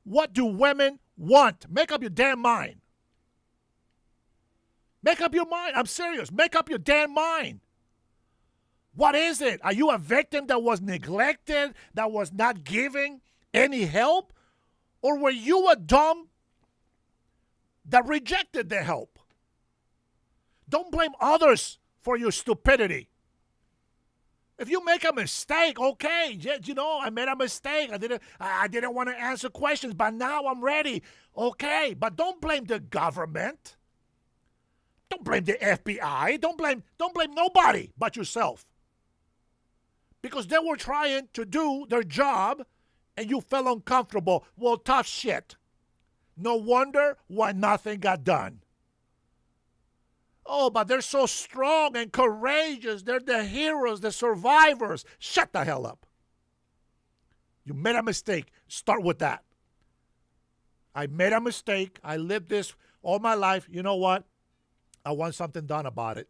What do women want? Make up your damn mind. Make up your mind. I'm serious. Make up your damn mind. What is it? Are you a victim that was neglected, that was not giving any help? Or were you a dumb that rejected the help? Don't blame others for your stupidity. If you make a mistake, okay, you know, I made a mistake. I didn't want to answer questions, but now I'm ready. Okay, but don't blame the government. Don't blame the FBI. Don't blame nobody but yourself. Because they were trying to do their job and you felt uncomfortable. Well, tough shit. No wonder why nothing got done. Oh, but they're so strong and courageous. They're the heroes, the survivors. Shut the hell up. You made a mistake. Start with that. I made a mistake. I lived this all my life. You know what? I want something done about it.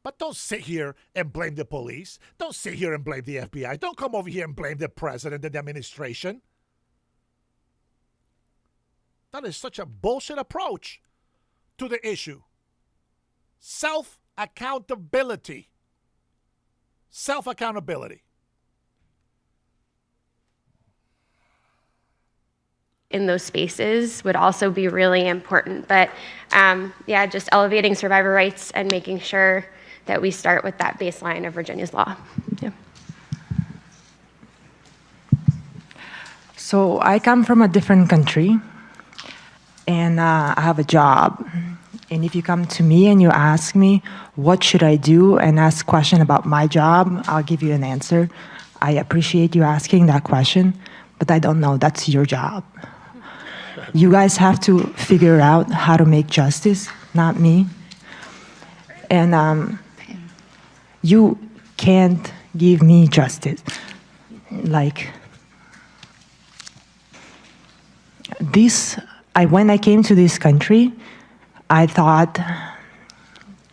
But don't sit here and blame the police. Don't sit here and blame the FBI. Don't come over here and blame the president and the administration. That is such a bullshit approach to the issue. Self-accountability. Self-accountability. In those spaces would also be really important. But yeah, just elevating survivor rights and making sure that we start with that baseline of Virginia's law. Yeah. So I come from a different country, and I have a job. And if you come to me and you ask me, what should I do, and ask a question about my job, I'll give you an answer. I appreciate you asking that question, but I don't know. That's your job. You guys have to figure out how to make justice, not me. And you can't give me justice. Like, when I came to this country, I thought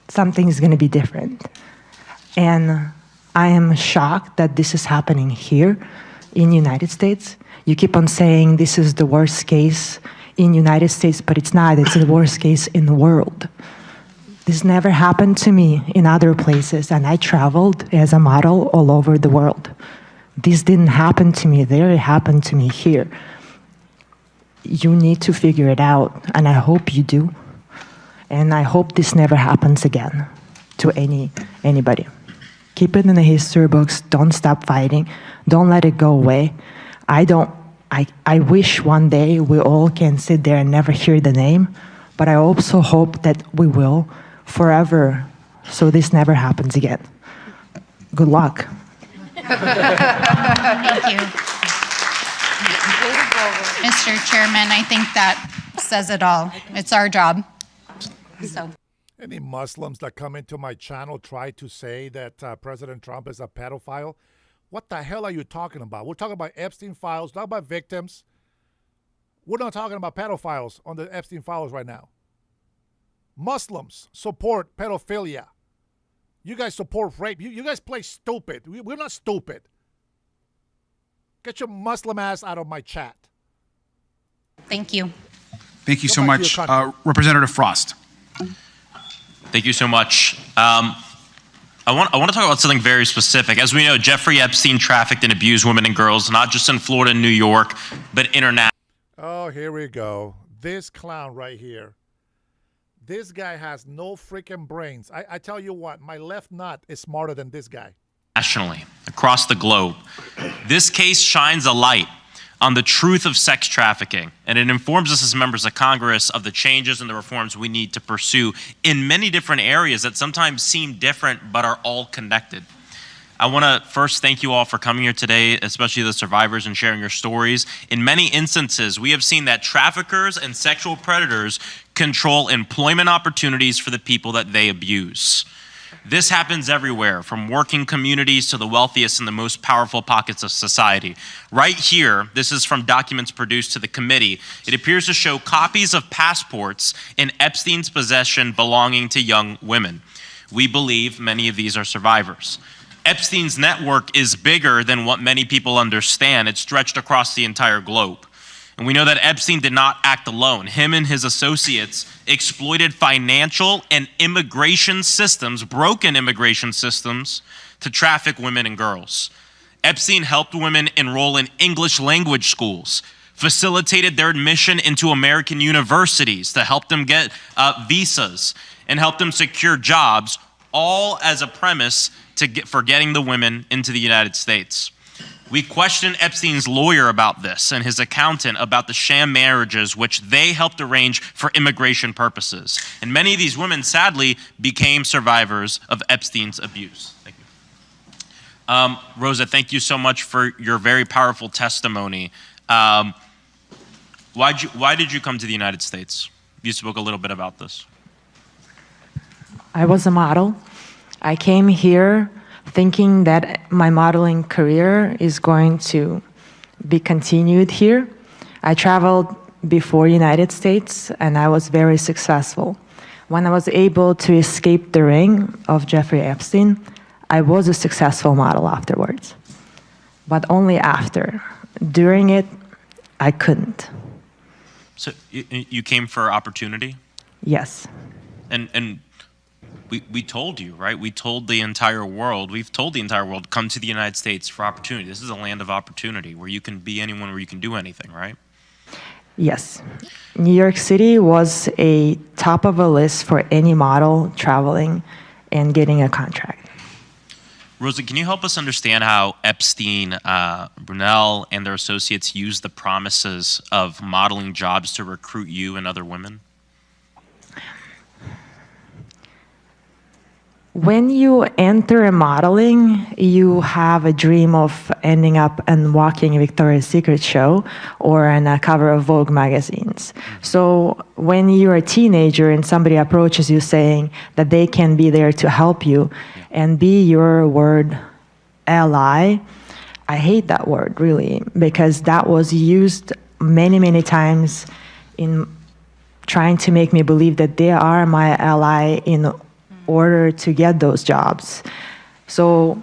something is going to be different. And I am shocked that this is happening here in the United States. You keep on saying this is the worst case in the United States, but it's not. It's the worst case in the world. This never happened to me in other places, and I traveled as a model all over the world. This didn't happen to me there, it happened to me here. You need to figure it out, and I hope you do. And I hope this never happens again to anybody. Keep it in the history books. Don't stop fighting. Don't let it go away. I wish one day we all can sit there and never hear the name, but I also hope that we will forever, so this never happens again. Good luck. Thank you. Mr. Chairman, I think that says it all. It's our job. So. Any Muslims that come into my channel try to say that President Trump is a pedophile? What the hell are you talking about? We're talking about Epstein files, not about victims. We're not talking about pedophiles on the Epstein files right now. Muslims support pedophilia. You guys support rape. You guys play stupid. We're not stupid. Get your Muslim ass out of my chat. Thank you. Thank you so much. Representative Frost. Thank you so much. I want to talk about something very specific. As we know, Jeffrey Epstein trafficked and abused women and girls, not just in Florida and New York, but internationally. Oh, here we go. This clown right here. This guy has no freaking brains. I tell you what, my left nut is smarter than this guy. Nationally, across the globe. This case shines a light on the truth of sex trafficking, and it informs us as members of Congress of the changes and the reforms we need to pursue in many different areas that sometimes seem different but are all connected. I want to first thank you all for coming here today, especially the survivors, and sharing your stories. In many instances, we have seen that traffickers and sexual predators control employment opportunities for the people that they abuse. This happens everywhere, from working communities to the wealthiest and the most powerful pockets of society. Right here, this is from documents produced to the committee. It appears to show copies of passports in Epstein's possession belonging to young women. We believe many of these are survivors. Epstein's network is bigger than what many people understand. It stretched across the entire globe. And we know that Epstein did not act alone. Him and his associates exploited financial and immigration systems, broken immigration systems, to traffic women and girls. Epstein helped women enroll in English language schools, facilitated their admission into American universities to help them get visas, and helped them secure jobs, all as a premise for getting the women into the United States. We questioned Epstein's lawyer about this and his accountant about the sham marriages which they helped arrange for immigration purposes. And many of these women, sadly, became survivors of Epstein's abuse. Thank you. Rosa, thank you so much for your very powerful testimony. Why did you come to the United States? You spoke a little bit about this. I was a model. I came here thinking that my modeling career is going to be continued here. I traveled before United States and I was very successful. When I was able to escape the ring of Jeffrey Epstein, I was a successful model afterwards. But only after. During it, I couldn't. So you came for opportunity? Yes. And we told you, right? We told the entire world, we've told the entire world, come to the United States for opportunity. This is a land of opportunity where you can be anyone, where you can do anything, right? Yes. New York City was a top of a list for any model traveling and getting a contract. Rosa, can you help us understand how Epstein, Brunel, and their associates used the promises of modeling jobs to recruit you and other women? When you enter modeling, you have a dream of ending up and walking a Victoria's Secret show or on a cover of Vogue magazines. So when you're a teenager and somebody approaches you saying that they can be there to help you and be your word ally, I hate that word really, because that was used many, many times in trying to make me believe that they are my ally in order to get those jobs. So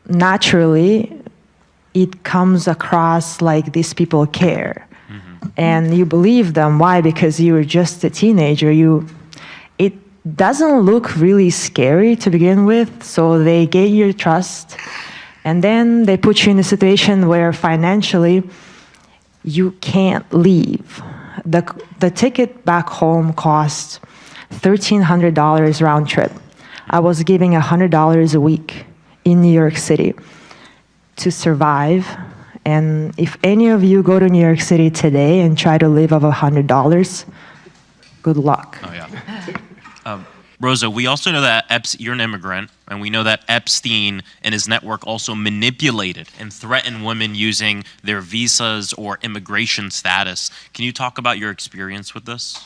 naturally, it comes across like these people care. Mm-hmm. And you believe them. Why? Because you were just a teenager. It doesn't look really scary to begin with, so they gain your trust. And then they put you in a situation where financially you can't leave. The ticket back home costs $1,300 round trip. I was giving $100 a week in New York City to survive. And if any of you go to New York City today and try to live off $100, good luck. Oh, yeah. Rosa, we also know that you're an immigrant, and we know that Epstein and his network also manipulated and threatened women using their visas or immigration status. Can you talk about your experience with this?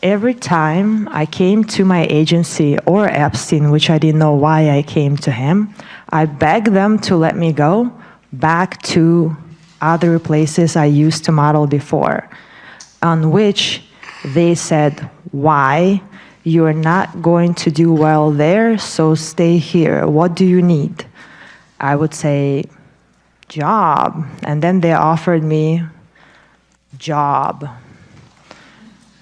Every time I came to my agency or Epstein, which I didn't know why I came to him, I begged them to let me go back to other places I used to model before, on which they said, why? You're not going to do well there, so stay here. What do you need? I would say, job. And then they offered me job.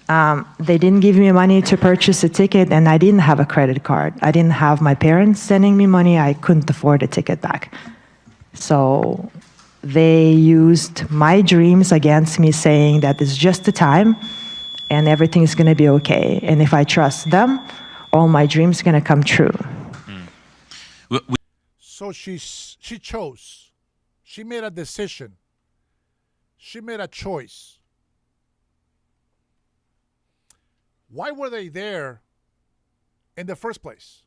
They didn't give me money to purchase a ticket, and I didn't have a credit card. I didn't have my parents sending me money. I couldn't afford a ticket back. So they used my dreams against me, saying that it's just a time and everything is going to be okay. And if I trust them, all my dreams are going to come true. So she chose. She made a decision. She made a choice. Why were they there in the first place?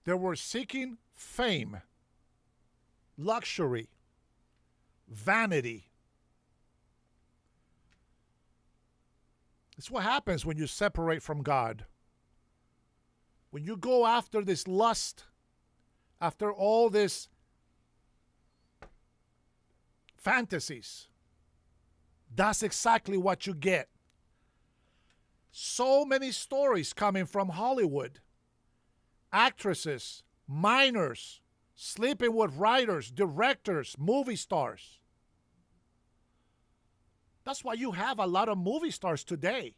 They were seeking fame, luxury, vanity. It's what happens when you separate from God. When you go after this lust, after all this fantasies, that's exactly what you get. So many stories coming from Hollywood. Actresses, minors, sleeping with writers, directors, movie stars. That's why you have a lot of movie stars today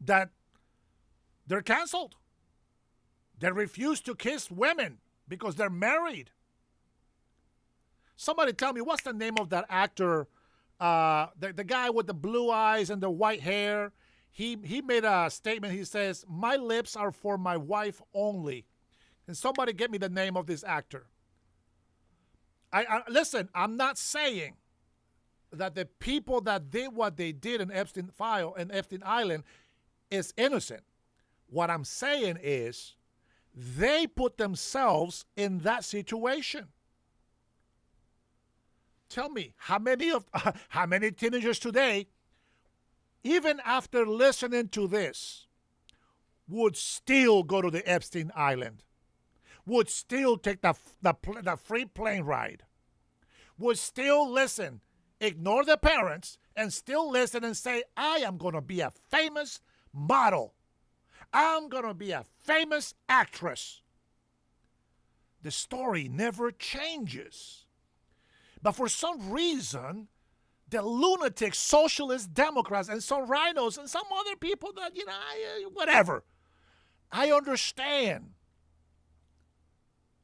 that they're canceled. They refuse to kiss women because they're married. Somebody tell me, what's the name of that actor? The guy with the blue eyes and the white hair. He made a statement. He says, my lips are for my wife only. Can somebody get me the name of this actor? Listen, I'm not saying that the people that did what they did in Epstein Island is innocent. What I'm saying is they put themselves in that situation. Tell me, how many teenagers today, even after listening to this, would still go to the Epstein Island, would still take the free plane ride, would still listen, ignore the parents, and still listen and say, I am going to be a famous model. I'm going to be a famous actress. The story never changes. But for some reason, the lunatic socialist Democrats and some rhinos and some other people that, whatever. I understand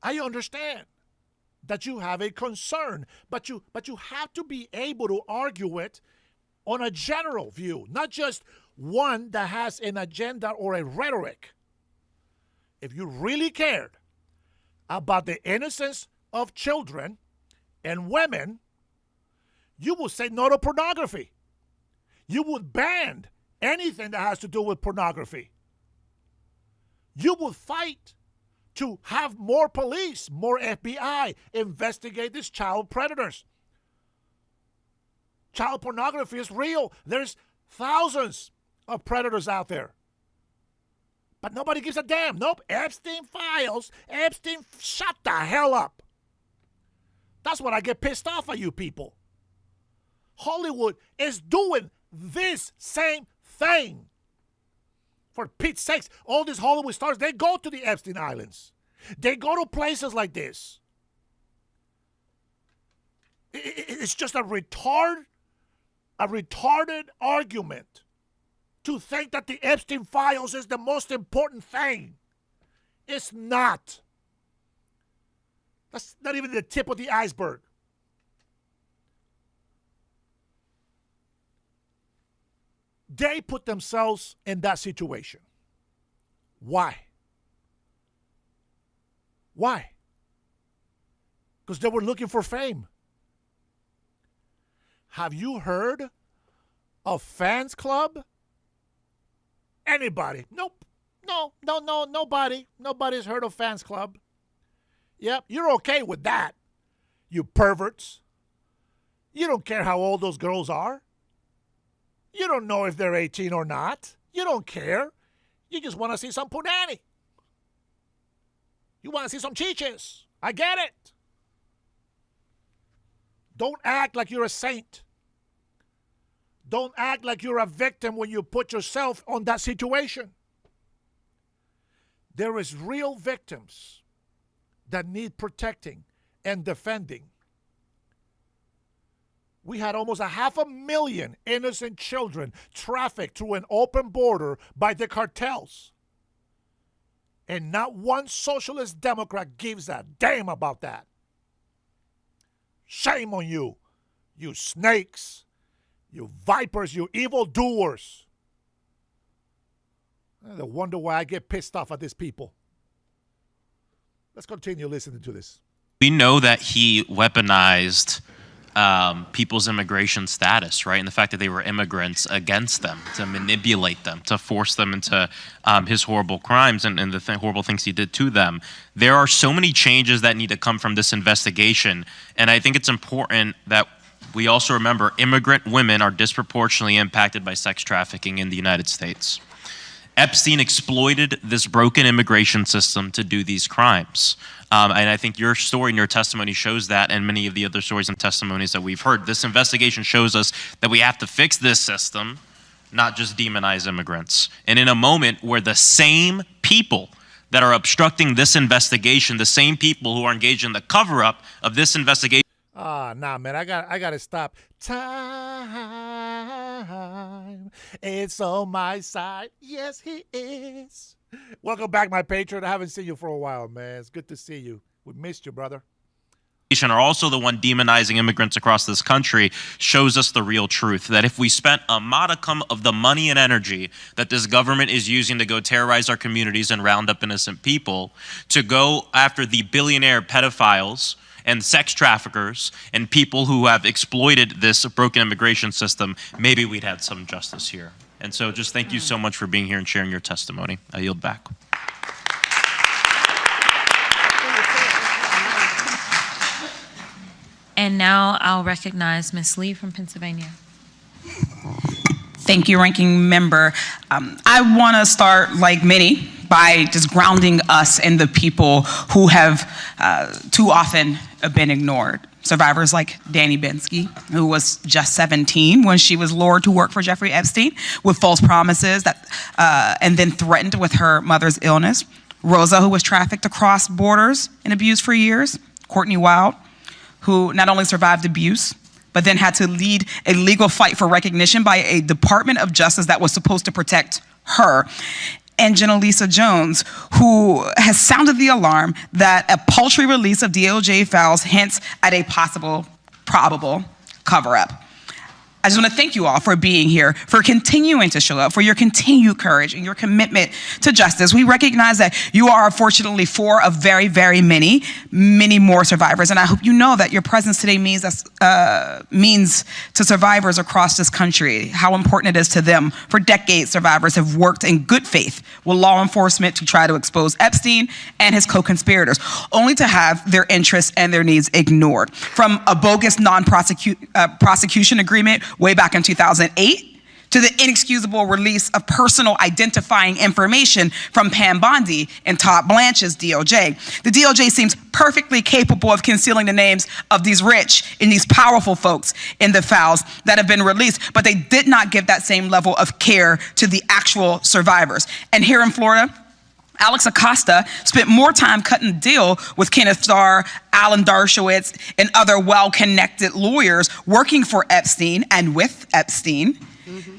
that you have a concern, but you have to be able to argue it on a general view, not just one that has an agenda or a rhetoric. If you really cared about the innocence of children and women, you would say no to pornography. You would ban anything that has to do with pornography. You would fight to have more police, more FBI investigate these child predators. Child pornography is real. There's thousands of predators out there. But nobody gives a damn. Nope. Epstein files. Epstein, shut the hell up. That's what I get pissed off at you people. Hollywood is doing this same thing. For Pete's sakes, all these Hollywood stars, they go to the Epstein Islands. They go to places like this. It's just a retarded argument to think that the Epstein files is the most important thing. It's not. That's not even the tip of the iceberg. They put themselves in that situation. Why? Why? Because they were looking for fame. Have you heard of Fans Club? Anybody? Nope. No, nobody. Nobody's heard of Fans Club. Yep, you're okay with that, you perverts. You don't care how old those girls are. You don't know if they're 18 or not. You don't care. You just want to see some punani. You want to see some chiches. I get it. Don't act like you're a saint. Don't act like you're a victim when you put yourself on that situation. There is real victims that need protecting and defending. We had almost 500,000 innocent children trafficked through an open border by the cartels. And not one socialist Democrat gives a damn about that. Shame on you, you snakes, you vipers, you evildoers. I wonder why I get pissed off at these people. Let's continue listening to this. We know that he weaponized people's immigration status, right? And the fact that they were immigrants against them, to manipulate them, to force them into his horrible crimes and the horrible things he did to them. There are so many changes that need to come from this investigation. And I think it's important that we also remember immigrant women are disproportionately impacted by sex trafficking in the United States. Epstein exploited this broken immigration system to do these crimes. And I think your story and your testimony shows that, and many of the other stories and testimonies that we've heard. This investigation shows us that we have to fix this system, not just demonize immigrants. And in a moment where the same people that are obstructing this investigation, the same people who are engaged in the cover-up of this investigation. Nah, man, I got to stop. Time, it's on my side. Yes, he is. Welcome back, my patron. I haven't seen you for a while, man. It's good to see you. We missed you, brother. Are also the one demonizing immigrants across this country shows us the real truth, that if we spent a modicum of the money and energy that this government is using to go terrorize our communities and round up innocent people, to go after the billionaire pedophiles and sex traffickers and people who have exploited this broken immigration system, maybe we'd have some justice here. And so just thank you so much for being here and sharing your testimony. I yield back. And now I'll recognize Ms. Lee from Pennsylvania. Thank you, Ranking Member. I want to start, like many, by just grounding us in the people who have too often been ignored. Survivors like Danny Bensky, who was just 17 when she was lured to work for Jeffrey Epstein with false promises and then threatened with her mother's illness. Rosa, who was trafficked across borders and abused for years. Courtney Wild, who not only survived abuse, but then had to lead a legal fight for recognition by a Department of Justice that was supposed to protect her. And Jenalisa Jones, who has sounded the alarm that a paltry release of DOJ files hints at a possible, probable cover-up. I just want to thank you all for being here, for continuing to show up, for your continued courage and your commitment to justice. We recognize that you are unfortunately four of very, very many more survivors. And I hope you know that your presence today means to survivors across this country, how important it is to them. For decades, survivors have worked in good faith with law enforcement to try to expose Epstein and his co-conspirators, only to have their interests and their needs ignored. From a bogus non-prosecution agreement way back in 2008, to the inexcusable release of personal identifying information from Pam Bondi and Todd Blanche's DOJ. The DOJ seems perfectly capable of concealing the names of these rich and these powerful folks in the files that have been released, but they did not give that same level of care to the actual survivors. And here in Florida, Alex Acosta spent more time cutting a deal with Kenneth Starr, Alan Dershowitz, and other well-connected lawyers working for Epstein and with Epstein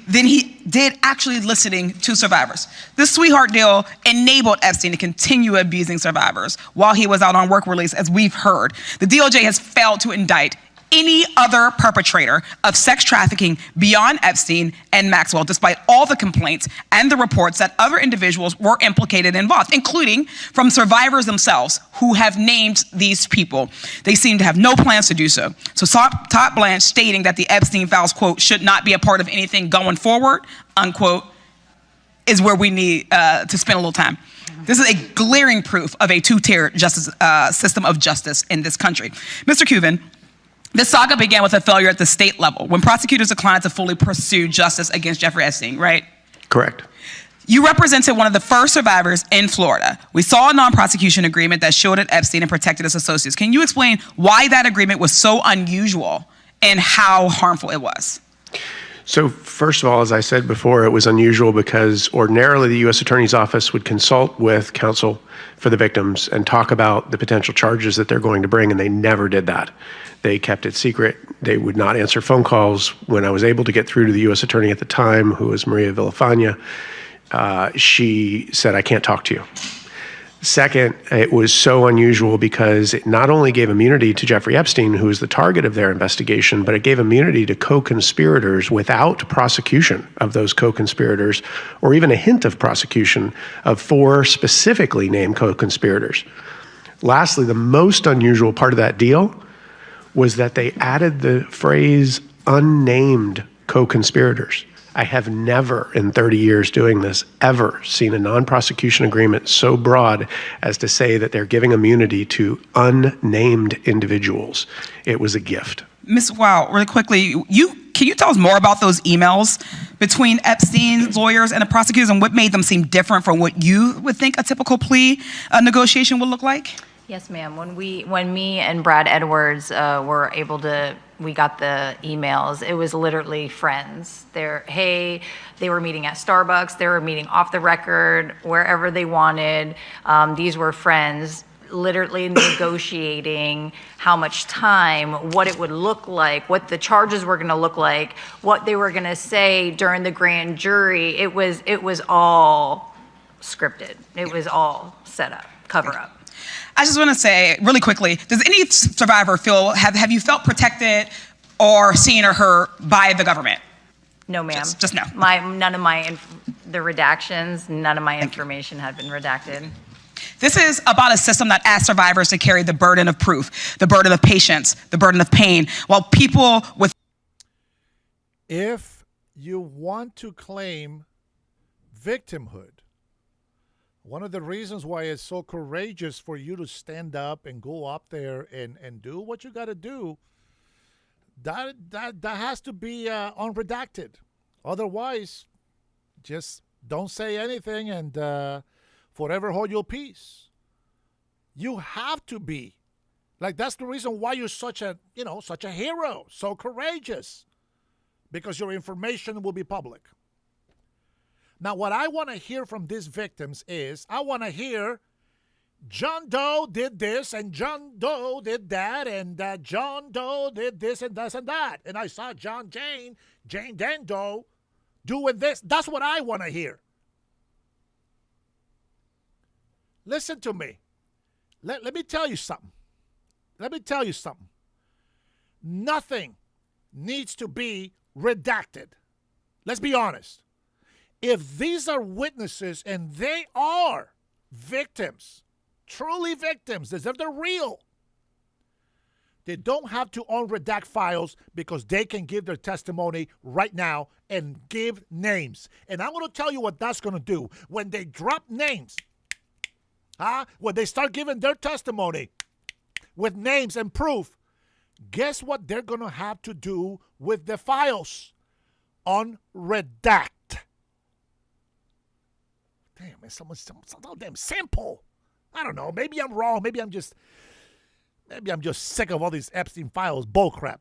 than he did actually listening to survivors. This sweetheart deal enabled Epstein to continue abusing survivors while he was out on work release, as we've heard. The DOJ has failed to indict any other perpetrator of sex trafficking beyond Epstein and Maxwell, despite all the complaints and the reports that other individuals were implicated and involved, including from survivors themselves who have named these people. They seem to have no plans to do so. So Todd Blanche stating that the Epstein files, quote, should not be a part of anything going forward, unquote, is where we need to spend a little time. This is a glaring proof of a two-tier justice system of justice in this country. Mr. Cuban, this saga began with a failure at the state level when prosecutors declined to fully pursue justice against Jeffrey Epstein, right? Correct. You represented one of the first survivors in Florida. We saw a non-prosecution agreement that shielded Epstein and protected his associates. Can you explain why that agreement was so unusual and how harmful it was? So first of all, as I said before, it was unusual because ordinarily the U.S. Attorney's Office would consult with counsel for the victims and talk about the potential charges that they're going to bring, and they never did that. They kept it secret. They would not answer phone calls. When I was able to get through to the U.S. Attorney at the time, who was Maria Villafana, she said, I can't talk to you. Second, it was so unusual because it not only gave immunity to Jeffrey Epstein, who was the target of their investigation, but it gave immunity to co-conspirators without prosecution of those co-conspirators, or even a hint of prosecution of 4 specifically named co-conspirators. Lastly, the most unusual part of that deal was that they added the phrase unnamed co-conspirators. I have never, in 30 years doing this, ever seen a non-prosecution agreement so broad as to say that they're giving immunity to unnamed individuals. It was a gift. Ms. Wow, really quickly, can you tell us more about those emails between Epstein's lawyers and the prosecutors and what made them seem different from what you would think a typical plea negotiation would look like? Yes, ma'am. When me and Brad Edwards were able to, we got the emails, it was literally friends. They were meeting at Starbucks, they were meeting off the record, wherever they wanted. These were friends literally negotiating how much time, what it would look like, what the charges were going to look like, what they were going to say during the grand jury. It was all scripted. It was all set up, cover up. I just want to say really quickly, does any survivor feel, have you felt protected or seen or heard by the government? No, ma'am. Just no. The redactions, none of my information had been redacted. This is about a system that asks survivors to carry the burden of proof, the burden of patience, the burden of pain, while people with... If you want to claim victimhood, one of the reasons why it's so courageous for you to stand up and go up there and do what you got to do, that has to be unredacted. Otherwise, just don't say anything and forever hold your peace. You have to be. Like, that's the reason why you're such a hero, so courageous, because your information will be public. Now, what I want to hear from these victims is, I want to hear John Doe did this and John Doe did that and John Doe did this and this and that. And I saw Jane Doe doing this. That's what I want to hear. Listen to me. Let me tell you something. Nothing needs to be redacted. Let's be honest. If these are witnesses and they are victims, truly victims, as if they're real, they don't have to unredact files because they can give their testimony right now and give names. And I'm going to tell you what that's going to do. When they drop names, when they start giving their testimony with names and proof, guess what they're going to have to do with the files? Unredact. Damn, it's so damn simple. I don't know. Maybe I'm wrong. Maybe I'm just sick of all these Epstein files bullcrap.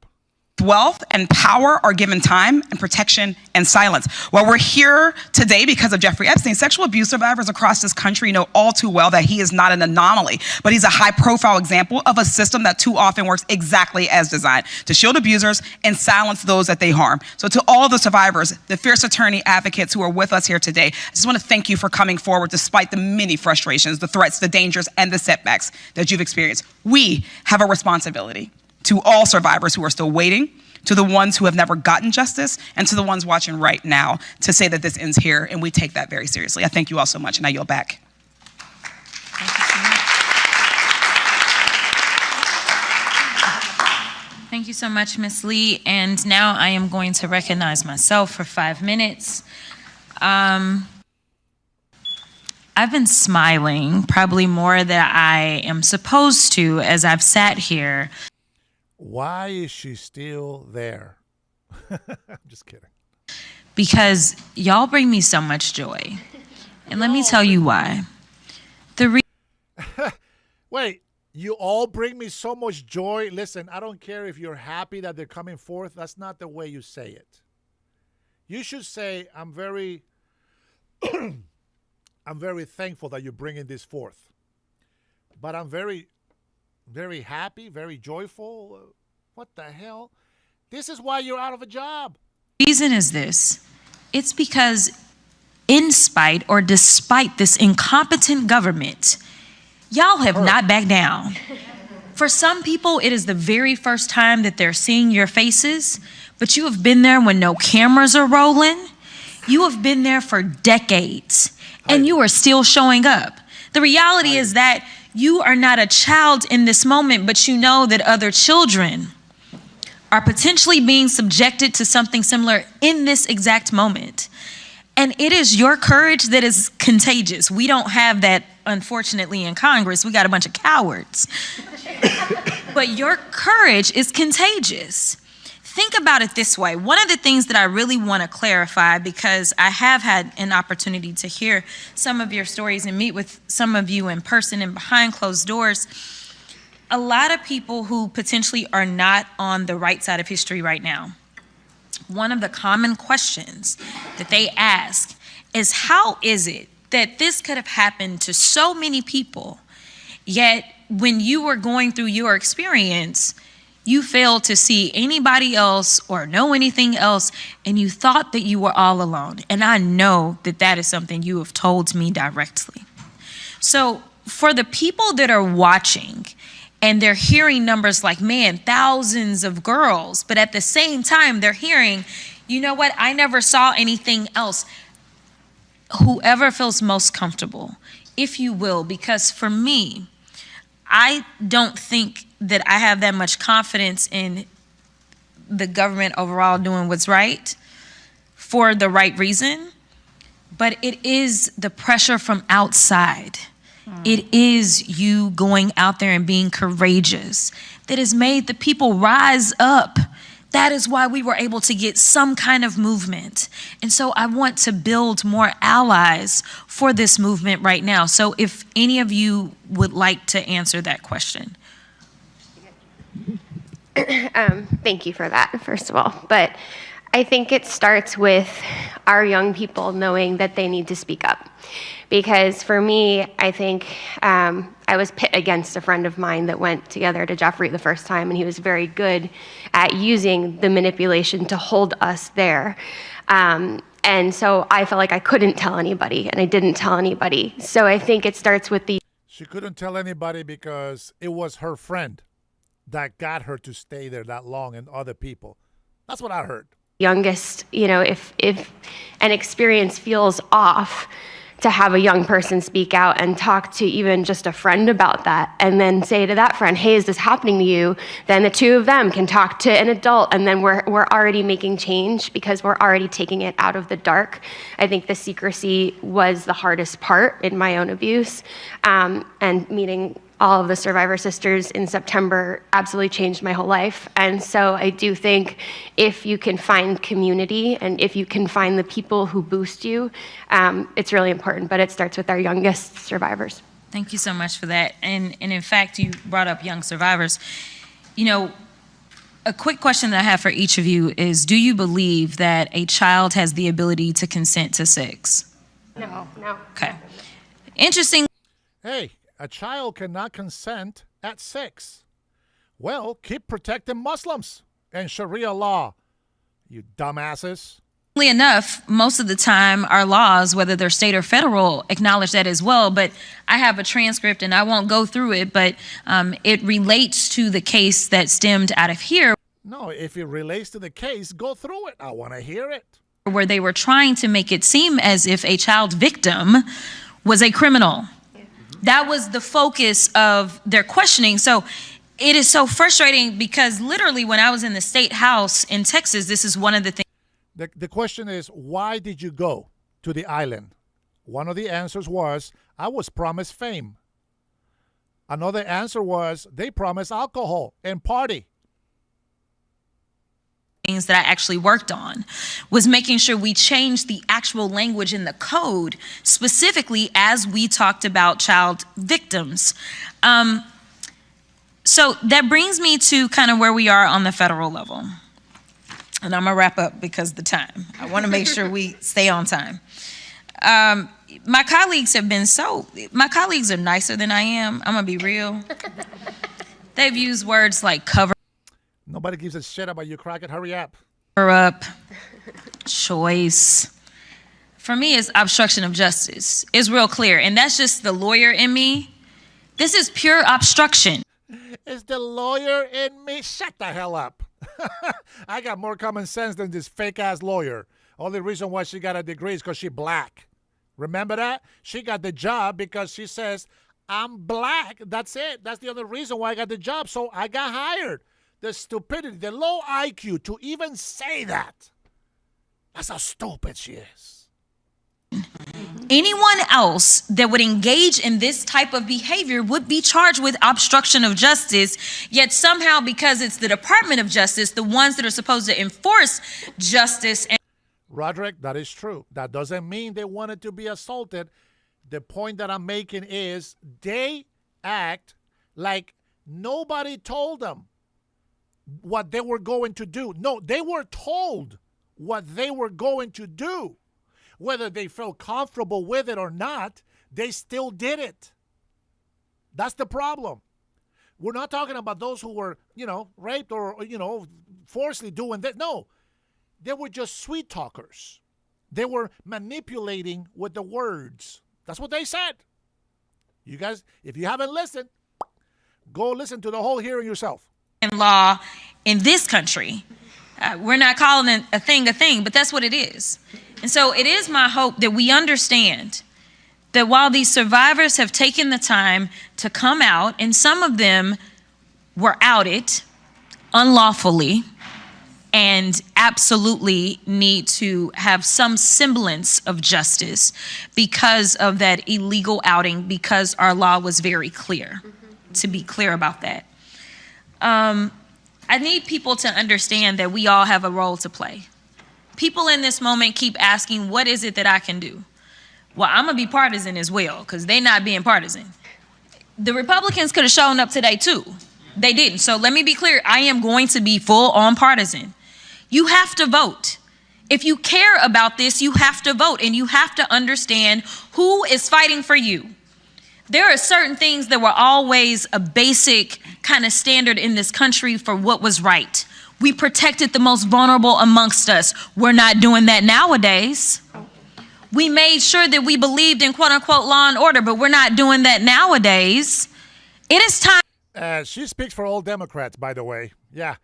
Wealth and power are given time and protection and silence. While we're here today because of Jeffrey Epstein, sexual abuse survivors across this country know all too well that he is not an anomaly, but he's a high-profile example of a system that too often works exactly as designed, to shield abusers and silence those that they harm. So to all the survivors, the fierce attorney advocates who are with us here today, I just want to thank you for coming forward despite the many frustrations, the threats, the dangers, and the setbacks that you've experienced. We have a responsibility to all survivors who are still waiting, to the ones who have never gotten justice, and to the ones watching right now, to say that this ends here, and we take that very seriously. I thank you all so much, and I yield back. Thank you so much, Ms. Lee. And now I am going to recognize myself for 5 minutes. I've been smiling probably more than I am supposed to as I've sat here. Why is she still there? I'm just kidding. Because y'all bring me so much joy. And let me tell you why. Wait, you all bring me so much joy. Listen, I don't care if you're happy that they're coming forth. That's not the way you say it. You should say, I'm very thankful that you're bringing this forth. But I'm very, very happy, very joyful. What the hell? This is why you're out of a job. Reason is this. It's because in spite or despite this incompetent government, y'all have not backed down. For some people, it is the very first time that they're seeing your faces, but you have been there when no cameras are rolling. You have been there for decades, and you are still showing up. The reality is that you are not a child in this moment, but you know that other children are potentially being subjected to something similar in this exact moment. And it is your courage that is contagious. We don't have that, unfortunately, in Congress. We got a bunch of cowards. But your courage is contagious. Think about it this way. One of the things that I really want to clarify, because I have had an opportunity to hear some of your stories and meet with some of you in person and behind closed doors, a lot of people who potentially are not on the right side of history right now, one of the common questions that they ask is, how is it that this could have happened to so many people, yet when you were going through your experience, you failed to see anybody else or know anything else, and you thought that you were all alone? And I know that that is something you have told me directly. So for the people that are watching, and they're hearing numbers like, man, thousands of girls, but at the same time, they're hearing, you know what, I never saw anything else. Whoever feels most comfortable, if you will, because for me, I don't think that I have that much confidence in the government overall doing what's right for the right reason, but it is the pressure from outside. It is you going out there and being courageous that has made the people rise up. That is why we were able to get some kind of movement. And so I want to build more allies for this movement right now. So if any of you would like to answer that question. Thank you for that, first of all. But I think it starts with our young people knowing that they need to speak up. Because for me, I think I was pit against a friend of mine that went together to Jeffrey the first time, and he was very good at using the manipulation to hold us there. And so I felt like I couldn't tell anybody, and I didn't tell anybody. So I think it starts with the... She couldn't tell anybody because it was her friend that got her to stay there that long, and other people. That's what I heard. Youngest, if an experience feels off, to have a young person speak out and talk to even just a friend about that, and then say to that friend, hey, is this happening to you? Then the two of them can talk to an adult, and then we're already making change because we're already taking it out of the dark. I think the secrecy was the hardest part in my own abuse, and meeting all of the survivor sisters in September absolutely changed my whole life. And so I do think if you can find community and if you can find the people who boost you, it's really important, but it starts with our youngest survivors. Thank you so much for that. And in fact, you brought up young survivors. A quick question that I have for each of you is, do you believe that a child has the ability to consent to sex? No. Okay. Interesting. Hey, a child cannot consent at 6. Well, keep protecting Muslims and Sharia law, you dumbasses. Enough, most of the time our laws, whether they're state or federal, acknowledge that as well. But I have a transcript and I won't go through it, but it relates to the case that stemmed out of here. No, if it relates to the case, go through it. I want to hear it. Where they were trying to make it seem as if a child victim was a criminal. That was the focus of their questioning. So it is so frustrating because literally when I was in the state house in Texas, this is one of the things. The question is, why did you go to the island? One of the answers was, I was promised fame. Another answer was, they promised alcohol and party. Things that I actually worked on was making sure we changed the actual language in the code, specifically as we talked about child victims. So that brings me to kind of where we are on the federal level. And I'm going to wrap up because of the time. I want to make sure we stay on time. My colleagues are nicer than I am. I'm going to be real. They've used words like cover. Nobody gives a shit about you, Crockett. Hurry up. Up, choice. For me, it's obstruction of justice. It's real clear. And that's just the lawyer in me. This is pure obstruction. It's the lawyer in me. Shut the hell up. I got more common sense than this fake-ass lawyer. Only reason why she got a degree is because she's black. Remember that? She got the job because she says, I'm black. That's it. That's the only reason why I got the job. So I got hired. The stupidity, the low IQ to even say that. That's how stupid she is. Anyone else that would engage in this type of behavior would be charged with obstruction of justice, yet somehow because it's the Department of Justice, the ones that are supposed to enforce justice. Roderick, that is true. That doesn't mean they wanted to be assaulted. The point that I'm making is they act like nobody told them what they were going to do. No, they were told what they were going to do. Whether they felt comfortable with it or not, they still did it. That's the problem. We're not talking about those who were, raped or, forcibly doing that. No, they were just sweet talkers. They were manipulating with the words. That's what they said. You guys, if you haven't listened, go listen to the whole hearing yourself. In law in this country, we're not calling it a thing, but that's what it is. And so it is my hope that we understand that while these survivors have taken the time to come out, and some of them were outed unlawfully and absolutely need to have some semblance of justice because of that illegal outing, because our law was very clear, to be clear about that. I need people to understand that we all have a role to play. People in this moment keep asking, what is it that I can do? Well, I'm going to be partisan as well, because they're not being partisan. The Republicans could have shown up today, too. They didn't. So let me be clear. I am going to be full on partisan. You have to vote. If you care about this, you have to vote, and you have to understand who is fighting for you. There are certain things that were always a basic kind of standard in this country for what was right. We protected the most vulnerable amongst us. We're not doing that nowadays. We made sure that we believed in quote unquote law and order, but we're not doing that nowadays. It is time. She speaks for all Democrats, by the way. Yeah,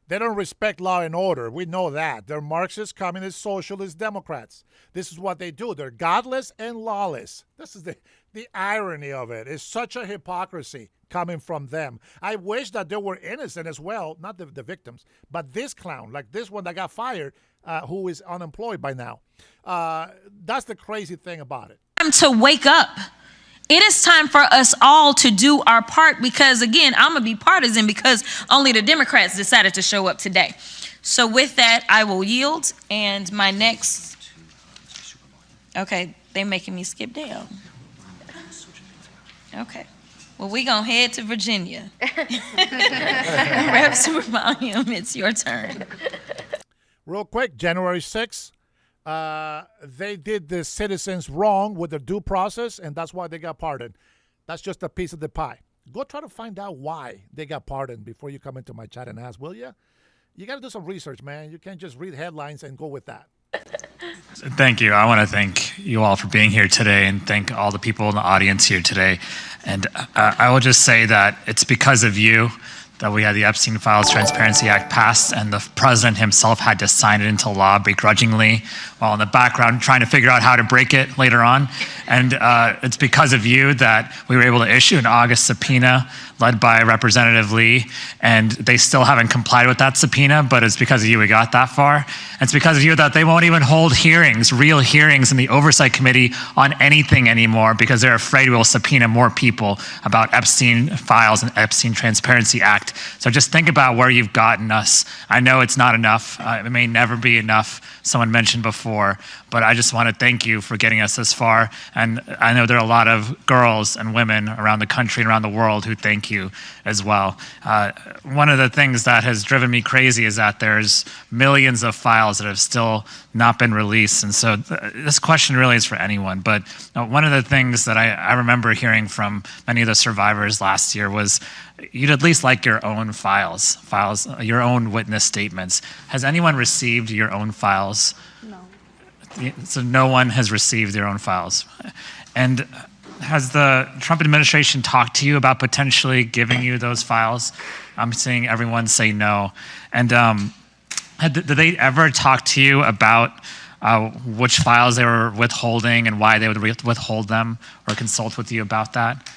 they don't respect law and order. We know that. They're Marxist, communist, socialist Democrats. This is what they do. They're godless and lawless. This is the irony of it. It's such a hypocrisy coming from them. I wish that they were innocent as well, not the victims, but this clown, like this one that got fired, who is unemployed by now. That's the crazy thing about it. Time to wake up. It is time for us all to do our part because, again, I'm going to be partisan because only the Democrats decided to show up today. So with that, I will yield. And my next... Okay, they're making me skip down. Okay. Well, we're going to head to Virginia. Rep Super Volume, it's your turn. Real quick, January 6th, they did the citizens wrong with the due process, and that's why they got pardoned. That's just a piece of the pie. Go try to find out why they got pardoned before you come into my chat and ask, will you? You got to do some research, man. You can't just read headlines and go with that. Thank you. I want to thank you all for being here today and thank all the people in the audience here today. And I will just say that it's because of you that we had the Epstein Files Transparency Act passed, and the president himself had to sign it into law begrudgingly while in the background trying to figure out how to break it later on. And it's because of you that we were able to issue an August subpoena led by Representative Lee, and they still haven't complied with that subpoena, but it's because of you we got that far. And it's because of you that they won't even hold hearings, real hearings in the Oversight Committee on anything anymore, because they're afraid we'll subpoena more people about Epstein Files and Epstein Transparency Act. So just think about where you've gotten us. I know it's not enough. It may never be enough, someone mentioned before, but I just want to thank you for getting us this far. And I know there are a lot of girls and women around the country and around the world who thank you as well. One of the things that has driven me crazy is that there's millions of files that have still not been released. And so this question really is for anyone. But one of the things that I remember hearing from many of the survivors last year was you'd at least like your own files, your own witness statements. Has anyone received your own files? No. So no one has received their own files. And has the Trump administration talked to you about potentially giving you those files? I'm seeing everyone say no. And did they ever talk to you about which files they were withholding and why they would withhold them or consult with you about that?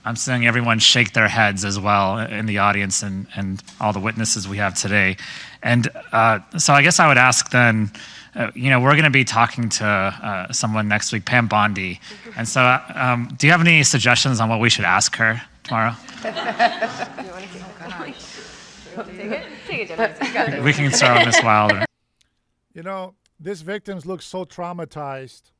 I'm seeing everyone shake their heads as well in the audience and all the witnesses we have today. And so I guess I would ask then, we're going to be talking to someone next week, Pam Bondi. And so do you have any suggestions on what we should ask her tomorrow? We can start with Ms. Wilder. These victims look so traumatized.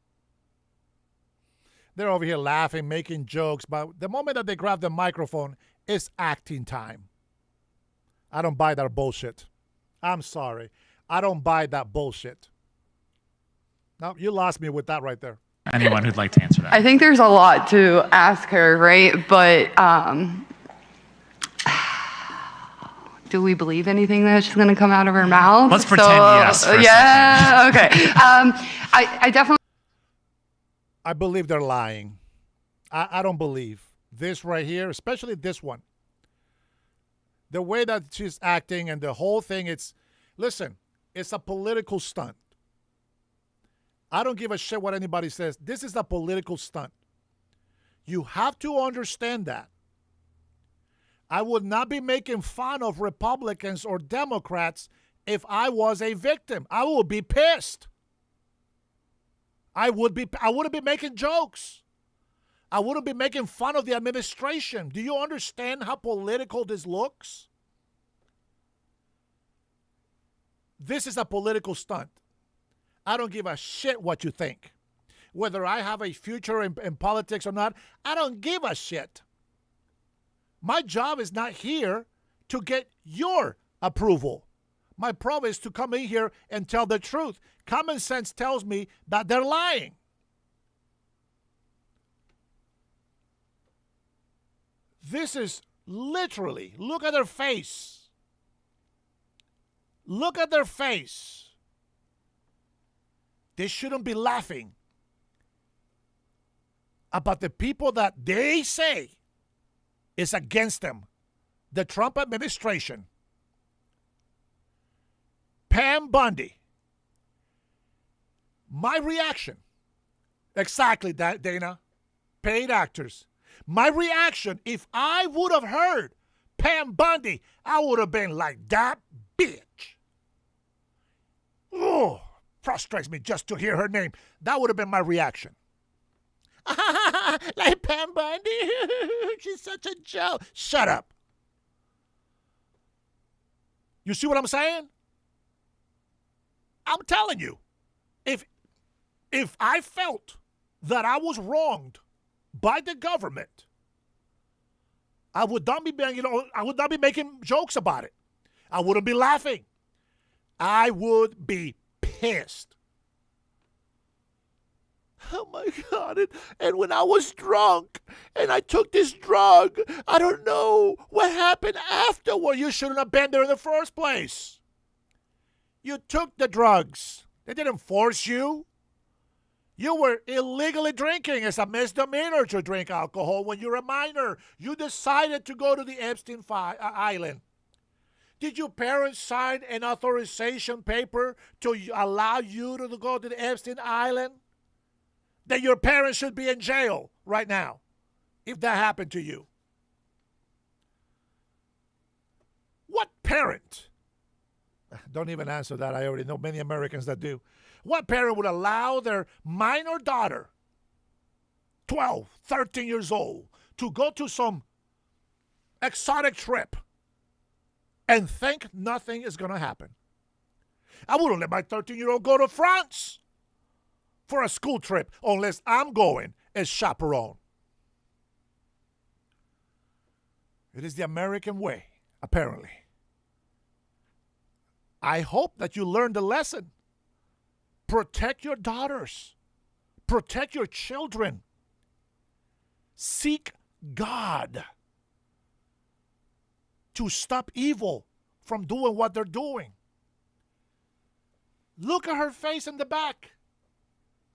They're over here laughing, making jokes, but the moment that they grab the microphone, it's acting time. I don't buy that bullshit. I'm sorry. I don't buy that bullshit. No, you lost me with that right there. Anyone who'd like to answer that? I think there's a lot to ask her, right? But do we believe anything that's going to come out of her mouth? Let's pretend yes. Yeah, okay. I definitely. I believe they're lying. I don't believe this right here, especially this one. The way that she's acting and the whole thing, it's a political stunt. I don't give a shit what anybody says. This is a political stunt. You have to understand that. I would not be making fun of Republicans or Democrats if I was a victim. I would be pissed. I wouldn't be making jokes. I wouldn't be making fun of the administration. Do you understand how political this looks? This is a political stunt. I don't give a shit what you think. Whether I have a future in politics or not, I don't give a shit. My job is not here to get your approval. My problem is to come in here and tell the truth. Common sense tells me that they're lying. This is literally, look at their face. Look at their face. They shouldn't be laughing about the people that they say is against them. The Trump administration. Pam Bondi. My reaction, exactly that, Dana, paid actors. My reaction, if I would have heard Pam Bondi, I would have been like, that bitch. Oh, frustrates me just to hear her name. That would have been my reaction. Like Pam Bondi, she's such a joke. Shut up. You see what I'm saying? I'm telling you, if I felt that I was wronged by the government, I would not be making jokes about it. I wouldn't be laughing. I would be pissed. Oh my God. And when I was drunk and I took this drug, I don't know what happened afterward. You shouldn't have been there in the first place. You took the drugs. They didn't force you. You were illegally drinking. It's a misdemeanor to drink alcohol when you're a minor. You decided to go to the Epstein Island. Did your parents sign an authorization paper to allow you to go to the Epstein Island? That your parents should be in jail right now if that happened to you. What parent? Don't even answer that. I already know many Americans that do. What parent would allow their minor daughter, 12, 13 years old, to go to some exotic trip and think nothing is going to happen? I wouldn't let my 13-year-old go to France for a school trip unless I'm going as chaperone. It is the American way, apparently. I hope that you learned the lesson. Protect your daughters. Protect your children. Seek God to stop evil from doing what they're doing. Look at her face in the back.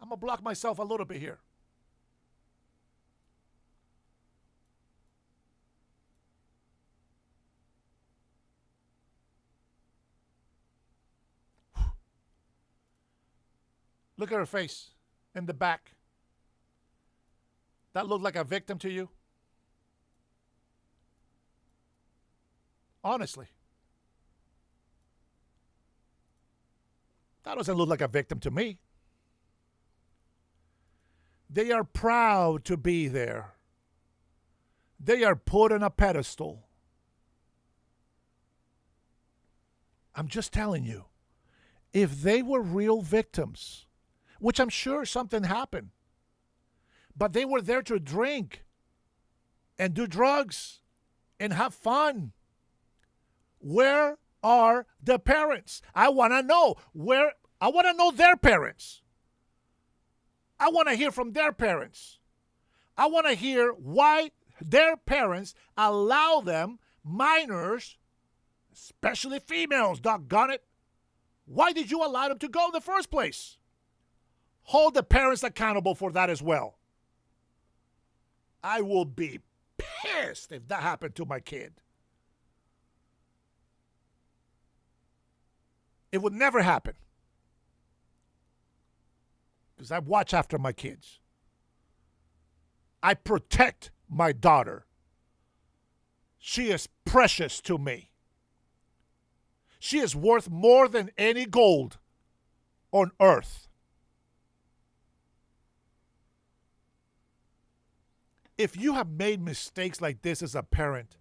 I'm going to block myself a little bit here. Look at her face in the back. That looked like a victim to you? Honestly. That doesn't look like a victim to me. They are proud to be there. They are put on a pedestal. I'm just telling you, if they were real victims, which I'm sure something happened, but they were there to drink and do drugs and have fun, where are the parents? I want to know I want to know their parents. I want to hear from their parents. I want to hear why their parents allow them, minors, especially females, doggone it. Why did you allow them to go in the first place? Hold the parents accountable for that as well. I will be pissed if that happened to my kid. It would never happen. Because I watch after my kids. I protect my daughter. She is precious to me. She is worth more than any gold on earth. If you have made mistakes like this as a parent,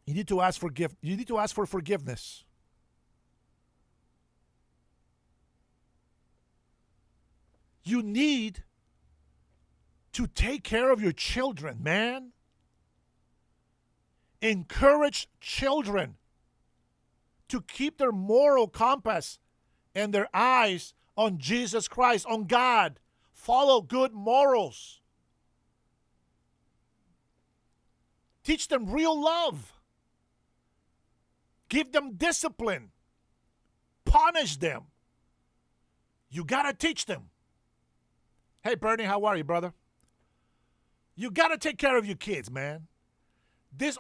you need to ask for forgiveness. You need to take care of your children, man. Encourage children to keep their moral compass and their eyes on Jesus Christ, on God. Follow good morals. Teach them real love. Give them discipline. Punish them. You got to teach them. Hey, Bernie, how are you, brother? You got to take care of your kids, man.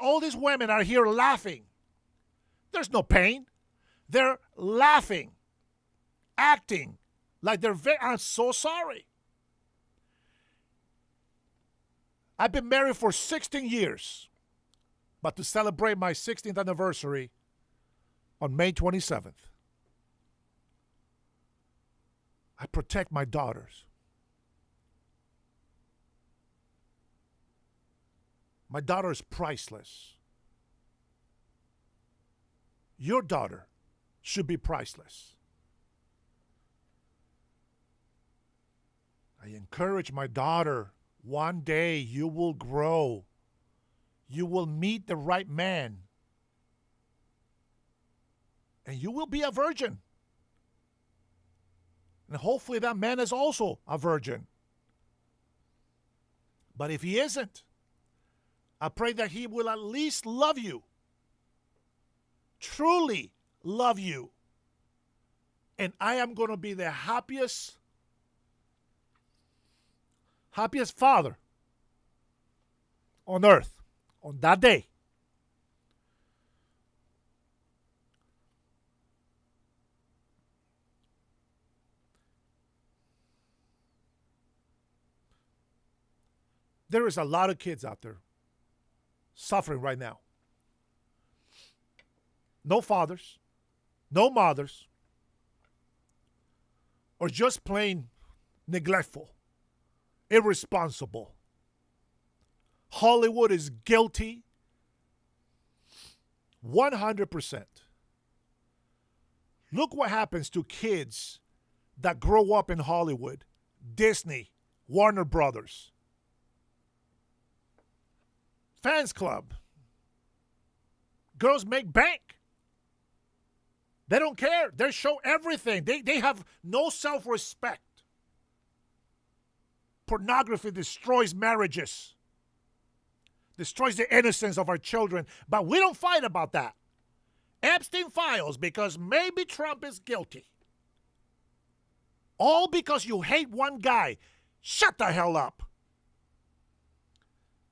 All these women are here laughing. There's no pain. They're laughing, acting like I'm so sorry. I've been married for 16 years, but to celebrate my 16th anniversary on May 27th, I protect my daughters. My daughter is priceless. Your daughter should be priceless. I encourage my daughter, one day you will grow. You will meet the right man. And you will be a virgin. And hopefully that man is also a virgin. But if he isn't, I pray that he will at least love you. Truly love you. And I am going to be the happiest father on earth on that day. There is a lot of kids out there suffering right now. No fathers, no mothers, or just plain neglectful, irresponsible. Hollywood is guilty 100%. Look what happens to kids that grow up in Hollywood, Disney, Warner Brothers. Fans Club. Girls make bank. They don't care. They show everything. They have no self-respect. Pornography destroys marriages. Destroys the innocence of our children. But we don't fight about that. Epstein files because maybe Trump is guilty. All because you hate one guy. Shut the hell up.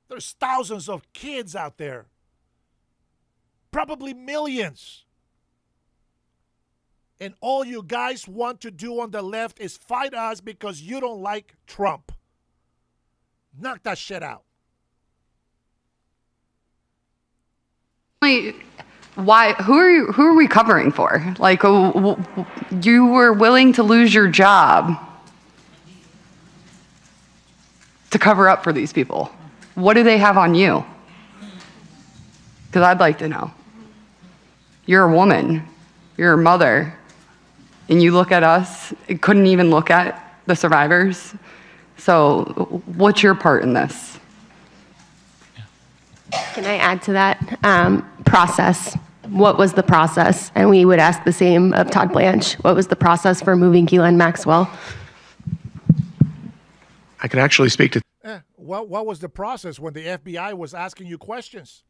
There's thousands of kids out there. Probably millions. And all you guys want to do on the left is fight us because you don't like Trump. Knock that shit out. Why? Who are we covering for? Like, you were willing to lose your job to cover up for these people. What do they have on you? Because I'd like to know. You're a woman. You're a mother. And you look at us, couldn't even look at the survivors. So what's your part in this? Can I add to that? Process. What was the process? And we would ask the same of Todd Blanche. What was the process for moving Ghislaine Maxwell? I could actually speak to. What was the process when the FBI was asking you questions?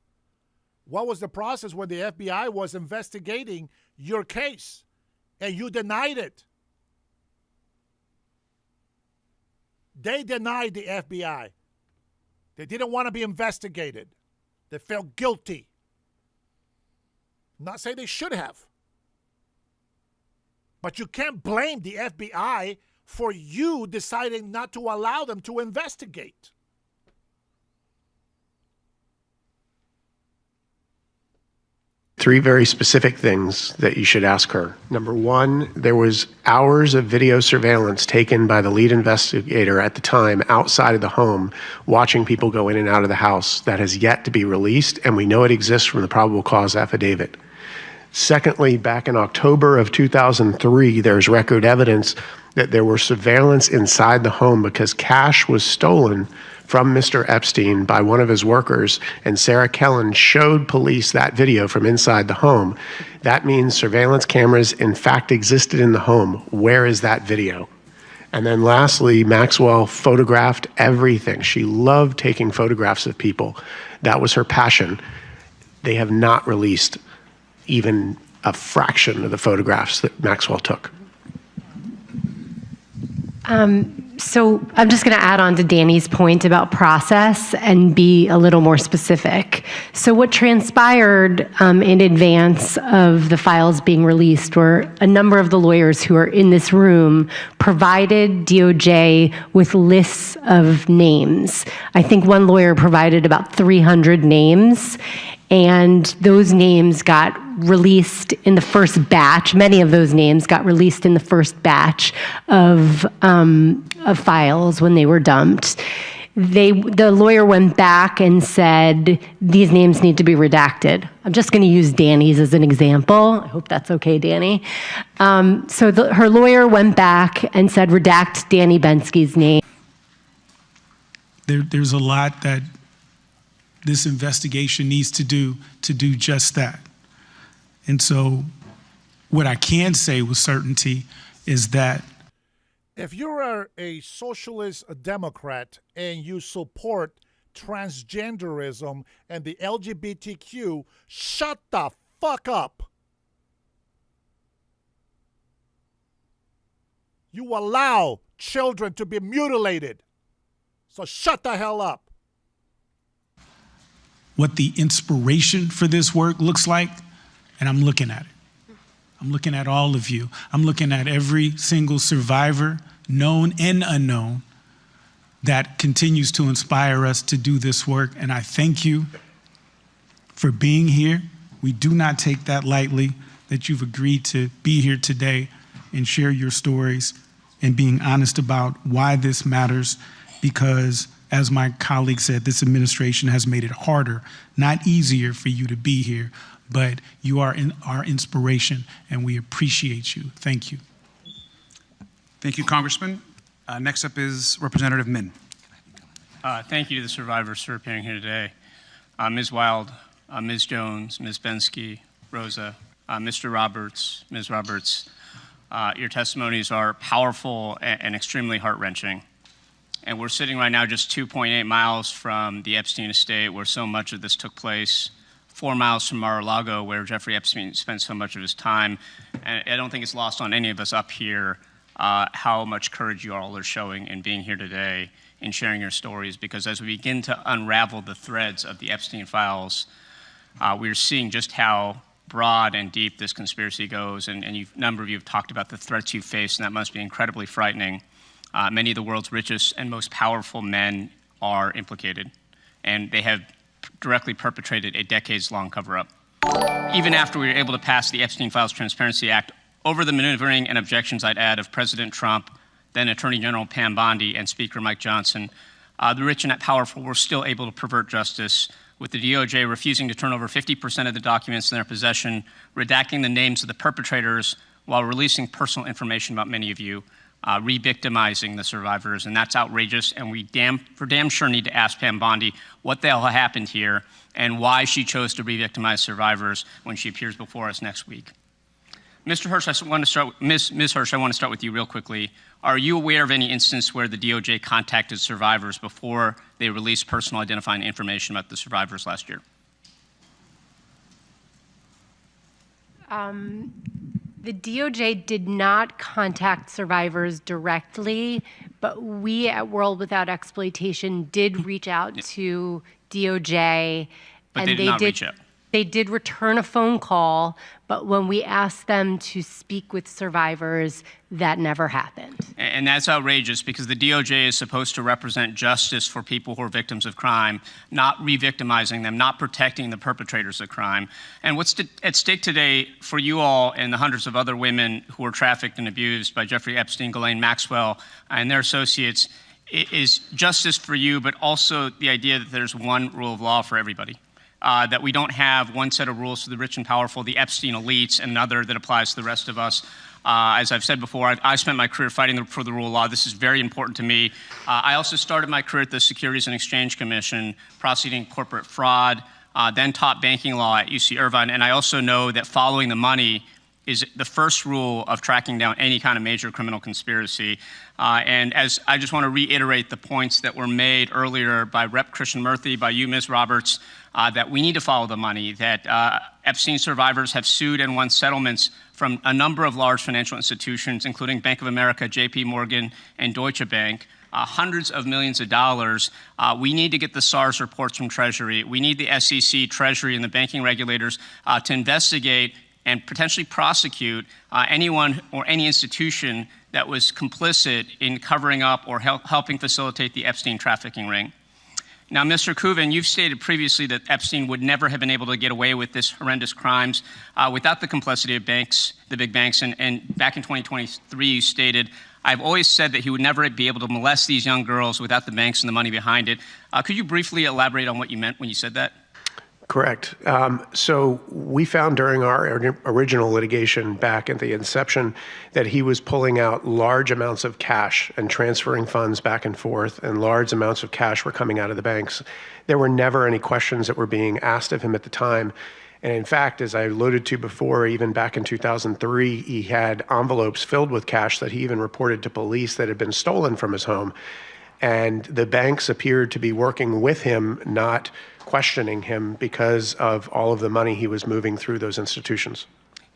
What was the process when the FBI was investigating your case and you denied it? They denied the FBI. They didn't want to be investigated. They felt guilty. Not saying they should have. But you can't blame the FBI for you deciding not to allow them to investigate. Three very specific things that you should ask her. Number one, there was hours of video surveillance taken by the lead investigator at the time outside of the home, watching people go in and out of the house that has yet to be released, and we know it exists from the probable cause affidavit. Secondly, back in October of 2003, there's record evidence that there were surveillance inside the home because cash was stolen from Mr. Epstein by one of his workers, and Sarah Kellen showed police that video from inside the home. That means surveillance cameras in fact existed in the home. Where is that video? And then lastly, Maxwell photographed everything. She loved taking photographs of people. That was her passion. They have not released even a fraction of the photographs that Maxwell took. So I'm just going to add on to Danny's point about process and be a little more specific. So what transpired in advance of the files being released were a number of the lawyers who are in this room provided DOJ with lists of names. I think one lawyer provided about 300 names, and those names got released in the first batch. Many of those names got released in the first batch of files when they were dumped. The lawyer went back and said, these names need to be redacted. I'm just going to use Danny's as an example. I hope that's okay, Danny. So her lawyer went back and said, redact Danny Bensky's name. There's a lot that this investigation needs to do just that. And so what I can say with certainty is that if you're a socialist Democrat and you support transgenderism and the LGBTQ, shut the fuck up. You allow children to be mutilated. So shut the hell up. What the inspiration for this work looks like, and I'm looking at it. I'm looking at all of you. I'm looking at every single survivor, known and unknown, that continues to inspire us to do this work. And I thank you for being here. We do not take that lightly, that you've agreed to be here today and share your stories and being honest about why this matters, because as my colleague said, this administration has made it harder, not easier for you to be here, but you are our inspiration and we appreciate you. Thank you. Thank you, Congressman. Next up is Representative Min. Thank you to the survivors for appearing here today. Ms. Wild, Ms. Jones, Ms. Bensky, Rosa, Mr. Roberts, Ms. Roberts, your testimonies are powerful and extremely heart-wrenching. And we're sitting right now just 2.8 miles from the Epstein estate where so much of this took place, 4 miles from Mar-a-Lago where Jeffrey Epstein spent so much of his time. And I don't think it's lost on any of us up here how much courage you all are showing in being here today and sharing your stories, because as we begin to unravel the threads of the Epstein files, we're seeing just how broad and deep this conspiracy goes, and a number of you have talked about the threats you face, and that must be incredibly frightening. Many of the world's richest and most powerful men are implicated, and they have directly perpetrated a decades-long cover-up. Even after we were able to pass the Epstein Files Transparency Act, over the maneuvering and objections, I'd add, of President Trump, then Attorney General Pam Bondi, and Speaker Mike Johnson, the rich and powerful were still able to pervert justice, with the DOJ refusing to turn over 50% of the documents in their possession, redacting the names of the perpetrators while releasing personal information about many of you, re-victimizing the survivors, and that's outrageous, and we for damn sure need to ask Pam Bondi what the hell happened here and why she chose to re-victimize survivors when she appears before us next week. Mr. Hirsch, I want to start, Ms. Hirsch, I want to start with you real quickly. Are you aware of any instance where the DOJ contacted survivors before they released personal identifying information about the survivors last year? The DOJ did not contact survivors directly, but we at World Without Exploitation did reach out to DOJ. But they did not reach out. They did return a phone call, but when we asked them to speak with survivors, that never happened. And that's outrageous, because the DOJ is supposed to represent justice for people who are victims of crime, not re-victimizing them, not protecting the perpetrators of crime. And what's at stake today for you all and the hundreds of other women who were trafficked and abused by Jeffrey Epstein, Ghislaine Maxwell, and their associates is justice for you, but also the idea that there's one rule of law for everybody. That we don't have one set of rules for the rich and powerful, the Epstein elites, and another that applies to the rest of us. As I've said before, I spent my career fighting for the rule of law. This is very important to me. I also started my career at the Securities and Exchange Commission, prosecuting corporate fraud, then taught banking law at UC Irvine, and I also know that following the money is the first rule of tracking down any kind of major criminal conspiracy. And as I just want to reiterate the points that were made earlier by Rep. Christian Murthy, by you, Ms. Roberts, that we need to follow the money, that Epstein survivors have sued and won settlements from a number of large financial institutions, including Bank of America, JP Morgan, and Deutsche Bank, hundreds of millions of dollars. We need to get the SARS reports from Treasury. We need the SEC, Treasury, and the banking regulators to investigate and potentially prosecute anyone or any institution that was complicit in covering up or helping facilitate the Epstein trafficking ring. Now, Mr. Kuvan, you've stated previously that Epstein would never have been able to get away with this horrendous crimes without the complicity of banks, the big banks, and back in 2023 you stated, I've always said that he would never be able to molest these young girls without the banks and the money behind it. Could you briefly elaborate on what you meant when you said that? Correct. So we found during our original litigation back at the inception that he was pulling out large amounts of cash and transferring funds back and forth, and large amounts of cash were coming out of the banks. There were never any questions that were being asked of him at the time. And in fact, as I alluded to before, even back in 2003, he had envelopes filled with cash that he even reported to police that had been stolen from his home. And the banks appeared to be working with him, not questioning him, because of all of the money he was moving through those institutions.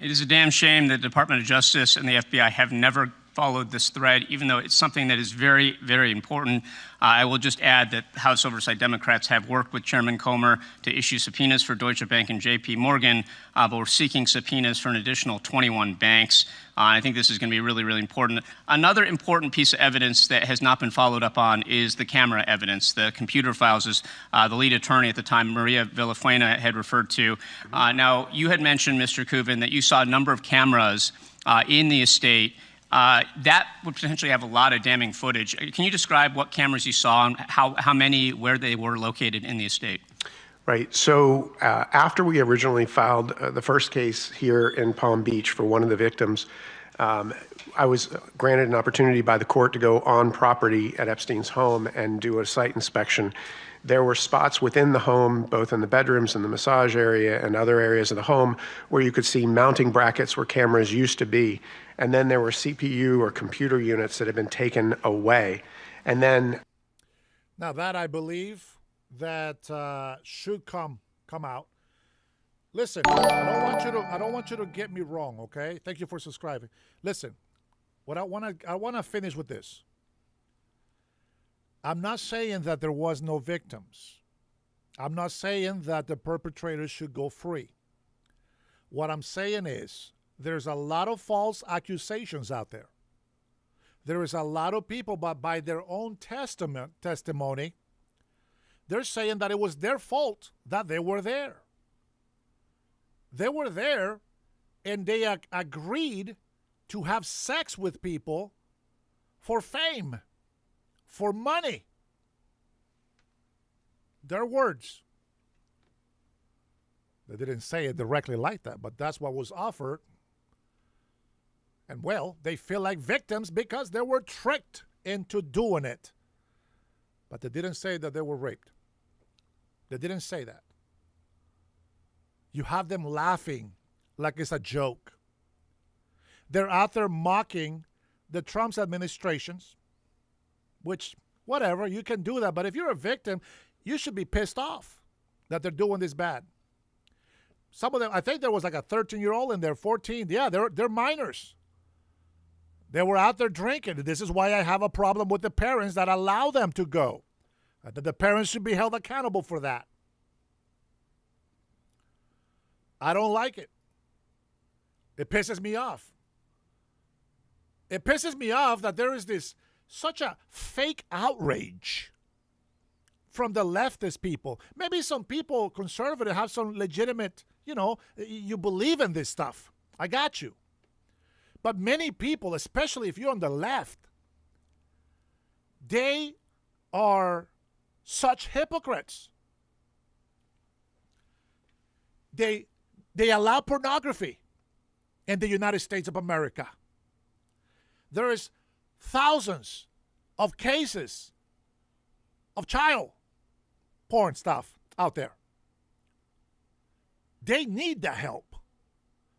It is a damn shame that the Department of Justice and the FBI have never followed this thread, even though it's something that is very, very important. I will just add that House Oversight Democrats have worked with Chairman Comer to issue subpoenas for Deutsche Bank and JP Morgan, but we're seeking subpoenas for an additional 21 banks. I think this is going to be really, really important. Another important piece of evidence that has not been followed up on is the camera evidence, the computer files, as the lead attorney at the time, Maria Villafuena, had referred to. Now, you had mentioned, Mr. Kuvin, that you saw a number of cameras in the estate. That would potentially have a lot of damning footage. Can you describe what cameras you saw and how many, where they were located in the estate? Right. So after we originally filed the first case here in Palm Beach for one of the victims, I was granted an opportunity by the court to go on property at Epstein's home and do a site inspection. There were spots within the home, both in the bedrooms and the massage area and other areas of the home, where you could see mounting brackets where cameras used to be. And then there were CPU or computer units that had been taken away. And then... Now that I believe that should come out. Listen, I don't want you to get me wrong, okay? Thank you for subscribing. Listen, what I want to finish with this. I'm not saying that there was no victims. I'm not saying that the perpetrators should go free. What I'm saying is there's a lot of false accusations out there. There is a lot of people, but by their own testimony, they're saying that it was their fault that they were there. They were there and they agreed to have sex with people for fame, for money. Their words. They didn't say it directly like that, but that's what was offered. And well, they feel like victims because they were tricked into doing it. But they didn't say that they were raped. They didn't say that. You have them laughing like it's a joke. They're out there mocking the Trump's administrations, which, whatever, you can do that. But if you're a victim, you should be pissed off that they're doing this bad. Some of them, I think there was like a 13-year-old and they're 14. Yeah, they're minors. They were out there drinking. This is why I have a problem with the parents that allow them to go. That the parents should be held accountable for that. I don't like it. It pisses me off. It pisses me off that there is such a fake outrage from the leftist people. Maybe some people, conservative, have some legitimate, you believe in this stuff. I got you. But many people, especially if you're on the left, they are such hypocrites. They allow pornography in the United States of America. There is thousands of cases of child porn stuff out there. They need the help.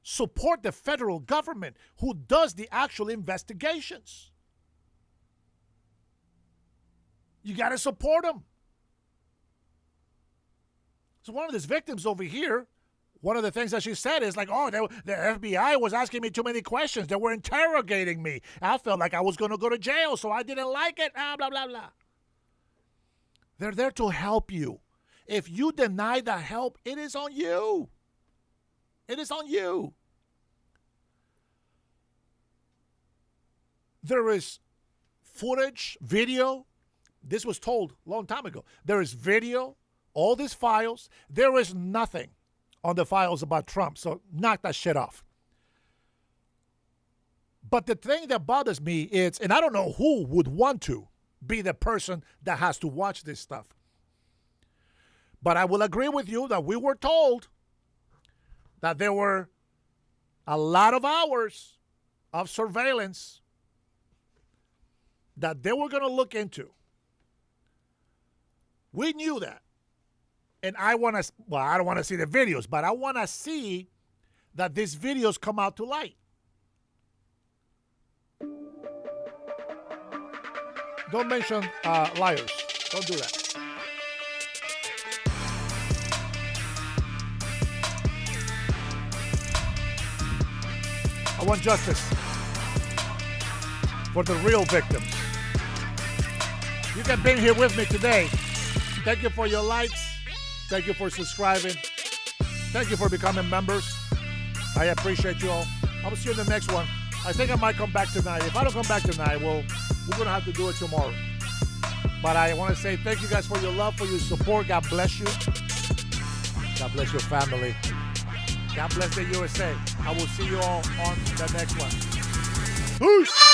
Support the federal government who does the actual investigations. You got to support them. So one of these victims over here, one of the things that she said is like, oh, the FBI was asking me too many questions. They were interrogating me. I felt like I was going to go to jail, so I didn't like it. Blah, blah, blah. They're there to help you. If you deny the help, it is on you. It is on you. There is footage, video. This was told a long time ago. There is video, all these files. There is nothing on the files about Trump, so knock that shit off. But the thing that bothers me is, and I don't know who would want to be the person that has to watch this stuff, but I will agree with you that we were told that there were a lot of hours of surveillance that they were going to look into. We knew that. And I don't want to see the videos, but I want to see that these videos come out to light. Don't mention liars. Don't do that. I want justice. for the real victims. You have been here with me today. Thank you for your likes. Thank you for subscribing. Thank you for becoming members. I appreciate you all. I will see you in the next one. I think I might come back tonight. If I don't come back tonight, we're going to have to do it tomorrow. But I want to say thank you guys for your love, for your support. God bless you. God bless your family. God bless the USA. I will see you all on the next one. Peace.